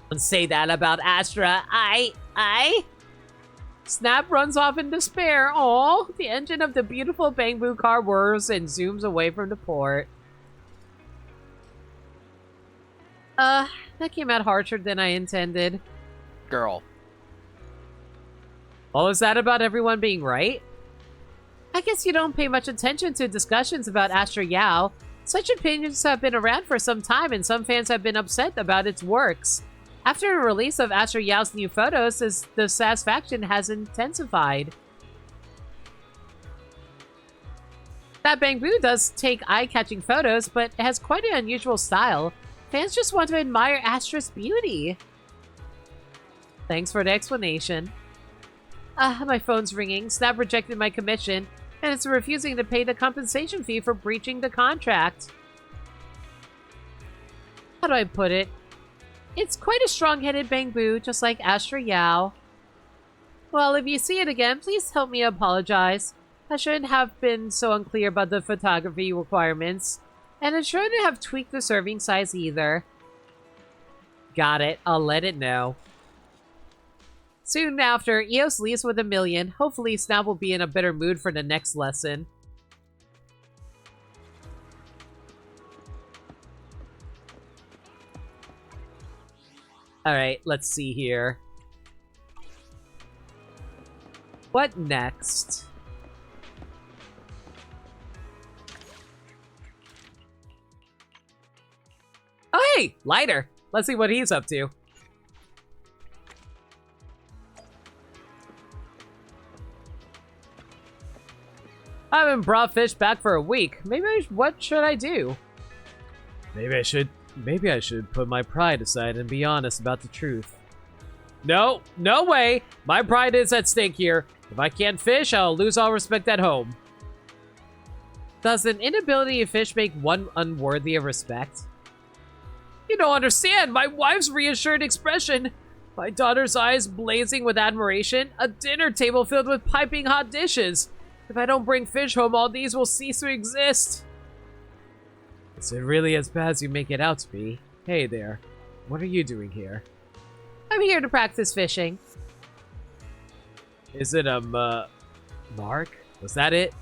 Don't say that about Astra. Snap runs off in despair. Oh, the engine of the beautiful Bangboo car whirs and zooms away from the port. That came out harsher than I intended.
Girl.
What was that about everyone being right? I guess you don't pay much attention to discussions about Astra Yao. Such opinions have been around for some time, and some fans have been upset about its works. After the release of Astra Yao's new photos, the dissatisfaction has intensified. That Bangboo does take eye-catching photos, but it has quite an unusual style. Fans just want to admire Astra's beauty. Thanks for the explanation. My phone's ringing. Snap rejected my commission, and it's refusing to pay the compensation fee for breaching the contract. How do I put it? It's quite a strong-headed Bangboo, just like Astra Yao. Well, if you see it again, please help me apologize. I shouldn't have been so unclear about the photography requirements, and I shouldn't have tweaked the serving size either. Got it. I'll let it know. Soon after, Eos leaves with $1 million. Hopefully, Snap will be in a better mood for the next lesson. Alright, let's see here. What next? Oh, hey! Lighter! Let's see what he's up to. I haven't brought fish back for a week. What should I do? Maybe I should put my pride aside and be honest about the truth. No way! My pride is at stake here. If I can't fish, I'll lose all respect at home. Does an inability to fish make one unworthy of respect? You don't understand! My wife's reassured expression! My daughter's eyes blazing with admiration! A dinner table filled with piping hot dishes! If I don't bring fish home, all these will cease to exist! Is it really as bad as you make it out to be? Hey there. What are you doing here? I'm here to practice fishing. Is it, Mark? Was that it?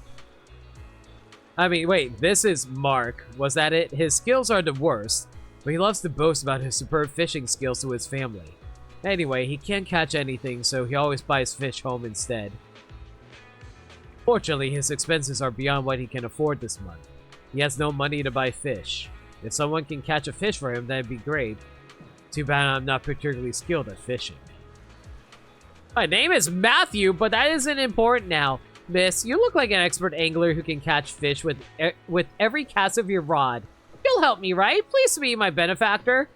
I mean, wait, this is Mark. Was that it? His skills are the worst, but he loves to boast about his superb fishing skills to his family. Anyway, he can't catch anything, so he always buys fish home instead. Fortunately, his expenses are beyond what he can afford this month. He has no money to buy fish. If someone can catch a fish for him, that'd be great. Too bad I'm not particularly skilled at fishing. My name is Matthew, but that isn't important now. Miss, you look like an expert angler who can catch fish with every cast of your rod. You'll help me, right? Please be my benefactor.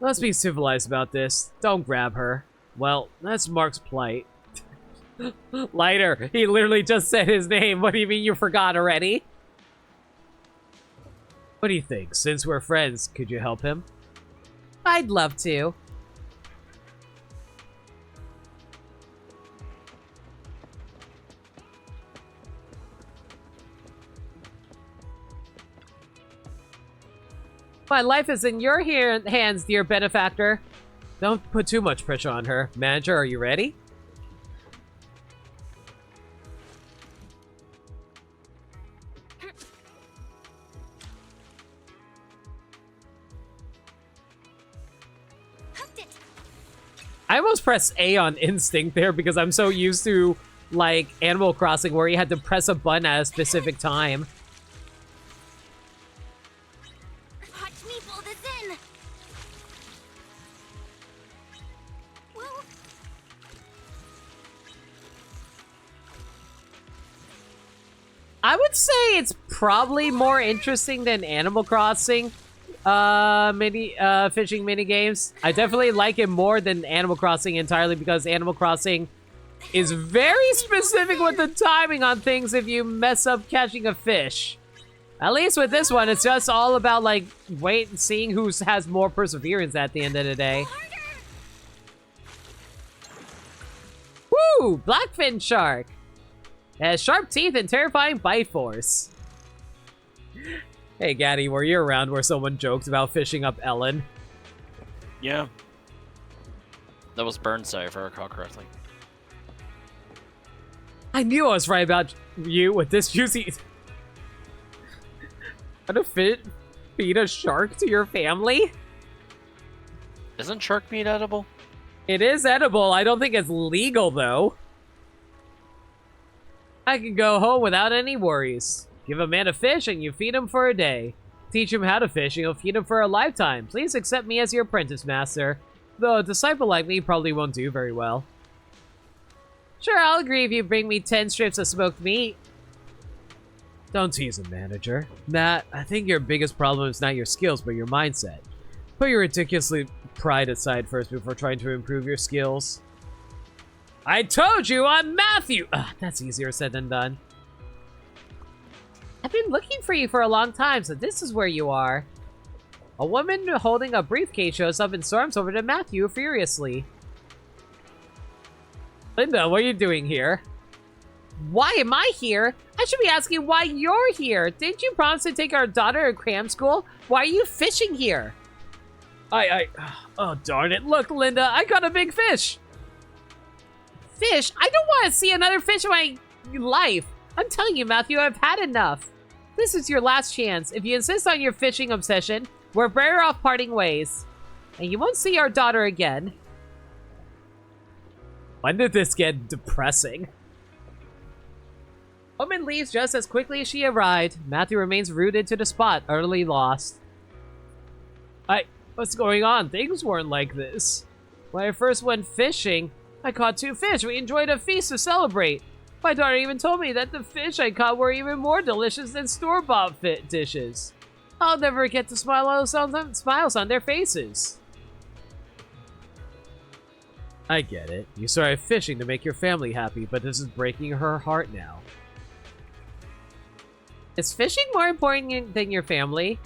Let's be civilized about this. Don't grab her. Well, that's Mark's plight. Lighter, he literally just said his name. What do you mean you forgot already? What do you think? Since we're friends, could you help him? I'd love to. My life is in your hands, dear benefactor. Don't put too much pressure on her. Manager, are you ready? I almost pressed A on instinct there because I'm so used to, like, Animal Crossing where you had to press a button at a specific time.
Watch me pull this in. Whoa.
I would say it's probably more interesting than Animal Crossing. Fishing mini games. I definitely like it more than Animal Crossing entirely because Animal Crossing is very specific with the timing on things if you mess up catching a fish.
At least with this one, it's just all about, like, seeing who has more perseverance at the end of the day. Woo! Blackfin shark! It has sharp teeth and terrifying bite force. Hey, Gaddy, were you around where someone joked about fishing up Ellen?
Yeah. That was Burnside, if I recall correctly.
I knew I was right about you with this juicy... How to feed a shark to your family?
Isn't shark meat edible?
It is edible. I don't think it's legal, though. I can go home without any worries. Give a man a fish and you feed him for a day. Teach him how to fish and you'll feed him for a lifetime. Please accept me as your apprentice master. Though a disciple like me probably won't do very well. Sure, I'll agree if you bring me 10 strips of smoked meat. Don't tease him, manager. Matt, I think your biggest problem is not your skills, but your mindset. Put your ridiculously pride aside first before trying to improve your skills. I told you I'm Matthew! Ugh, that's easier said than done. I've been looking for you for a long time, so this is where you are. A woman holding a briefcase shows up and storms over to Matthew furiously. Linda, what are you doing here? Why am I here? I should be asking why you're here. Didn't you promise to take our daughter to cram school? Why are you fishing here? Oh, darn it. Look, Linda, I caught a big fish. Fish? I don't want to see another fish in my life. I'm telling you, Matthew, I've had enough. This is your last chance. If you insist on your fishing obsession, we're better off parting ways. And you won't see our daughter again. When did this get depressing? Woman leaves just as quickly as she arrived. Matthew remains rooted to the spot, utterly lost. What's going on? Things weren't like this. When I first went fishing, I caught 2 fish. We enjoyed a feast to celebrate. My daughter even told me that the fish I caught were even more delicious than store-bought fit dishes. I'll never get to smiles on their faces. I get it. You started fishing to make your family happy, but this is breaking her heart now. Is fishing more important than your family?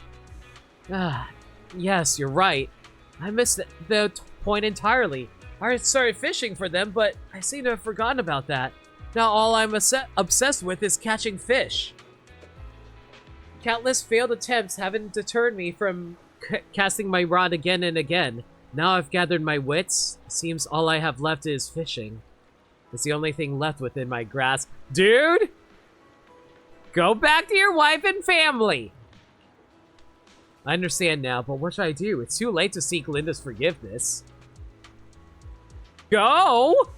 Yes, you're right. I missed the point entirely. I started fishing for them, but I seem to have forgotten about that. Now all I'm obsessed with is catching fish. Countless failed attempts haven't deterred me from casting my rod again and again. Now I've gathered my wits. It seems all I have left is fishing. It's the only thing left within my grasp. Dude! Go back to your wife and family! I understand now, but what should I do? It's too late to seek Linda's forgiveness. Go!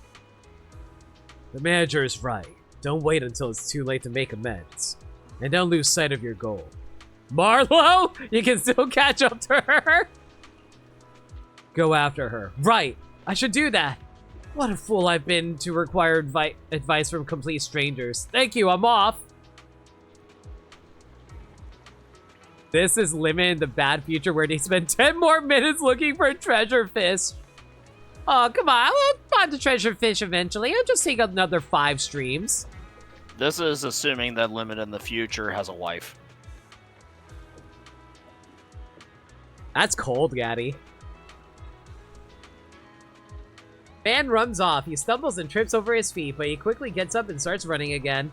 The manager is right. Don't wait until it's too late to make amends. And don't lose sight of your goal. Marlo! You can still catch up to her! Go after her. Right! I should do that! What a fool I've been to require advice from complete strangers. Thank you, I'm off! This is Limit in the bad future where they spend 10 more minutes looking for a treasure fish. Oh, come on. I'll find the treasure fish eventually. I'll just take another 5 streams.
This is assuming that Limit in the future has a wife.
That's cold, Gaddy. Man runs off. He stumbles and trips over his feet, but he quickly gets up and starts running again.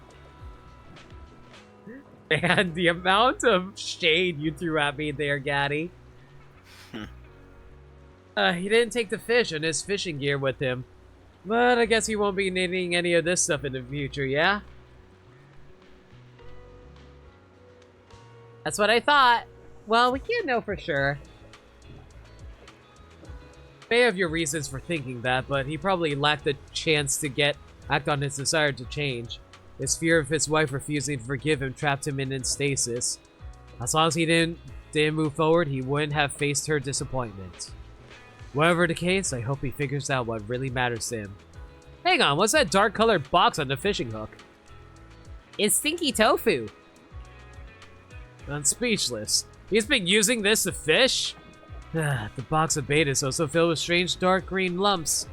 And the amount of shade you threw at me there, Gaddy. He didn't take the fish and his fishing gear with him. But I guess he won't be needing any of this stuff in the future, yeah? That's what I thought. Well, we can't know for sure. May have your reasons for thinking that, but he probably lacked the chance to act on his desire to change. His fear of his wife refusing to forgive him trapped him in stasis. As long as he didn't move forward, he wouldn't have faced her disappointment. Whatever the case, I hope he figures out what really matters to him. Hang on, what's that dark colored box on the fishing hook? It's stinky tofu. I'm speechless. He's been using this to fish? The box of bait is also filled with strange dark green lumps.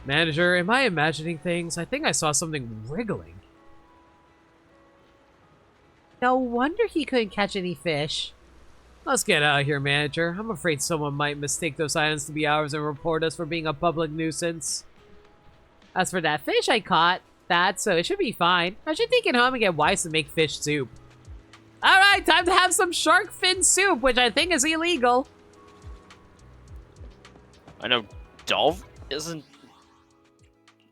Manager, am I imagining things? I think I saw something wriggling. No wonder he couldn't catch any fish. Let's get out of here, manager. I'm afraid someone might mistake those items to be ours and report us for being a public nuisance. As for that fish I caught, so it should be fine. I should take it home and get Weiss to make fish soup. Alright, time to have some shark fin soup, which I think is illegal.
I know dolphin isn't...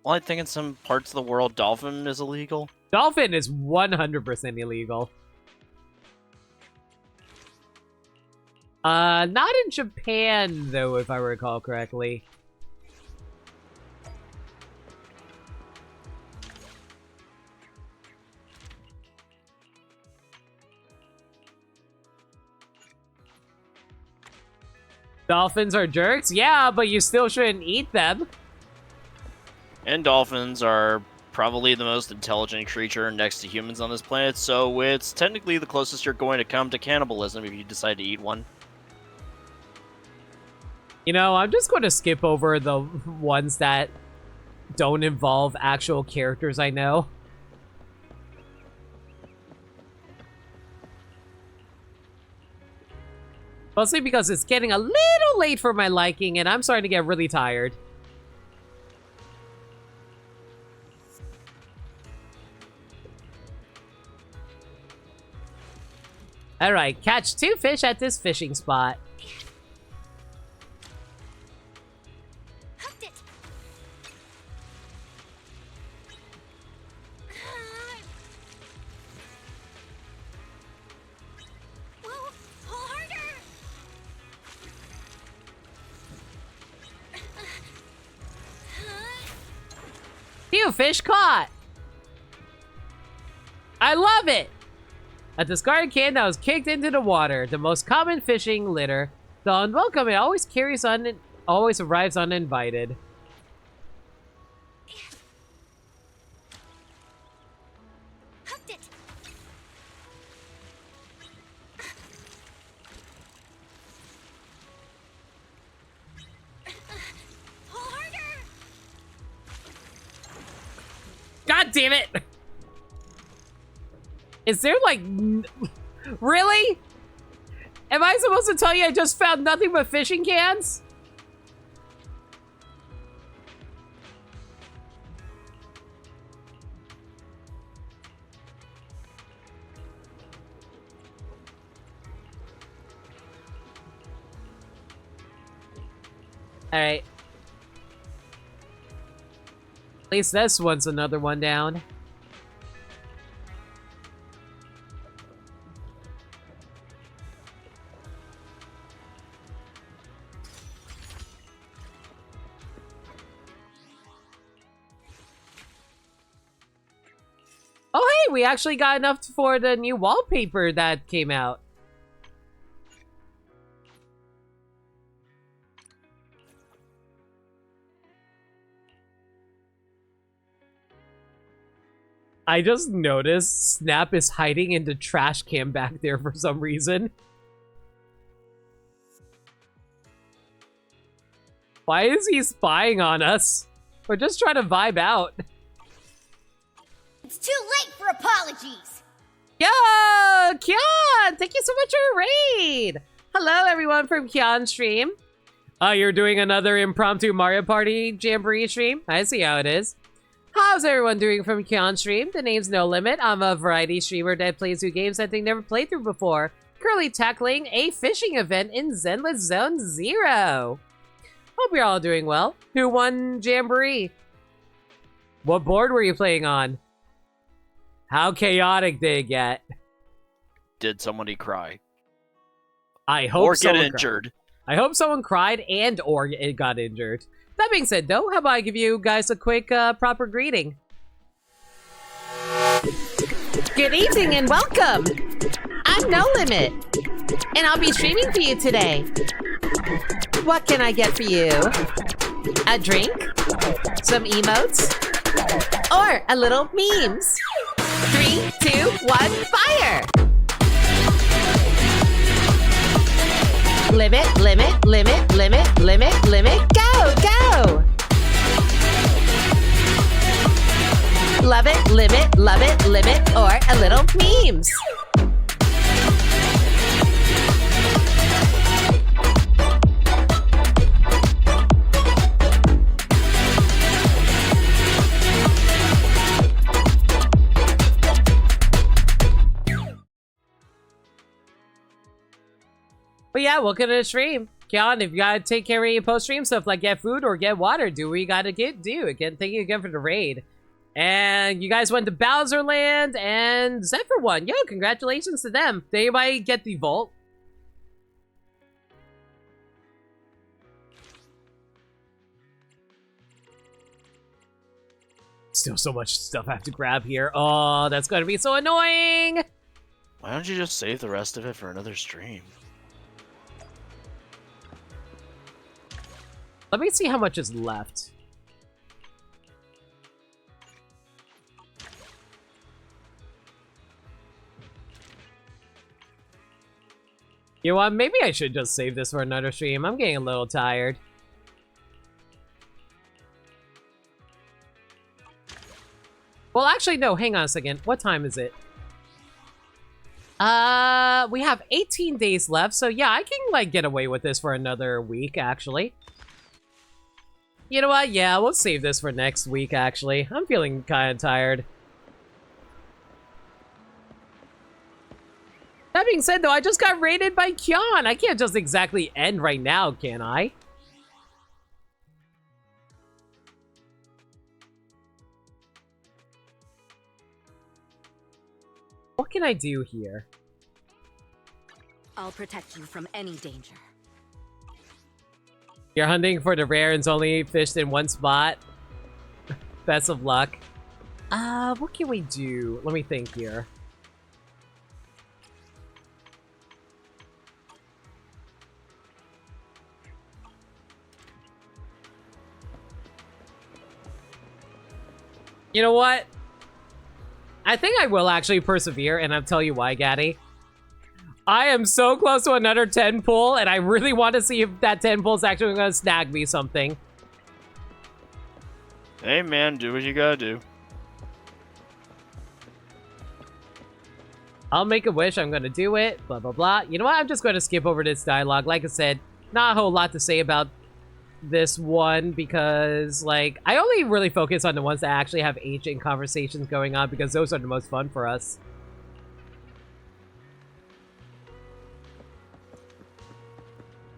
Well, I think in some parts of the world, dolphin is illegal.
Dolphin is 100% illegal. Not in Japan, though, if I recall correctly. Dolphins are jerks? Yeah, but you still shouldn't eat them.
And dolphins are probably the most intelligent creature next to humans on this planet, so it's technically the closest you're going to come to cannibalism if you decide to eat one.
You know, I'm just going to skip over the ones that don't involve actual characters I know. Mostly because it's getting a little late for my liking, and I'm starting to get really tired. Alright, catch 2 fish at this fishing spot.
Hooked it. Whoa, pull harder.
Few fish caught. I love it. A discarded can that was kicked into the water. The most common fishing litter. The unwelcome, it always arrives uninvited.
Hooked it. Pull harder.
God damn it! Is there like... Really? Am I supposed to tell you I just found nothing but fishing cans? Alright. At least this one's another one down. Oh, hey, we actually got enough for the new wallpaper that came out. I just noticed Snap is hiding in the trash can back there for some reason. Why is he spying on us? We're just trying to vibe out.
It's too late for apologies!
Yo, Kyan! Thank you so much for your raid! Hello, everyone from Kyan stream. You're doing another impromptu Mario Party Jamboree stream? I see how it is. How's everyone doing from Kyan stream? The name's No Limit. I'm a variety streamer that plays through games that they never played through before. Currently tackling a fishing event in Zenless Zone 0. Hope you're all doing well. Who won Jamboree? What board were you playing on? How chaotic did it get?
Did somebody cry?
I hope
or get
someone
injured.
I hope someone cried and or it got injured. That being said, though, how about I give you guys a quick, proper greeting?
Good evening and welcome! I'm No Limit, and I'll be streaming for you today. What can I get for you? A drink? Some emotes? Or a little memes? 3, 2, 1, fire! Limit, limit, limit, limit, limit, limit, go, go! Love it, limit, or a little memes.
yeah, welcome to the stream. Kyan, if you gotta take care of your post-stream stuff like get food or get water, do what you gotta do. Again, thank you again for the raid. And you guys went to Bowser Land and Zephyr won. Yo, congratulations to them. Did anybody get the vault? Still so much stuff I have to grab here. Oh, that's gonna be so annoying.
Why don't you just save the rest of it for another stream?
Let me see how much is left. You know what? Maybe I should just save this for another stream. I'm getting a little tired. Well, actually, no. Hang on a second. What time is it? We have 18 days left, so yeah, I can, like, get away with this for another week, actually. You know what? Yeah, we'll save this for next week, actually. I'm feeling kind of tired. That being said, though, I just got raided by Kyan. I can't just exactly end right now, can I? What can I do here?
I'll protect you from any danger.
You're hunting for the rare and it's only fished in one spot. Best of luck. What can we do? Let me think here. You know what? I think I will actually persevere, and I'll tell you why, Gaddy. I am so close to another 10 pull, and I really want to see if that 10 pull is actually going to snag me something.
Hey, man, do what you gotta do.
I'll make a wish, I'm going to do it, blah, blah, blah. You know what? I'm just going to skip over this dialogue. Like I said, not a whole lot to say about this one because, like, I only really focus on the ones that actually have ancient conversations going on because those are the most fun for us.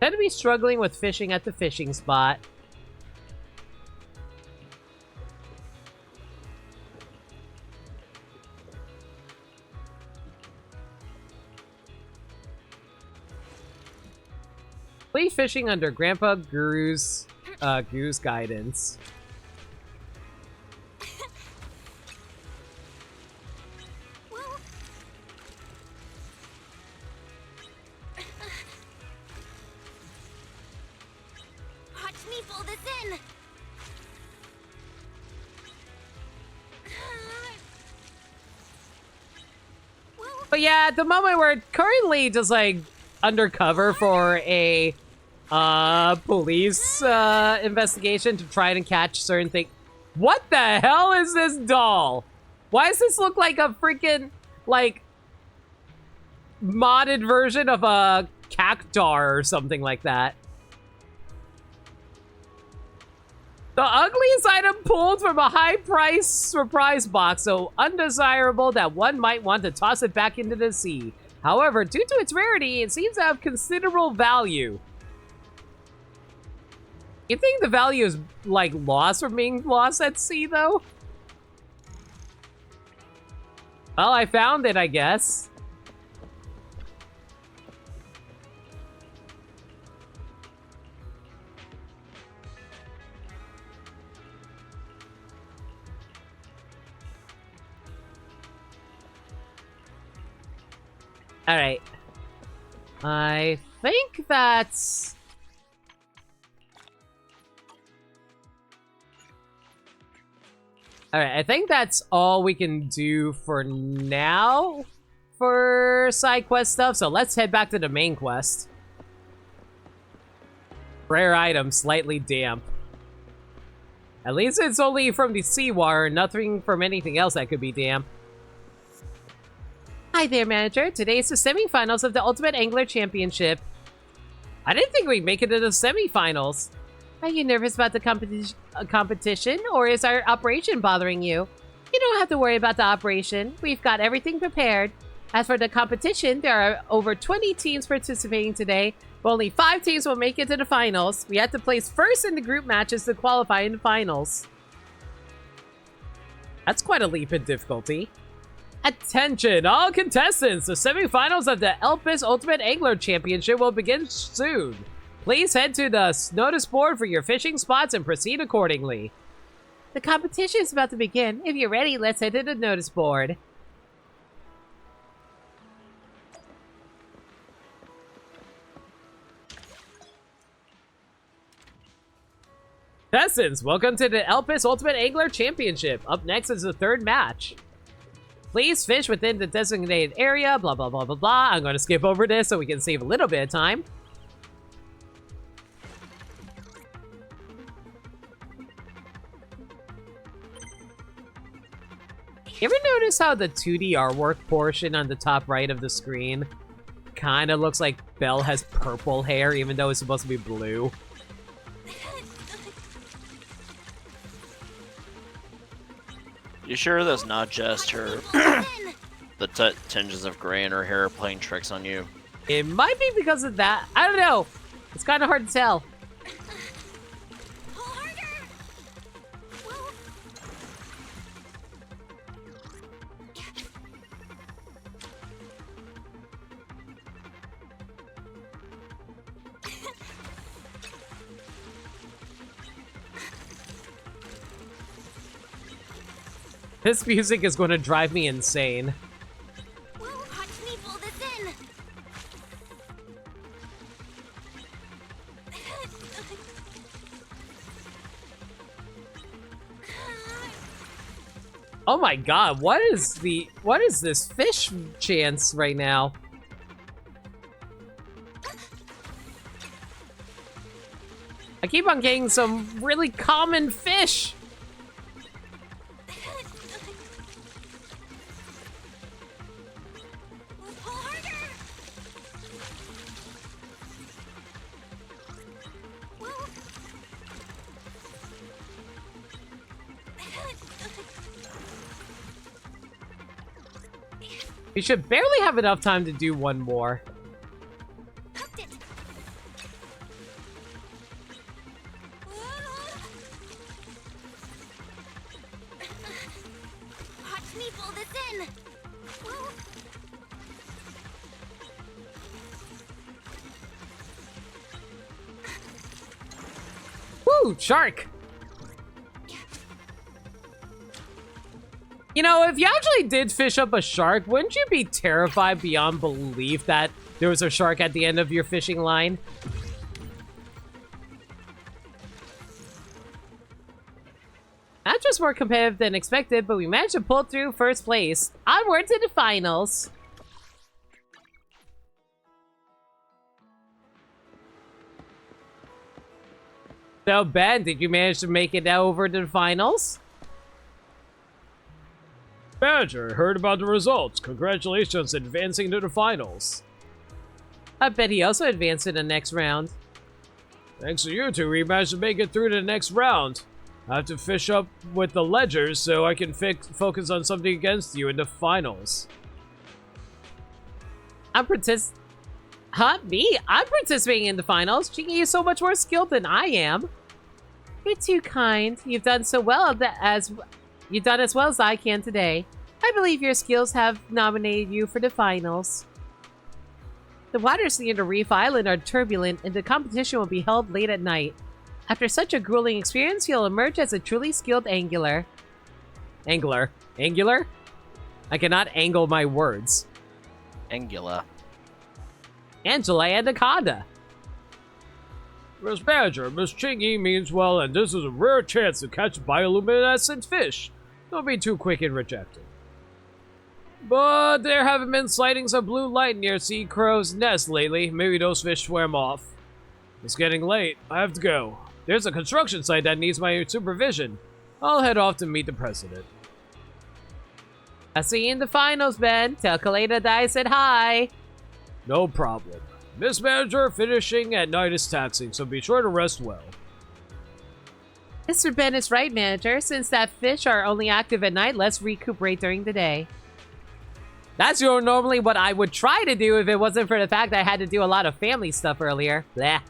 Tend to be struggling with fishing at the fishing spot. Leave fishing under Grandpa Guru's guidance.
Watch me pull this in.
But yeah, at the moment we're currently just like undercover for a police investigation to try and catch certain things. What the hell is this doll? Why does this look like a freaking, like, modded version of a cactar or something like that? The ugliest item pulled from a high-price surprise box, so undesirable that one might want to toss it back into the sea. However, due to its rarity, it seems to have considerable value. You think the value is, like, lost from being lost at sea, though? Well, I found it, I guess. Alright. I think that's... Alright, I think that's all we can do for now for side quest stuff, so let's head back to the main quest. Rare item, slightly damp. At least it's only from the seawater, nothing from anything else that could be damp. Hi there, manager. Today is the semifinals of the Ultimate Angler Championship. I didn't think we'd make it to the semifinals. Are you nervous about the competition, or is our operation bothering you? You don't have to worry about the operation. We've got everything prepared. As for the competition, there are over 20 teams participating today,
Only 5 teams will make it to the finals. We have to place first in the group matches to qualify in the finals.
That's quite a leap in difficulty. Attention, all contestants! The semifinals of the Elpis Ultimate Angler Championship will begin soon. Please head to the notice board for your fishing spots and proceed accordingly.
The competition is about to begin. If you're ready, let's head to the notice board.
Contestants, welcome to the Elpis Ultimate Angler Championship. Up next is the 3rd match. Please fish within the designated area, blah, blah, blah, blah, blah. I'm going to skip over this so we can save a little bit of time. You ever notice how the 2D artwork portion on the top right of the screen kind of looks like Belle has purple hair even though it's supposed to be blue?
You sure that's not just her, the tinges of gray in her hair playing tricks on you?
It might be because of that. I don't know. It's kind of hard to tell. This music is going to drive me insane. Oh my god, what is this fish chance right now? I keep on getting some really common fish. We should barely have enough time to do one more.
Watch me pull this in.
Woo, shark! You know, if you actually did fish up a shark, wouldn't you be terrified beyond belief that there was a shark at the end of your fishing line? That was more competitive than expected, but we managed to pull through first place. Onward to the finals! So, Ben, did you manage to make it over to the finals?
Badger, heard about the results. Congratulations on advancing to the finals.
I bet he also advanced to the next round.
Thanks to you two, we managed to make it through to the next round. I have to fish up with the ledgers so I can focus on something against you in the finals.
I'm participating in the finals. Qingyi is so much more skilled than I am.
You're too kind. You've done so well You've done as well as I can today. I believe your skills have nominated you for the finals.
The waters near the Reef Island are turbulent and the competition will be held late at night. After such a grueling experience, you'll emerge as a truly skilled angler. Angler? I cannot angle my words.
Angula.
Angela Anaconda.
Miss Badger, Miss Qingyi means well, and this is a rare chance to catch bioluminescent fish. Don't be too quick in rejecting. But there haven't been sightings of blue light near Sea Crow's nest lately. Maybe those fish swam off. It's getting late. I have to go. There's a construction site that needs my supervision. I'll head off to meet the president.
I'll see you in the finals, Ben. Tell Kaleda that I said hi.
No problem. Miss Manager, finishing at night is taxing, so be sure to rest well.
Mr. Ben is right, Manager. Since that fish are only active at night, let's recuperate during the day.
That's normally what I would try to do if it wasn't for the fact that I had to do a lot of family stuff earlier. Bleh.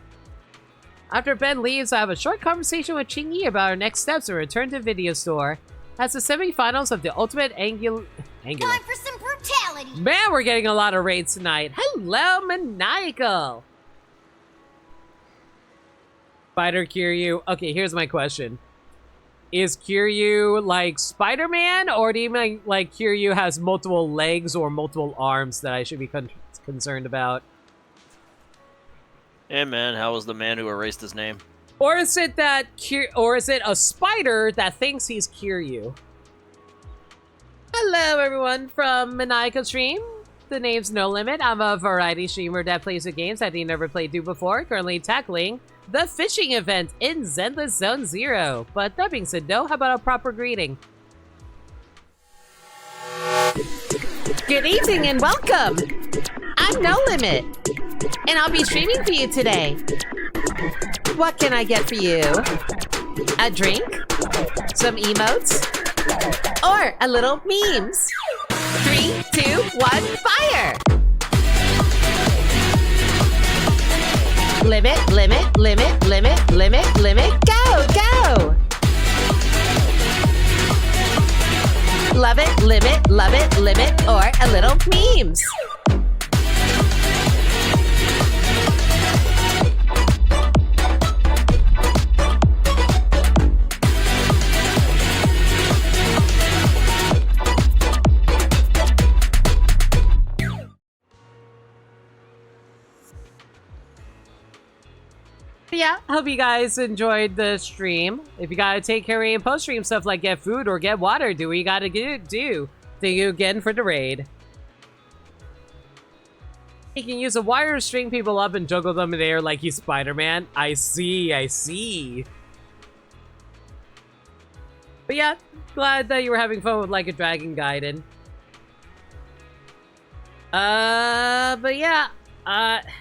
After Ben leaves, I have a short conversation with Qingyi about our next steps and return to video store. As the semifinals of the Ultimate Angular...
Time for some brutality!
Man, we're getting a lot of raids tonight. Hello, Maniacal! Spider Kiryu. Okay, here's my question. Is Kiryu like Spider-Man, or do you mean like Kiryu has multiple legs or multiple arms that I should be concerned about?
Hey man, how was the man who erased his name?
Or is it that or is it a spider that thinks he's Kiryu? Hello everyone from Maniacal Stream. The name's No Limit. I'm a variety streamer that plays with games that you never played to before, currently tackling the fishing event in Zenless Zone 0. But that being said, no, how about a proper greeting?
Good evening and welcome! I'm No Limit, and I'll be streaming for you today. What can I get for you? A drink? Some emotes? Or a little memes? 3, 2, 1, fire! Limit, limit, limit, limit, limit, limit, go, go! Love it, limit, or a little memes.
Yeah, hope you guys enjoyed the stream. If you gotta take care of post-stream stuff like get food or get water, do what you gotta do. Thank you again for the raid. You can use a wire to string people up and juggle them in the air like he's Spider-Man. I see. But yeah, glad that you were having fun with Like a Dragon Gaiden. But yeah,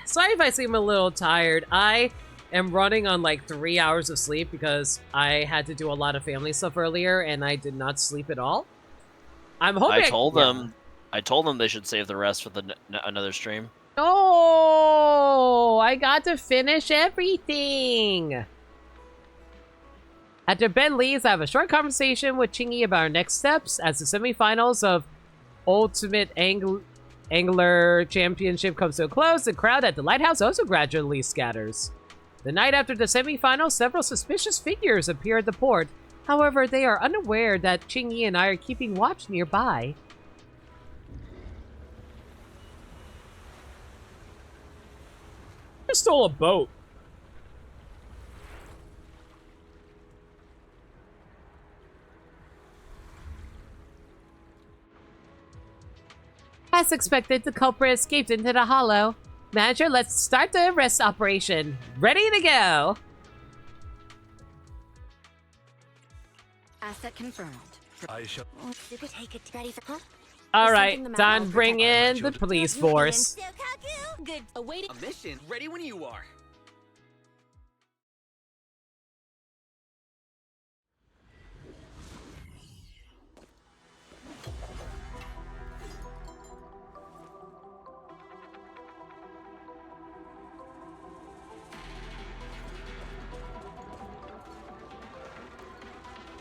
sorry if I seem a little tired. I am running on like 3 hours of sleep because I had to do a lot of family stuff earlier and I did not sleep at all. I'm hoping
I told them they should save the rest for another stream.
Oh, I got to finish everything. After Ben leaves, I have a short conversation with Qingyi about our next steps as the semifinals of Ultimate Angler Championship comes to a close. The crowd at the lighthouse also gradually scatters. The night after the semifinals, several suspicious figures appear at the port. However, they are unaware that Qingyi and I are keeping watch nearby.
I stole a boat.
As expected, the culprit escaped into the hollow. Manager, let's start the arrest operation. Ready to go!
Asset confirmed.
I shall
Take it. Ready for
Alright, time to bring in the police force.
Good. Awaiting.
a mission ready when you are.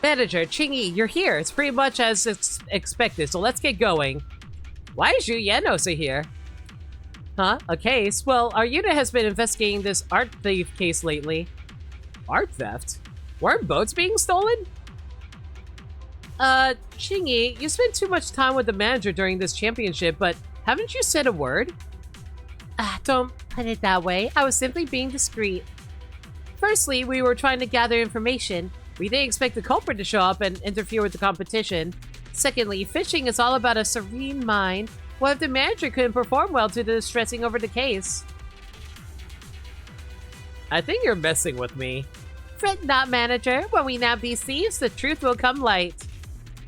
Manager, Qingyi, you're here. It's pretty much as expected, so let's get going. Why is Yu Yenosa here? Huh? A case? Well, our unit has been investigating this art thief case lately. Art theft? Weren't boats being stolen? Qingyi, you spent too much time with the manager during this championship, but haven't you said a word?
Don't put it that way. I was simply being discreet. Firstly, we were trying to gather information. We didn't expect the culprit to show up and interfere with the competition. Secondly, fishing is all about a serene mind. What if the manager couldn't perform well due to stressing over the case?
I think you're messing with me.
Fret not, manager. When we nab these thieves, the truth will come light.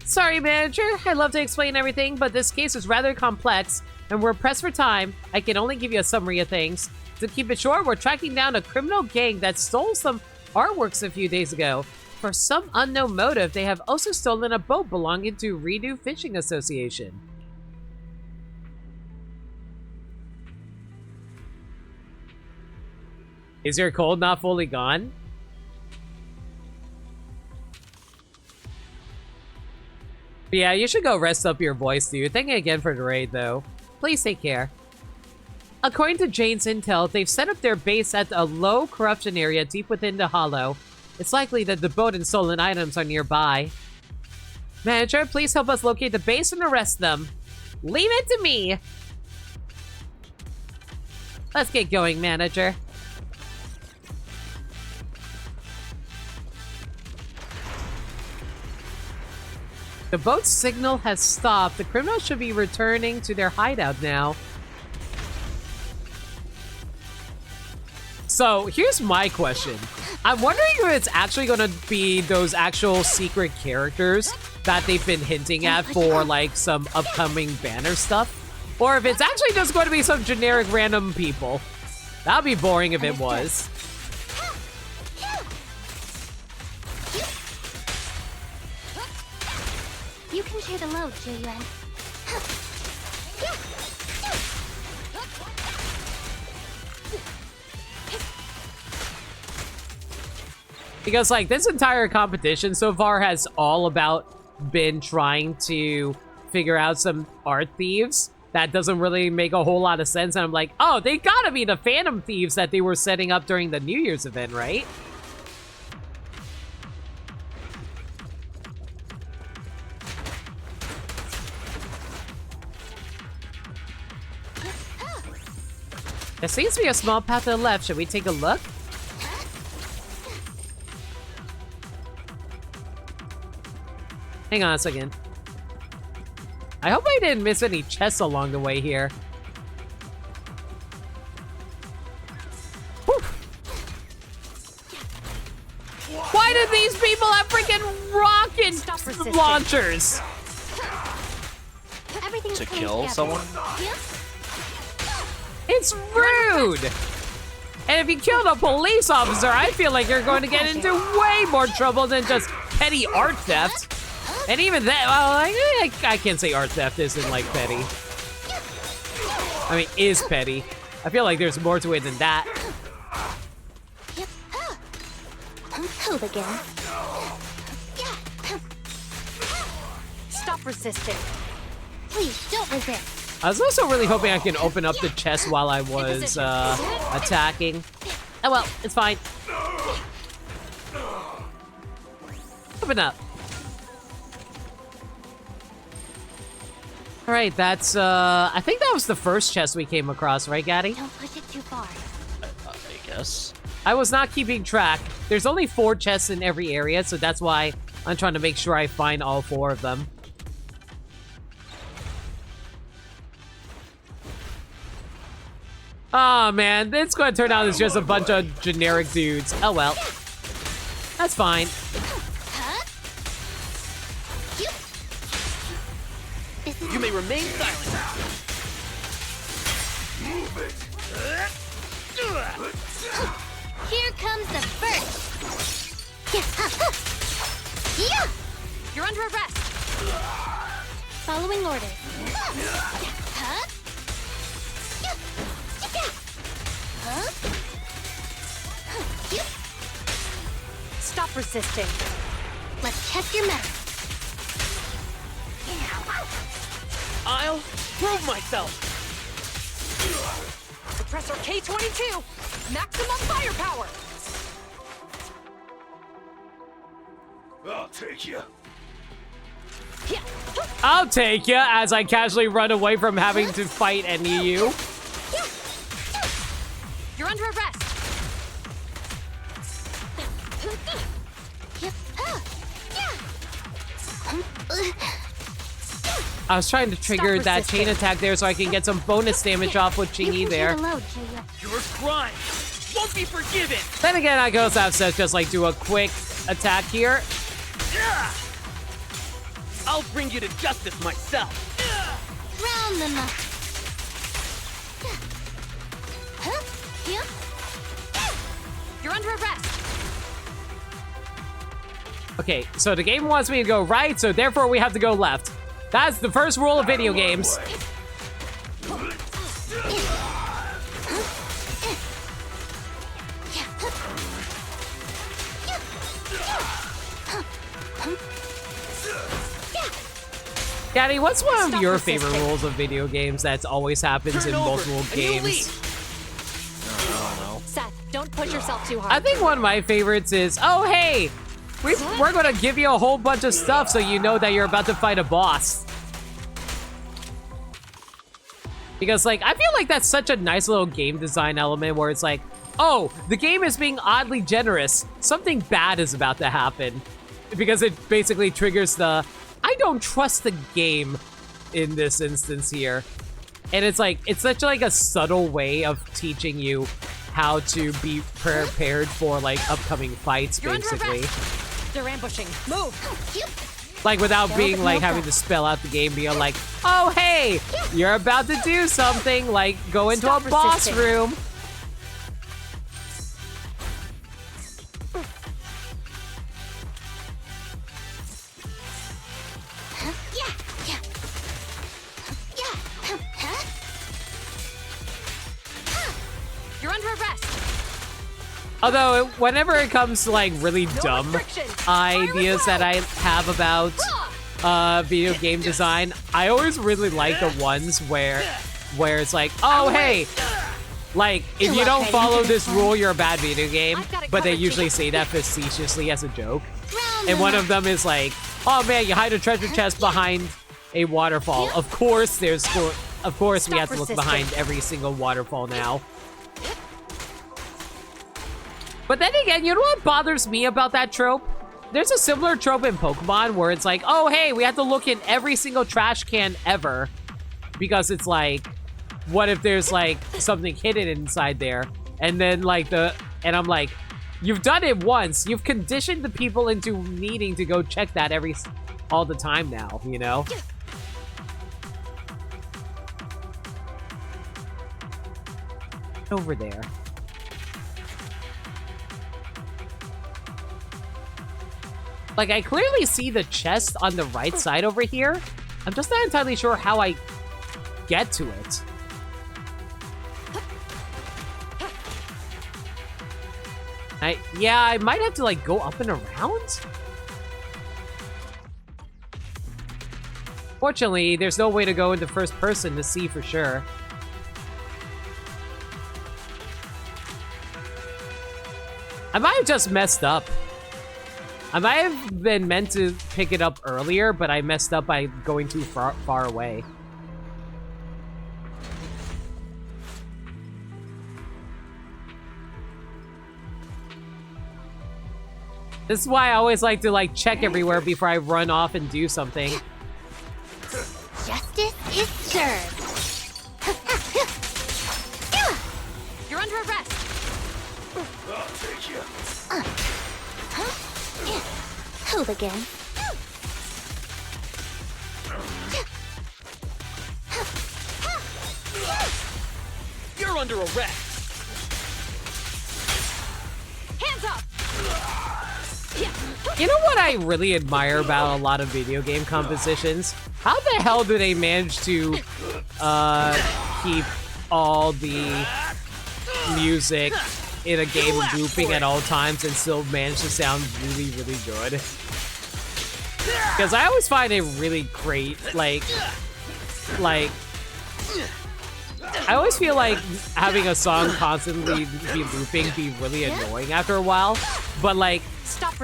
Sorry, manager. I'd love to explain everything, but this case is rather complex, and we're pressed for time. I can only give you a summary of things. To keep it short, we're tracking down a criminal gang that stole some artworks a few days ago. For some unknown motive, they have also stolen a boat belonging to Redo Fishing Association. Is your cold not fully gone? Yeah, you should go rest up your voice, dude. Thank you again for the raid, though. Please take care. According to Jane's intel, they've set up their base at a low corruption area deep within the hollow. It's likely that the boat and stolen items are nearby. Manager, please help us locate the base and arrest them. Leave it to me. Let's get going, manager. The boat's signal has stopped. The criminals should be returning to their hideout now. So, here's my question. I'm wondering if it's actually going to be those actual secret characters that they've been hinting at for, like, some upcoming banner stuff. Or if it's actually just going to be some generic random people. That'd be boring if it was.
You can share the load, Juyuan.
Because, like, this entire competition so far has all about been trying to figure out some art thieves. That doesn't really make a whole lot of sense. And I'm like, oh, they gotta be the Phantom Thieves that they were setting up during the New Year's event, right? There seems to be a small path to the left. Should we take a look? Hang on a second. I hope I didn't miss any chests along the way here. Whew. Why did these people have freaking rocket launchers?
To kill someone?
It's rude! And if you killed a police officer, I feel like you're going to get into way more trouble than just petty art theft. And even that, well, I can't say art theft isn't, like, petty. I mean, is petty. I feel like there's more to it than that.
Hold again.
Stop resisting.
Please, don't resist.
I was also really hoping I can open up the chest while I was attacking. Oh well, it's fine. Open up. Alright, that's, I think that was the first chest we came across, right, Gaddy?
Don't push it too far.
I guess.
I was not keeping track. There's only 4 chests in every area, so that's why I'm trying to make sure I find all 4 of them. Oh, man, it's going to turn out it's just a bunch of generic dudes. Oh, well. That's fine.
You may remain silent.
Move it.
Here comes the first. Yeah.
You're under arrest.
Following orders.
Stop resisting.
Let's test your mettle.
I'll prove myself.
Suppressor K-22. Maximum firepower.
I'll take you.
I'll take ya as I casually run away from having to fight any of you.
You're under arrest.
I was trying to trigger that chain attack there so I can get some bonus damage off with Qingyi there.
Your crime won't be forgiven.
Then again, I could also have Seth just like do a quick attack here.
I'll bring you to justice myself.
Round them up.
You're under arrest.
Okay, so the game wants me to go right, so therefore we have to go left. That's the first rule of video games. Daddy, what's one of
Stop
your
resisting.
favorite rules of video games that always happens in multiple games?
I don't know.
Seth, don't push yourself too hard.
I think one of my favorites is, oh hey, we're gonna give you a whole bunch of stuff so you know that you're about to fight a boss. Because like, I feel like that's such a nice little game design element where it's like, oh, the game is being oddly generous. Something bad is about to happen. Because it basically triggers the, I don't trust the game in this instance here. And it's like, it's such like a subtle way of teaching you how to be prepared for like upcoming fights,
You're under
basically.
arrest. They're ambushing. Move.
Like without being like having to spell out the game, being like, oh hey, you're about to do something, like go into
Stop
a boss
resisting.
room.
You're under arrest.
Although, whenever it comes to like really dumb ideas that I have about video game design, I always really like the ones where it's like, oh hey, like if you don't follow this rule, you're a bad video game. But they usually say that facetiously as a joke. And one of them is like, oh man, you hide a treasure chest behind a waterfall. Of course, we have to look behind every single waterfall now. But then again, you know what bothers me about that trope? There's a similar trope in Pokemon where it's like, oh, hey, we have to look in every single trash can ever. Because it's like, what if there's like something hidden inside there? And then like and I'm like, you've done it once. You've conditioned the people into needing to go check that all the time now, you know? Over there. Like, I clearly see the chest on the right side over here. I'm just not entirely sure how I get to it. Yeah, I might have to, like, go up and around? Fortunately, there's no way to go into first person to see for sure. I might have just messed up. I might have been meant to pick it up earlier, but I messed up by going too far away. This is why I always like to like check everywhere before I run off and do something.
Justice is served.
You're under arrest.
I'll take you.
Hooligan.
You're under arrest.
Hands up.
You know what I really admire about a lot of video game compositions? How the hell do they manage to keep all the music in a game looping at all times and still manage to sound really, really good? Because I always find it really great, like, I always feel like having a song constantly be looping be really annoying after a while, but like,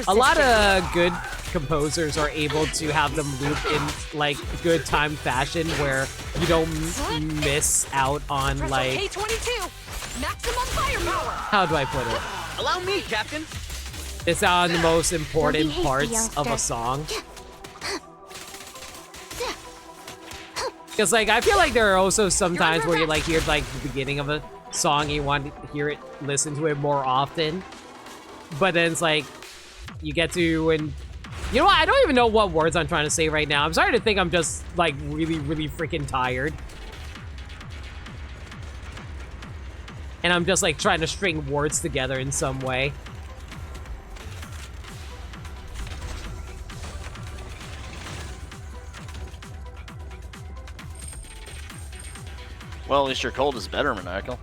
a lot of good composers are able to have them loop in like good time fashion where you don't miss out on like,
K22, maximum firepower.
how do I put it?
Allow me, Captain.
It's on the most important parts of a song. Because like I feel like there are also some times where you like hear like the beginning of a song and you want to hear it, listen to it more often, but then it's like you get to, and you know what, I don't even know what words I'm trying to say right now. I'm starting to think I'm just like really, really freaking tired, and I'm just like trying to string words together in some way.
Well, at least your cold is better, Monaco.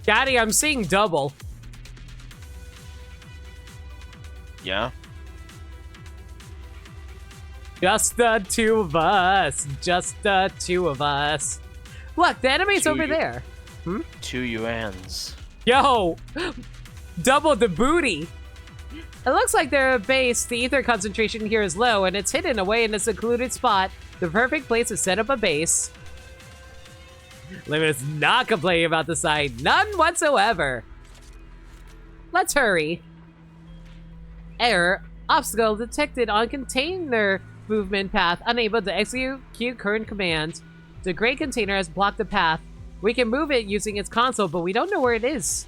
Daddy, I'm seeing double.
Yeah?
Just the two of us. Just the two of us. Look, the enemy's over there.
2 yuans.
Yo! Double the booty! It looks like their base, the ether concentration here is low, and it's hidden away in a secluded spot. The perfect place to set up a base. Limit's not complaining about the site. None whatsoever. Let's hurry. Error. Obstacle detected on container movement path. Unable to execute current command. The gray container has blocked the path. We can move it using its console, but we don't know where it is.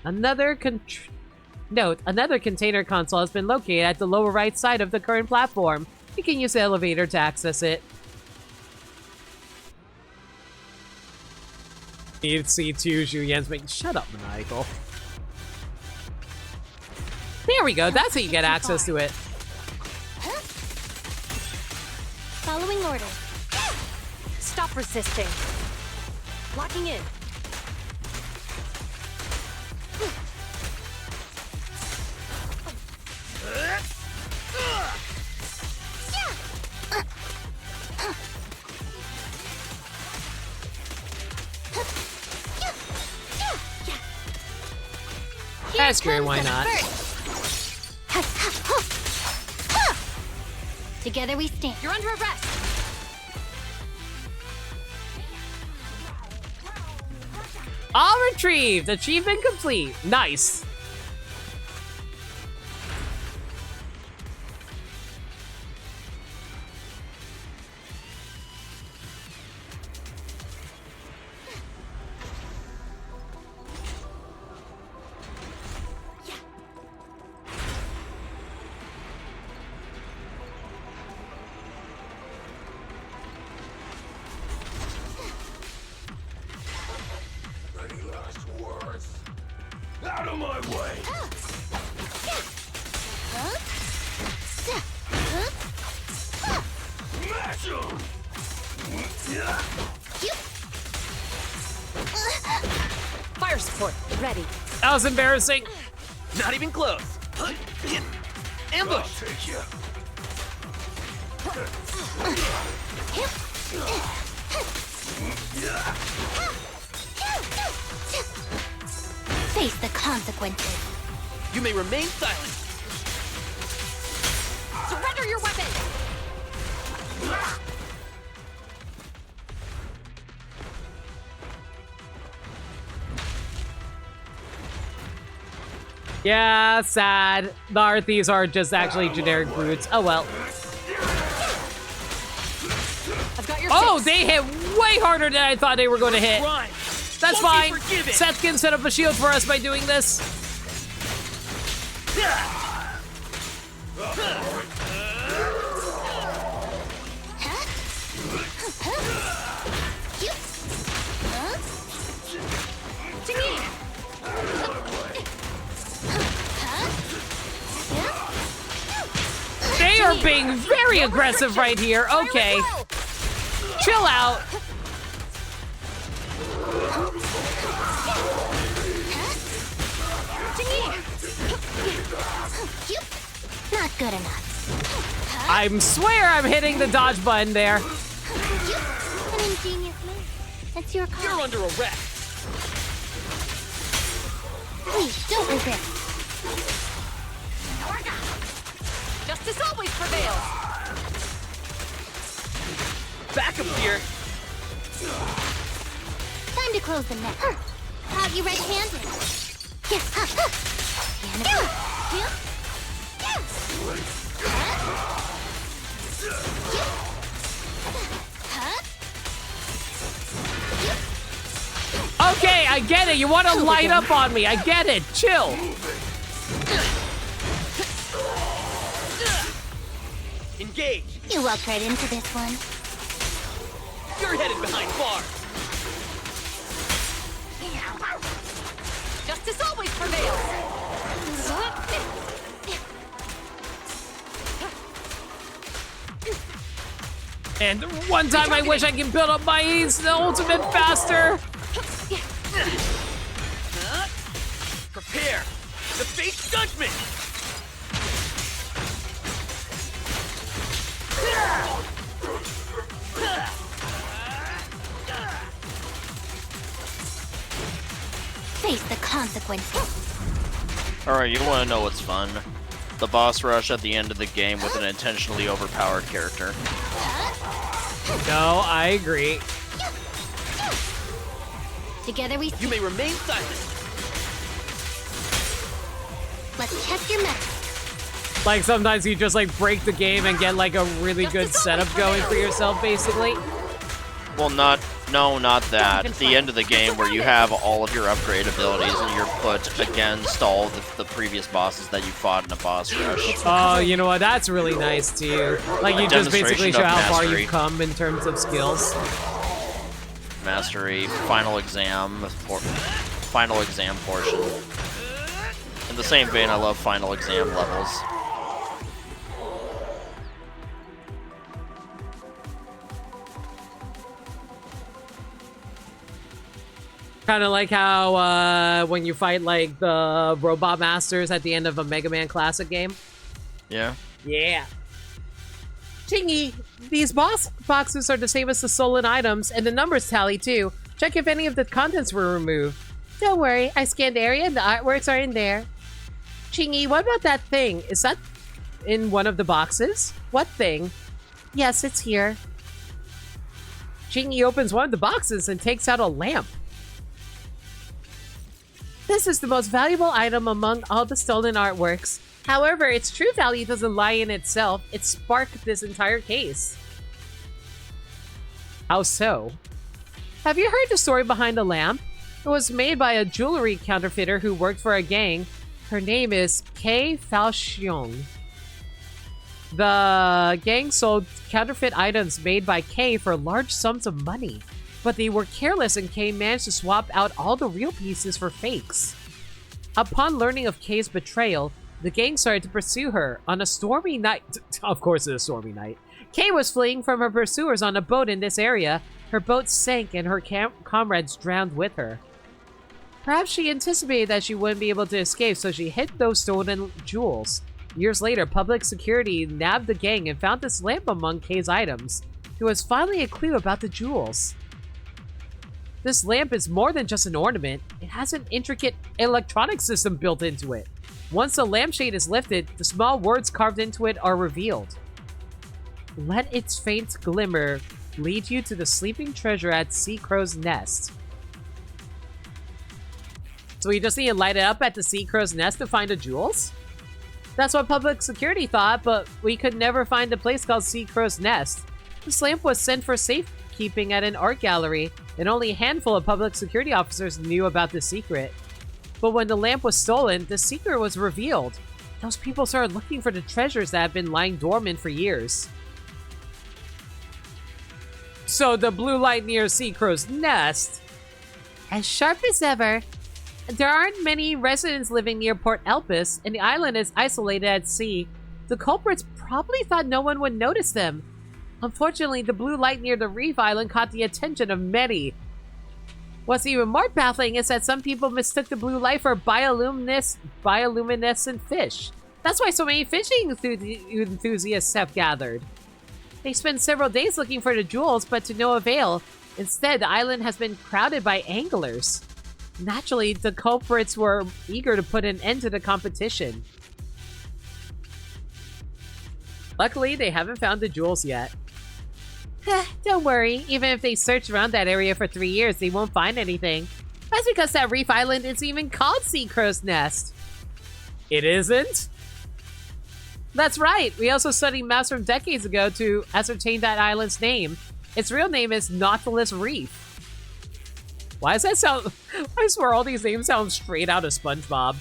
Another container console has been located at the lower right side of the current platform. You can use the elevator to access it. Need to see 2 Zhu make. Shut up, Maniacal. There we go. That's how you get access to it.
Following order. Stop resisting. Locking in.
That's great, why not?
Together we stand.
You're under arrest.
All retrieved. Achievement complete. Nice.
Out of my way! Smash him!
Fire support, ready.
That was embarrassing.
Not even close. Ambush!
I'll take you.
Face the consequences.
You may remain silent.
Surrender your weapon!
Yeah, sad. The Arthies are just actually generic brutes. Oh well.
I've got your
Oh,
six.
they hit way harder than I thought they were going to hit. That's fine. Seth can set up a shield for us by doing this. They are being very aggressive right here. Okay. Chill out.
Not good enough.
I swear I'm hitting the dodge button there.
An ingenious move. That's your call.
You're under arrest.
Please, don't resist.
Justice always prevails.
Back up here.
Time to close the net. Caught you red-handed.
Okay, I get it. You want to light up on me. I get it. Chill.
Engage.
You walked right into this one.
You're headed behind bars.
Justice always prevails.
And one time I wish I could build up my ultimate faster.
Prepare to face judgment.
coincidence.
Alright, you want to know what's fun? The boss rush at the end of the game with an intentionally overpowered character.
No, I agree.
Together we...
You may remain silent.
Let's check your meta.
Like, sometimes you just, like, break the game and get, like, a really good setup going for yourself, basically.
Well, not that. At the end of the game where you have all of your upgrade abilities and you're put against all the previous bosses that you fought in a boss rush.
Oh, you know what? That's really nice, too. Like, you just basically show how far you've come in terms of skills.
Mastery, final exam portion. In the same vein, I love final exam levels.
Kind of like how when you fight like the robot masters at the end of a Mega Man Classic game.
Yeah.
Yeah. Qingyi, these boss boxes are the same as the stolen items, and the numbers tally too. Check if any of the contents were removed. Don't worry, I scanned the area and the artworks are in there. Qingyi, what about that thing? Is that in one of the boxes? What thing? Yes, it's here. Qingyi opens one of the boxes and takes out a lamp. This is the most valuable item among all the stolen artworks. However, its true value doesn't lie in itself. It sparked this entire case. How so? Have you heard the story behind the lamp? It was made by a jewelry counterfeiter who worked for a gang. Her name is Kei Falxiong. The gang sold counterfeit items made by Kei for large sums of money. But they were careless and Kei managed to swap out all the real pieces for fakes. Upon learning of Kei's betrayal, the gang started to pursue her on a stormy night. Of course it's a stormy night. Kei was fleeing from her pursuers on a boat in this area. Her boat sank and her comrades drowned with her. Perhaps she anticipated that she wouldn't be able to escape, so she hid those stolen jewels. Years later, public security nabbed the gang and found this lamp among Kei's items. There was finally a clue about the jewels. This lamp is more than just an ornament. It has an intricate electronic system built into it. Once the lampshade is lifted, the small words carved into it are revealed. Let its faint glimmer lead you to the sleeping treasure at Sea Crow's Nest. So we just need to light it up at the Sea Crow's Nest to find the jewels? That's what public security thought, but we could never find a place called Sea Crow's Nest. This lamp was sent for safekeeping at an art gallery, and only a handful of public security officers knew about the secret. But when the lamp was stolen, the secret was revealed. Those people started looking for the treasures that had been lying dormant for years. So the blue light near Sea Crow's Nest, as sharp as ever. There aren't many residents living near Port Elpis, and the island is isolated at sea. The culprits probably thought no one would notice them. Unfortunately, the blue light near the reef island caught the attention of many. What's even more baffling is that some people mistook the blue light for bioluminescent fish. That's why so many fishing enthusiasts have gathered. They spent several days looking for the jewels, but to no avail. Instead, the island has been crowded by anglers. Naturally, the culprits were eager to put an end to the competition. Luckily, they haven't found the jewels yet. Don't worry, even if they search around that area for 3 years, they won't find anything. That's because that reef island isn't even called Sea Crow's Nest. It isn't? That's right, we also studied maps from decades ago to ascertain that island's name. Its real name is Nautilus Reef. Why does that sound... I swear all these names sound straight out of SpongeBob.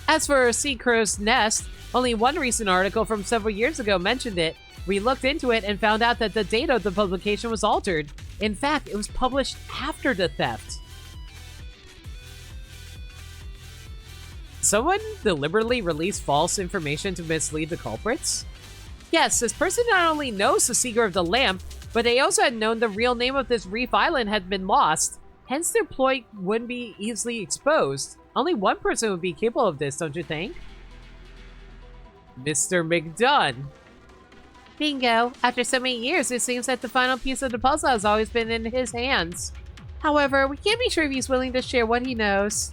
As for Sea Crow's Nest, only one recent article from several years ago mentioned it. We looked into it and found out that the date of the publication was altered. In fact, it was published after the theft. Someone deliberately released false information to mislead the culprits? Yes, this person not only knows the secret of the lamp, but they also had known the real name of this reef island had been lost. Hence, their ploy wouldn't be easily exposed. Only one person would be capable of this, don't you think? Mr. McDunn. Bingo. After so many years, it seems that the final piece of the puzzle has always been in his hands.
However, we can't be sure if he's willing to share what he knows.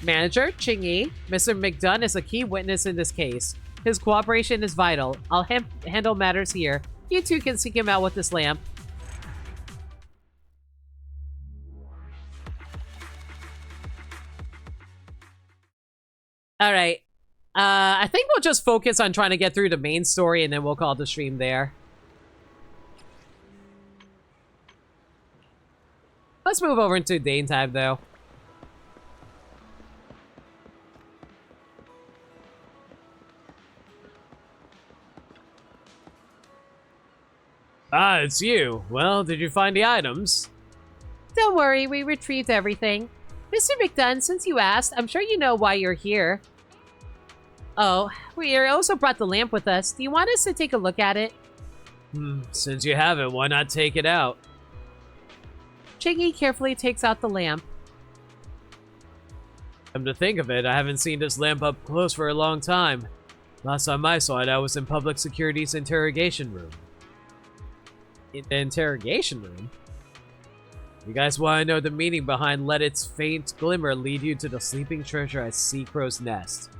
Manager, Qingyi, Mr. McDunn is a key witness in this case. His cooperation is vital. I'll handle matters here. You two can seek him out with this lamp. Alright. I think we'll just focus on trying to get through the main story and then we'll call the stream there. Let's move over into daytime though.
Ah, it's you. Well, did you find the items?
Don't worry, we retrieved everything. Mr. McDunn, since you asked, I'm sure you know why you're here. Oh, we also brought the lamp with us. Do you want us to take a look at it?
Since you haven't, why not take it out?
Qingyi carefully takes out the lamp.
Come to think of it, I haven't seen this lamp up close for a long time. Last time I saw it, I was in public security's interrogation room.
In the interrogation room?
You guys want to know the meaning behind "let its faint glimmer lead you to the sleeping treasure at Sea Crow's Nest"?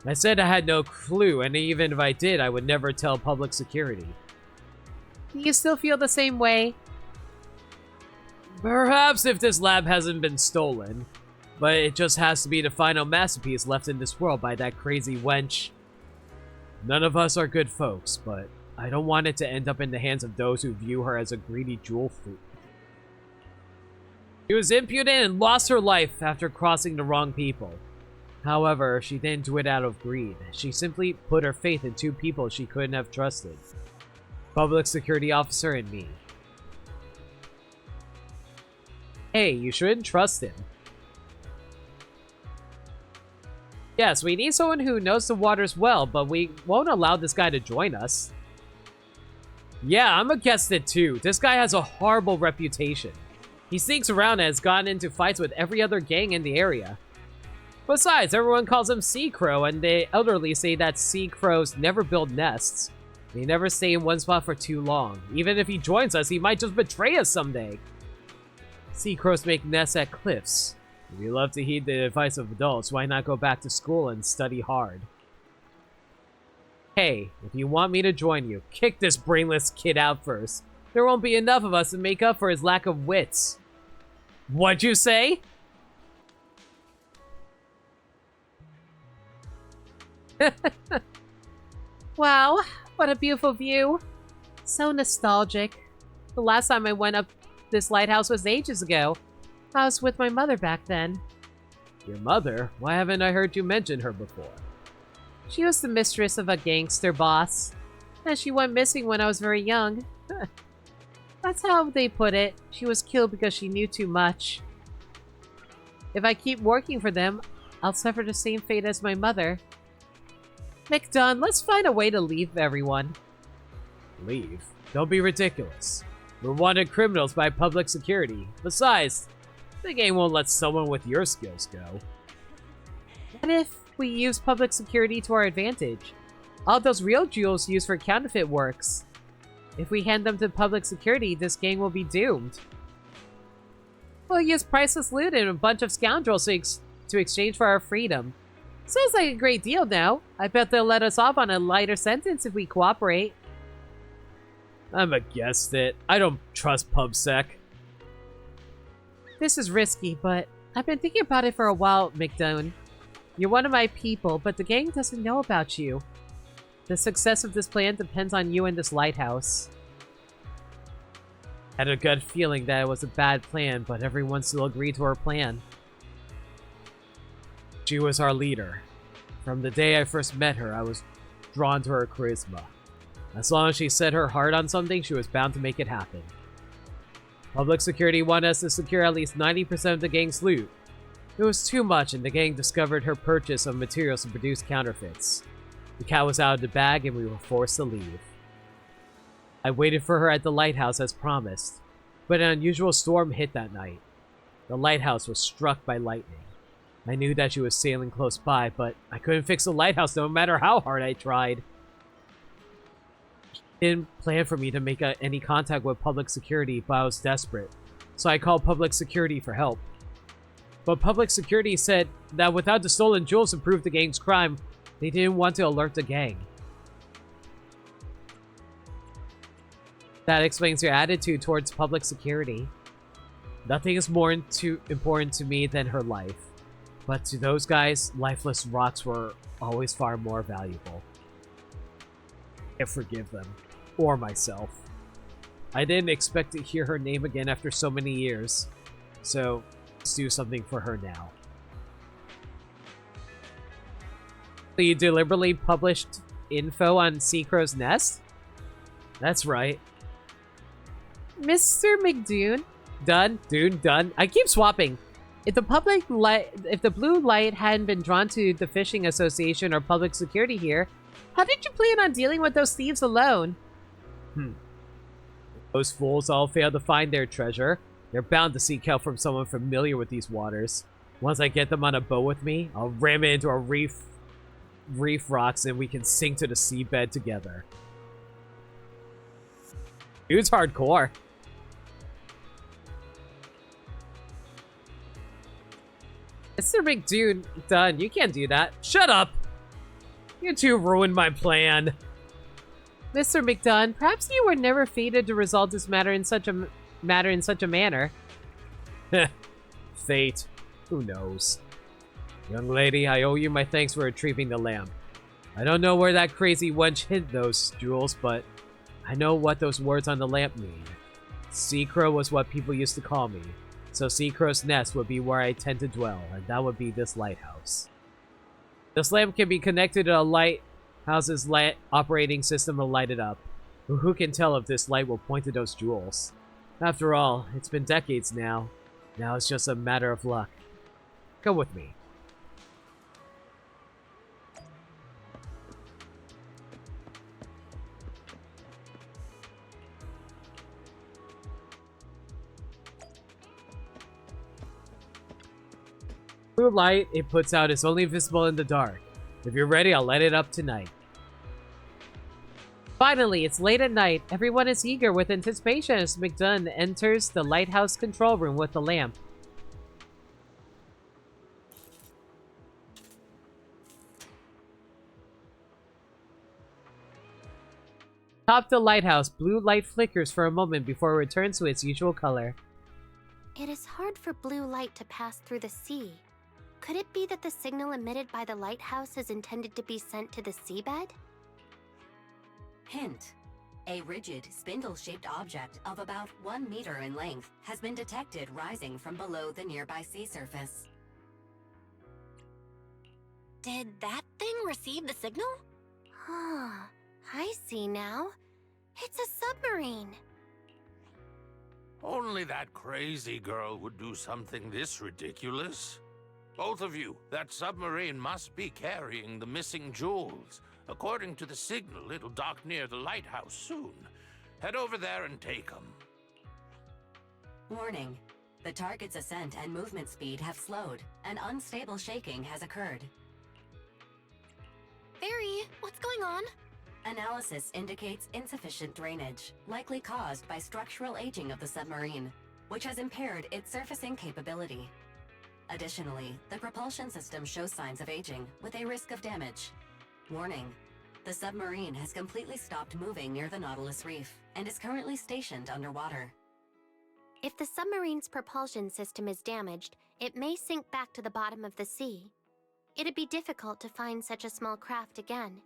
I said I had no clue, and even if I did, I would never tell public security.
Do you still feel the same way?
Perhaps if this lab hasn't been stolen, but it just has to be the final masterpiece left in this world by that crazy wench. None of us are good folks, but I don't want it to end up in the hands of those who view her as a greedy jewel thief. She was impudent and lost her life after crossing the wrong people. However, she didn't do it out of greed. She simply put her faith in two people she couldn't have trusted. Public security officer and me.
Hey, you shouldn't trust him. Yes, we need someone who knows the waters well, but we won't allow this guy to join us.
Yeah, I'm against it too. This guy has a horrible reputation.
He sneaks around and has gotten into fights with every other gang in the area. Besides, everyone calls him Sea Crow, and the elderly say that sea crows never build nests. They never stay in one spot for too long. Even if he joins us, he might just betray us someday. Sea crows make nests at cliffs.
If you love to heed the advice of adults, why not go back to school and study hard?
Hey, if you want me to join you, kick this brainless kid out first. There won't be enough of us to make up for his lack of wits.
What'd you say?
Wow, what a beautiful view. So nostalgic. The last time I went up this lighthouse was ages ago. I was with my mother back then.
Your mother? Why haven't I heard you mention her before?
She was the mistress of a gangster boss. And she went missing when I was very young. That's how they put it. She was killed because she knew too much. If I keep working for them, I'll suffer the same fate as my mother. McDunn, let's find a way to leave everyone.
Leave? Don't be ridiculous. We're wanted criminals by public security. Besides, the gang won't let someone with your skills go.
What if we use public security to our advantage? All those real jewels used for counterfeit works. If we hand them to public security, this gang will be doomed. We'll use priceless loot and a bunch of scoundrels to exchange for our freedom. Sounds like a great deal now. I bet they'll let us off on a lighter sentence if we cooperate.
I'm against it. I don't trust PubSec.
This is risky, but I've been thinking about it for a while, McDunn. You're one of my people, but the gang doesn't know about you. The success of this plan depends on you and this lighthouse.
I had a gut feeling that it was a bad plan, but everyone still agreed to our plan.
She was our leader. From the day I first met her, I was drawn to her charisma. As long as she set her heart on something, she was bound to make it happen. Public security wanted us to secure at least 90% of the gang's loot. It was too much, and the gang discovered her purchase of materials to produce counterfeits. The cat was out of the bag, and we were forced to leave. I waited for her at the lighthouse as promised, but an unusual storm hit that night. The lighthouse was struck by lightning. I knew that she was sailing close by, but I couldn't fix the lighthouse no matter how hard I tried. She didn't plan for me to make any contact with public security, but I was desperate.
so I called public security for help. But public security said that without the stolen jewels to prove the gang's crime, they didn't want to alert the gang. That explains your attitude towards public security. Nothing is more important to me than her life. But to those guys, lifeless rocks were always far more valuable. I forgive them. Or myself. I didn't expect to hear her name again after so many years. So, let's do something for her now. So you deliberately published info on Seacrow's nest? That's right.
Mr. McDune?
Done. I keep swapping. If the blue light hadn't been drawn to the Fishing Association or public security here, how did you plan on dealing with those thieves alone? Those fools all failed to find their treasure. They're bound to seek help from someone familiar with these waters. Once I get them on a boat with me, I'll ram it into a reef rocks and we can sink to the seabed together. Dude's hardcore. Mr. McDune, done. You can't do that. Shut up! You two ruined my plan.
Mr. McDunn, perhaps you were never fated to resolve this matter in such a manner.
Fate. Who knows? Young lady, I owe you my thanks for retrieving the lamp. I don't know where that crazy wench hid those jewels, but I know what those words on the lamp mean. Seacrow was what people used to call me, so Seacrow's nest would be where I tend to dwell, and that would be this lighthouse. This lamp can be connected to a lighthouse's operating system to light it up. Who can tell if this light will point to those jewels? After all, it's been decades now. Now it's just a matter of luck. Come with me. Blue light it puts out is only visible in the dark. If you're ready, I'll light it up tonight.
Finally, it's late at night. Everyone is eager with anticipation as McDunn enters the lighthouse control room with the lamp.
Top the lighthouse, blue light flickers for a moment before it returns to its usual color.
It is hard for blue light to pass through the sea. Could it be that the signal emitted by the lighthouse is intended to be sent to the seabed?
Hint. A rigid, spindle-shaped object of about 1 meter in length has been detected rising from below the nearby sea surface.
Did that thing receive the signal?
I see now. It's a submarine.
Only that crazy girl would do something this ridiculous. Both of you, that submarine must be carrying the missing jewels. According to the signal, it'll dock near the lighthouse soon. Head over there and take them.
Warning. The target's ascent and movement speed have slowed, and unstable shaking has occurred.
Fairy, what's going on?
Analysis indicates insufficient drainage, likely caused by structural aging of the submarine, which has impaired its surfacing capability. Additionally, the propulsion system shows signs of aging, with a risk of damage. Warning. The submarine has completely stopped moving near the Nautilus Reef, and is currently stationed underwater.
If the submarine's propulsion system is damaged, it may sink back to the bottom of the sea. It'd be difficult to find such a small craft again.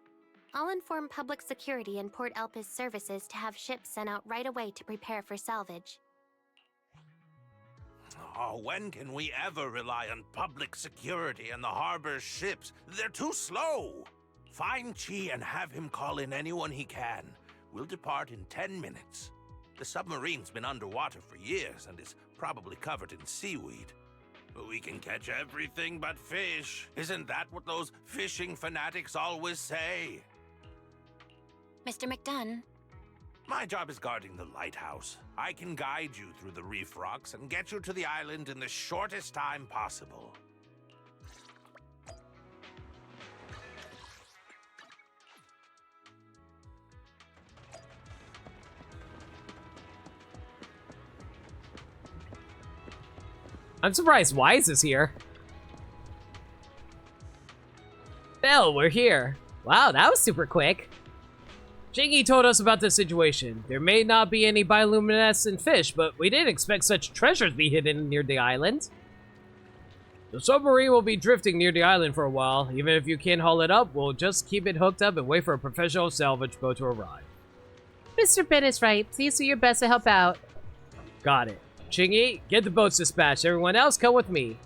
I'll inform public security and Port Elpis services to have ships sent out right away to prepare for salvage.
Oh, when can we ever rely on public security and the harbor's ships? They're too slow. Find Qi and have him call in anyone he can. We'll depart in 10 minutes. The submarine's been underwater for years and is probably covered in seaweed. But we can catch everything but fish. Isn't that what those fishing fanatics always say?
Mr. McDunn.
My job is guarding the lighthouse. I can guide you through the reef rocks and get you to the island in the shortest time possible.
I'm surprised Wise is here. Belle, we're here. Wow, that was super quick. Qingyi told us about the situation. There may not be any bioluminescent fish, but we didn't expect such treasures to be hidden near the island. The submarine will be drifting near the island for a while. Even if you can't haul it up, we'll just keep it hooked up and wait for a professional salvage boat to arrive.
Mr. Ben is right. Please do your best to help out.
Got it. Qingyi, get the boats dispatched. Everyone else, come with me.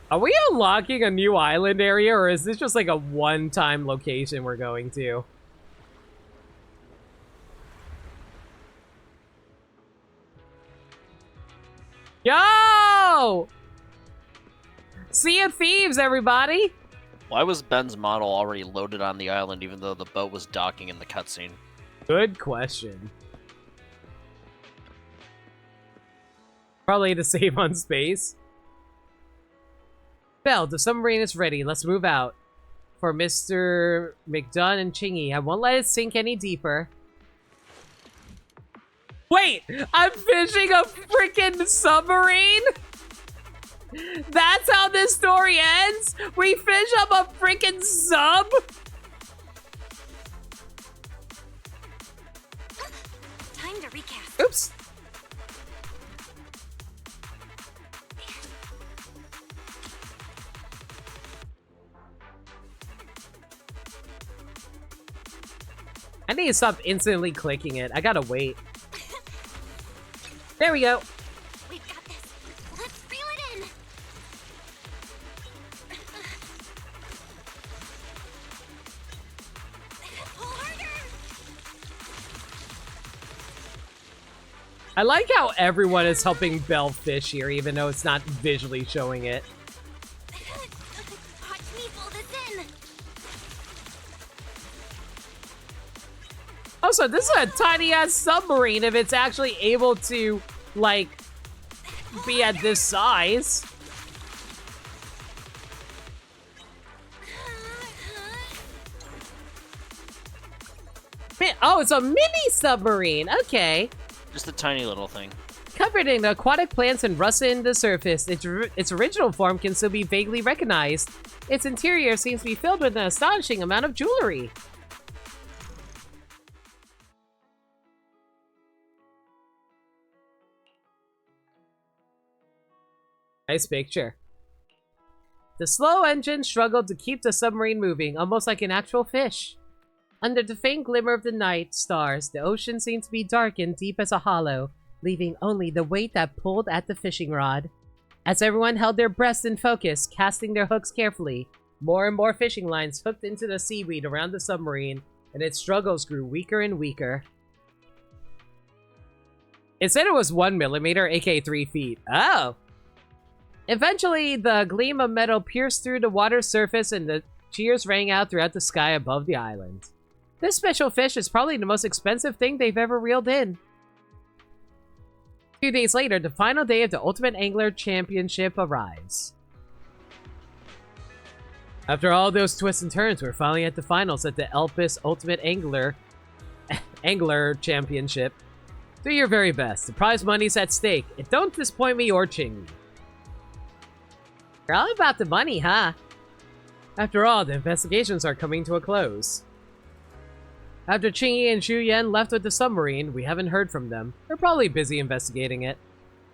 Are we unlocking a new island area, or is this just like a one-time location we're going to? Yo! Sea of Thieves, everybody!
Why was Ben's model already loaded on the island even though the boat was docking in the cutscene?
Good question. Probably to save on space. Belle, the submarine is ready. Let's move out. For Mr. McDunn and Qingyi, I won't let it sink any deeper. Wait! I'm fishing a freaking submarine?! That's how this story ends? We fish up a freaking sub?
Time to recast.
Oops. I need to stop instantly clicking it. I gotta wait. There we go.
We've got this. Let's reel it in. Pull harder.
I like how everyone is helping Belle fish here, even though it's not visually showing it.
Watch me pull this in.
Also, this is a tiny-ass submarine if it's actually able to, like, be at this size. Man, oh, it's a mini submarine. Okay.
Just a tiny little thing.
Covered in aquatic plants and rusted in the surface, its original form can still be vaguely recognized. Its interior seems to be filled with an astonishing amount of jewelry. Nice picture. The slow engine struggled to keep the submarine moving, almost like an actual fish. Under the faint glimmer of the night stars, the ocean seemed to be dark and deep as a hollow, leaving only the weight that pulled at the fishing rod. As everyone held their breaths in focus, casting their hooks carefully, more and more fishing lines hooked into the seaweed around the submarine, and its struggles grew weaker and weaker. It said it was 1 millimeter, aka 3 feet. Oh! Eventually, the gleam of metal pierced through the water's surface and the cheers rang out throughout the sky above the island. This special fish is probably the most expensive thing they've ever reeled in. A few days later, the final day of the Ultimate Angler Championship arrives. After all those twists and turns, we're finally at the finals at the Elpis Ultimate Angler Championship. Do your very best. The prize money's at stake, and don't disappoint me or Qingyi. You're all about the money, huh? After all, the investigations are coming to a close. After Qingyi and Zhu Yan left with the submarine, we haven't heard from them. They're probably busy investigating it.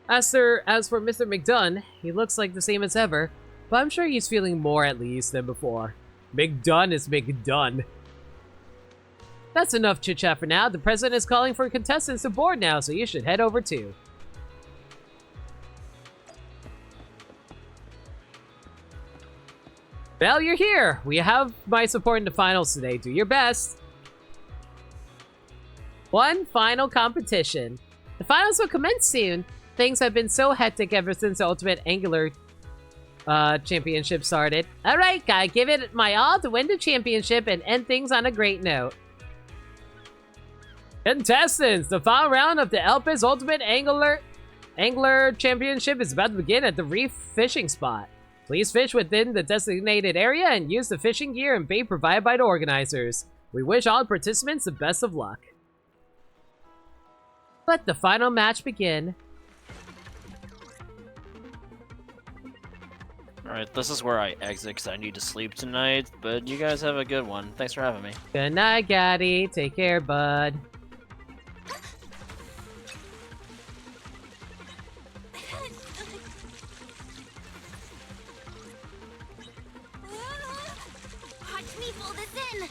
As for Mr. McDunn, he looks like the same as ever, but I'm sure he's feeling more at least than before. McDunn is McDunn. That's enough chit-chat for now. The president is calling for contestants to board now, so you should head over too. Well, you're here. We have my support in the finals today. Do your best. One final competition. The finals will commence soon. Things have been so hectic ever since the Ultimate Angler Championship started. Alright, gotta give it my all to win the championship and end things on a great note. Contestants, the final round of the Elpis Ultimate Angler Championship is about to begin at the Reef Fishing Spot. Please fish within the designated area and use the fishing gear and bait provided by the organizers. We wish all participants the best of luck. Let the final match begin.
Alright, this is where I exit because I need to sleep tonight, but you guys have a good one. Thanks for having me.
Good night, Gaddy. Take care, bud.
Watch me pull this in.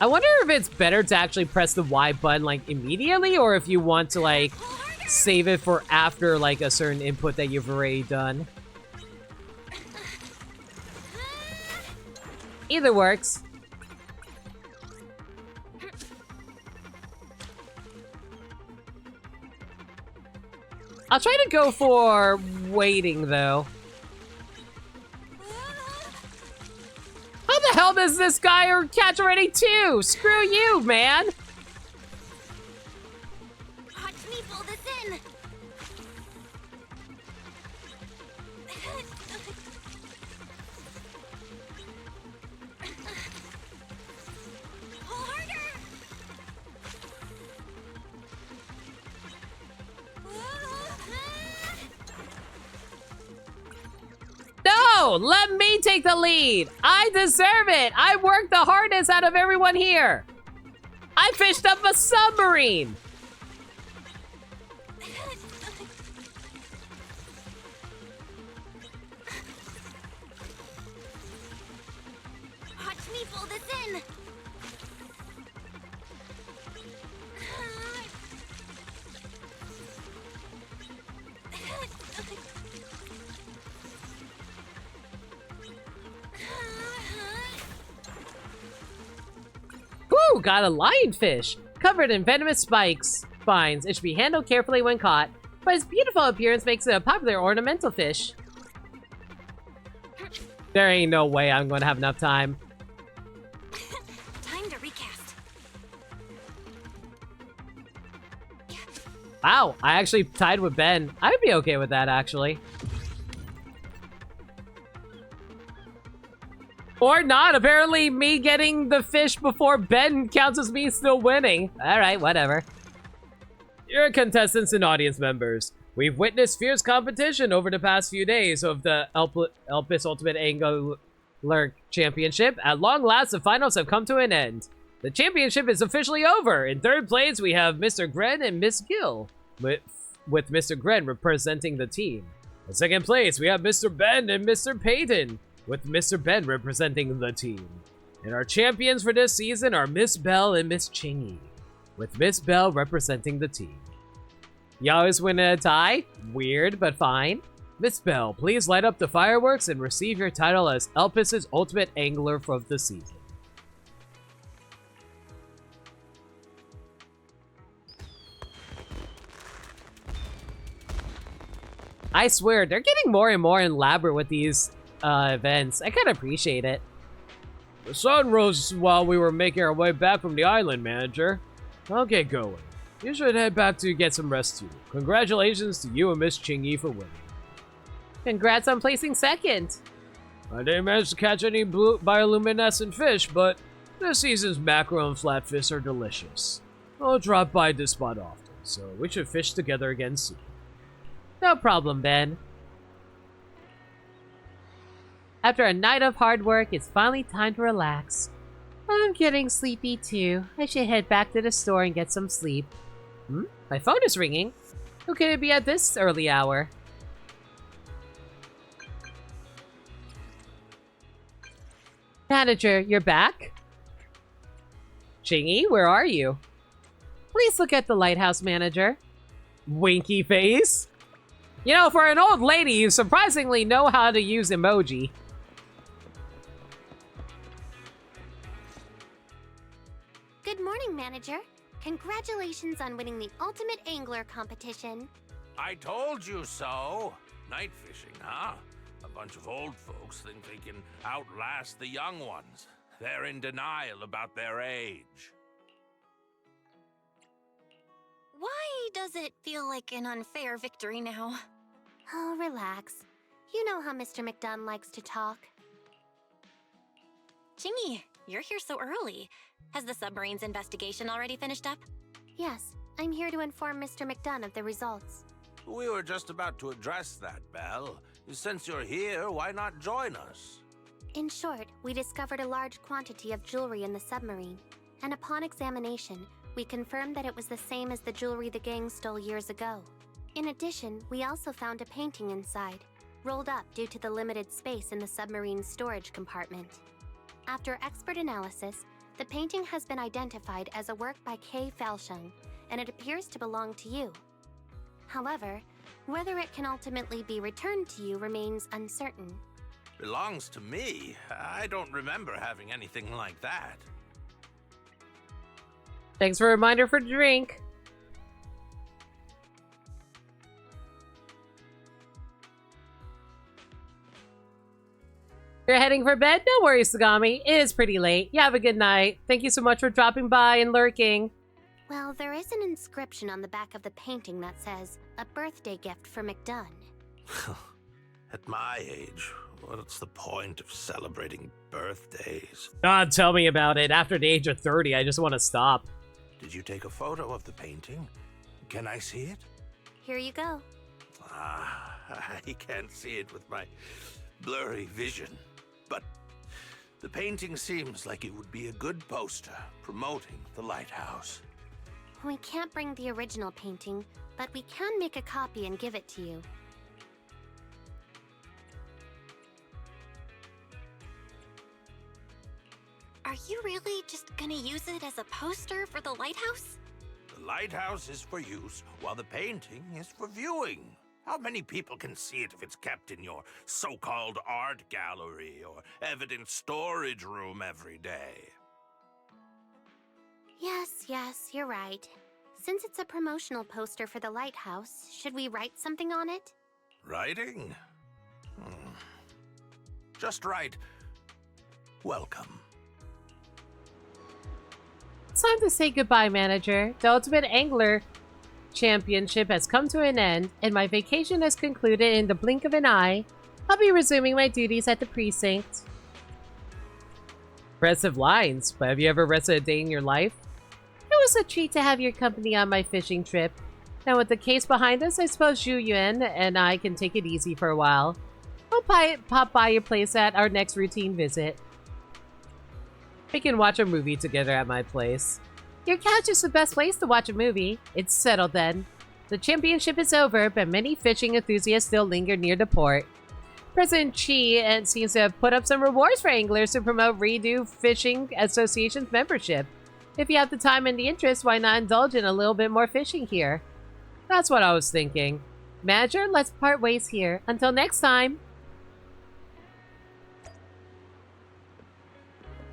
I wonder if it's better to actually press the Y button, like, immediately, or if you want to, like, save it for after, like, a certain input that you've already done. Either works. I'll try to go for waiting, though. How the hell does this guy catch already too? Screw you, man!
Watch me pull this in. Pull harder.
No! Let me take the lead! I deserve it! I worked the hardest out of everyone here! I fished up a submarine!
Watch me pull this in.
Woo! Got a lionfish! Covered in venomous spines. It should be handled carefully when caught, but its beautiful appearance makes it a popular ornamental fish. There ain't no way I'm gonna have enough time.
Time to recast.
Wow, I actually tied with Ben. I'd be okay with that, actually. Or not. Apparently, me getting the fish before Ben counts as me still winning. Alright, whatever. Dear contestants and audience members, we've witnessed fierce competition over the past few days of the Elpis Ultimate Angler Championship. At long last, the finals have come to an end. The championship is officially over. In third place, we have Mr. Gren and Miss Gill, with Mr. Gren representing the team. In second place, we have Mr. Ben and Mr. Payton, with Mr. Ben representing the team. And our champions for this season are Miss Bell and Miss Qingyi, with Miss Bell representing the team. You always win in a tie? Weird, but fine. Miss Bell, please light up the fireworks and receive your title as Elpis's Ultimate Angler for the season. I swear, they're getting more and more elaborate with these events. I kind of appreciate it.
The sun rose while we were making our way back from the island, manager. I'll get going. You should head back to get some rest too. Congratulations to you and Miss Qingyi for winning.
Congrats on placing second.
I didn't manage to catch any blue bioluminescent fish, but this season's mackerel and flatfish are delicious. I'll drop by this spot often, so we should fish together again soon.
No problem, Ben. After a night of hard work, it's finally time to relax. I'm getting sleepy too. I should head back to the store and get some sleep. My phone is ringing. Who could it be at this early hour? Manager, you're back? Qingyi, where are you? Please look at the lighthouse, manager. Winky face? You know, for an old lady, you surprisingly know how to use emoji.
Good morning, manager. Congratulations on winning the Ultimate Angler competition.
I told you so. Night fishing, huh? A bunch of old folks think they can outlast the young ones. They're in denial about their age.
Why does it feel like an unfair victory now?
Oh, relax. You know how Mr. McDunn likes to talk.
Qingyi, you're here so early. Has the submarine's investigation already finished up?
Yes, I'm here to inform Mr. McDunn of the results.
We were just about to address that, Belle. Since you're here, why not join us?
In short, we discovered a large quantity of jewelry in the submarine, and upon examination, we confirmed that it was the same as the jewelry the gang stole years ago. In addition, we also found a painting inside, rolled up due to the limited space in the submarine's storage compartment. After expert analysis, the painting has been identified as a work by Kay Falshung, and it appears to belong to you. However, whether it can ultimately be returned to you remains uncertain.
Belongs to me? I don't remember having anything like that.
Thanks for a reminder for drink. You're heading for bed? No worries, Sagami. It is pretty late. You have a good night. Thank you so much for dropping by and lurking.
Well, there is an inscription on the back of the painting that says, "A birthday gift for McDunn."
At my age, what's the point of celebrating birthdays?
God, tell me about it. After the age of 30, I just want to stop.
Did you take a photo of the painting? Can I see it?
Here you go.
Ah, I can't see it with my blurry vision. But the painting seems like it would be a good poster promoting the lighthouse.
We can't bring the original painting, but we can make a copy and give it to you.
Are you really just gonna use it as a poster for the lighthouse?
The lighthouse is for use, while the painting is for viewing. How many people can see it if it's kept in your so-called art gallery or evidence storage room every day?
Yes, you're right. Since it's a promotional poster for the lighthouse, should we write something on it?
Writing? Just write, "Welcome."
It's time to say goodbye, manager. The Ultimate Angler Championship has come to an end, and my vacation has concluded in the blink of an eye. I'll be resuming my duties at the precinct.
Impressive lines, but have you ever rested a day in your life?
It was a treat to have your company on my fishing trip. Now with the case behind us, I suppose Zhu Yuan and I can take it easy for a while. We'll pop by your place at our next routine visit.
We can watch a movie together at my place.
Your couch is the best place to watch a movie. It's settled then. The championship is over, but many fishing enthusiasts still linger near the port. President Qi seems to have put up some rewards for anglers to promote Redo Fishing Association's membership. If you have the time and the interest, why not indulge in a little bit more fishing here?
That's what I was thinking.
Manager, let's part ways here. Until next time.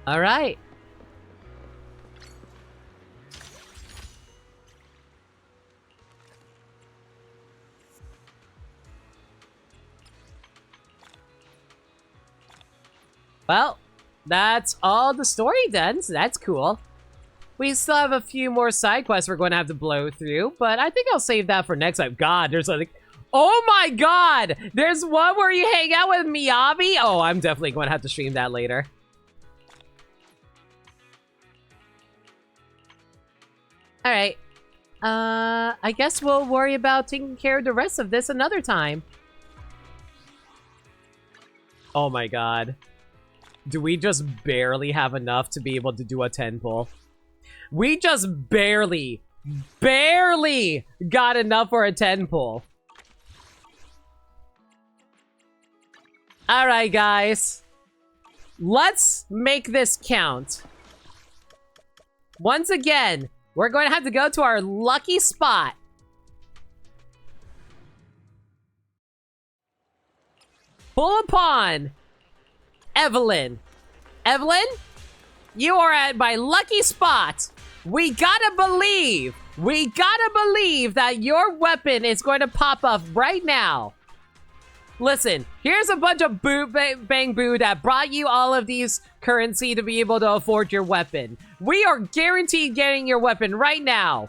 All right. Well, that's all the story done, so that's cool. We still have a few more side quests we're going to have to blow through, but I think I'll save that for next time. God, there's like... Oh my god! There's one where you hang out with Miyabi? Oh, I'm definitely going to have to stream that later.
Alright. I guess we'll worry about taking care of the rest of this another time.
Oh my god. Do we just barely have enough to be able to do a 10 pull? We just barely got enough for a 10 pull. Alright, guys. Let's make this count. Once again, we're going to have to go to our lucky spot. Pull upon Evelyn. Evelyn, you are at my lucky spot. We gotta believe that your weapon is going to pop up right now. Listen, here's a bunch of bang boo that brought you all of these currency to be able to afford your weapon. We are guaranteed getting your weapon right now.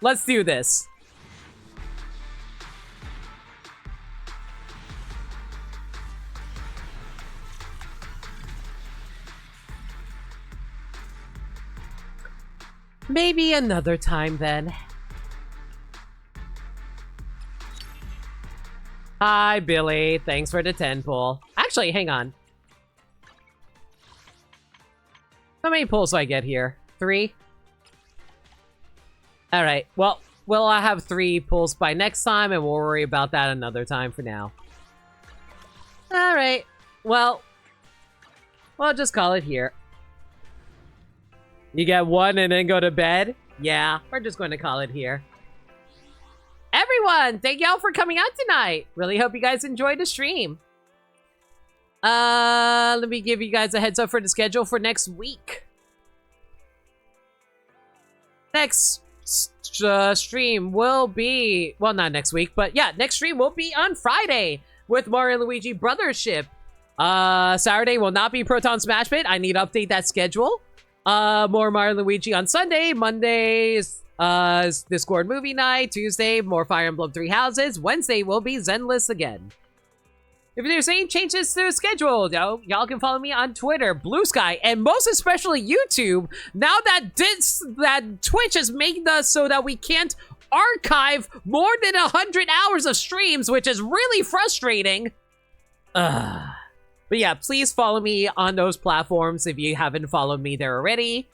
Let's do this. Maybe another time then. Hi, Billy. Thanks for the 10 pull. Actually, hang on. How many pulls do I get here? 3? Alright, well, we'll have 3 pulls by next time, and we'll worry about that another time for now. Alright, well, we'll just call it here. You get 1 and then go to bed? Yeah, we're just going to call it here. Everyone, thank y'all for coming out tonight. Really hope you guys enjoyed the stream. Let me give you guys a heads up for the schedule for next week. Next stream will be, well, not next week, but yeah, next stream will be on Friday with Mario and Luigi Brothership. Saturday will not be Proton Smash Pit. I need to update that schedule. More Mario and Luigi on Sunday. Mondays, Discord movie night. Tuesday, more Fire Emblem 3 Houses. Wednesday will be Zenless again. If there's any changes to the schedule, y'all can follow me on Twitter, Blue Sky, and most especially YouTube. Now that Twitch has made us so that we can't archive more than 100 hours of streams, which is really frustrating. But yeah, please follow me on those platforms if you haven't followed me there already.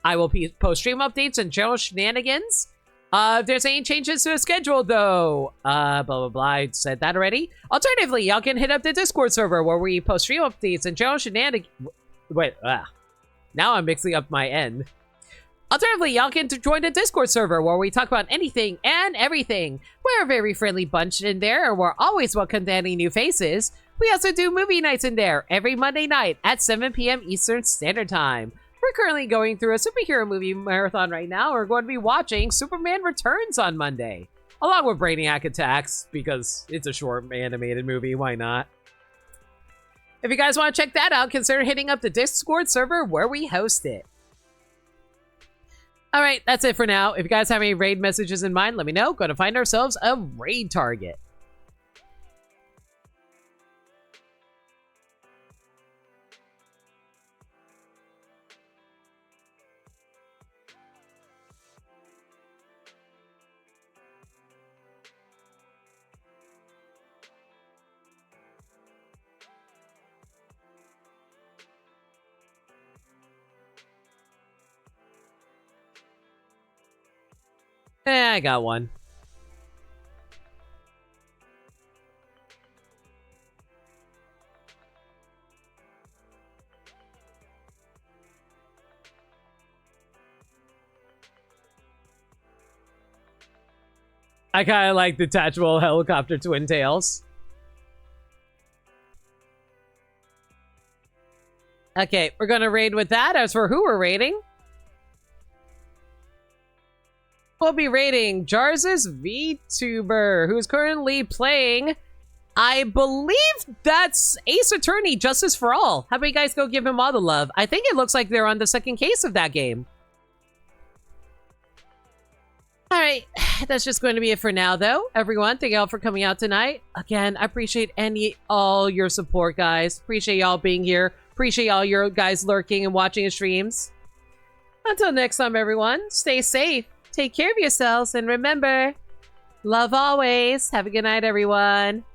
I will post stream updates and general shenanigans. If there's any changes to the schedule, though, blah, blah, blah, I said that already. Alternatively, y'all can hit up the Discord server where we post stream updates and general shenanigans. Wait, now I'm mixing up my end. Alternatively, y'all can join the Discord server where we talk about anything and everything. We're a very friendly bunch in there, and we're always welcome to any new faces. We also do movie nights in there every Monday night at 7 p.m. Eastern Standard Time. We're currently going through a superhero movie marathon right now. We're going to be watching Superman Returns on Monday, along with Brainiac Attacks, because it's a short animated movie. Why not? If you guys want to check that out, consider hitting up the Discord server where we host it. All right, that's it for now. If you guys have any raid messages in mind, let me know. Going to find ourselves a raid target. I got one. I kind of like detachable helicopter twin tails. Okay, we're gonna raid with that. As for who we're raiding, we'll be raiding Jarz's VTuber, who's currently playing, I believe that's Ace Attorney Justice for All. How about you guys go give him all the love? I think it looks like they're on the second case of that game. Alright, that's just going to be it for now, though. Everyone, thank y'all for coming out tonight. Again, I appreciate all your support, guys. Appreciate y'all being here. Appreciate all your guys lurking and watching the streams. Until next time, everyone, stay safe. Take care of yourselves, and remember, love always. Have a good night, everyone.